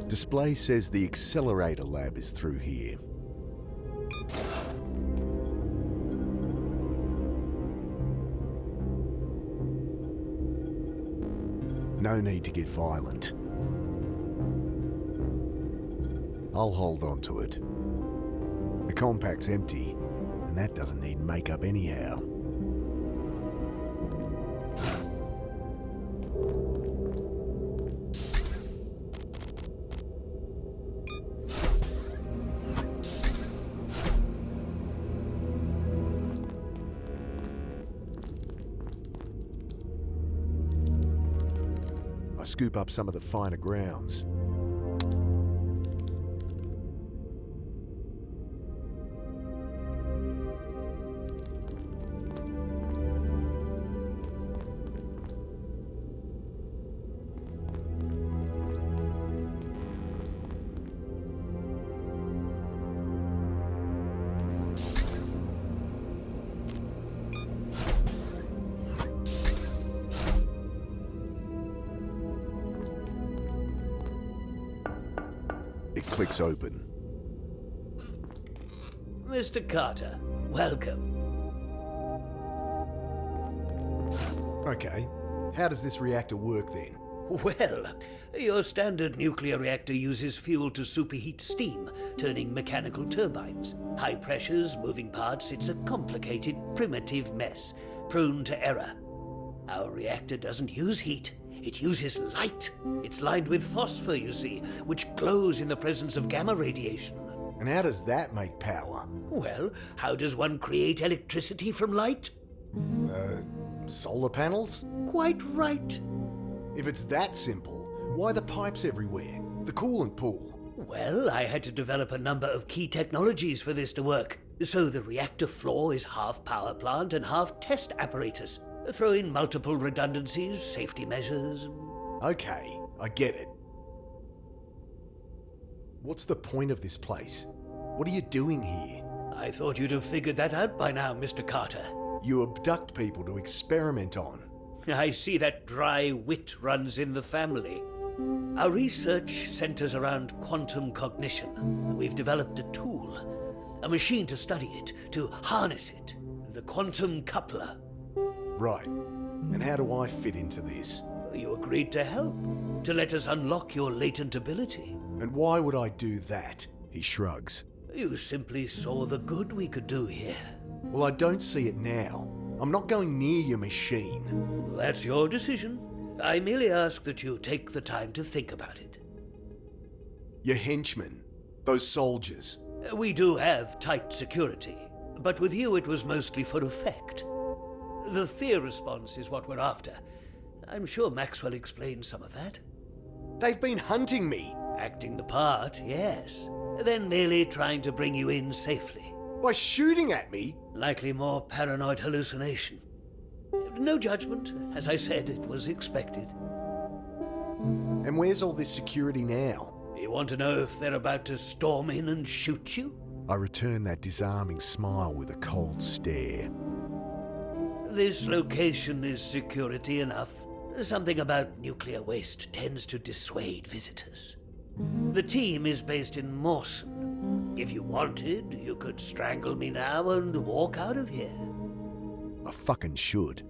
Display says the accelerator lab is through here. No need to get violent. I'll hold on to it. The compact's empty, and that doesn't need makeup anyhow. scoop up some of the finer grounds. It clicks open. Mr. Carter, welcome. Okay, how does this reactor work then? Well, your standard nuclear reactor uses fuel to superheat steam, turning mechanical turbines. High pressures, moving parts, it's a complicated, primitive mess, prone to error. Our reactor doesn't use heat, it uses light. It's lined with phosphor, you see, which glows in the presence of gamma radiation. And how does that make power? Well, how does one create electricity from light? Solar panels? Quite right. If it's that simple, why the pipes everywhere? The coolant pool? Well, I had to develop a number of key technologies for this to work. So the reactor floor is half power plant and half test apparatus. Throw in multiple redundancies, safety measures. Okay, I get it. What's the point of this place? What are you doing here? I thought you'd have figured that out by now, Mr. Carter. You abduct people to experiment on. I see that dry wit runs in the family. Our research centers around quantum cognition. We've developed a tool, a machine to study it, to harness it, the quantum coupler. Right. And how do I fit into this? You agreed to help, to let us unlock your latent ability. And why would I do that? He shrugs. You simply saw the good we could do here. Well, I don't see it now. I'm not going near your machine. That's your decision. I merely ask that you take the time to think about it. Your henchmen, those soldiers. We do have tight security, but with you it was mostly for effect. The fear response is what we're after. I'm sure Maxwell explained some of that. They've been hunting me. Acting the part, yes. Then merely trying to bring you in safely. By shooting at me? Likely more paranoid hallucination. No judgment. As I said, it was expected. And where's all this security now? You want to know if they're about to storm in and shoot you? I return that disarming smile with a cold stare. This location is security enough. Something about nuclear waste tends to dissuade visitors. The team is based in Mawson. If you wanted, you could strangle me now and walk out of here. I fucking should.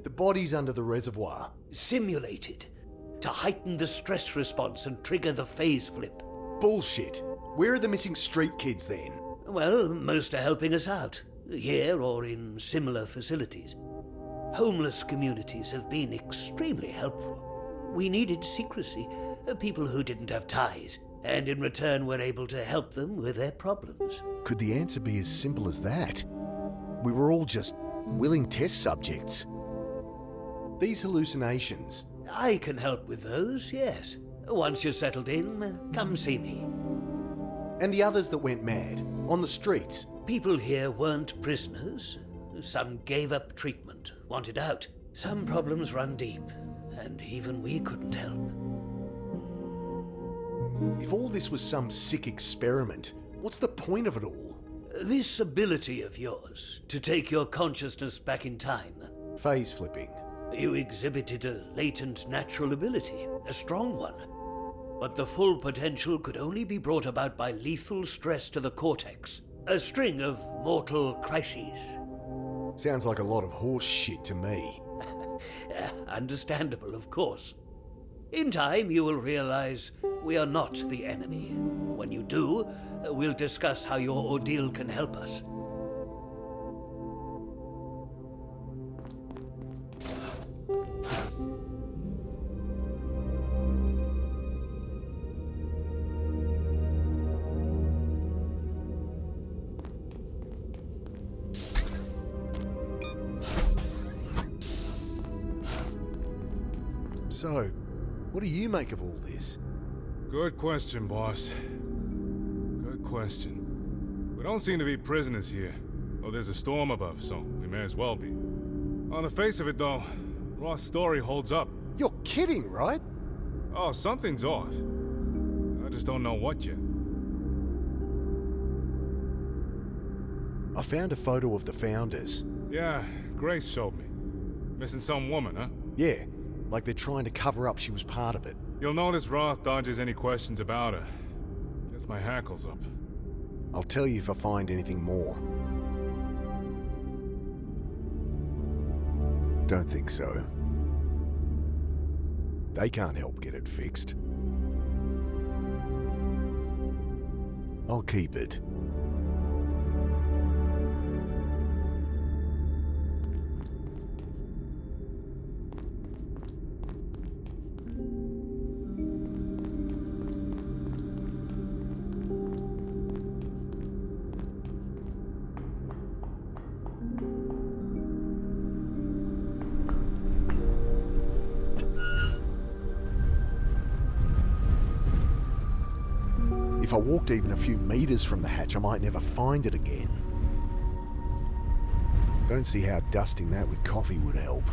The body's under the reservoir. Simulated. To heighten the stress response and trigger the phase flip. Bullshit. Where are the missing street kids then? Well, most are helping us out. Here or in similar facilities. Homeless communities have been extremely helpful. We needed secrecy, people who didn't have ties, and in return were able to help them with their problems. Could the answer be as simple as that? We were all just willing test subjects. These hallucinations. I can help with those, yes. Once you're settled in, come see me. And the others that went mad, on the streets? People here weren't prisoners. Some gave up treatment, wanted out. Some problems run deep, and even we couldn't help. If all this was some sick experiment, what's the point of it all? This ability of yours, to take your consciousness back in time. Phase flipping. You exhibited a latent natural ability, a strong one. But the full potential could only be brought about by lethal stress to the cortex. A string of mortal crises. Sounds like a lot of horse shit to me. Understandable, of course. In time, you will realize we are not the enemy. When you do, we'll discuss how your ordeal can help us. So, what do you make of all this? Good question, boss. Good question. We don't seem to be prisoners here. Oh, there's a storm above, so we may as well be. On the face of it, though, Roth's story holds up. You're kidding, right? Oh, something's off. I just don't know what yet. I found a photo of the founders. Yeah, Grace showed me. Missing some woman, huh? Yeah, like they're trying to cover up she was part of it. You'll notice Roth dodges any questions about her. Gets my hackles up. I'll tell you if I find anything more. Don't think so. They can't help get it fixed. I'll keep it. If I walked even a few meters from the hatch, I might never find it again. Don't see how dusting that with coffee would help.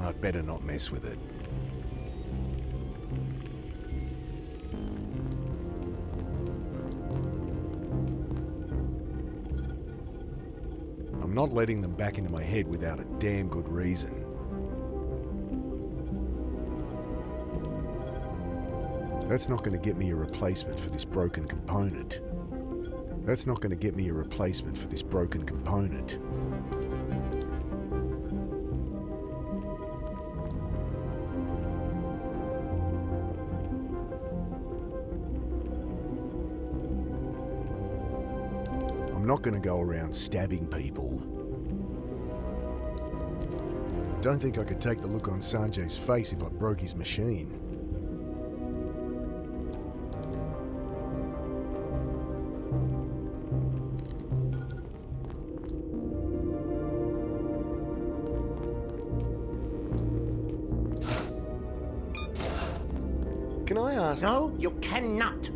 I'd better not mess with it. I'm not letting them back into my head without a damn good reason. That's not going to get me a replacement for this broken component. That's not going to get me a replacement for this broken component. I'm not going to go around stabbing people. Don't think I could take the look on Sanjay's face if I broke his machine. Can I ask? No, you cannot.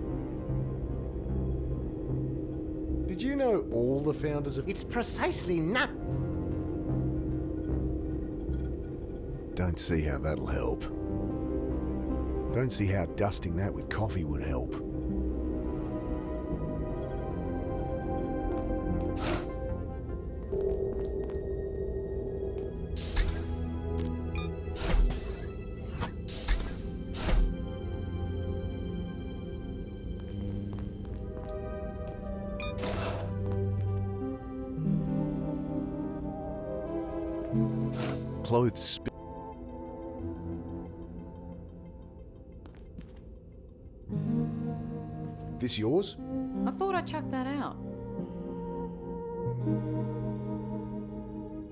Did you know all the founders of... It's precisely not. Don't see how that'll help. Don't see how dusting that with coffee would help. Clothes. This yours? I thought I chucked that out.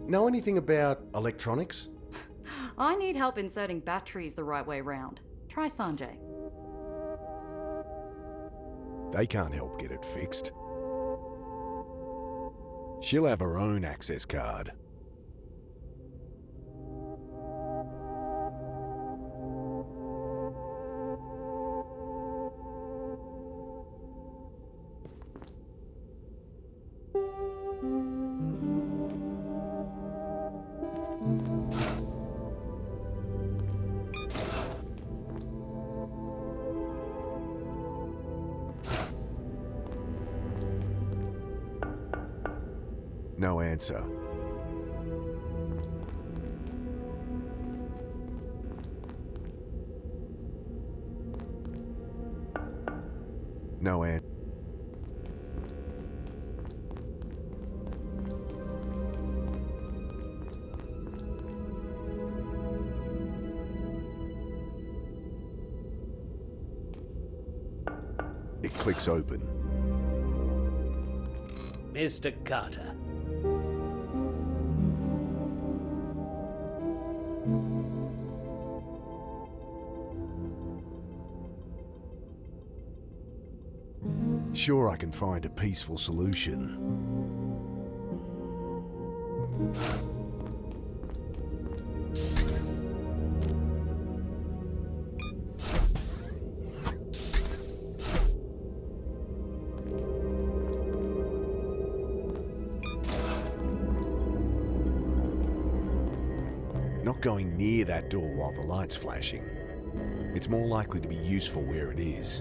Know anything about electronics? I need help inserting batteries the right way round. Try Sanjay. They can't help get it fixed. She'll have her own access card. No answer. No answer. It clicks open. Mr. Carter. Sure, I can find a peaceful solution. Not going near that door while the light's flashing. It's more likely to be useful where it is.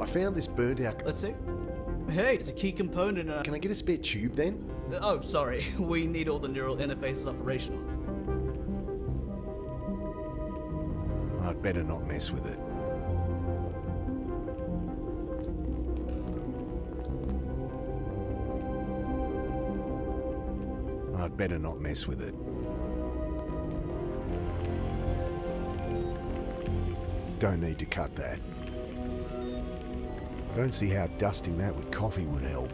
I found this burnt out. Let's see. Hey, it's a key component. Can I get a spare tube then? Oh, sorry. We need all the neural interfaces operational. I'd better not mess with it. I'd better not mess with it. Don't need to cut that. Don't see how dusting that with coffee would help.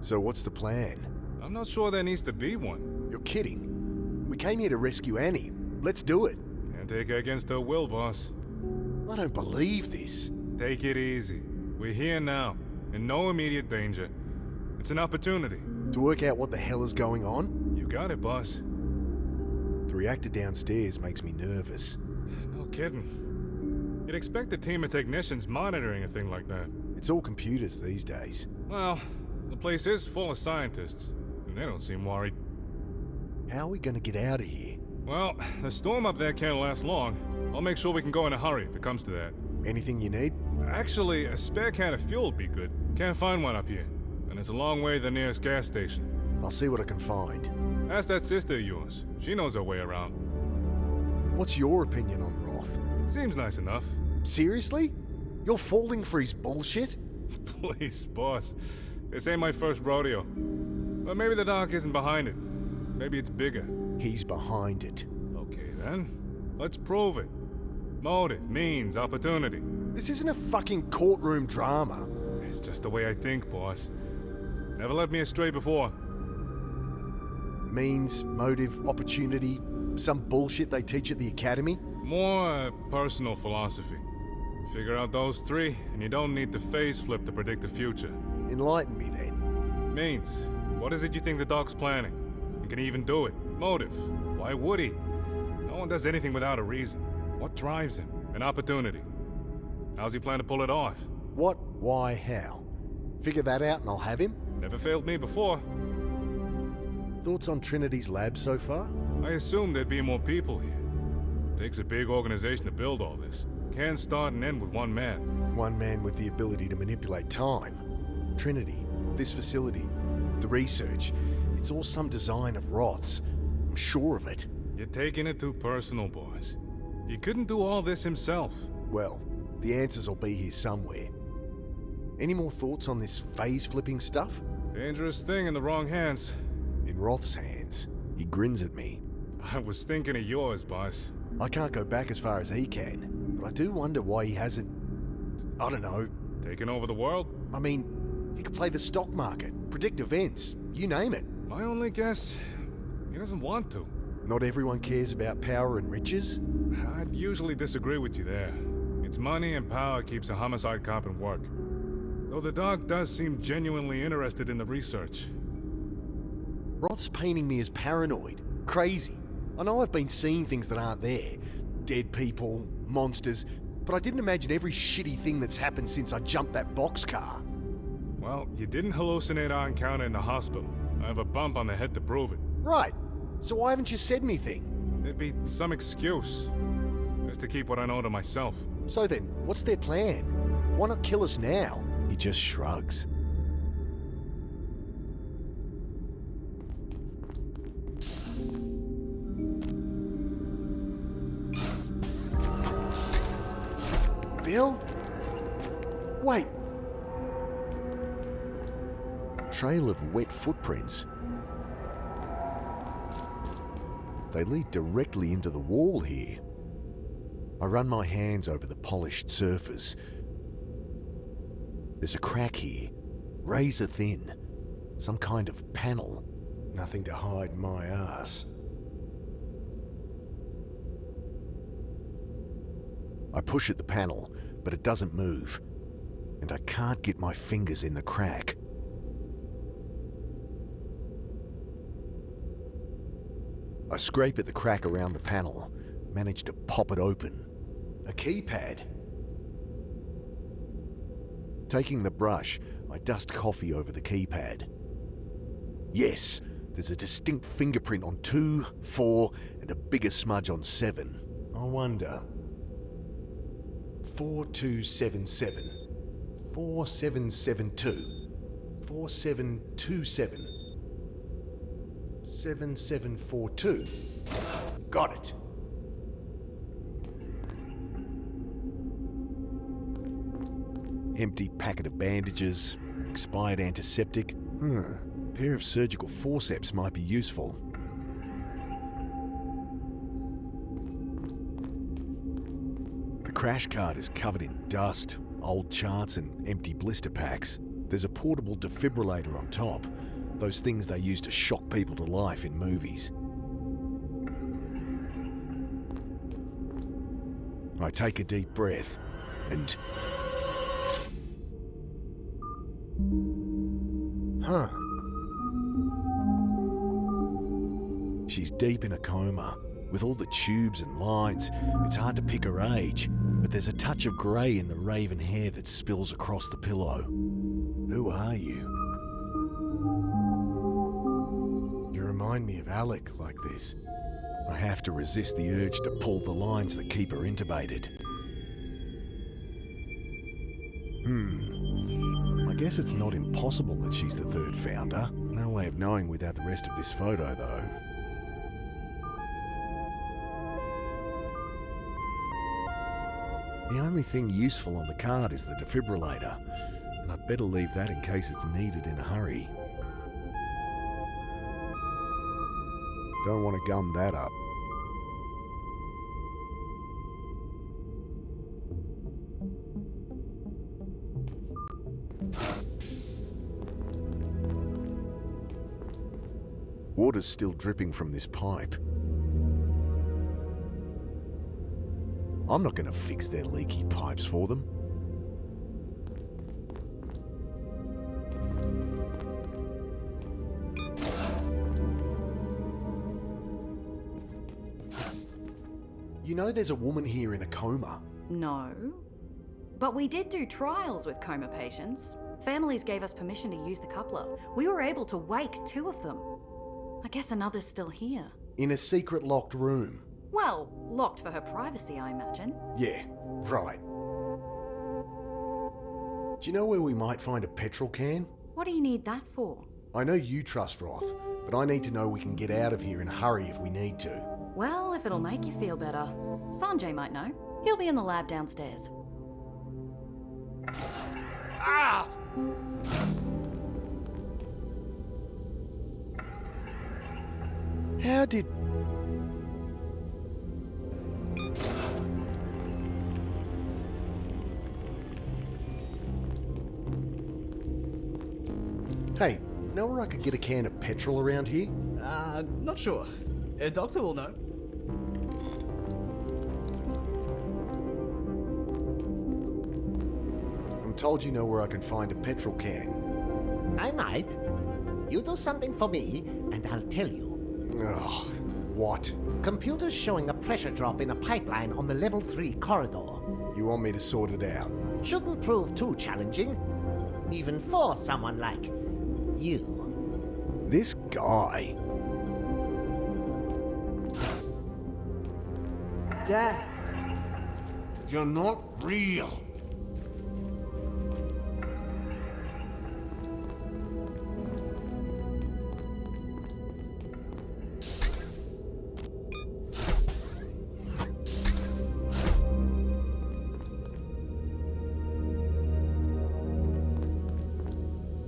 So what's the plan? I I'm not sure there needs to be one. You're kidding. We came here to rescue Annie. Let's do it. Can't take her against her will, boss. I don't believe this. Take it easy. We're here now, in no immediate danger. It's an opportunity. To work out what the hell is going on? You got it, boss. The reactor downstairs makes me nervous. No kidding. You'd expect a team of technicians monitoring a thing like that. It's all computers these days. Well, the place is full of scientists, and they don't seem worried. How are we gonna get out of here? Well, the storm up there can't last long. I'll make sure we can go in a hurry if it comes to that. Anything you need? Actually, a spare can of fuel would be good. Can't find one up here, and it's a long way to the nearest gas station. I'll see what I can find. Ask that sister of yours. She knows her way around. What's your opinion on Roth? Seems nice enough. Seriously? You're falling for his bullshit? Please, boss. This ain't my first rodeo. But maybe the doc isn't behind it. Maybe it's bigger. He's behind it. Okay, then. Let's prove it. Motive, means, opportunity. This isn't a fucking courtroom drama. It's just the way I think, boss. Never led me astray before. Means, motive, opportunity, some bullshit they teach at the academy? More personal philosophy. Figure out those three, and you don't need the phase flip to predict the future. Enlighten me then. Means, what is it you think the doc's planning? And can he even do it? Motive, why would he? No one does anything without a reason. What drives him? An opportunity. How's he plan to pull it off? What, why, how? Figure that out and I'll have him? Never failed me before. Thoughts on Trinity's lab so far? I assumed there'd be more people here. Takes a big organization to build all this. Can't start and end with one man. One man with the ability to manipulate time. Trinity, this facility, the research, it's all some design of Roth's. I'm sure of it. You're taking it too personal, boys. He couldn't do all this himself. Well, the answers will be here somewhere. Any more thoughts on this phase-flipping stuff? Dangerous thing in the wrong hands. In Roth's hands. He grins at me. I was thinking of yours, boss. I can't go back as far as he can, but I do wonder why he hasn't... I don't know. Taken over the world? I mean, he could play the stock market, predict events, you name it. My only guess, he doesn't want to. Not everyone cares about power and riches? I'd usually disagree with you there. It's money and power keeps a homicide cop in work. Though the dog does seem genuinely interested in the research. Roth's painting me as paranoid, crazy. I know I've been seeing things that aren't there. Dead people, monsters, but I didn't imagine every shitty thing that's happened since I jumped that boxcar. Well, you didn't hallucinate our encounter in the hospital. I have a bump on the head to prove it. Right. So why haven't you said anything? There'd be some excuse. Just to keep what I know to myself. So then, what's their plan? Why not kill us now? He just shrugs. Bill? Wait. Trail of wet footprints. They lead directly into the wall here. I run my hands over the polished surface. There's a crack here, razor thin. Some kind of panel. Nothing to hide my ass. I push at the panel, but it doesn't move. And I can't get my fingers in the crack. I scrape at the crack around the panel, manage to pop it open. A keypad. Taking the brush, I dust coffee over the keypad. Yes, there's a distinct fingerprint on 2, 4, and a bigger smudge on 7. I wonder. 4277. 4772. 4727. 7742. Got it. Empty packet of bandages, expired antiseptic. Pair of surgical forceps might be useful. The crash cart is covered in dust, old charts and empty blister packs. There's a portable defibrillator on top. Those things they use to shock people to life in movies. I take a deep breath and... Huh. She's deep in a coma. With all the tubes and lines, it's hard to pick her age, but there's a touch of grey in the raven hair that spills across the pillow. Who are you? You remind me of Alec like this. I have to resist the urge to pull the lines that keep her intubated. I guess it's not impossible that she's the third founder. No way of knowing without the rest of this photo, though. The only thing useful on the card is the defibrillator, and I'd better leave that in case it's needed in a hurry. Don't want to gum that up. Water's still dripping from this pipe. I'm not going to fix their leaky pipes for them. You know there's a woman here in a coma. No. But we did do trials with coma patients. Families gave us permission to use the coupler. We were able to wake 2 of them. I guess another's still here. In a secret locked room. Well, locked for her privacy, I imagine. Yeah, right. Do you know where we might find a petrol can? What do you need that for? I know you trust Roth, but I need to know we can get out of here in a hurry if we need to. Well, if it'll make you feel better. Sanjay might know. He'll be in the lab downstairs. Ah! How did... Hey, know where I could get a can of petrol around here? Not sure. A doctor will know. I'm told you know where I can find a petrol can. I might. You do something for me, and I'll tell you. Ugh, what? Computers showing a pressure drop in a pipeline on the level 3 corridor. You want me to sort it out? Shouldn't prove too challenging. Even for someone like you. This guy. Dad. You're not real.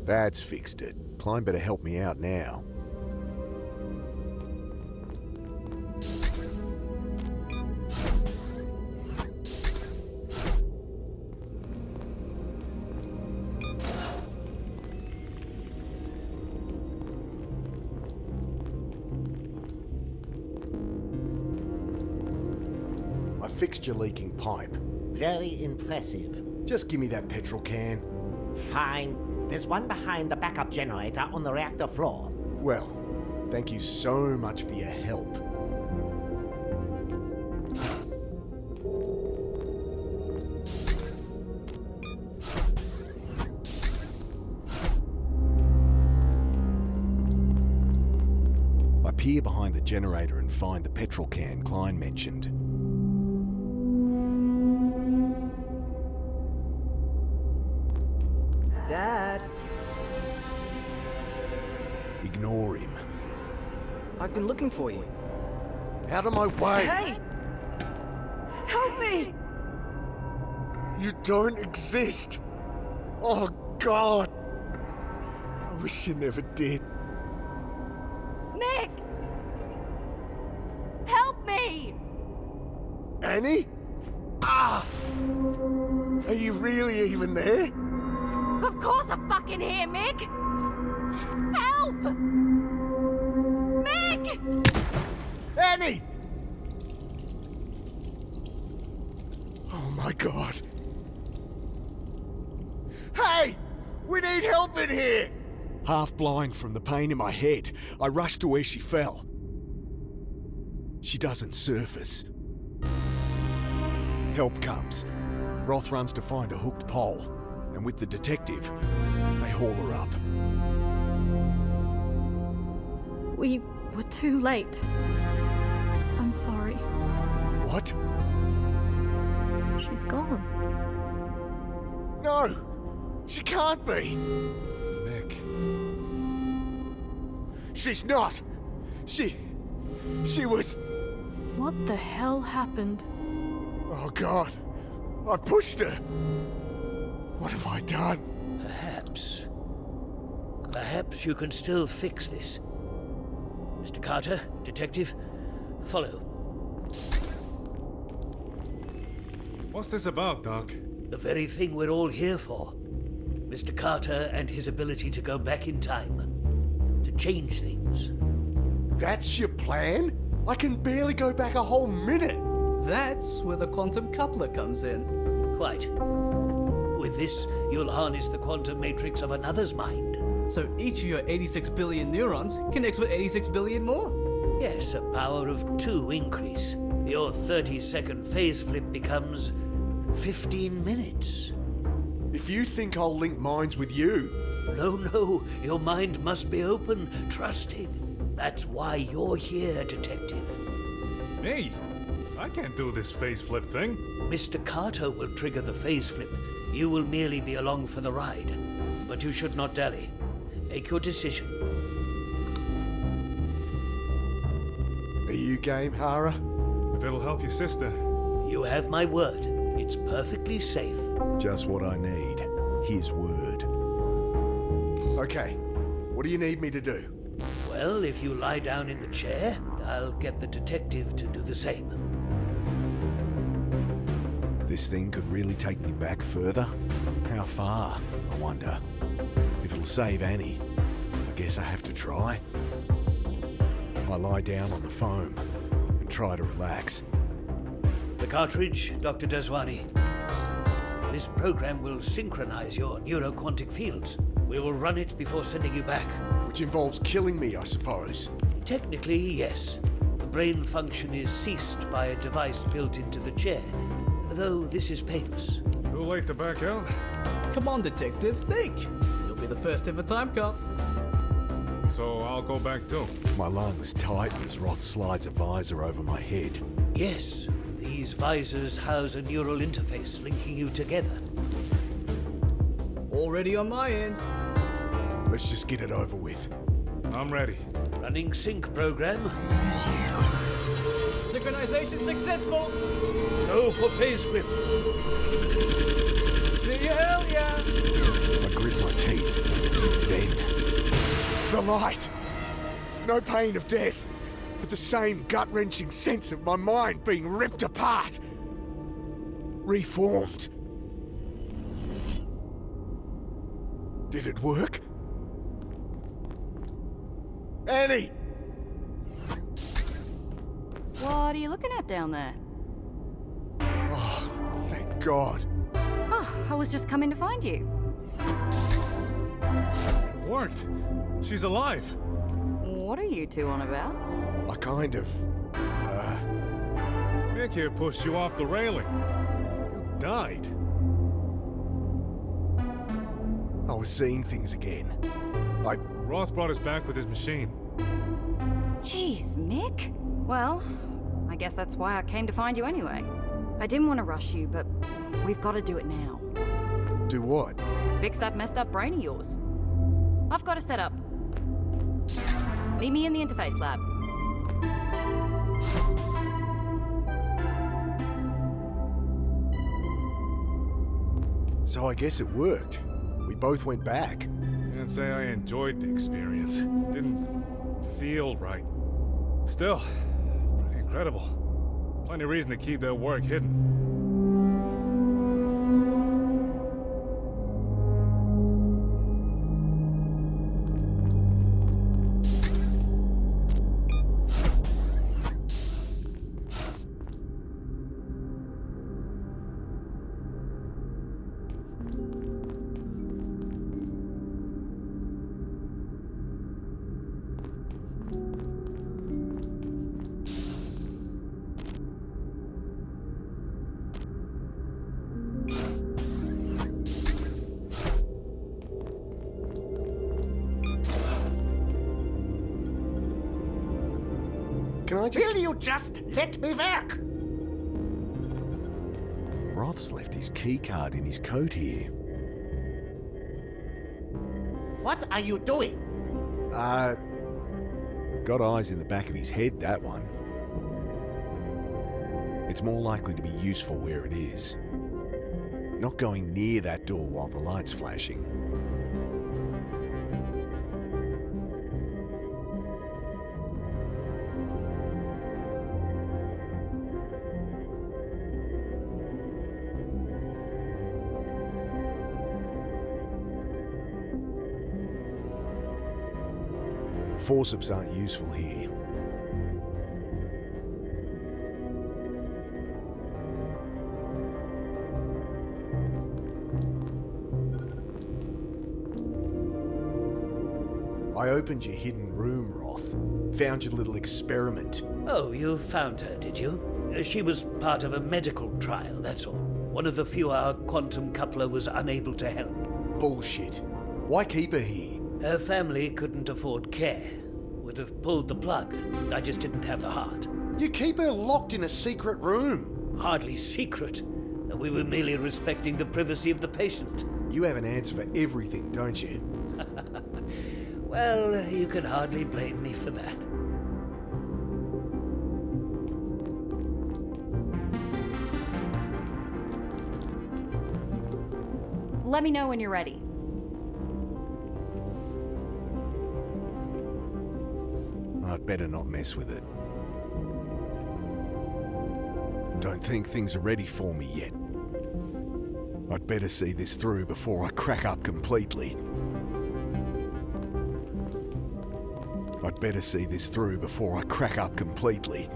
That's fixed it. Klein better help me out now. I fixed your leaking pipe. Very impressive. Just give me that petrol can. Fine. There's one behind the backup generator on the reactor floor. Well, thank you so much for your help. I peer behind the generator and find the petrol can Klein mentioned. Dad. Ignore him. I've been looking for you. Out of my way! Hey! Help me! You don't exist! Oh, God! I wish you never did. Nick! Help me! Annie? Ah! Are you really even there? Of course I'm fucking here, Mick! Help! Nick! Annie! Oh my god. Hey! We need help in here! Half blind from the pain in my head, I rushed to where she fell. She doesn't surface. Help comes. Roth runs to find a hooked pole, and with the detective, they haul her up. We were too late. I'm sorry. What? She's gone. No! She can't be! Nick. She's not! She was... What the hell happened? Oh god! I pushed her! What have I done? Perhaps you can still fix this. Mr. Carter, detective, follow. What's this about, Doc? The very thing we're all here for. Mr. Carter and his ability to go back in time. To change things. That's your plan? I can barely go back a whole minute! That's where the quantum coupler comes in. Quite. With this, you'll harness the quantum matrix of another's mind. So each of your 86 billion neurons connects with 86 billion more? Yes, a power of 2 increase. Your 30-second phase flip becomes 15 minutes. If you think I'll link minds with you... No, your mind must be open, trusting. That's why you're here, detective. Me? I can't do this phase flip thing. Mr. Carter will trigger the phase flip. You will merely be along for the ride. But you should not dally. Make your decision. Are you game, Hara? If it'll help your sister. You have my word. It's perfectly safe. Just what I need. His word. Okay, what do you need me to do? Well, if you lie down in the chair, I'll get the detective to do the same. This thing could really take me back further? How far, I wonder? If it'll save Annie, I guess I have to try. I lie down on the foam and try to relax. The cartridge, Dr. Deswani. This program will synchronize your neuroquantic fields. We will run it before sending you back. Which involves killing me, I suppose. Technically, yes. The brain function is ceased by a device built into the chair, though this is painless. Too late to back out? Come on, detective, think. You'll be the first ever time cop. So I'll go back too. My lungs tighten as Roth slides a visor over my head. Yes, these visors house a neural interface linking you together. Already on my end. Let's just get it over with. I'm ready. Running sync program. Synchronization successful! Go for phase flip. See ya, hell yeah! I grit my teeth. Then... the light! No pain of death, but the same gut-wrenching sense of my mind being ripped apart. Reformed. Did it work? Annie! What are you looking at down there? Oh, thank God. Oh, I was just coming to find you. It worked. She's alive. What are you two on about? I kind of... Nick here pushed you off the railing. You died. I was seeing things again. Roth brought us back with his machine. Jeez, Mick. Well, I guess that's why I came to find you anyway. I didn't want to rush you, but we've got to do it now. Do what? Fix that messed up brain of yours. I've got to set up. Meet me in the interface lab. So I guess it worked. We both went back. Can't say I enjoyed the experience. Didn't feel right. Still, pretty incredible. Plenty of reason to keep their work hidden. Can I just... Will you just let me work? Roth's left his keycard in his coat here. What are you doing? Got eyes in the back of his head, that one. It's more likely to be useful where it is. Not going near that door while the light's flashing. Forceps aren't useful here. I opened your hidden room, Roth. Found your little experiment. Oh, you found her, did you? She was part of a medical trial, that's all. One of the few our quantum coupler was unable to help. Bullshit. Why keep her here? Her family couldn't afford care. Would have pulled the plug. I just didn't have the heart. You keep her locked in a secret room. Hardly secret. We were merely respecting the privacy of the patient. You have an answer for everything, don't you? Well, you can hardly blame me for that. Let me know when you're ready. I'd better not mess with it. Don't think things are ready for me yet. I'd better see this through before I crack up completely. I'd better see this through before I crack up completely.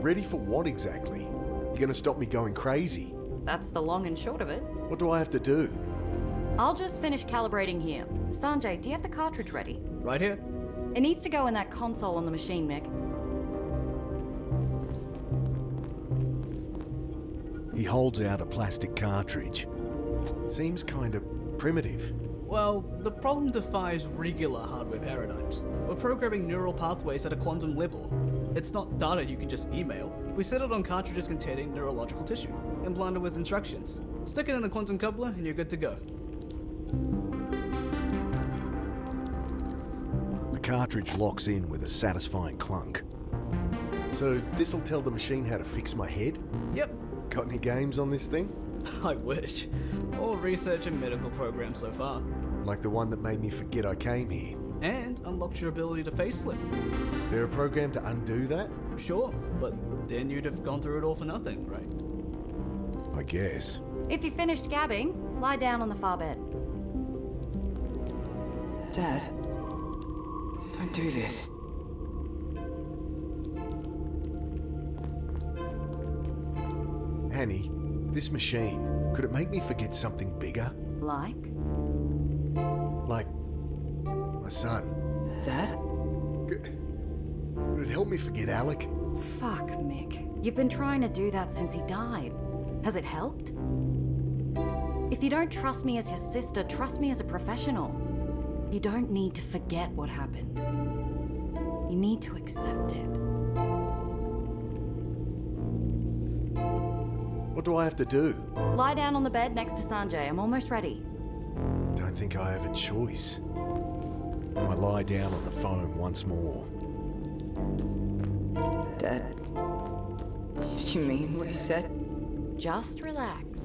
Ready for what exactly? You're gonna stop me going crazy? That's the long and short of it. What do I have to do? I'll just finish calibrating here. Sanjay, do you have the cartridge ready? Right here. It needs to go in that console on the machine, Mick. He holds out a plastic cartridge. Seems kind of primitive. Well, the problem defies regular hardware paradigms. We're programming neural pathways at a quantum level. It's not data you can just email. We set it on cartridges containing neurological tissue, implanted with instructions. Stick it in the quantum coupler and you're good to go. The cartridge locks in with a satisfying clunk. So this'll tell the machine how to fix my head? Yep. Got any games on this thing? I wish. All research and medical programs so far. Like the one that made me forget I came here. And unlocked your ability to face flip. There a program to undo that? Sure, but then you'd have gone through it all for nothing, right? I guess. If you finished gabbing, lie down on the far bed. Dad, don't do this. Annie, this machine, could it make me forget something bigger? Like? Like my son. Dad? Could it help me forget Alec? Fuck, Mick. You've been trying to do that since he died. Has it helped? If you don't trust me as your sister, trust me as a professional. You don't need to forget what happened. You need to accept it. What do I have to do? Lie down on the bed next to Sanjay. I'm almost ready. Don't think I have a choice. I lie down on the foam once more. Dad, did you mean what you said? Just relax.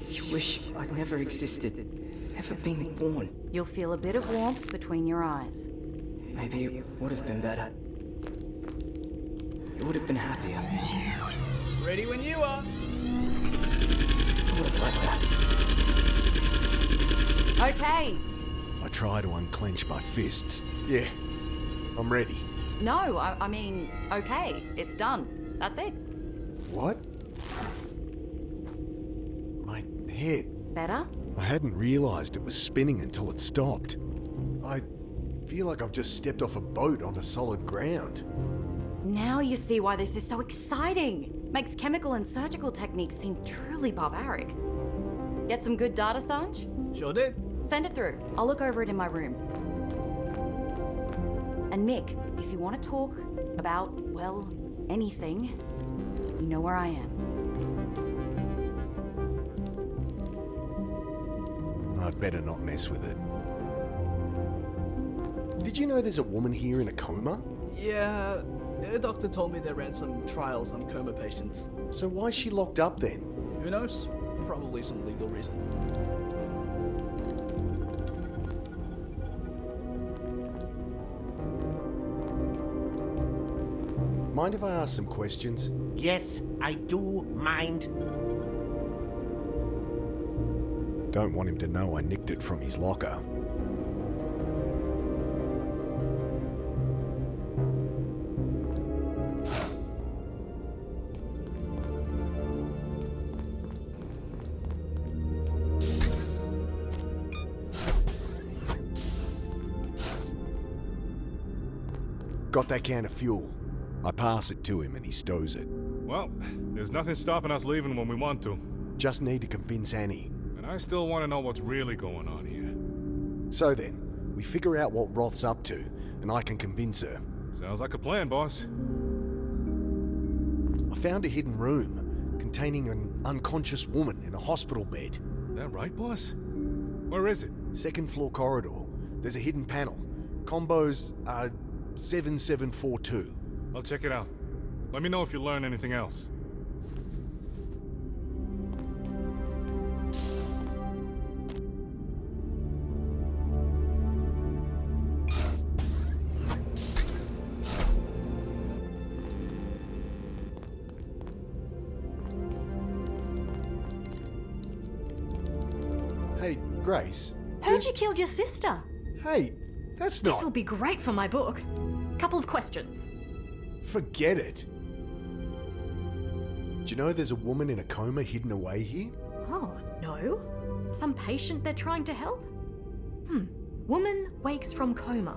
You wish I'd never existed, never been born. You'll feel a bit of warmth between your eyes. Maybe it would have been better. You would have been happier. Ready when you are. I would have liked that. Okay. I try to unclench my fists. Yeah, I'm ready. No, I mean, okay, it's done. That's it. What? My head. Better? I hadn't realised it was spinning until it stopped. I feel like I've just stepped off a boat onto solid ground. Now you see why this is so exciting. Makes chemical and surgical techniques seem truly barbaric. Get some good data, Sanj? Sure did. Send it through. I'll look over it in my room. And Mick, if you want to talk about, well, anything, you know where I am. I'd better not mess with it. Did you know there's a woman here in a coma? Yeah, a doctor told me they ran some trials on coma patients. So why's she locked up then? Who knows? Probably some legal reason. Mind if I ask some questions? Yes, I do mind. Don't want him to know I nicked it from his locker. Got that can of fuel. I pass it to him and he stows it. Well, there's nothing stopping us leaving when we want to. Just need to convince Annie. And I still want to know what's really going on here. So then, we figure out what Roth's up to, and I can convince her. Sounds like a plan, boss. I found a hidden room containing an unconscious woman in a hospital bed. That right, boss? Where is it? Second floor corridor. There's a hidden panel. Combos 7742. I'll check it out. Let me know if you learn anything else. Hey, Grace. Heard you killed your sister. Hey, that's not... This'll be great for my book. Couple of questions. Forget it. Do you know there's a woman in a coma hidden away here? Oh, no. Some patient they're trying to help? Woman wakes from coma.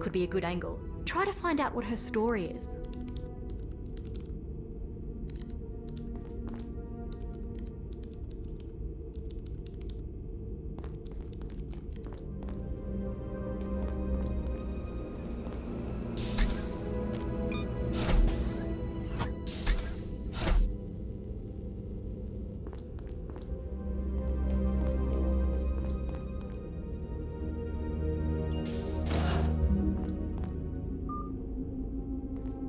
Could be a good angle. Try to find out what her story is.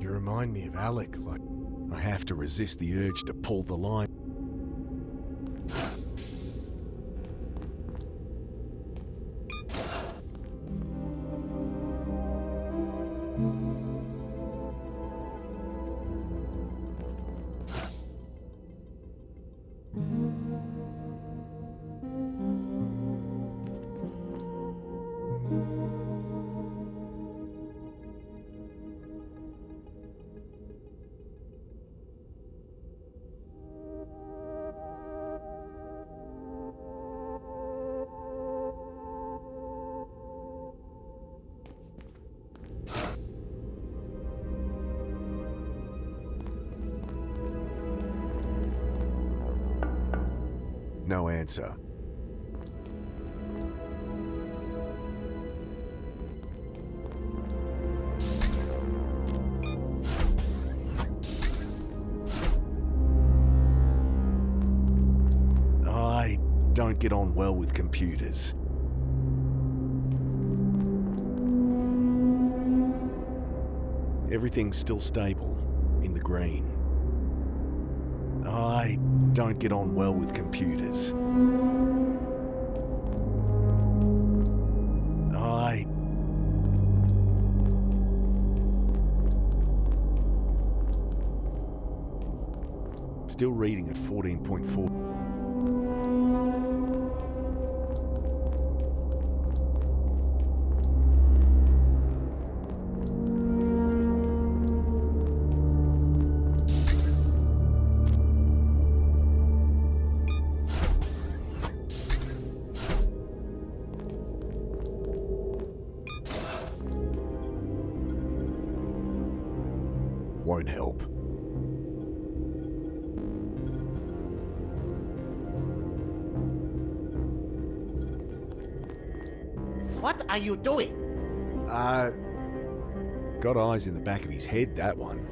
You remind me of Alec, like I have to resist the urge to pull the line. No answer. I don't get on well with computers. Everything's still stable, in the green. I don't get on well with computers. Still reading at 14.4. won't help. What are you doing? Got eyes in the back of his head, that one.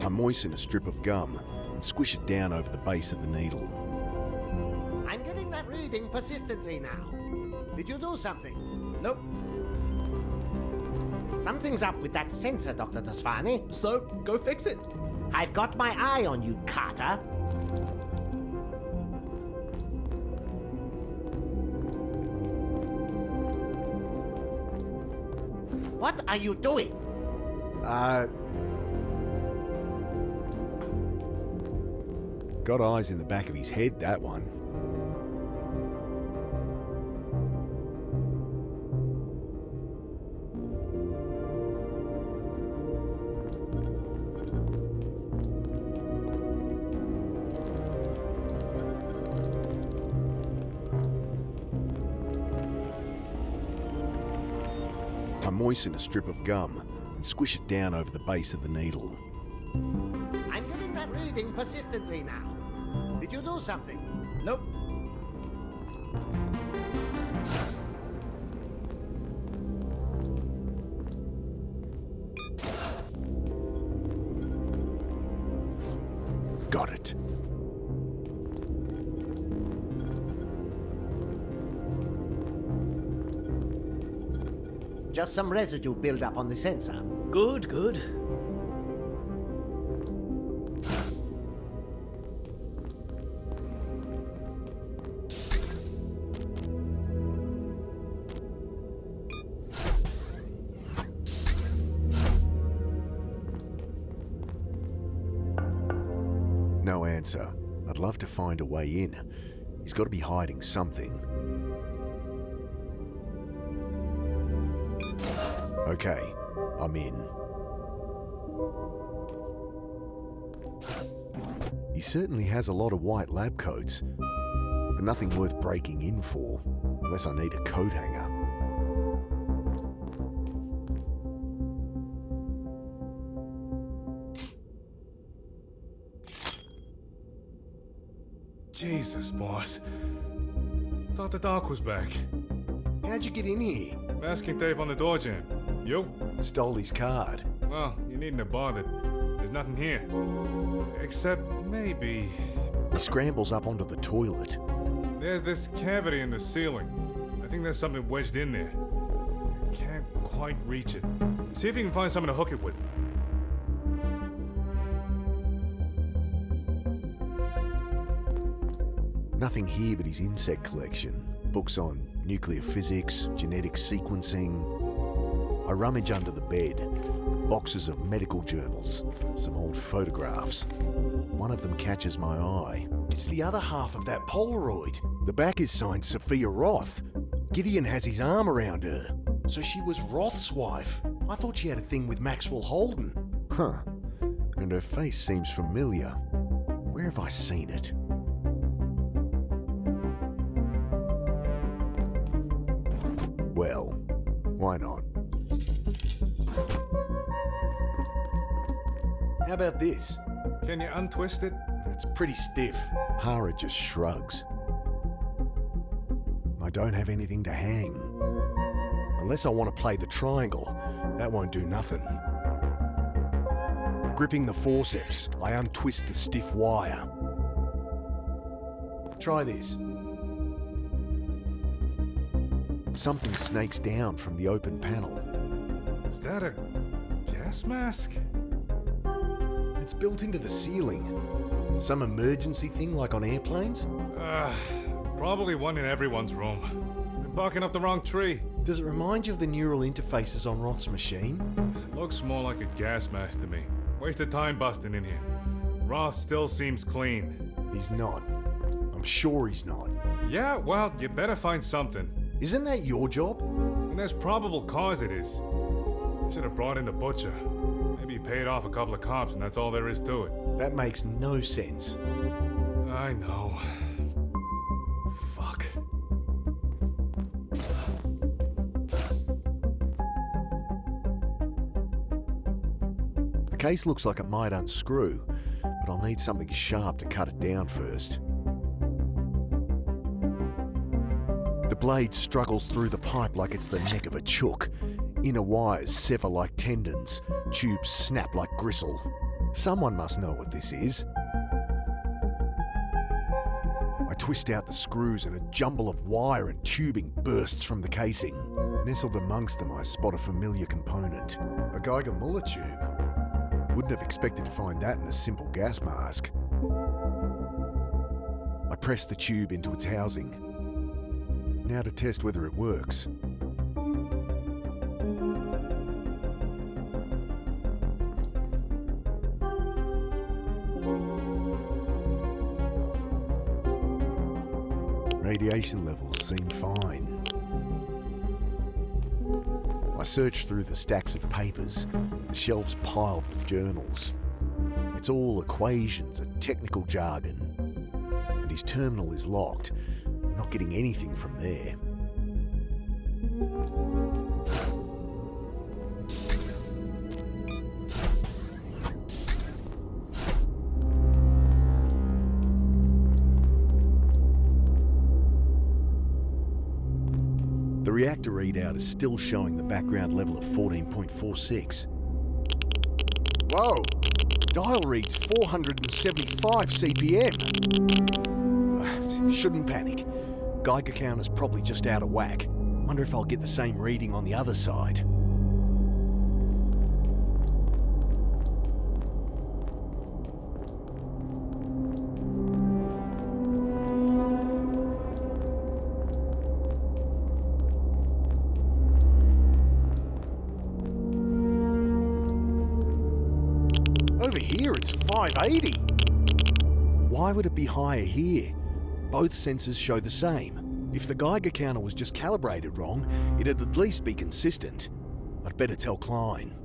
I moisten a strip of gum and squish it down over the base of the needle. I'm getting that reading persistently now. Did you do something? Nope. Something's up with that sensor, Dr. Tasfani. So, go fix it. I've got my eye on you, Carter. What are you doing? Got eyes in the back of his head, that one. I moisten a strip of gum and squish it down over the base of the needle. I'm getting that reading persistently now. Did you do something? Nope. Got it. Just some residue buildup on the sensor. Good, good. No answer. I'd love to find a way in. He's got to be hiding something. Okay, I'm in. He certainly has a lot of white lab coats, but nothing worth breaking in for, unless I need a coat hanger. Jesus, boss. Thought the doc was back. How'd you get in here? Masking tape on the door jamb. You? Stole his card. Well, you needn't have bothered. There's nothing here. Except maybe... He scrambles up onto the toilet. There's this cavity in the ceiling. I think there's something wedged in there. I can't quite reach it. See if you can find something to hook it with. Nothing here but his insect collection. Books on nuclear physics, genetic sequencing. I rummage under the bed. Boxes of medical journals, some old photographs. One of them catches my eye. It's the other half of that Polaroid. The back is signed Sophia Roth. Gideon has his arm around her. So she was Roth's wife. I thought she had a thing with Maxwell Holden. Huh. And her face seems familiar. Where have I seen it? Well, why not? How about this? Can you untwist it? It's pretty stiff. Hara just shrugs. I don't have anything to hang. Unless I want to play the triangle, that won't do nothing. Gripping the forceps, I untwist the stiff wire. Try this. Something snakes down from the open panel. Is that a gas mask? It's built into the ceiling. Some emergency thing like on airplanes? Probably one in everyone's room. Been barking up the wrong tree. Does it remind you of the neural interfaces on Roth's machine? Looks more like a gas mask to me. Wasted time busting in here. Roth still seems clean. He's not. I'm sure he's not. Yeah, well, you better find something. Isn't that your job? And there's probable cause it is. I should have brought in the butcher. Maybe he paid off a couple of cops and that's all there is to it. That makes no sense. I know. Fuck. The case looks like it might unscrew, but I'll need something sharp to cut it down first. The blade struggles through the pipe like it's the neck of a chook. Inner wires sever like tendons. Tubes snap like gristle. Someone must know what this is. I twist out the screws and a jumble of wire and tubing bursts from the casing. Nestled amongst them, I spot a familiar component. A Geiger-Muller tube. Wouldn't have expected to find that in a simple gas mask. I press the tube into its housing. Now to test whether it works. Radiation levels seem fine. I search through the stacks of papers, the shelves piled with journals. It's all equations and technical jargon. And his terminal is locked. I'm not getting anything from there. The reactor readout is still showing the background level of 14.46. Whoa! Dial reads 475 CPM. Shouldn't panic. Geiger counter's probably just out of whack. Wonder if I'll get the same reading on the other side. Over here it's 580. Why would it be higher here? Both sensors show the same. If the Geiger counter was just calibrated wrong, it'd at least be consistent. I'd better tell Klein.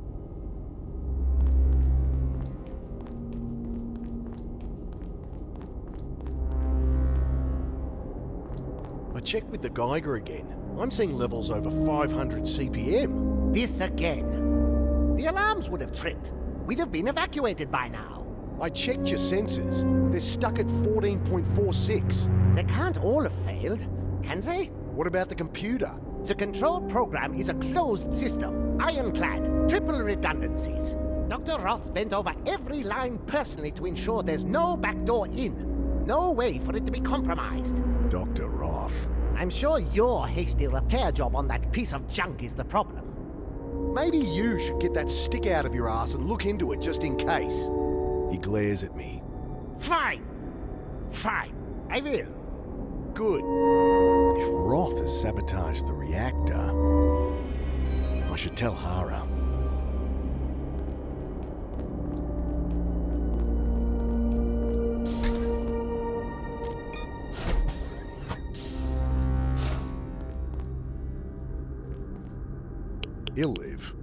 I checked with the Geiger again. I'm seeing levels over 500 CPM. This again. The alarms would have tripped. We'd have been evacuated by now. I checked your sensors. They're stuck at 14.46. They can't all have failed, can they? What about the computer? The control program is a closed system, ironclad, triple redundancies. Dr. Roth went over every line personally to ensure there's no backdoor in. No way for it to be compromised. Dr. Roth. I'm sure your hasty repair job on that piece of junk is the problem. Maybe you should get that stick out of your ass and look into it just in case. He glares at me. Fine. Fine. I will. Good. If Roth has sabotaged the reactor, I should tell Hara. He'll live.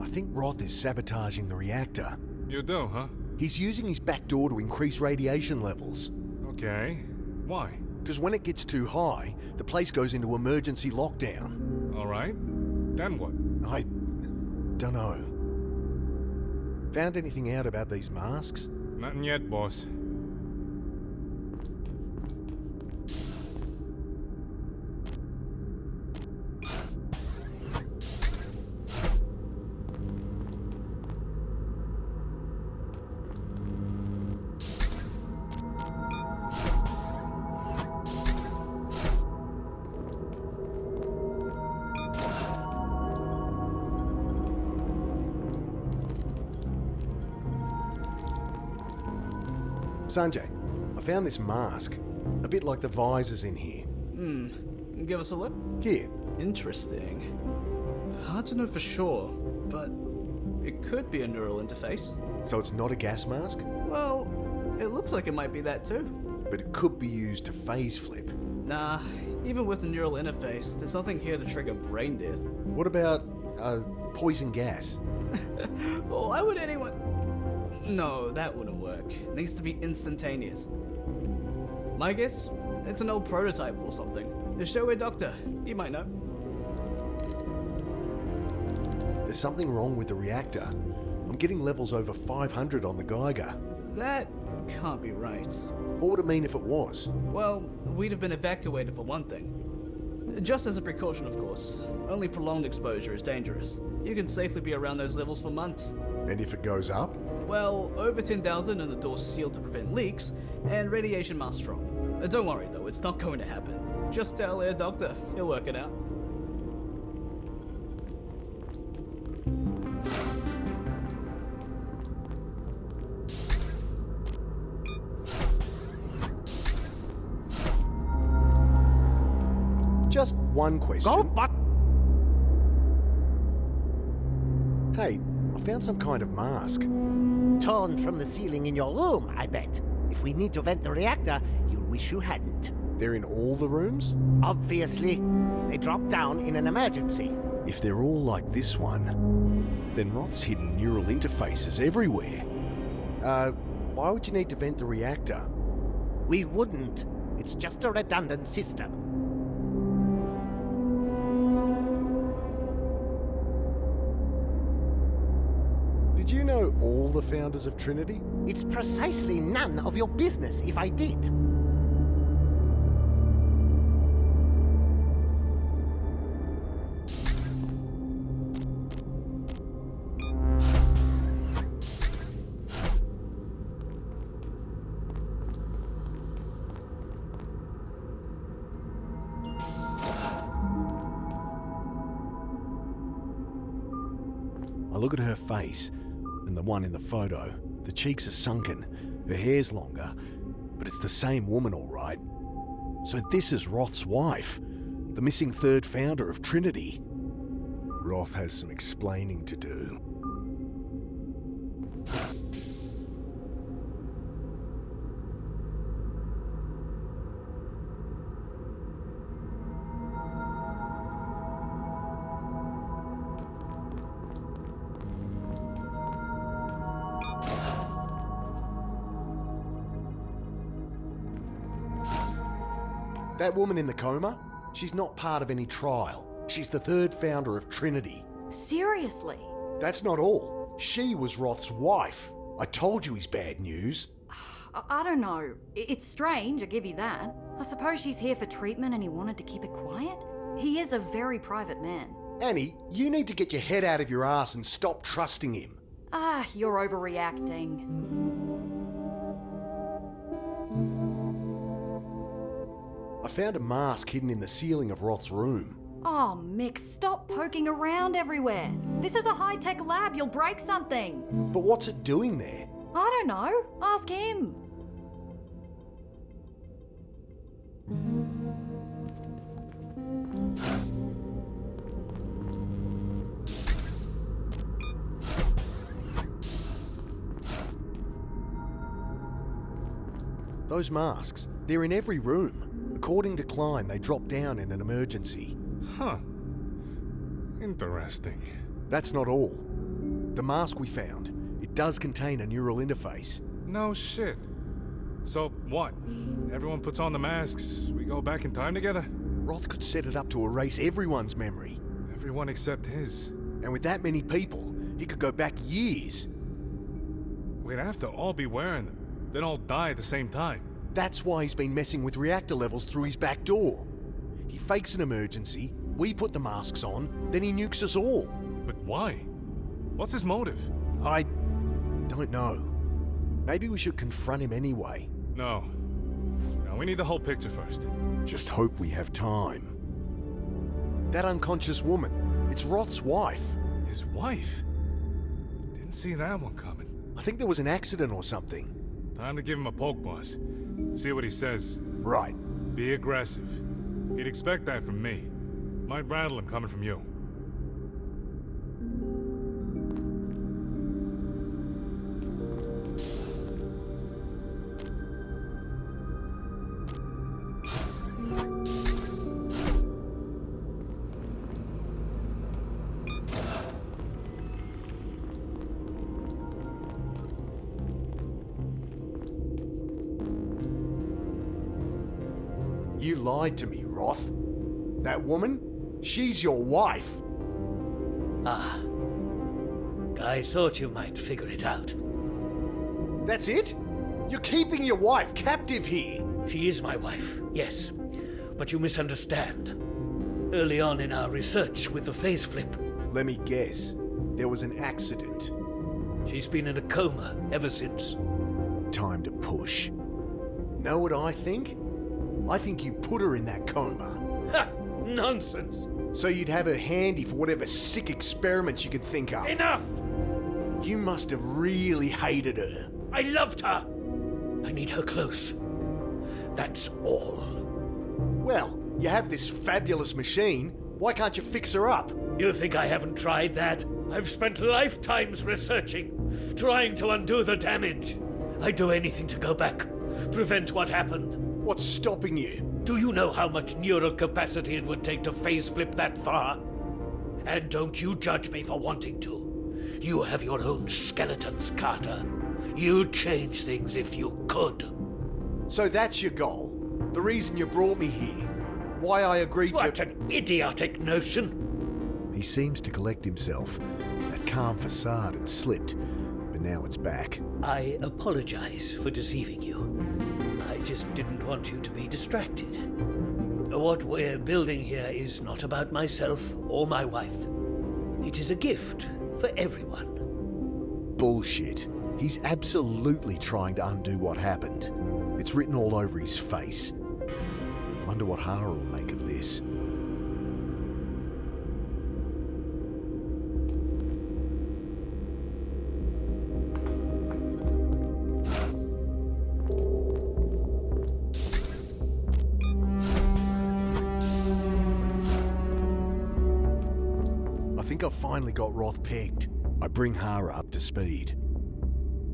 I think Roth is sabotaging the reactor. You do, huh? He's using his back door to increase radiation levels. Okay. Why? Because when it gets too high, the place goes into emergency lockdown. Alright. Then what? I don't know. Found anything out about these masks? Nothing yet, boss. Sanjay, I found this mask. A bit like the visors in here. Give us a look. Here. Interesting. Hard to know for sure, but it could be a neural interface. So it's not a gas mask? Well, it looks like it might be that too. But it could be used to phase flip. Nah, even with the neural interface, there's nothing here to trigger brain death. What about, poison gas? Why would anyone... No, that wouldn't work. It needs to be instantaneous. My guess? It's an old prototype or something. The show a doctor. You might know. There's something wrong with the reactor. I'm getting levels over 500 on the Geiger. That can't be right. What would it mean if it was? Well, we'd have been evacuated for one thing. Just as a precaution, of course. Only prolonged exposure is dangerous. You can safely be around those levels for months. And if it goes up? Well, over 10,000 and the door's sealed to prevent leaks, and radiation must drop. Don't worry though, it's not going to happen. Just tell Air Doctor, he'll work it out. Just one question. Go, but... Hey, I found some kind of mask. Torn from the ceiling in your room, I bet. If we need to vent the reactor, you'll wish you hadn't. They're in all the rooms? Obviously. They drop down in an emergency. If they're all like this one, then Roth's hidden neural interfaces everywhere. Why would you need to vent the reactor? We wouldn't. It's just a redundant system. Did you know all the founders of Trinity? It's precisely none of your business if I did. I look at her face and the one in the photo. The cheeks are sunken, her hair's longer, but it's the same woman all right. So this is Roth's wife, the missing third founder of Trinity. Roth has some explaining to do. That woman in the coma? She's not part of any trial. She's the third founder of Trinity. Seriously? That's not all. She was Roth's wife. I told you he's bad news. I don't know. It's strange, I give you that. I suppose she's here for treatment and he wanted to keep it quiet? He is a very private man. Annie, you need to get your head out of your ass and stop trusting him. You're overreacting. I found a mask hidden in the ceiling of Roth's room. Oh, Mick, stop poking around everywhere. This is a high-tech lab, you'll break something. But what's it doing there? I don't know. Ask him. Those masks, they're in every room. According to Klein, they drop down in an emergency. Huh. Interesting. That's not all. The mask we found, It does contain a neural interface. No shit. So what? Everyone puts on the masks, we go back in time together? Roth could set it up to erase everyone's memory. Everyone except his. And with that many people, he could go back years. We'd have to all be wearing them. Then all die at the same time. That's why he's been messing with reactor levels through his back door. He fakes an emergency, we put the masks on, then he nukes us all. But why? What's his motive? I don't know. Maybe we should confront him anyway. No. No, we need the whole picture first. Just hope we have time. That unconscious woman, it's Roth's wife. His wife? Didn't see that one coming. I think there was an accident or something. Time to give him a poke, boss. See what he says. Right. Be aggressive. He'd expect that from me. Might rattle him coming from you. You lied to me, Roth. That woman, she's your wife. Ah. I thought you might figure it out. That's it? You're keeping your wife captive here. She is my wife, yes. But you misunderstand. Early on in our research with the phase flip... Let me guess. There was an accident. She's been in a coma ever since. Time to push. Know what I think? I think you put her in that coma. Ha! Nonsense! So you'd have her handy for whatever sick experiments you could think of. Enough! You must have really hated her. I loved her! I need her close. That's all. Well, you have this fabulous machine. Why can't you fix her up? You think I haven't tried that? I've spent lifetimes researching, trying to undo the damage. I'd do anything to go back, prevent what happened. What's stopping you? Do you know how much neural capacity it would take to phase flip that far? And don't you judge me for wanting to. You have your own skeletons, Carter. You'd change things if you could. So that's your goal? The reason you brought me here? Why I agreed to... What an idiotic notion! He seems to collect himself. That calm facade had slipped, but now it's back. I apologize for deceiving you. I just didn't want you to be distracted. What we're building here is not about myself or my wife. It is a gift for everyone. Bullshit. He's absolutely trying to undo what happened. It's written all over his face. Wonder what Hara will make of this. I think I've finally got Roth pegged. I bring Hara up to speed.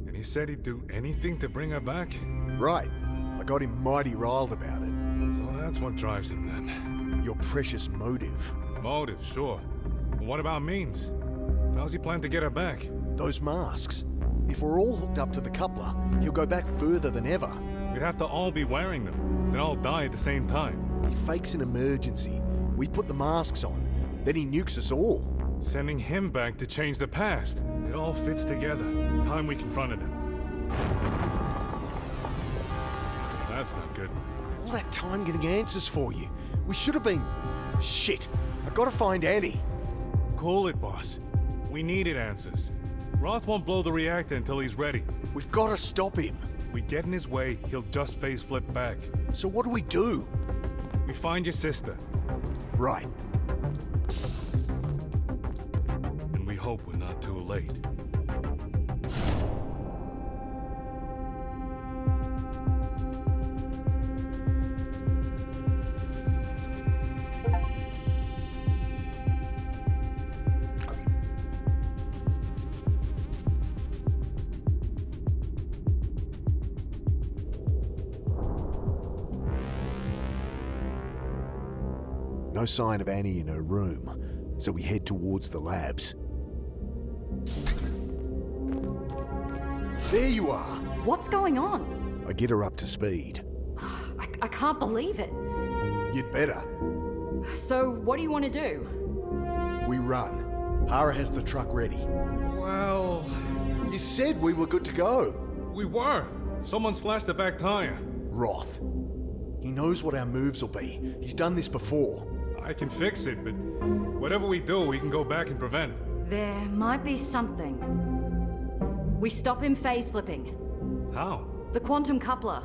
And he said he'd do anything to bring her back? Right. I got him mighty riled about it. So that's what drives him then. Your precious motive. Motive, sure. But what about means? How's he plan to get her back? Those masks. If we're all hooked up to the coupler, he'll go back further than ever. We'd have to all be wearing them. Then all die at the same time. He fakes an emergency. We put the masks on. Then he nukes us all. Sending him back to change the past. It all fits together. Time we confronted him. That's not good. All that time getting answers for you. We should have been... Shit. I gotta find Annie. Cool it, boss. We needed answers. Roth won't blow the reactor until he's ready. We've gotta stop him. We get in his way, he'll just phase flip back. So what do we do? We find your sister. Right. And we hope we're not too late. No sign of Annie in her room, so we head towards the labs. There you are. What's going on? I get her up to speed. I can't believe it. You'd better. So, what do you want to do? We run. Hara has the truck ready. Well... You said we were good to go. We were. Someone slashed the back tire. Roth. He knows what our moves will be. He's done this before. I can fix it, but whatever we do, we can go back and prevent. There might be something. We stop him phase flipping. How? The quantum coupler.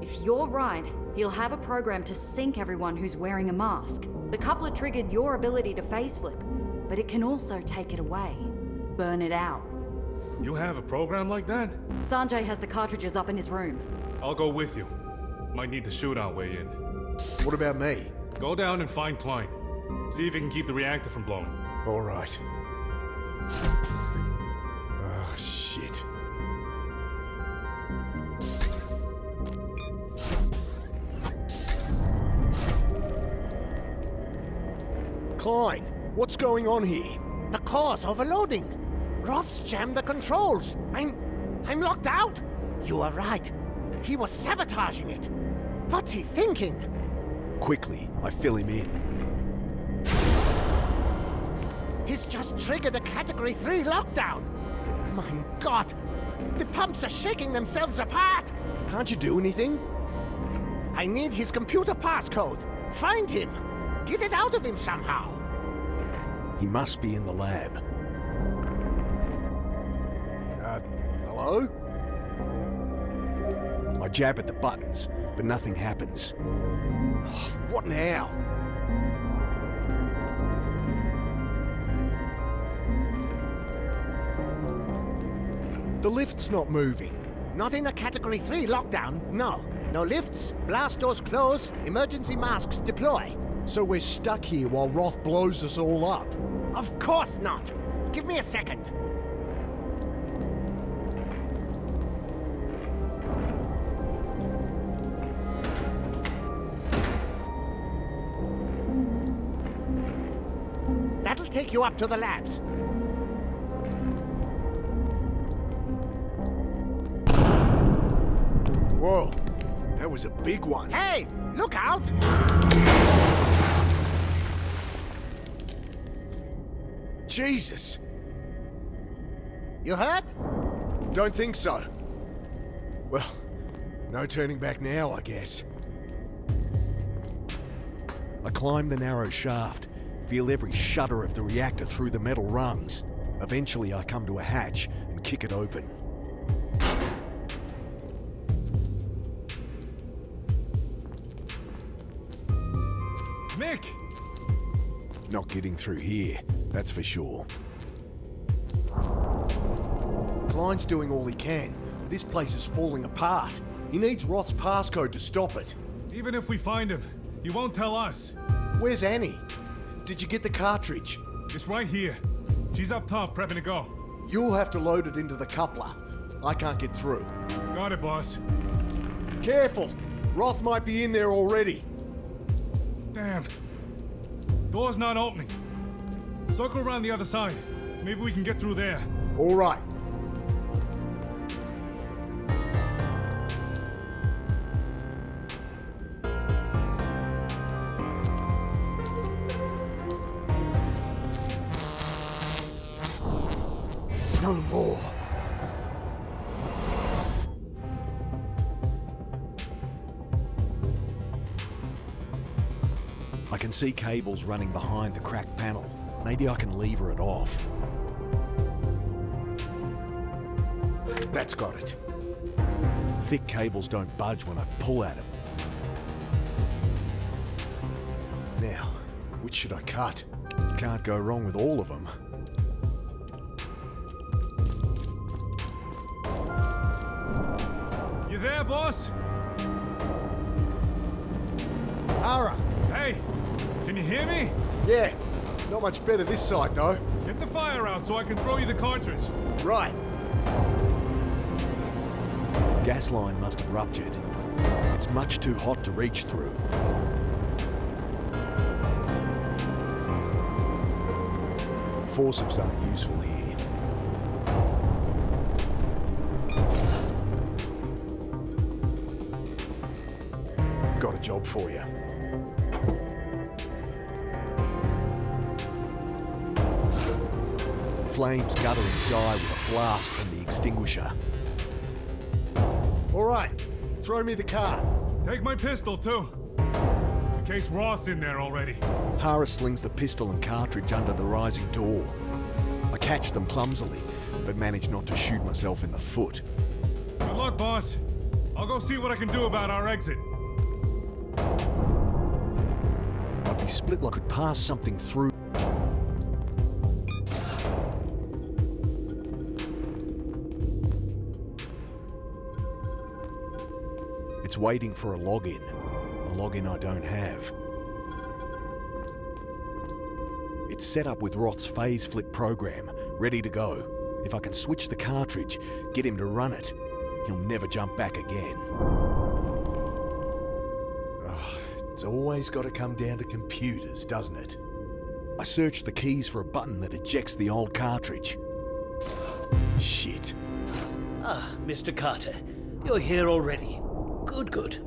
If you're right, he'll have a program to sync everyone who's wearing a mask. The coupler triggered your ability to phase flip, but it can also take it away. Burn it out. You have a program like that? Sanjay has the cartridges up in his room. I'll go with you. Might need the shootout way in. What about me? Go down and find Klein. See if he can keep the reactor from blowing. All right. Oh, shit. Klein, what's going on here? The core's overloading. Roth's jammed the controls. I'm locked out. You are right. He was sabotaging it. What's he thinking? Quickly, I fill him in. He's just triggered a Category 3 lockdown. My God, the pumps are shaking themselves apart. Can't you do anything? I need his computer passcode. Find him. Get it out of him somehow. He must be in the lab. Hello? I jab at the buttons, but nothing happens. Oh, what now? The lift's not moving. Not in a Category 3 lockdown, no. No lifts, blast doors close, emergency masks deploy. So we're stuck here while Roth blows us all up? Of course not. Give me a second. That'll take you up to the labs. Whoa, that was a big one. Hey, look out! Jesus! You hurt? Don't think so. Well, no turning back now, I guess. I climb the narrow shaft, feel every shudder of the reactor through the metal rungs. Eventually, I come to a hatch and kick it open. Mick! Not getting through here, that's for sure. Klein's doing all he can. This place is falling apart. He needs Roth's passcode to stop it. Even if we find him, he won't tell us. Where's Annie? Did you get the cartridge? It's right here. She's up top, prepping to go. You'll have to load it into the coupler. I can't get through. Got it, boss. Careful! Roth might be in there already. Damn. Door's not opening. Circle around the other side. Maybe we can get through there. All right. No more. I can see cables running behind the cracked panel. Maybe I can lever it off. That's got it. Thick cables don't budge when I pull at them. Now, which should I cut? Can't go wrong with all of them. You there, boss? Hara! Hey! Can you hear me? Yeah, not much better this side though. Get the fire out so I can throw you the cartridge. Right. Gas line must have ruptured. It's much too hot to reach through. Forceps aren't useful here. Got a job for you. Flames guttering die with a blast from the extinguisher. All right, throw me the car. Take my pistol, too. In case Roth's in there already. Hara slings the pistol and cartridge under the rising door. I catch them clumsily, but manage not to shoot myself in the foot. Good luck, boss. I'll go see what I can do about our exit. I'd be split like I could pass something through. It's waiting for a login I don't have. It's set up with Roth's phase flip program, ready to go. If I can switch the cartridge, get him to run it, he'll never jump back again. It's always got to come down to computers, doesn't it? I search the keys for a button that ejects the old cartridge. Shit. Ah, Mr. Carter, you're here already. Good.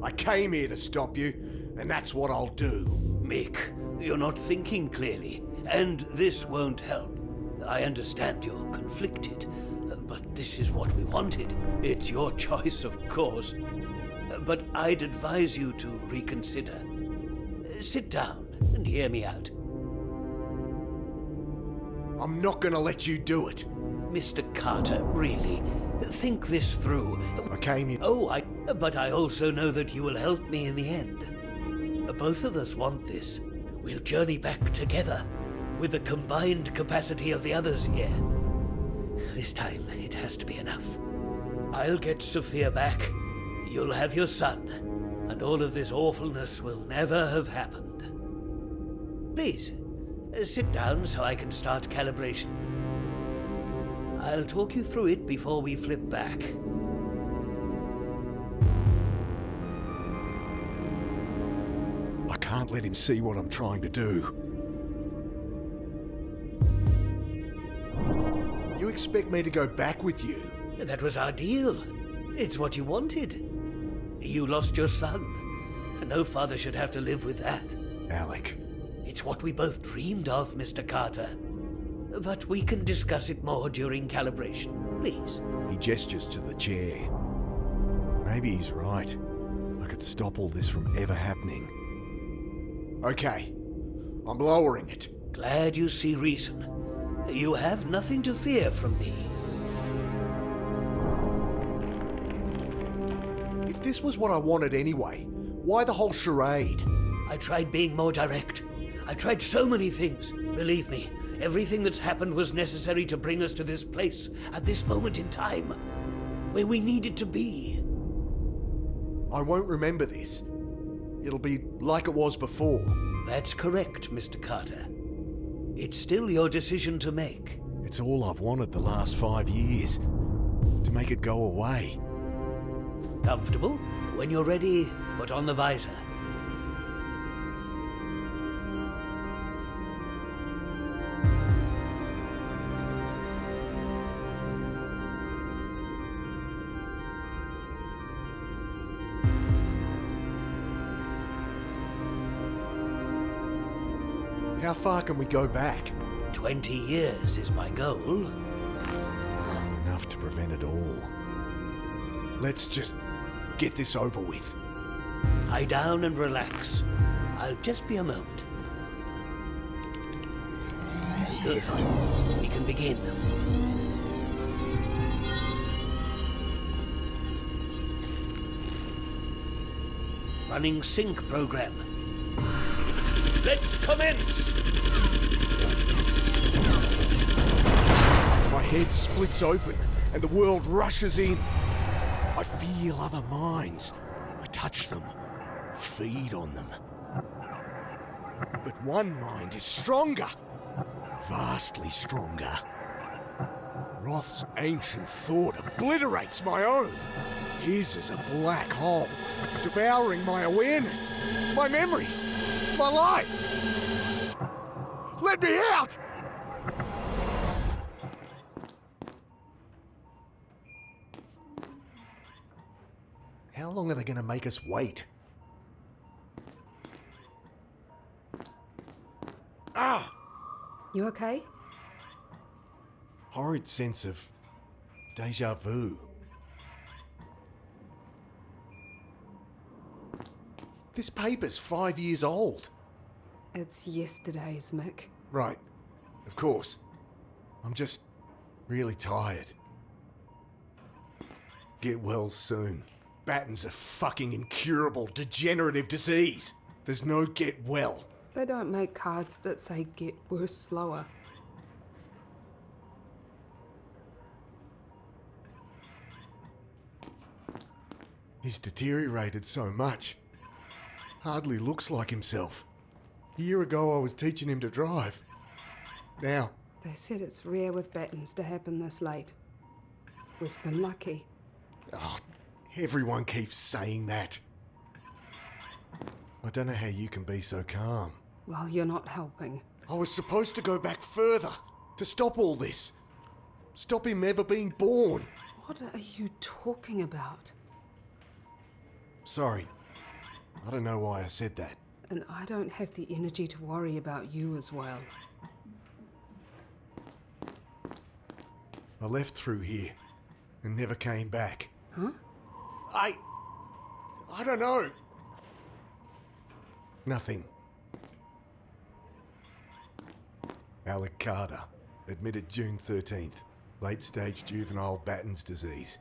I came here to stop you, and that's what I'll do. Mick, you're not thinking clearly, and this won't help. I understand you're conflicted, but this is what we wanted. It's your choice, of course. But I'd advise you to reconsider. Sit down and hear me out. I'm not gonna let you do it. Mr. Carter, really, think this through. I came here... But I also know that you will help me in the end. Both of us want this. We'll journey back together, with the combined capacity of the others here. This time, it has to be enough. I'll get Sophia back, you'll have your son, and all of this awfulness will never have happened. Please, sit down so I can start calibration. I'll talk you through it before we flip back. I can't let him see what I'm trying to do. You expect me to go back with you? That was our deal. It's what you wanted. You lost your son. No father should have to live with that. Alec. It's what we both dreamed of, Mr. Carter. But we can discuss it more during calibration, please. He gestures to the chair. Maybe he's right. I could stop all this from ever happening. Okay, I'm lowering it. Glad you see reason. You have nothing to fear from me. If this was what I wanted anyway, why the whole charade? I tried being more direct. I tried so many things. Believe me, everything that's happened was necessary to bring us to this place, at this moment in time, where we needed to be. I won't remember this. It'll be like it was before. That's correct, Mr. Carter. It's still your decision to make. It's all I've wanted the last 5 years. To make it go away. Comfortable? When you're ready, put on the visor. How far can we go back? 20 years is my goal. Enough to prevent it all. Let's just get this over with. Lie down and relax. I'll just be a moment. Good. We can begin. Running sync program. Let's commence! My head splits open and the world rushes in. I feel other minds. I touch them, feed on them. But one mind is stronger, vastly stronger. Roth's ancient thought obliterates my own. His is a black hole, devouring my awareness, my memories, my life. Let me out! How long are they going to make us wait? Ah! You okay? Horrid sense of deja vu. This paper's 5 years old. It's yesterday's, Mick. Right, of course. I'm just really tired. Get well soon. Batten's a fucking incurable, degenerative disease. There's no get well. They don't make cards that say get worse slower. He's deteriorated so much. Hardly looks like himself. A year ago I was teaching him to drive. Now, They said it's rare with Battens to happen this late. We've been lucky. oh, everyone keeps saying that. I don't know how you can be so calm. Well, you're not helping. I was supposed to go back further, to stop all this. Stop him ever being born. What are you talking about? Sorry. I don't know why I said that. And I don't have the energy to worry about you as well. I left through here and never came back. Huh? I don't know. Nothing. Alec Carter, admitted June 13th. Late-stage juvenile Batten's disease.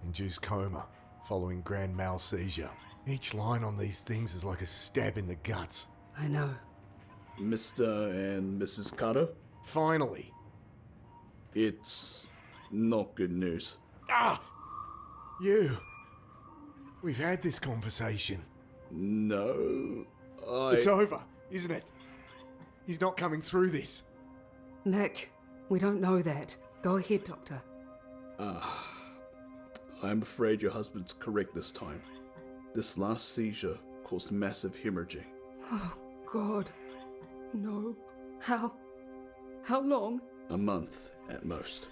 Induced coma, following grand mal seizure. Each line on these things is like a stab in the guts. I know. Mr. and Mrs. Carter? Finally. It's not good news. Ah! You! We've had this conversation. No, It's over, isn't it? He's not coming through this. Mick, we don't know that. Go ahead, Doctor. I'm afraid your husband's correct this time. This last seizure caused massive hemorrhaging. Oh, God. No. How long? A month at most.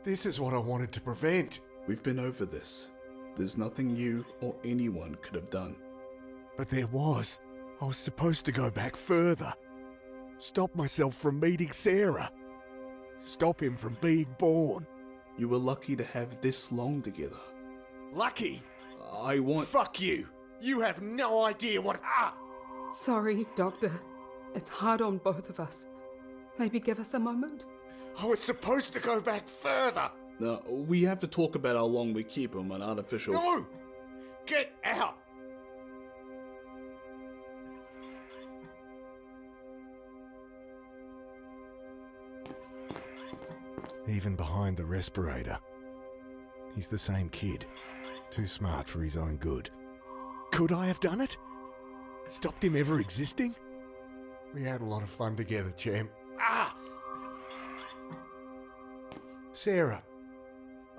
This is what I wanted to prevent. We've been over this. There's nothing you or anyone could have done. But there was. I was supposed to go back further. Stop myself from meeting Sarah. Stop him from being born. You were lucky to have this long together. Lucky? I want... Fuck you! You have no idea what... Sorry, Doctor. It's hard on both of us. Maybe give us a moment? I was supposed to go back further! Now, we have to talk about how long we keep him an artificial... No! Get out! Even behind the respirator, he's the same kid. Too smart for his own good. Could I have done it? Stopped him ever existing? We had a lot of fun together, champ. Sarah.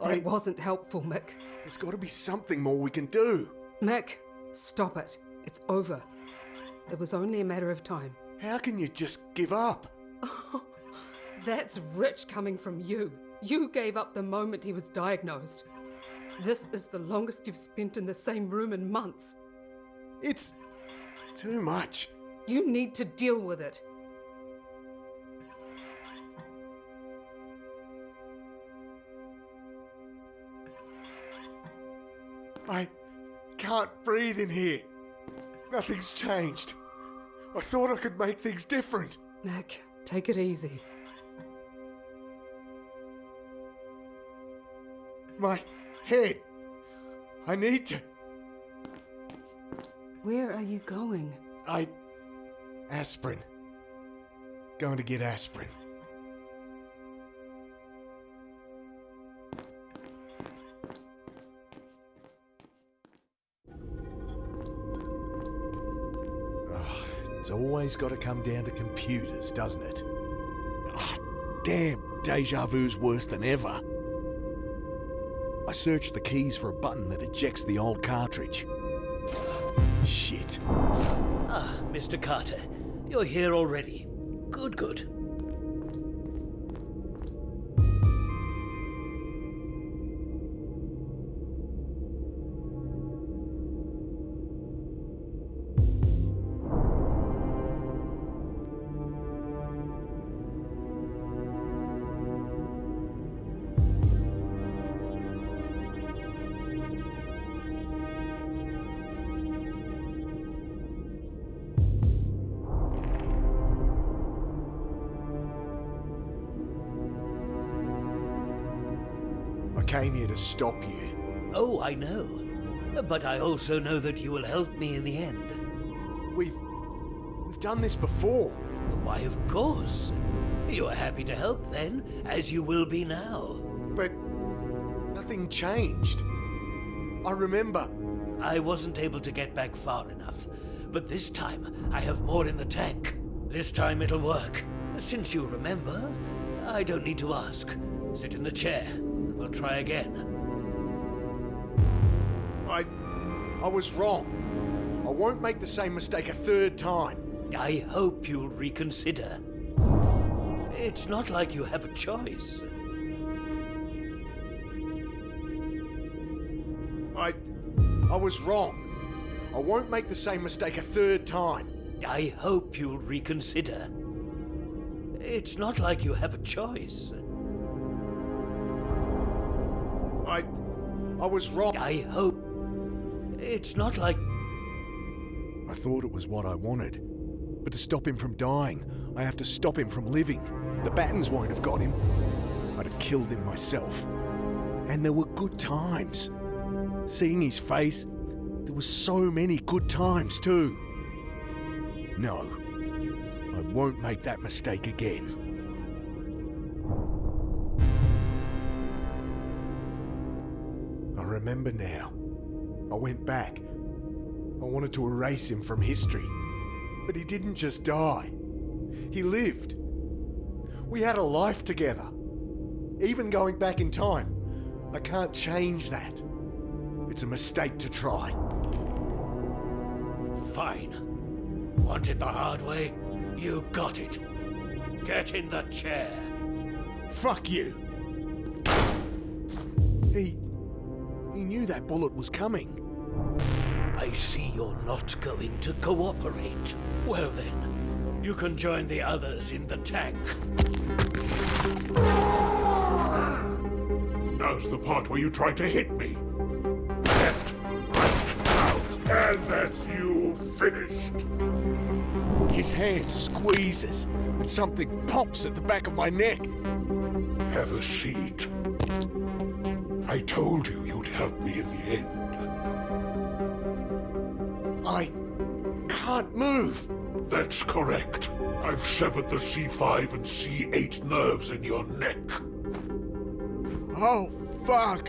That wasn't helpful, Mick. There's got to be something more we can do. Mick, stop it. It's over. It was only a matter of time. How can you just give up? That's rich coming from you. You gave up the moment he was diagnosed. This is the longest you've spent in the same room in months. It's too much. You need to deal with it. I can't breathe in here. Nothing's changed. I thought I could make things different. Mick, take it easy. My head. I need to... Where are you going? Aspirin. Going to get aspirin. It's always got to come down to computers, doesn't it? Damn, deja vu's worse than ever. I searched the keys for a button that ejects the old cartridge. Shit. Ah, Mr. Carter, you're here already. Good, good. came here to stop you. Oh, I know. But I also know that you will help me in the end. We've done this before. Why, of course. You are happy to help then, as you will be now. But nothing changed. I remember. I wasn't able to get back far enough, but this time I have more in the tank. This time it'll work. Since you remember, I don't need to ask. Sit in the chair, and we'll try again. I was wrong. I won't make the same mistake a third time. I hope you'll reconsider. It's not like you have a choice. I was wrong. I won't make the same mistake a third time. I hope you'll reconsider. It's not like you have a choice. I was wrong. I hope... It's not like... I thought it was what I wanted. But to stop him from dying, I have to stop him from living. The Battens won't have got him. I'd have killed him myself. And there were good times. Seeing his face, there were so many good times too. No, I won't make that mistake again. I remember now. I went back. I wanted to erase him from history. But he didn't just die. He lived. We had a life together. Even going back in time, I can't change that. It's a mistake to try. Fine. Want it the hard way? You got it. Get in the chair. Fuck you. He knew that bullet was coming. I see you're not going to cooperate. Well then, you can join the others in the tank. Now's the part where you try to hit me. Left, right, down, and that's you finished. His hand squeezes, and something pops at the back of my neck. Have a seat. I told you you'd help me in the end. I can't move. That's correct. I've severed the C5 and C8 nerves in your neck. Oh, fuck!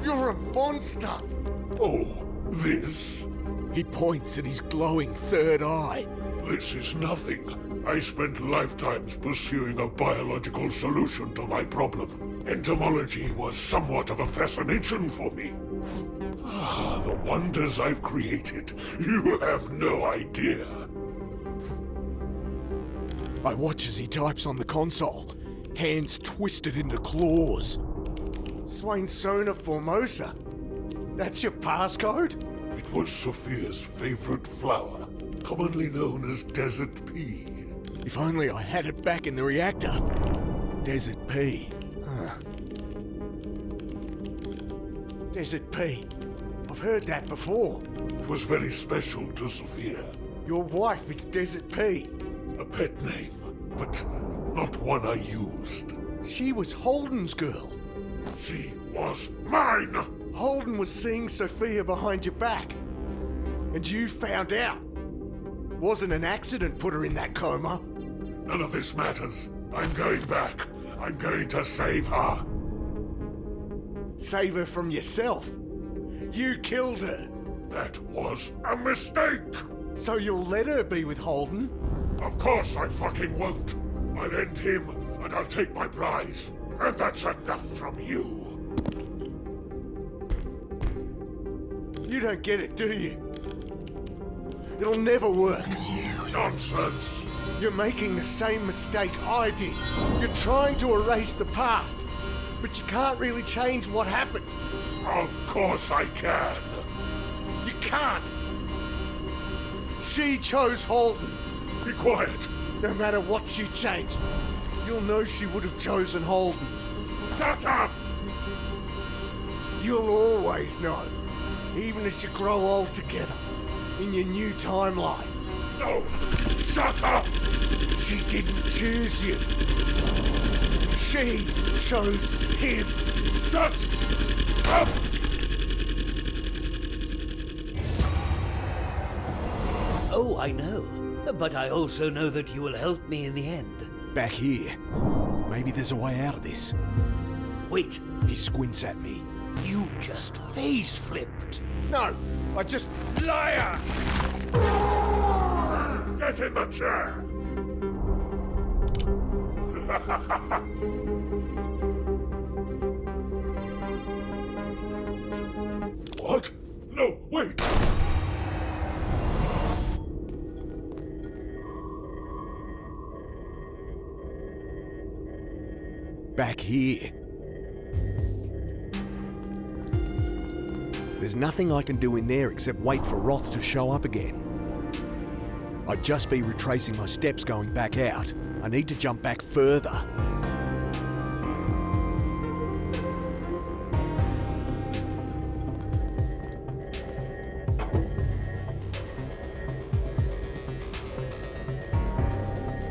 You're a monster! Oh, this? He points at his glowing third eye. This is nothing. I spent lifetimes pursuing a biological solution to my problem. Entomology was somewhat of a fascination for me. Ah, the wonders I've created. You have no idea. I watch as he types on the console, hands twisted into claws. Swainsona Formosa. That's your passcode? It was Sophia's favorite flower, commonly known as desert pea. If only I had it back in the reactor. Desert pea. Huh. Desert pea. I've heard that before. It was very special to Sophia. Your wife is Desert Pea. A pet name, but not one I used. She was Holden's girl. She was mine! Holden was seeing Sophia behind your back. And you found out. Wasn't an accident put her in that coma. None of this matters. I'm going back. I'm going to save her. Save her from yourself. You killed her. That was a mistake. So you'll let her be with Holden? Of course I fucking won't. I'll end him and I'll take my prize. And that's enough from you. You don't get it, do you? It'll never work. Nonsense. You're making the same mistake I did. You're trying to erase the past, but you can't really change what happened. Of course I can. You can't. She chose Holden. Be quiet. No matter what she changed, you'll know she would have chosen Holden. Shut up! You'll always know, even as you grow old together, in your new timeline. No! Shut up! She didn't choose you. She chose him. Shut up! Oh, I know. But I also know that you will help me in the end. Back here. Maybe there's a way out of this. Wait. He squints at me. You just face flipped. No, I just... Liar! Get in the chair! What? No, wait! Back here. There's nothing I can do in there except wait for Roth to show up again. I'd just be retracing my steps going back out. I need to jump back further.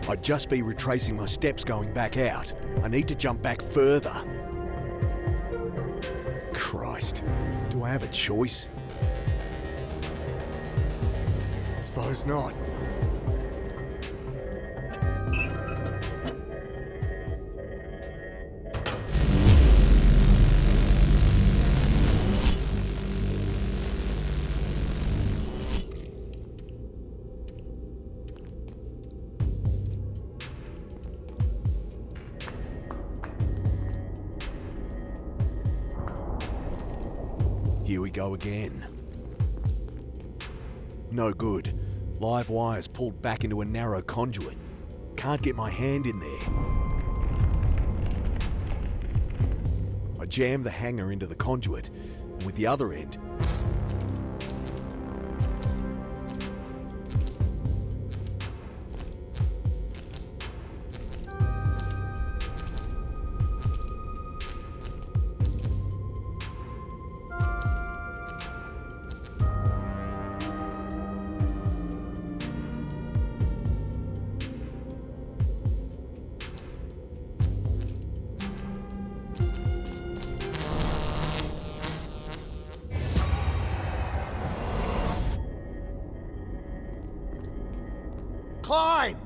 I'd just be retracing my steps going back out. I need to jump back further. Christ, do I have a choice? Suppose not. Here we go again. No good. Live wires pulled back into a narrow conduit. Can't get my hand in there. I jam the hanger into the conduit, and with the other end, Climb!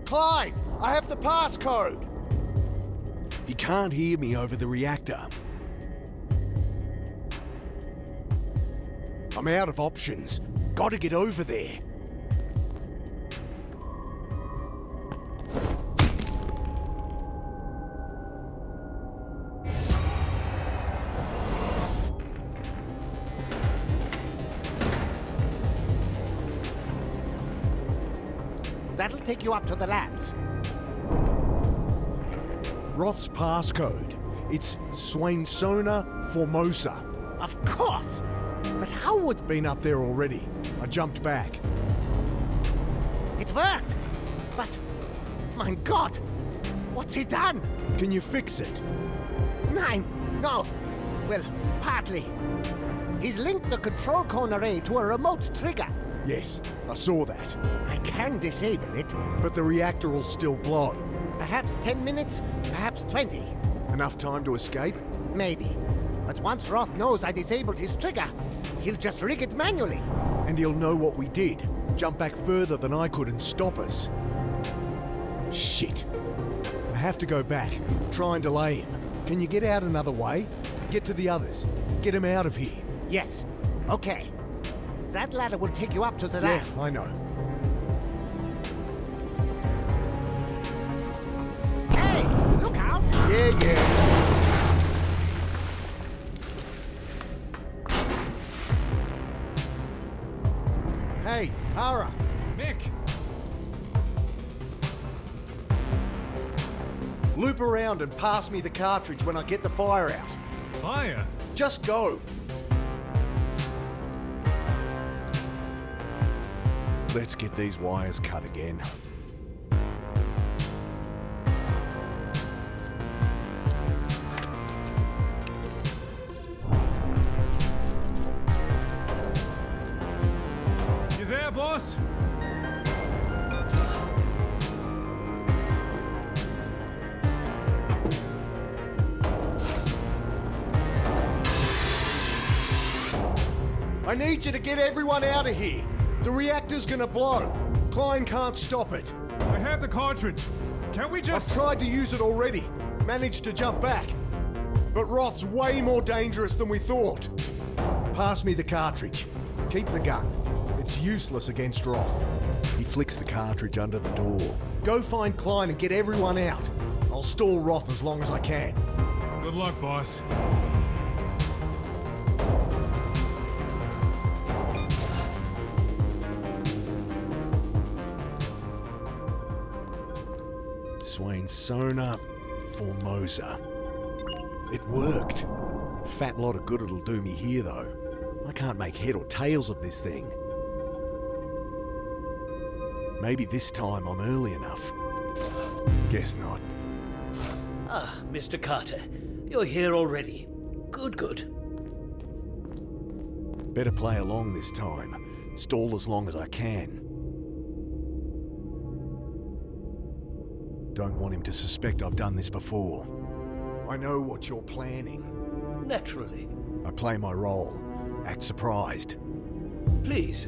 Climb! I have the passcode! he can't hear me over the reactor. I'm out of options. Gotta get over there. That'll take you up to the labs. Roth's passcode. It's Swainsona Formosa. Of course! But how would... Been up there already. I jumped back. It worked! But... my God! What's he done? Can you fix it? Nine! No! Well, partly. He's linked the control cone array to a remote trigger. Yes, I saw that. I can disable it. But the reactor will still blow. Perhaps 10 minutes, perhaps 20. Enough time to escape? Maybe. But once Roth knows I disabled his trigger, he'll just rig it manually. And he'll know what we did. Jump back further than I could and stop us. Shit. I have to go back. Try and delay him. Can you get out another way? Get to the others. Get him out of here. Yes. Okay. That ladder will take you up to the lab. Yeah, I know. Hey, look out! Yeah. Hey, Hara. Nick! Loop around and pass me the cartridge when I get the fire out. Fire? Just go. Let's get these wires cut again. You there, boss? I need you to get everyone out of here. The reactor's gonna blow. Klein can't stop it. I have the cartridge. Can't we just... I've tried to use it already. Managed to jump back. But Roth's way more dangerous than we thought. Pass me the cartridge. Keep the gun. It's useless against Roth. He flicks the cartridge under the door. Go find Klein and get everyone out. I'll stall Roth as long as I can. Good luck, boss. Swainsona Formosa. It worked. Fat lot of good it'll do me here, though. I can't make head or tails of this thing. Maybe this time I'm early enough. Guess not. Ah, Mr. Carter. You're here already. Good, good. Better play along this time. Stall as long as I can. Don't want him to suspect I've done this before. I know what you're planning. Naturally. I play my role. Act surprised. Please,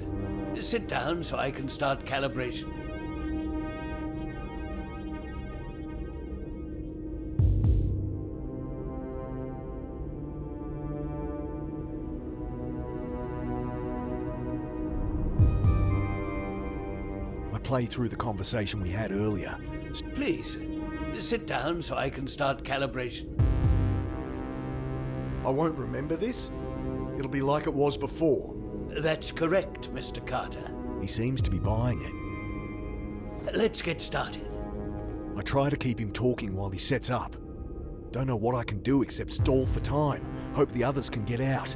sit down so I can start calibration. I play through the conversation we had earlier. Please, sit down so I can start calibration. I won't remember this? It'll be like it was before. That's correct, Mr. Carter. He seems to be buying it. Let's get started. I try to keep him talking while he sets up. Don't know what I can do except stall for time. Hope the others can get out.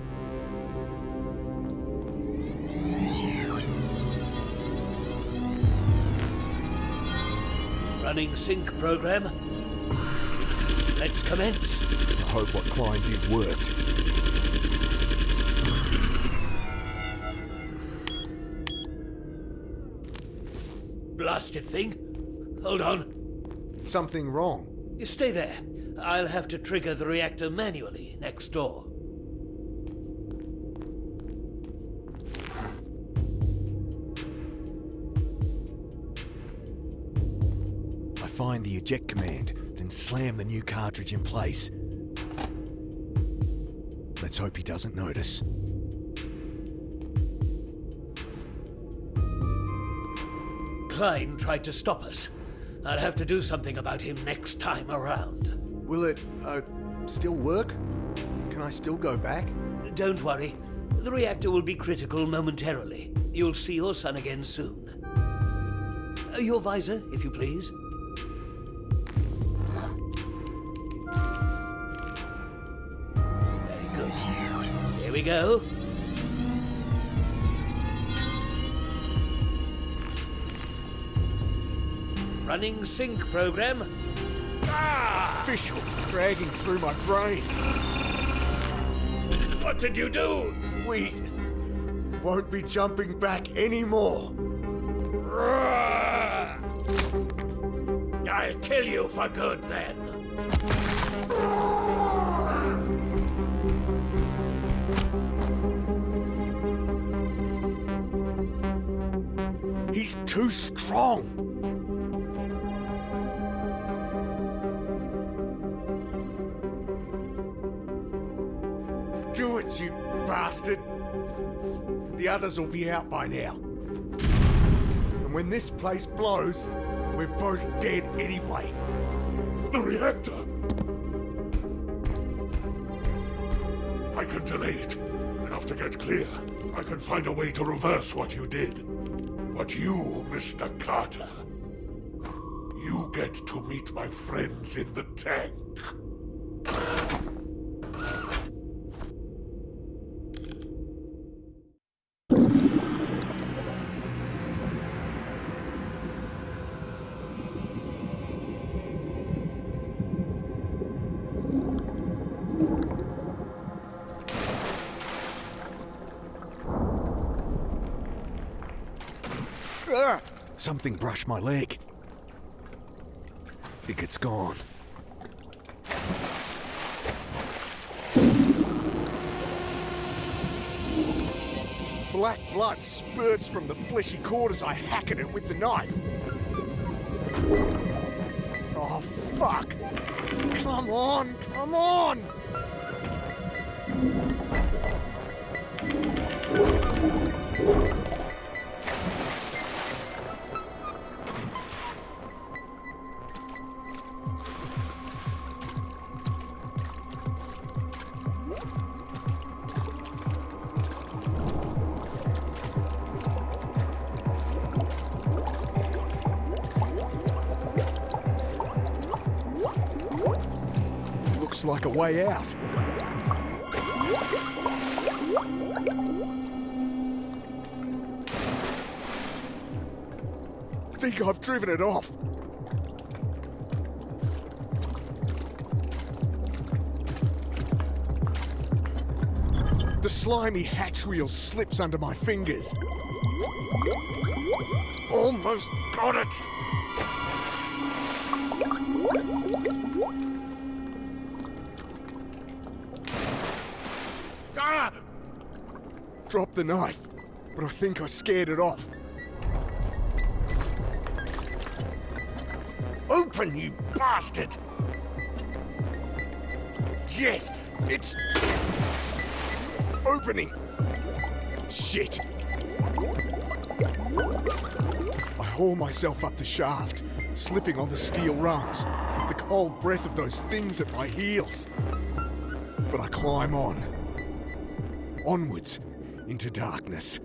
Running sync program. Let's commence. I hope what Klein did worked. Blasted thing. Hold on. Something wrong. You stay there. I'll have to trigger the reactor manually next door. I find the eject command, then slam the new cartridge in place. Let's hope he doesn't notice. Klein tried to stop us. I'll have to do something about him next time around. Will it, still work? Can I still go back? Don't worry. The reactor will be critical momentarily. You'll see your son again soon. Your visor, if you please. Very good. Here we go. Running sync program. Ah! Fish hook dragging through my brain. What did you do? We won't be jumping back anymore. I'll kill you for good then. He's too strong. Do it, you bastard! The others will be out by now. And when this place blows, we're both dead anyway. The reactor! I can delay it. Enough to get clear. I can find a way to reverse what you did. But you, Mr. Carter, you get to meet my friends in the tank. Something brushed my leg. Think it's gone. Black blood spurts from the fleshy cord as I hack at it with the knife. Oh, fuck! Come on, come on! Looks like a way out. Think I've driven it off. The slimy hatch wheel slips under my fingers. Almost got it. Ah! Dropped the knife, but I think I scared it off. Open, you bastard! Yes, it's opening. Shit. I haul myself up the shaft, slipping on the steel rungs, the cold breath of those things at my heels. But I climb on. Onwards into darkness.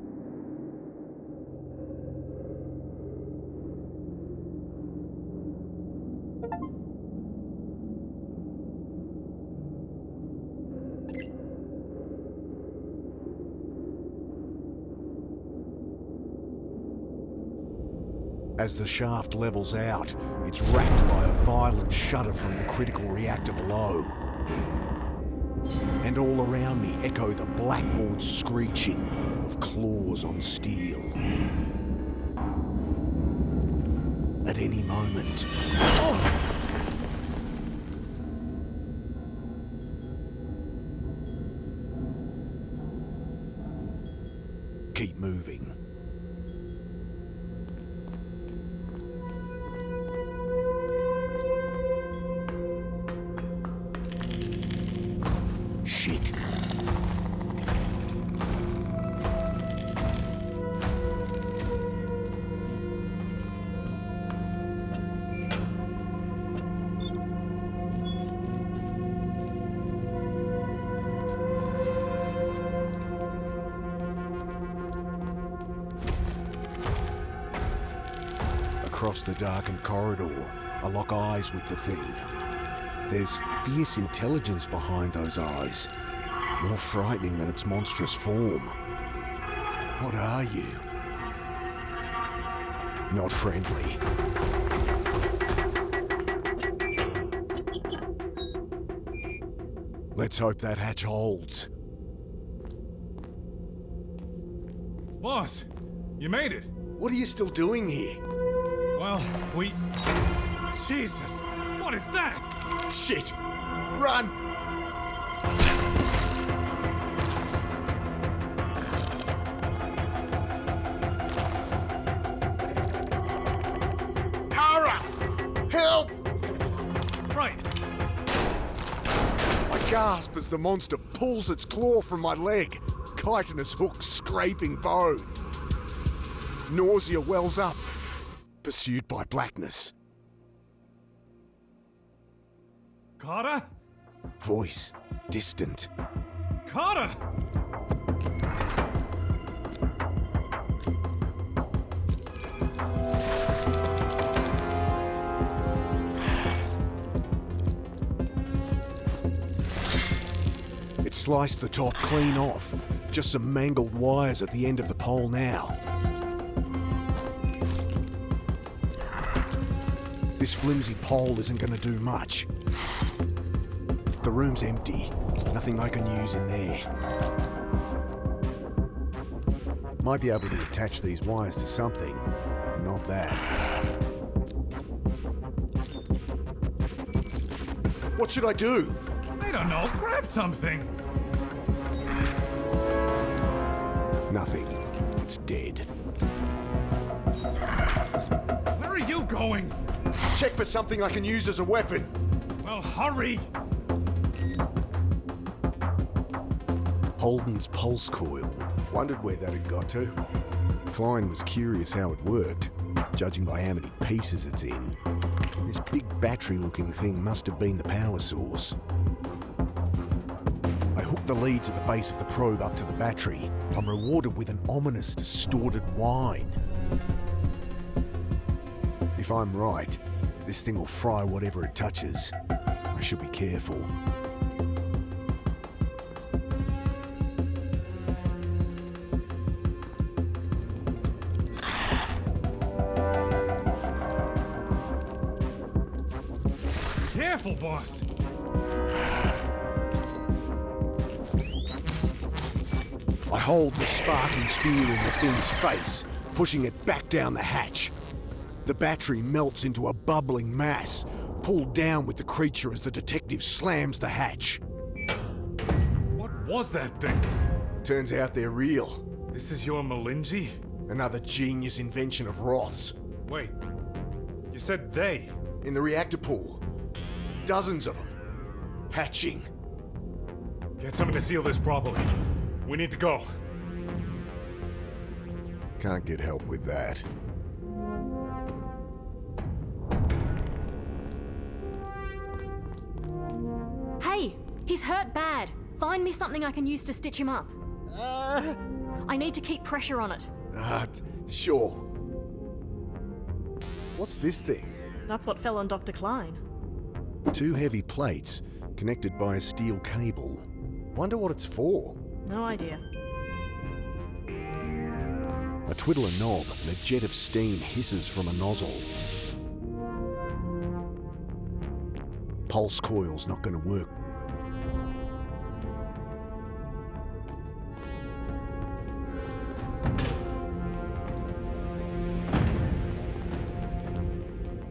As the shaft levels out, it's racked by a violent shudder from the critical reactor below. And all around me echo the blackboard screeching of claws on steel. At any moment... Oh! Keep moving. Shit. Across the darkened corridor, I lock eyes with the thing. There's fierce intelligence behind those eyes, more frightening than its monstrous form. What are you? Not friendly. Let's hope that hatch holds. Boss, you made it. What are you still doing here? Well, Jesus, what is that? Shit! Run! Hara! Help! Right. I gasp as the monster pulls its claw from my leg, chitinous hook scraping bone. Nausea wells up, pursued by blackness. Carter? Voice, distant. Carter! It sliced the top clean off. Just some mangled wires at the end of the pole now. This flimsy pole isn't going to do much. The room's empty. Nothing I can use in there. Might be able to attach these wires to something. Not that. What should I do? I don't know. Grab something. Nothing. it's dead. Where are you going? Check for something I can use as a weapon. Well, hurry! Holden's pulse coil. Wondered where that had got to. Klein was curious how it worked, judging by how many pieces it's in. This big battery-looking thing must have been the power source. I hooked the leads at the base of the probe up to the battery. I'm rewarded with an ominous, distorted whine. If I'm right, this thing will fry whatever it touches. I should be careful. Careful, boss! I hold the sparking spear in the thing's face, pushing it back down the hatch. The battery melts into a bubbling mass, pulled down with the creature as the detective slams the hatch. What was that thing? Turns out they're real. This is your Melingi? Another genius invention of Roth's. Wait, you said they? In the reactor pool. Dozens of them. Hatching. Get someone to seal this properly. We need to go. Can't get help with that. Hey, he's hurt bad. Find me something I can use to stitch him up. I need to keep pressure on it. Sure. What's this thing? That's what fell on Dr. Klein. 2 heavy plates, connected by a steel cable. Wonder what it's for? No idea. I twiddle a knob and a jet of steam hisses from a nozzle. Pulse coil's not going to work.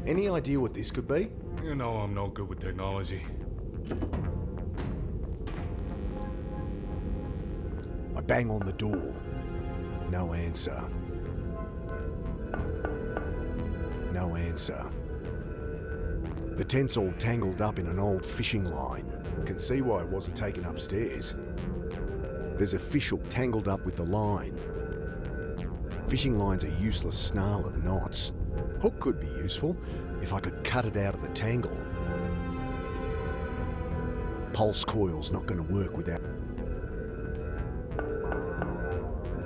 Any idea what this could be? You know I'm no good with technology. I bang on the door. No answer. No answer. The tent's all tangled up in an old fishing line. Can see why it wasn't taken upstairs. There's a fish hook tangled up with the line. Fishing line's a useless snarl of knots. Hook could be useful if I could cut it out of the tangle. Pulse coil's not going to work without...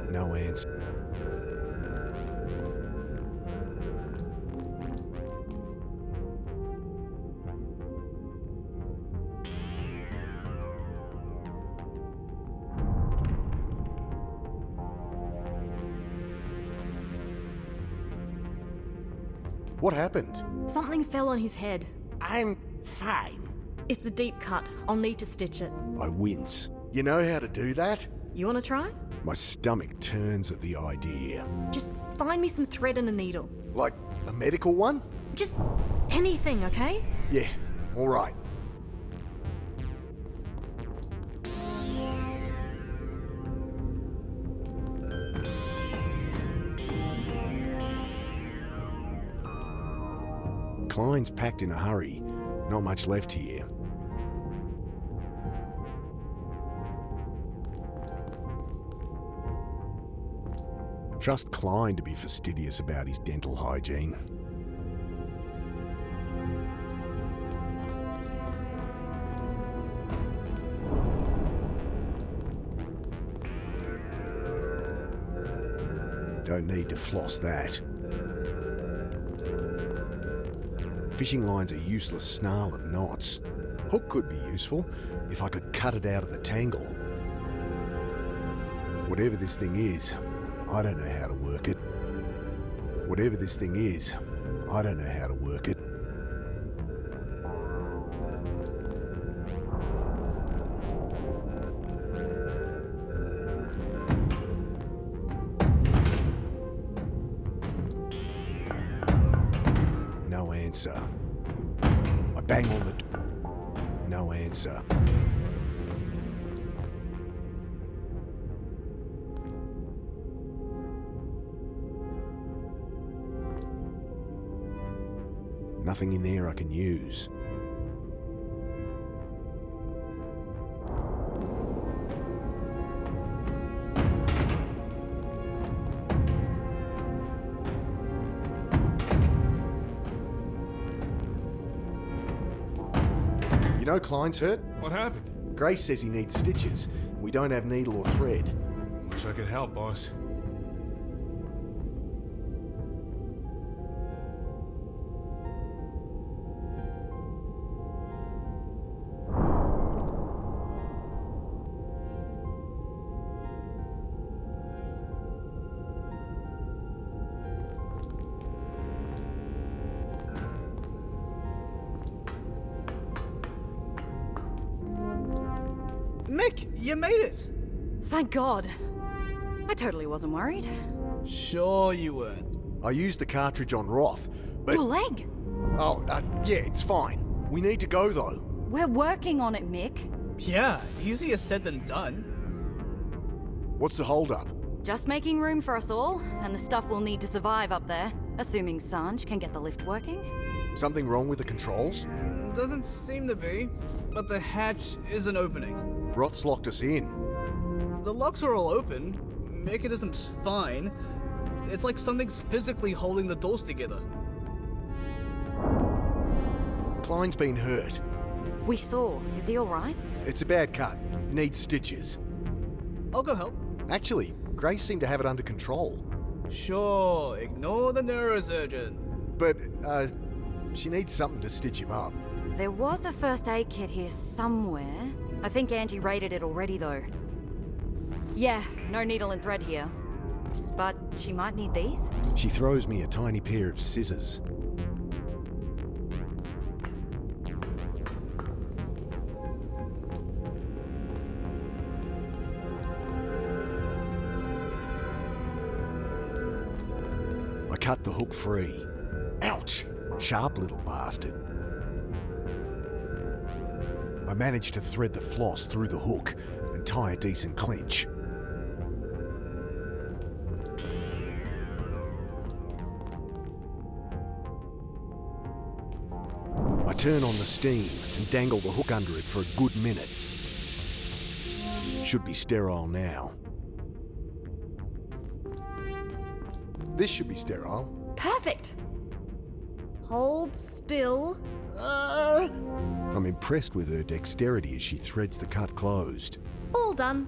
No answer. What happened? Something fell on his head. I'm fine. It's a deep cut. I'll need to stitch it. I wince. You know how to do that? You want to try? My stomach turns at the idea. Just find me some thread and a needle. Like a medical one? Just anything, okay? Yeah, all right. Klein's packed in a hurry. Not much left here. Trust Klein to be fastidious about his dental hygiene. Don't need to floss that. Fishing line's a useless snarl of knots. Hook could be useful if I could cut it out of the tangle. Whatever this thing is, I don't know how to work it. Whatever this thing is, I don't know how to work it. No answer. I bang on the door. No answer. Nothing in there I can use. You know Klein's hurt? What happened? Grace says he needs stitches. We don't have needle or thread. Wish I could help, boss. Nick, you made it! Thank God. I totally wasn't worried. Sure you weren't. I used the cartridge on Roth, but... Your leg? Oh, yeah, it's fine. We need to go, though. We're working on it, Mick. Yeah, easier said than done. What's the holdup? Just making room for us all, and the stuff we'll need to survive up there, assuming Sanj can get the lift working. Something wrong with the controls? Doesn't seem to be, but the hatch isn't opening. Roth's locked us in. The locks are all open. Mechanism's fine. It's like something's physically holding the doors together. Klein's been hurt. We saw. Is he alright? It's a bad cut. Needs stitches. I'll go help. Actually, Grace seemed to have it under control. Sure, ignore the neurosurgeon. But, she needs something to stitch him up. There was a first aid kit here somewhere. I think Angie raided it already, though. Yeah, no needle and thread here. But she might need these? She throws me a tiny pair of scissors. I cut the hook free. Ouch! Sharp little bastard. I managed to thread the floss through the hook and tie a decent clinch. I turn on the steam and dangle the hook under it for a good minute. Should be sterile now. This should be sterile. Perfect! Hold still. I'm impressed with her dexterity as she threads the cut closed. All done.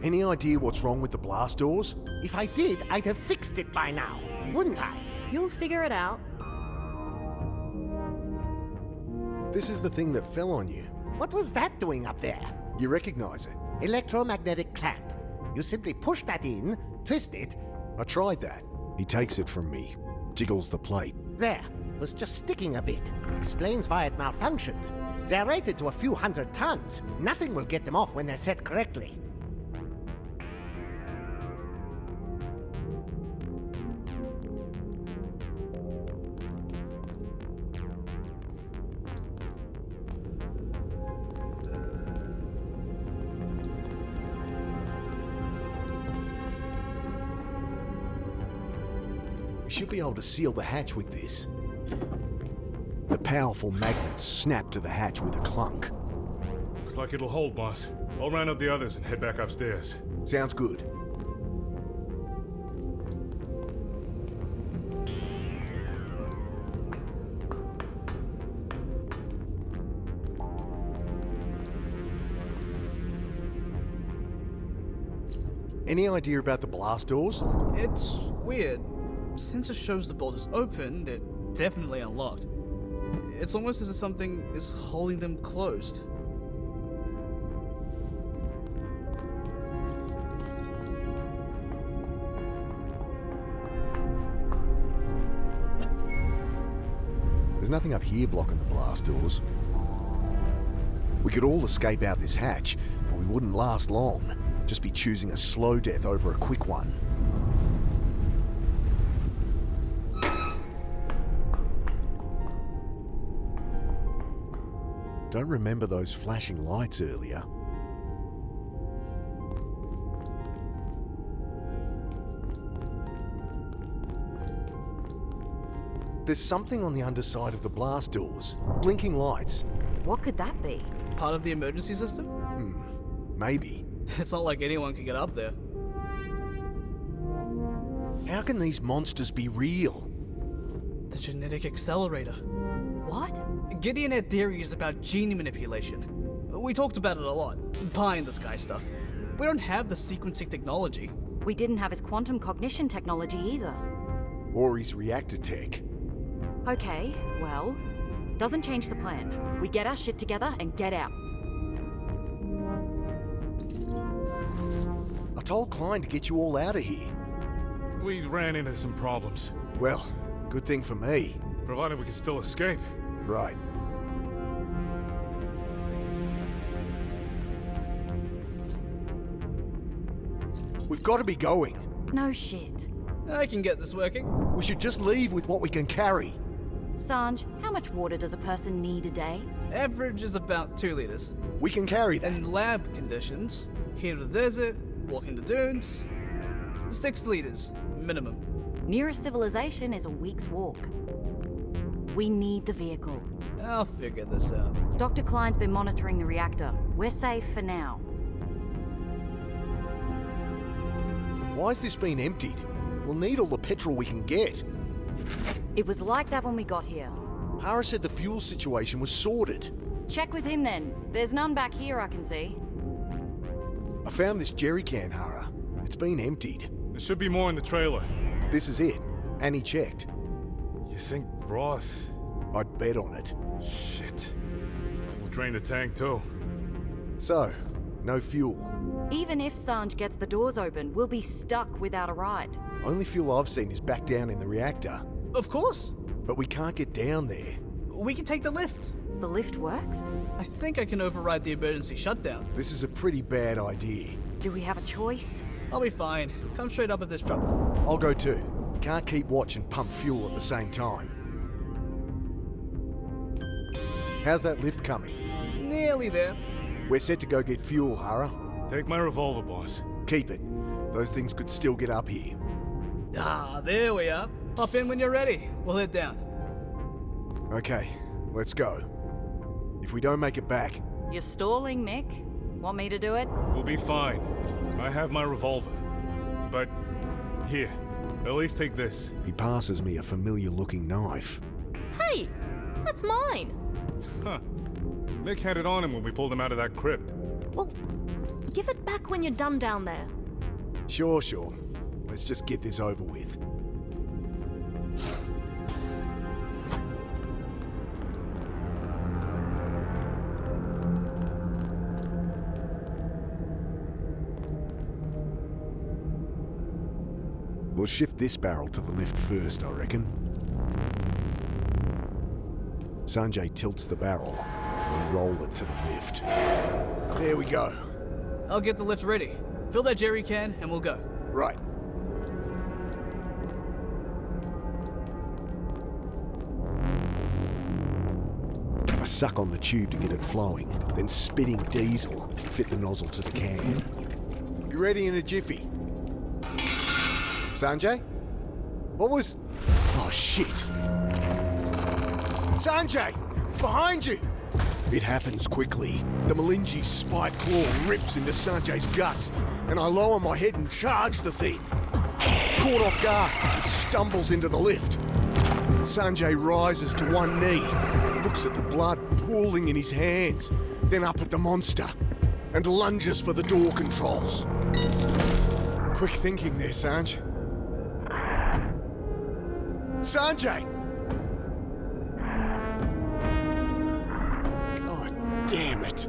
Any idea what's wrong with the blast doors? If I did, I'd have fixed it by now, wouldn't I? You'll figure it out. This is the thing that fell on you. What was that doing up there? You recognize it? Electromagnetic clamp. You simply push that in, twist it. I tried that. He takes it from me, jiggles the plate. There, was just sticking a bit. Explains why it malfunctioned. They're rated to a few hundred tons. Nothing will get them off when they're set correctly. We should be able to seal the hatch with this. The powerful magnets snap to the hatch with a clunk. Looks like it'll hold, boss. I'll round up the others and head back upstairs. Sounds good. Any idea about the blast doors? It's weird. Sensor shows the bolt is open, they're definitely unlocked. It's almost as if something is holding them closed. There's nothing up here blocking the blast doors. We could all escape out this hatch, but we wouldn't last long. Just be choosing a slow death over a quick one. Don't remember those flashing lights earlier. There's something on the underside of the blast doors. Blinking lights. What could that be? Part of the emergency system? Maybe. It's not like anyone can get up there. How can these monsters be real? The genetic accelerator. What? Gideon had theories about gene manipulation. We talked about it a lot. Pie in the sky stuff. We don't have the sequencing technology. We didn't have his quantum cognition technology either. Or his reactor tech. Okay, well, doesn't change the plan. We get our shit together and get out. I told Klein to get you all out of here. We ran into some problems. Well, good thing for me. Provided we can still escape. Right. We've got to be going. No shit. I can get this working. We should just leave with what we can carry. Sanj, how much water does a person need a day? Average is about 2 liters. We can carry that. In lab conditions, here in the desert, walking the dunes, 6 liters, minimum. Nearest civilization is a week's walk. We need the vehicle. I'll figure this out. Dr. Klein's been monitoring the reactor. We're safe for now. Why's this been emptied? We'll need all the petrol we can get. It was like that when we got here. Hara said the fuel situation was sorted. Check with him then. There's none back here I can see. I found this jerry can, Hara. It's been emptied. There should be more in the trailer. This is it. Annie checked. You think Roth? I'd bet on it. Shit. We'll drain the tank too. So, no fuel. Even if Sanj gets the doors open, we'll be stuck without a ride. Only fuel I've seen is back down in the reactor. Of course. But we can't get down there. We can take the lift. The lift works? I think I can override the emergency shutdown. This is a pretty bad idea. Do we have a choice? I'll be fine. Come straight up if there's trouble. I'll go too. You can't keep watch and pump fuel at the same time. How's that lift coming? Nearly there. We're set to go get fuel, Hara. Take my revolver, boss. Keep it. Those things could still get up here. Ah, there we are. Hop in when you're ready. We'll head down. Okay, let's go. If we don't make it back... You're stalling, Mick. Want me to do it? We'll be fine. I have my revolver. But... here. At least take this. He passes me a familiar-looking knife. Hey! That's mine! Huh. Mick had it on him when we pulled him out of that crypt. Well, give it back when you're done down there. Sure. Let's just get this over with. We'll shift this barrel to the lift first, I reckon. Sanjay tilts the barrel, and we roll it to the lift. There we go. I'll get the lift ready. Fill that jerry can, and we'll go. Right. I suck on the tube to get it flowing, then spitting diesel to fit the nozzle to the can. You ready in a jiffy? Sanjay? What was... Oh, shit. Sanjay! Behind you! It happens quickly. The Malinji's spiked claw rips into Sanjay's guts, and I lower my head and charge the thing. Caught off guard, it stumbles into the lift. Sanjay rises to one knee, looks at the blood pooling in his hands, then up at the monster, and lunges for the door controls. Quick thinking there, Sanj. Sanjay! God damn it.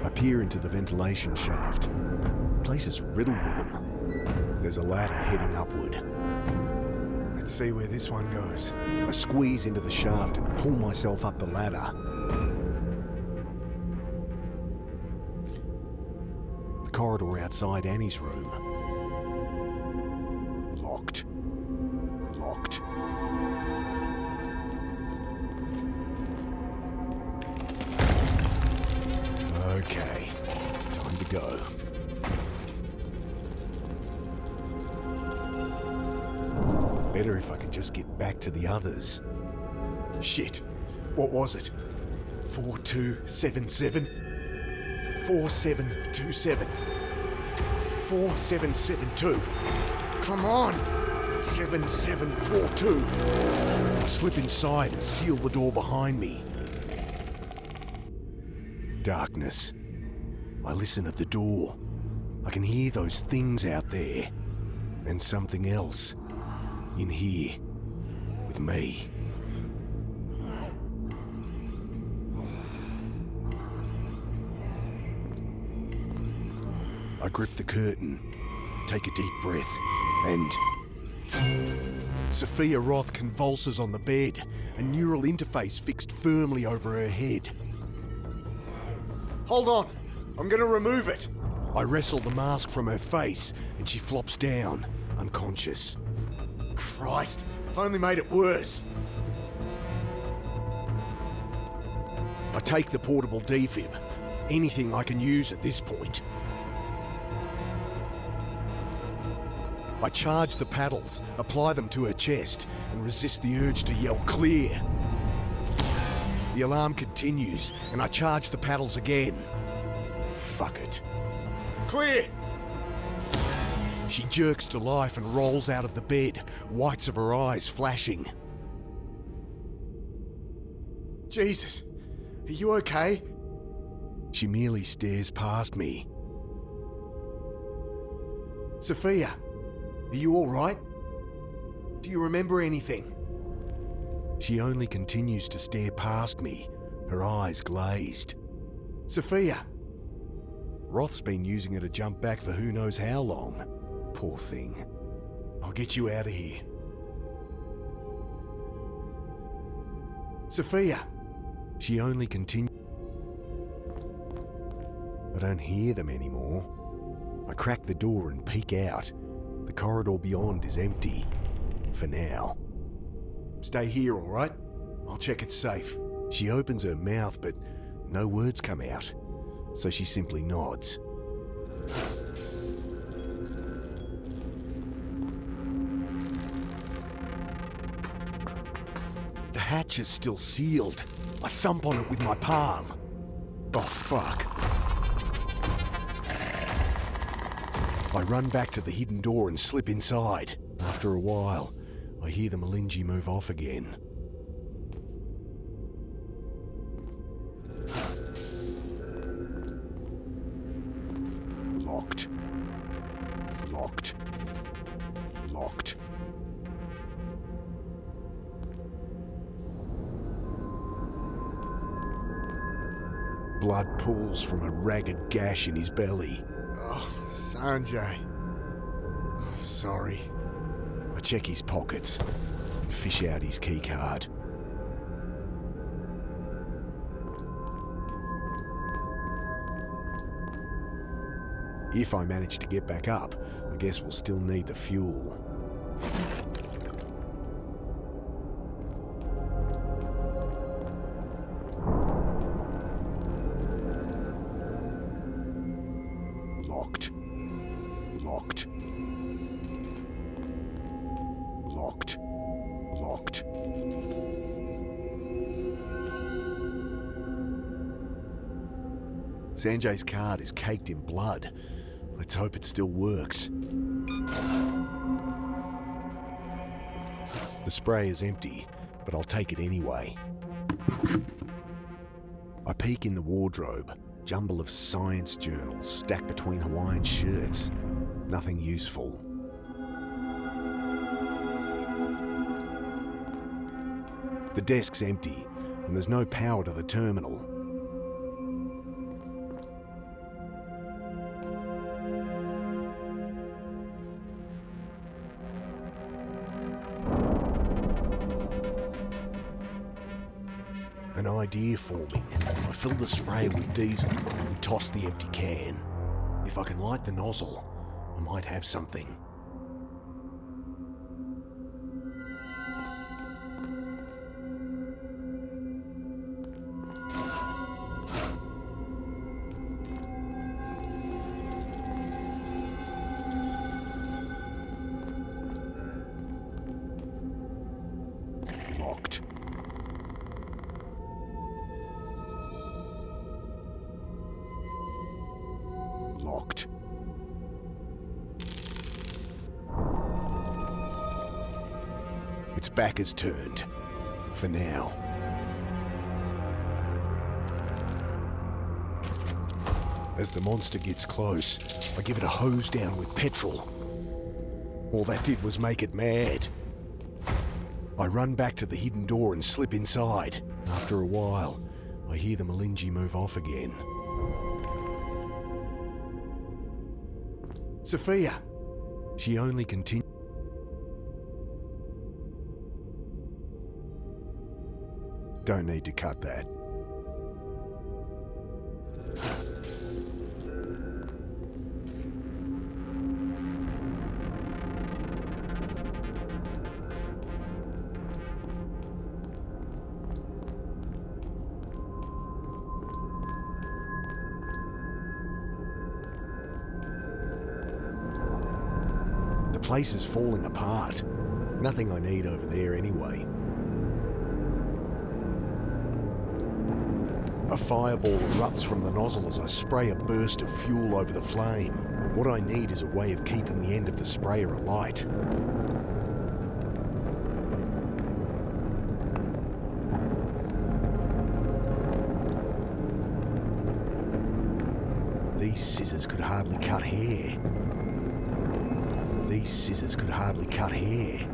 I peer into the ventilation shaft. The place is riddled with them. There's a ladder heading upward. Let's see where this one goes. I squeeze into the shaft and pull myself up the ladder. The corridor outside Annie's room. Locked. Okay, time to go. Better if I can just get back to the others. Shit. What was it? 4277? 4727. 4772. Come on! 7742. I slip inside and seal the door behind me. Darkness. I listen at the door. I can hear those things out there. And something else. In here. With me. I grip the curtain, take a deep breath, and... Sophia Roth convulses on the bed, a neural interface fixed firmly over her head. Hold on, I'm gonna remove it. I wrestle the mask from her face, and she flops down, unconscious. Christ, I've only made it worse. I take the portable defib, anything I can use at this point. I charge the paddles, apply them to her chest, and resist the urge to yell clear. The alarm continues, and I charge the paddles again. Fuck it. Clear! She jerks to life and rolls out of the bed, whites of her eyes flashing. Jesus, are you okay? She merely stares past me. Sophia, are you all right? Do you remember anything? She only continues to stare past me, her eyes glazed. Sophia! Roth's been using her to jump back for who knows how long. Poor thing. I'll get you out of here. Sophia! She only continues. I don't hear them anymore. I crack the door and peek out. The corridor beyond is empty. For now. Stay here, all right? I'll check it's safe. She opens her mouth, but no words come out. So she simply nods. The hatch is still sealed. I thump on it with my palm. Oh, fuck. I run back to the hidden door and slip inside. After a while, I hear the Malinji move off again. Locked. Locked. Locked. Blood pools from a ragged gash in his belly. Oh, Sanjay. I'm sorry. I check his pockets and fish out his keycard. If I manage to get back up, I guess we'll still need the fuel. Locked. Locked. Locked. Locked. Sanjay's card is caked in blood. Let's hope it still works. The spray is empty, but I'll take it anyway. I peek in the wardrobe, jumble of science journals stacked between Hawaiian shirts. Nothing useful. The desk's empty, and there's no power to the terminal. An idea forming. I fill the spray with diesel and toss the empty can. If I can light the nozzle, I might have something. Its back is turned. For now. As the monster gets close, I give it a hose down with petrol. All that did was make it mad. I run back to the hidden door and slip inside. After a while, I hear the Malinji move off again. Sophia! She only continues. Don't need to cut that. The place is falling apart. Nothing I need over there anyway. A fireball erupts from the nozzle as I spray a burst of fuel over the flame. What I need is a way of keeping the end of the sprayer alight. These scissors could hardly cut hair. These scissors could hardly cut hair.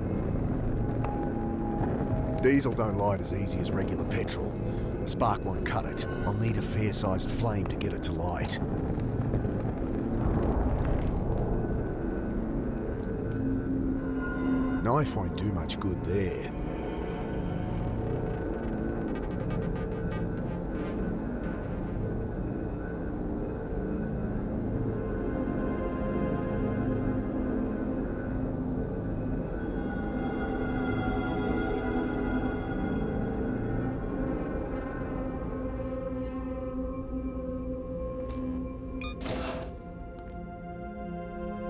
Diesel don't light as easy as regular petrol. The spark won't cut it. I'll need a fair-sized flame to get it to light. Knife won't do much good there.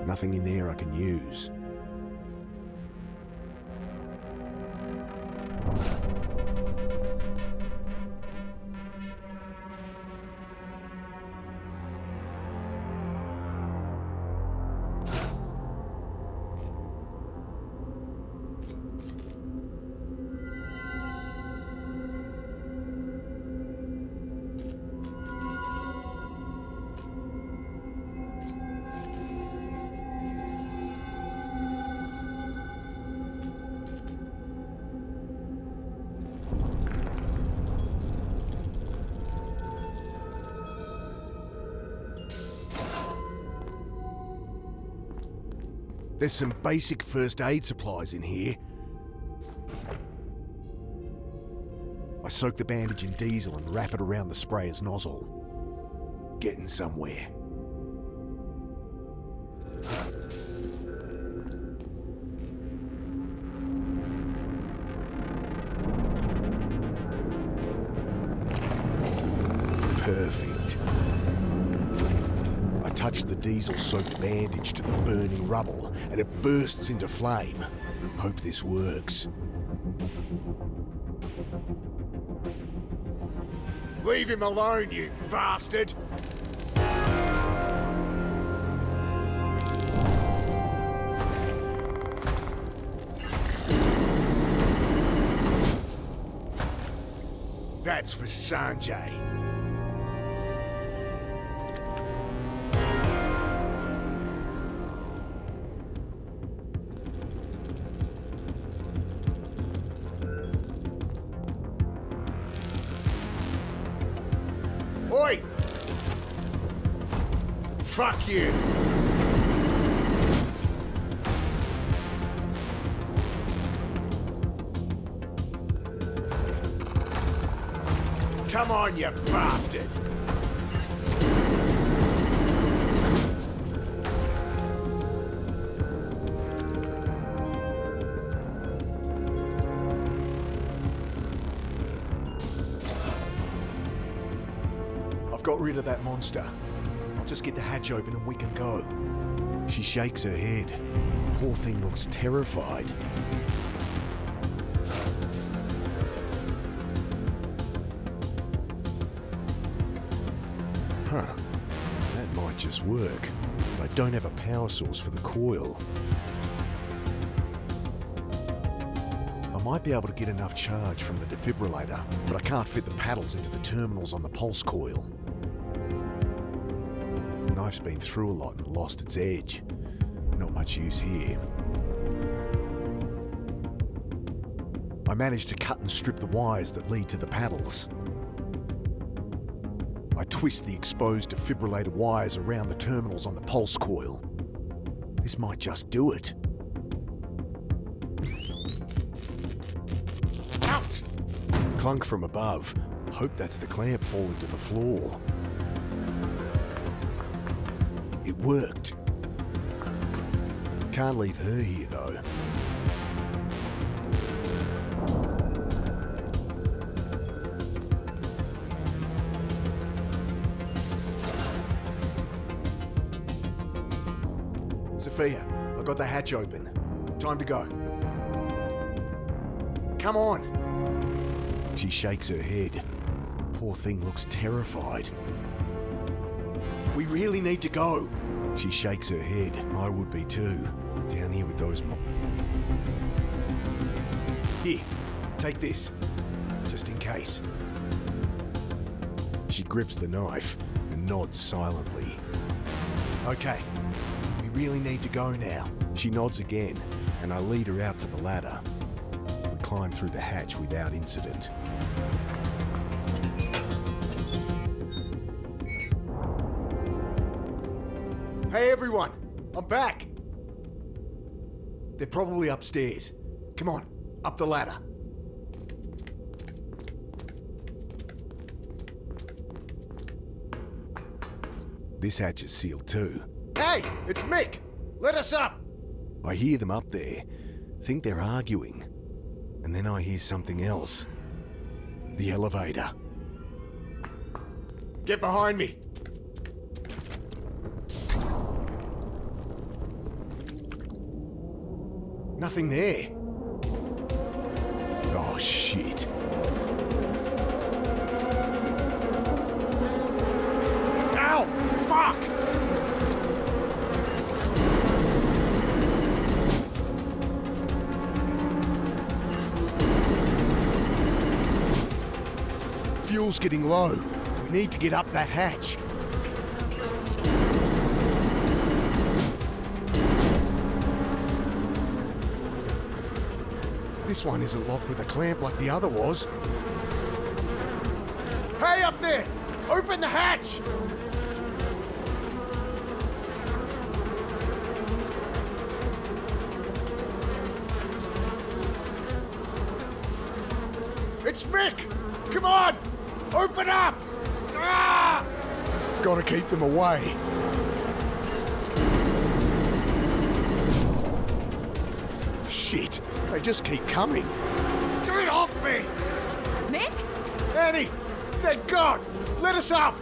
Nothing in there I can use. There's some basic first aid supplies in here. I soak the bandage in diesel and wrap it around the sprayer's nozzle. Getting somewhere. Perfect. I touch the diesel-soaked bandage to the burning rubble, and it bursts into flame. Hope this works. Leave him alone, you bastard! That's for Sanjay. Oi! Fuck you! Come on, you bastard! Got rid of that monster. I'll just get the hatch open and we can go. She shakes her head. Poor thing looks terrified. Huh. That might just work. But I don't have a power source for the coil. might be able to get enough charge from the defibrillator, but I can't fit the paddles into the terminals on the pulse coil. Knife's been through a lot and lost its edge. Not much use here. I managed to cut and strip the wires that lead to the paddles. I twist the exposed defibrillator wires around the terminals on the pulse coil. This might just do it. Ouch! Clunk from above. Hope that's the clamp falling to the floor. It worked. Can't leave her here though. Sophia, I got the hatch open. Time to go. Come on! She shakes her head. Poor thing looks terrified. We really need to go. She shakes her head. I would be too. Down here with those Here, take this. Just in case. She grips the knife and nods silently. Okay. We really need to go now. She nods again, and I lead her out to the ladder. We climb through the hatch without incident. Hey everyone, I'm back! They're probably upstairs. Come on, up the ladder. This hatch is sealed too. Hey, it's Mick! Let us up! I hear them up there, think they're arguing, and then I hear something else. The elevator. Get behind me! Nothing there. Oh, shit. Ow! Fuck! Fuel's getting low. We need to get up that hatch. This one isn't locked with a clamp like the other was. Hey up there! Open the hatch! It's Mick! Come on! Open up! Ah! Gotta keep them away. Shit, they just keep coming. Get off me! Mick? Annie! Thank God! Let us up!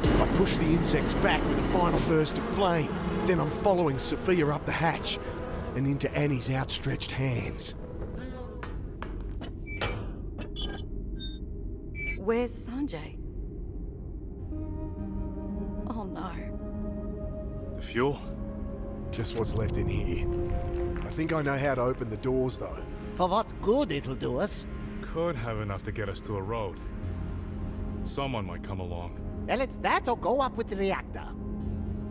I push the insects back with a final burst of flame. Then I'm following Sophia up the hatch and into Annie's outstretched hands. Where's Sanjay? Oh no. The fuel? Just what's left in here. I think I know how to open the doors, though. For what good it'll do us? Could have enough to get us to a road. Someone might come along. Well, it's that or go up with the reactor.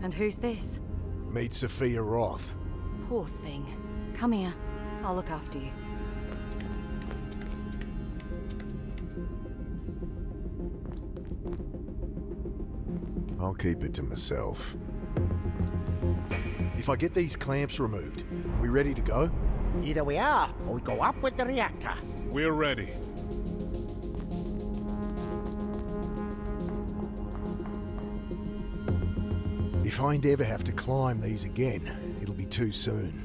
And who's this? Meet Sophia Roth. Poor thing. Come here. I'll look after you. I'll keep it to myself. If I get these clamps removed, we ready to go? Either we are, or we go up with the reactor. We're ready. If I ever have to climb these again, it'll be too soon.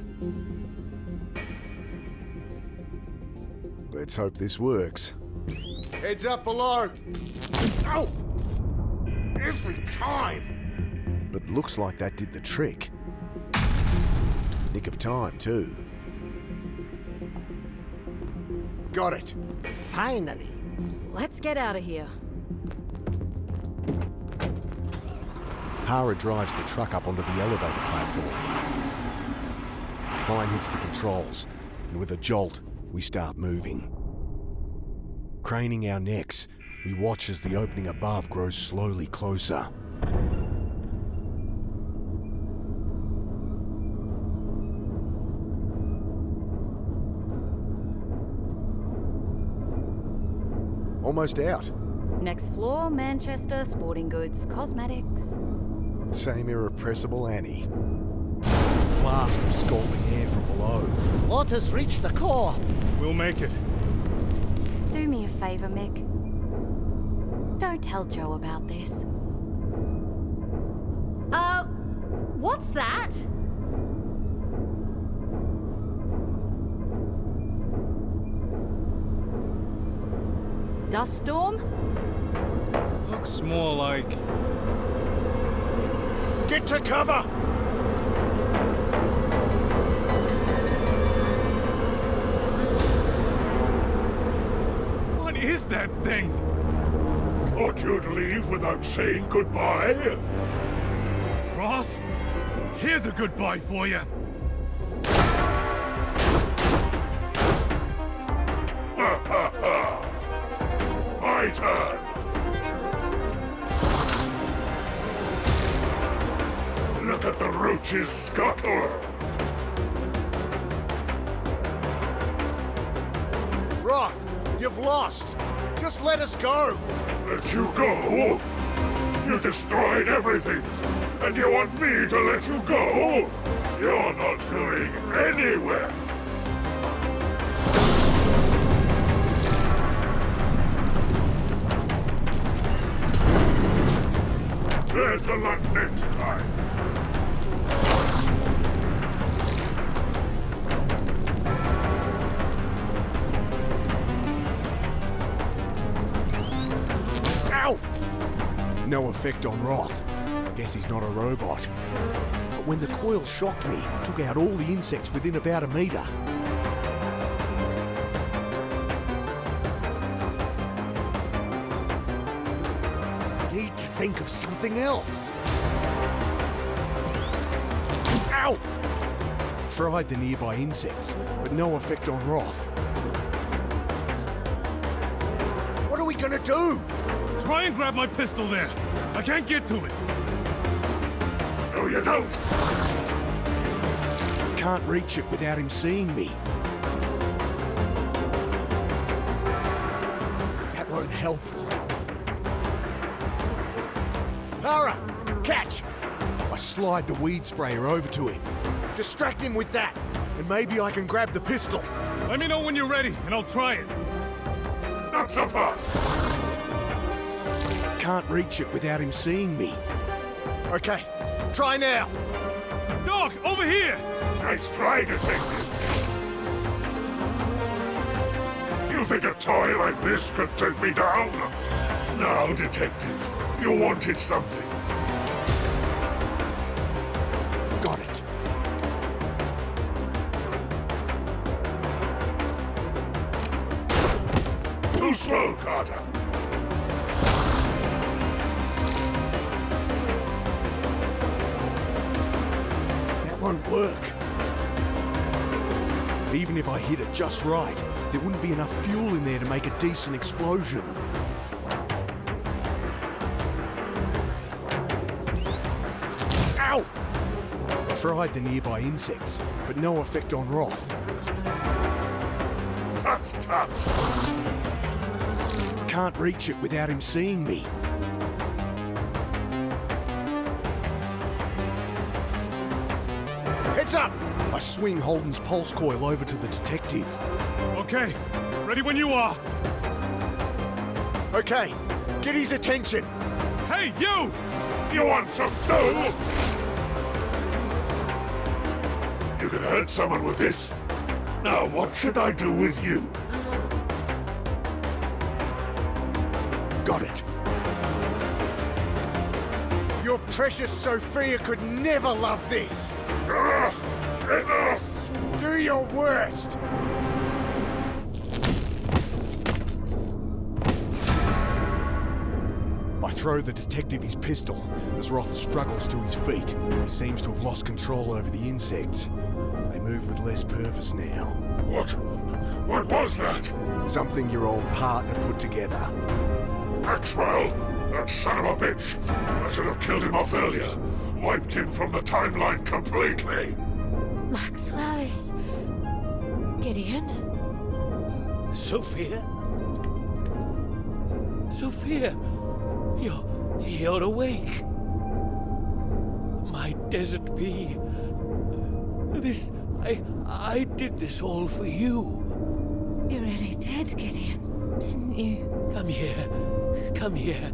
Let's hope this works. Heads up below! Ow! Every time! But looks like that did the trick. Nick of time, too. Got it! Finally! Let's get out of here. Hara drives the truck up onto the elevator platform. Mine hits the controls, and with a jolt, we start moving. Craning our necks, we watch as the opening above grows slowly closer. Almost out. Next floor, Manchester, sporting goods, cosmetics. Same irrepressible Annie. A blast of scalding air from below. Water's reached the core. We'll make it. Do me a favour, Mick. Don't tell Joe about this. What's that? Dust storm? Looks more like... Get to cover! What is that thing? Thought you'd leave without saying goodbye? Roth? Here's a goodbye for you. My turn. Look at the roaches scuttle. Roth, you've lost. Just let us go. Let you go? You destroyed everything, and you want me to let you go? You're not going anywhere. Better luck next time. Ow! No effect on Roth. I guess he's not a robot. But when the coil shocked me, it took out all the insects within about a metre. Need to think of something else. Ow! Fried the nearby insects, but no effect on Roth. What are we gonna do? Try and grab my pistol there. I can't get to it. No, you don't. Can't reach it without him seeing me. That won't help. Lara, catch! I slide the weed sprayer over to him. Distract him with that, and maybe I can grab the pistol. Let me know when you're ready, and I'll try it. Not so fast. Can't reach it without him seeing me. Okay, try now. Doc, over here! Nice try, Detective. You think a toy like this could take me down? Now, Detective, you wanted something. Got it. Too slow, Carter. Won't work. Even if I hit it just right, there wouldn't be enough fuel in there to make a decent explosion. Ow! Fried the nearby insects, but no effect on Roth. Tut, tut. Can't reach it without him seeing me. Heads up! I swing Holden's pulse coil over to the detective. Okay, ready when you are. Okay, get his attention. Hey, you! You want some too? You can hurt someone with this. Now, what should I do with you? Got it. Your precious Sophia could never love this. Enough! Do your worst. I I throw the detective his pistol as Roth struggles to his feet. He seems to have lost control over the insects. They move with less purpose now. What? What was that? Something your old partner put together. Maxwell? That son of a bitch! I should have killed him off earlier. Wiped him from the timeline completely. Maxwell is... Gideon? Sophia? Sophia! You're awake. My desert bee. I did this all for you. You really did, Gideon, didn't you? Come here. Come here.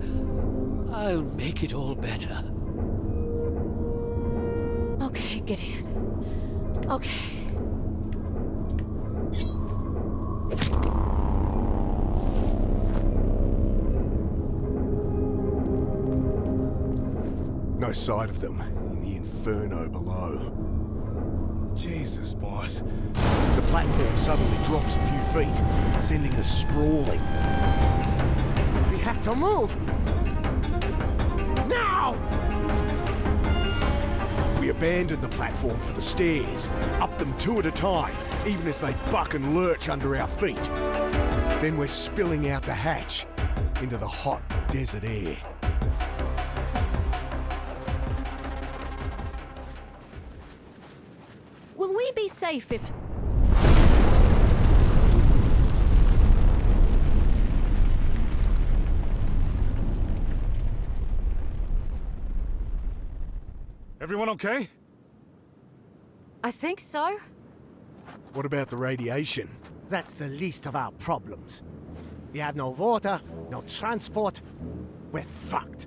I'll make it all better. Okay, Gideon. Okay. No sight of them in the inferno below. Jesus, boss. The platform suddenly drops a few feet, sending us sprawling. We have to move! Now! We abandon the platform for the stairs, up them two at a time, even as they buck and lurch under our feet. Then we're spilling out the hatch into the hot desert air. Will we be safe if... Everyone okay? I think so. What about the radiation? That's the least of our problems. We have no water, no transport. We're fucked.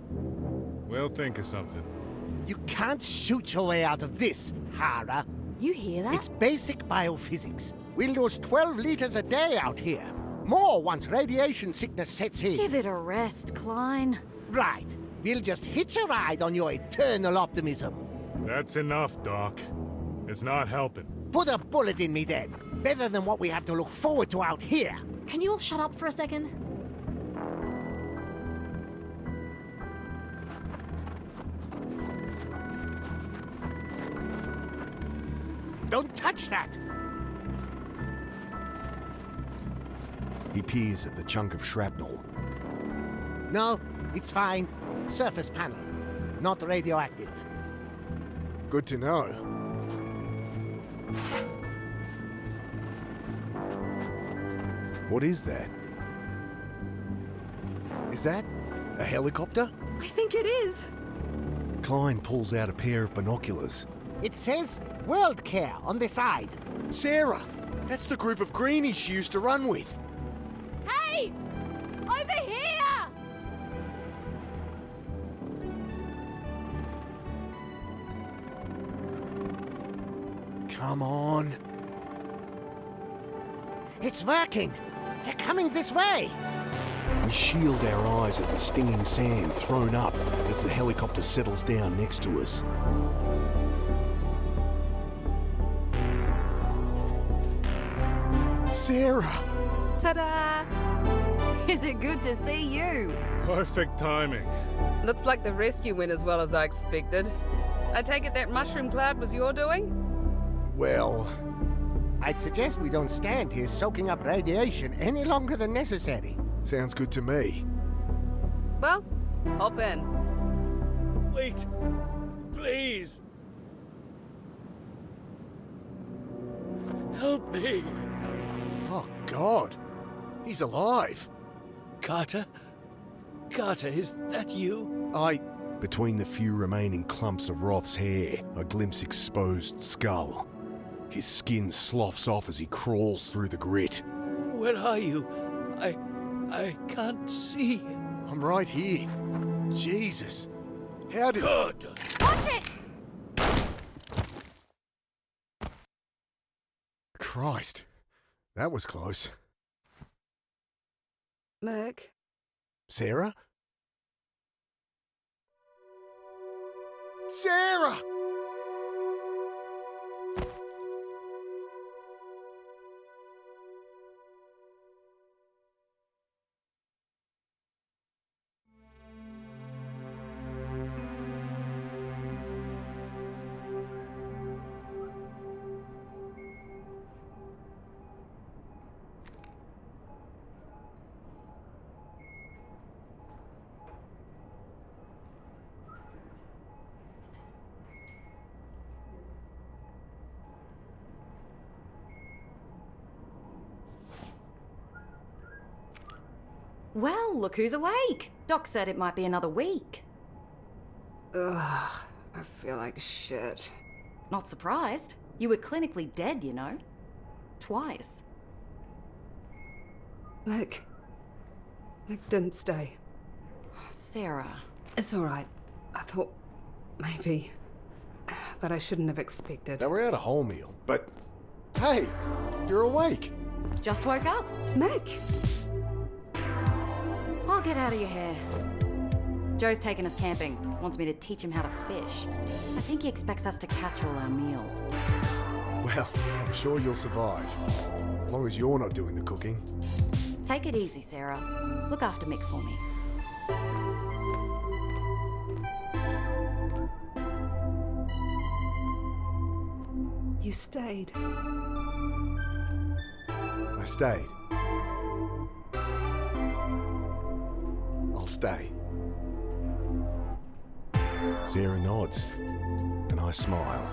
We'll think of something. You can't shoot your way out of this, Hara. You hear that? It's basic biophysics. We'll lose 12 liters a day out here. More once radiation sickness sets in. Give it a rest, Klein. Right. We'll just hitch a ride on your eternal optimism. That's enough, Doc. It's not helping. Put a bullet in me then. Better than what we have to look forward to out here. Can you all shut up for a second? Don't touch that! He peers at the chunk of shrapnel. No, it's fine. Surface panel. Not radioactive. Good to know. What is that? Is that a helicopter? I think it is. Klein pulls out a pair of binoculars. It says World Care on the side. Sarah! That's the group of greenies she used to run with. Hey! Over here! Come on. It's working! They're coming this way! We shield our eyes at the stinging sand thrown up as the helicopter settles down next to us. Sarah! Ta-da! Is it good to see you? Perfect timing. Looks like the rescue went as well as I expected. I take it that mushroom cloud was your doing? Well... I'd suggest we don't stand here soaking up radiation any longer than necessary. Sounds good to me. Well, hop in. Wait. Please. Help me. Oh, God. He's alive. Carter? Carter, is that you? Between the few remaining clumps of Roth's hair, I glimpse exposed skull. His skin sloughs off as he crawls through the grit. Where are you? I can't see. I'm right here. Jesus. How did... Carter! Watch it! Christ. That was close. Mick? Sarah? Sarah! Well, look who's awake. Doc said it might be another week. Ugh, I feel like shit. Not surprised. You were clinically dead, you know. Twice. Mick didn't stay. Sarah. It's alright. I thought maybe. But I shouldn't have expected. They were out a whole meal, but hey, you're awake. Just woke up. Mick! I'll get out of your hair. Joe's taking us camping. Wants me to teach him how to fish. I think he expects us to catch all our meals. Well, I'm sure you'll survive. As long as you're not doing the cooking. Take it easy, Sarah. Look after Mick for me. You stayed. I stayed. I'll stay. Sarah nods, and I smile.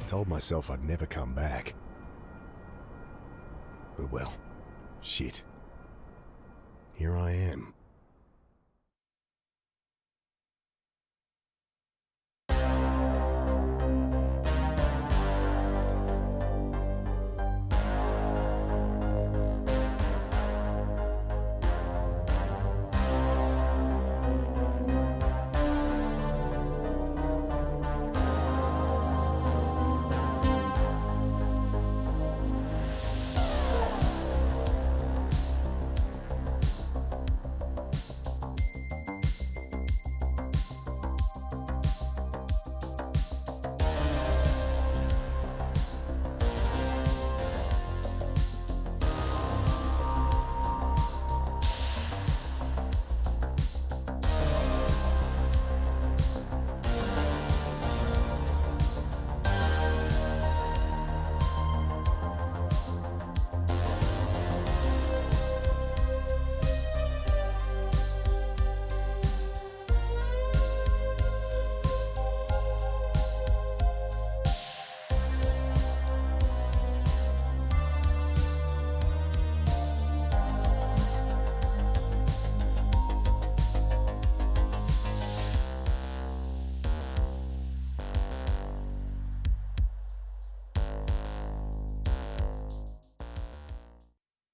Told myself I'd never come back. But well, shit. Here I am.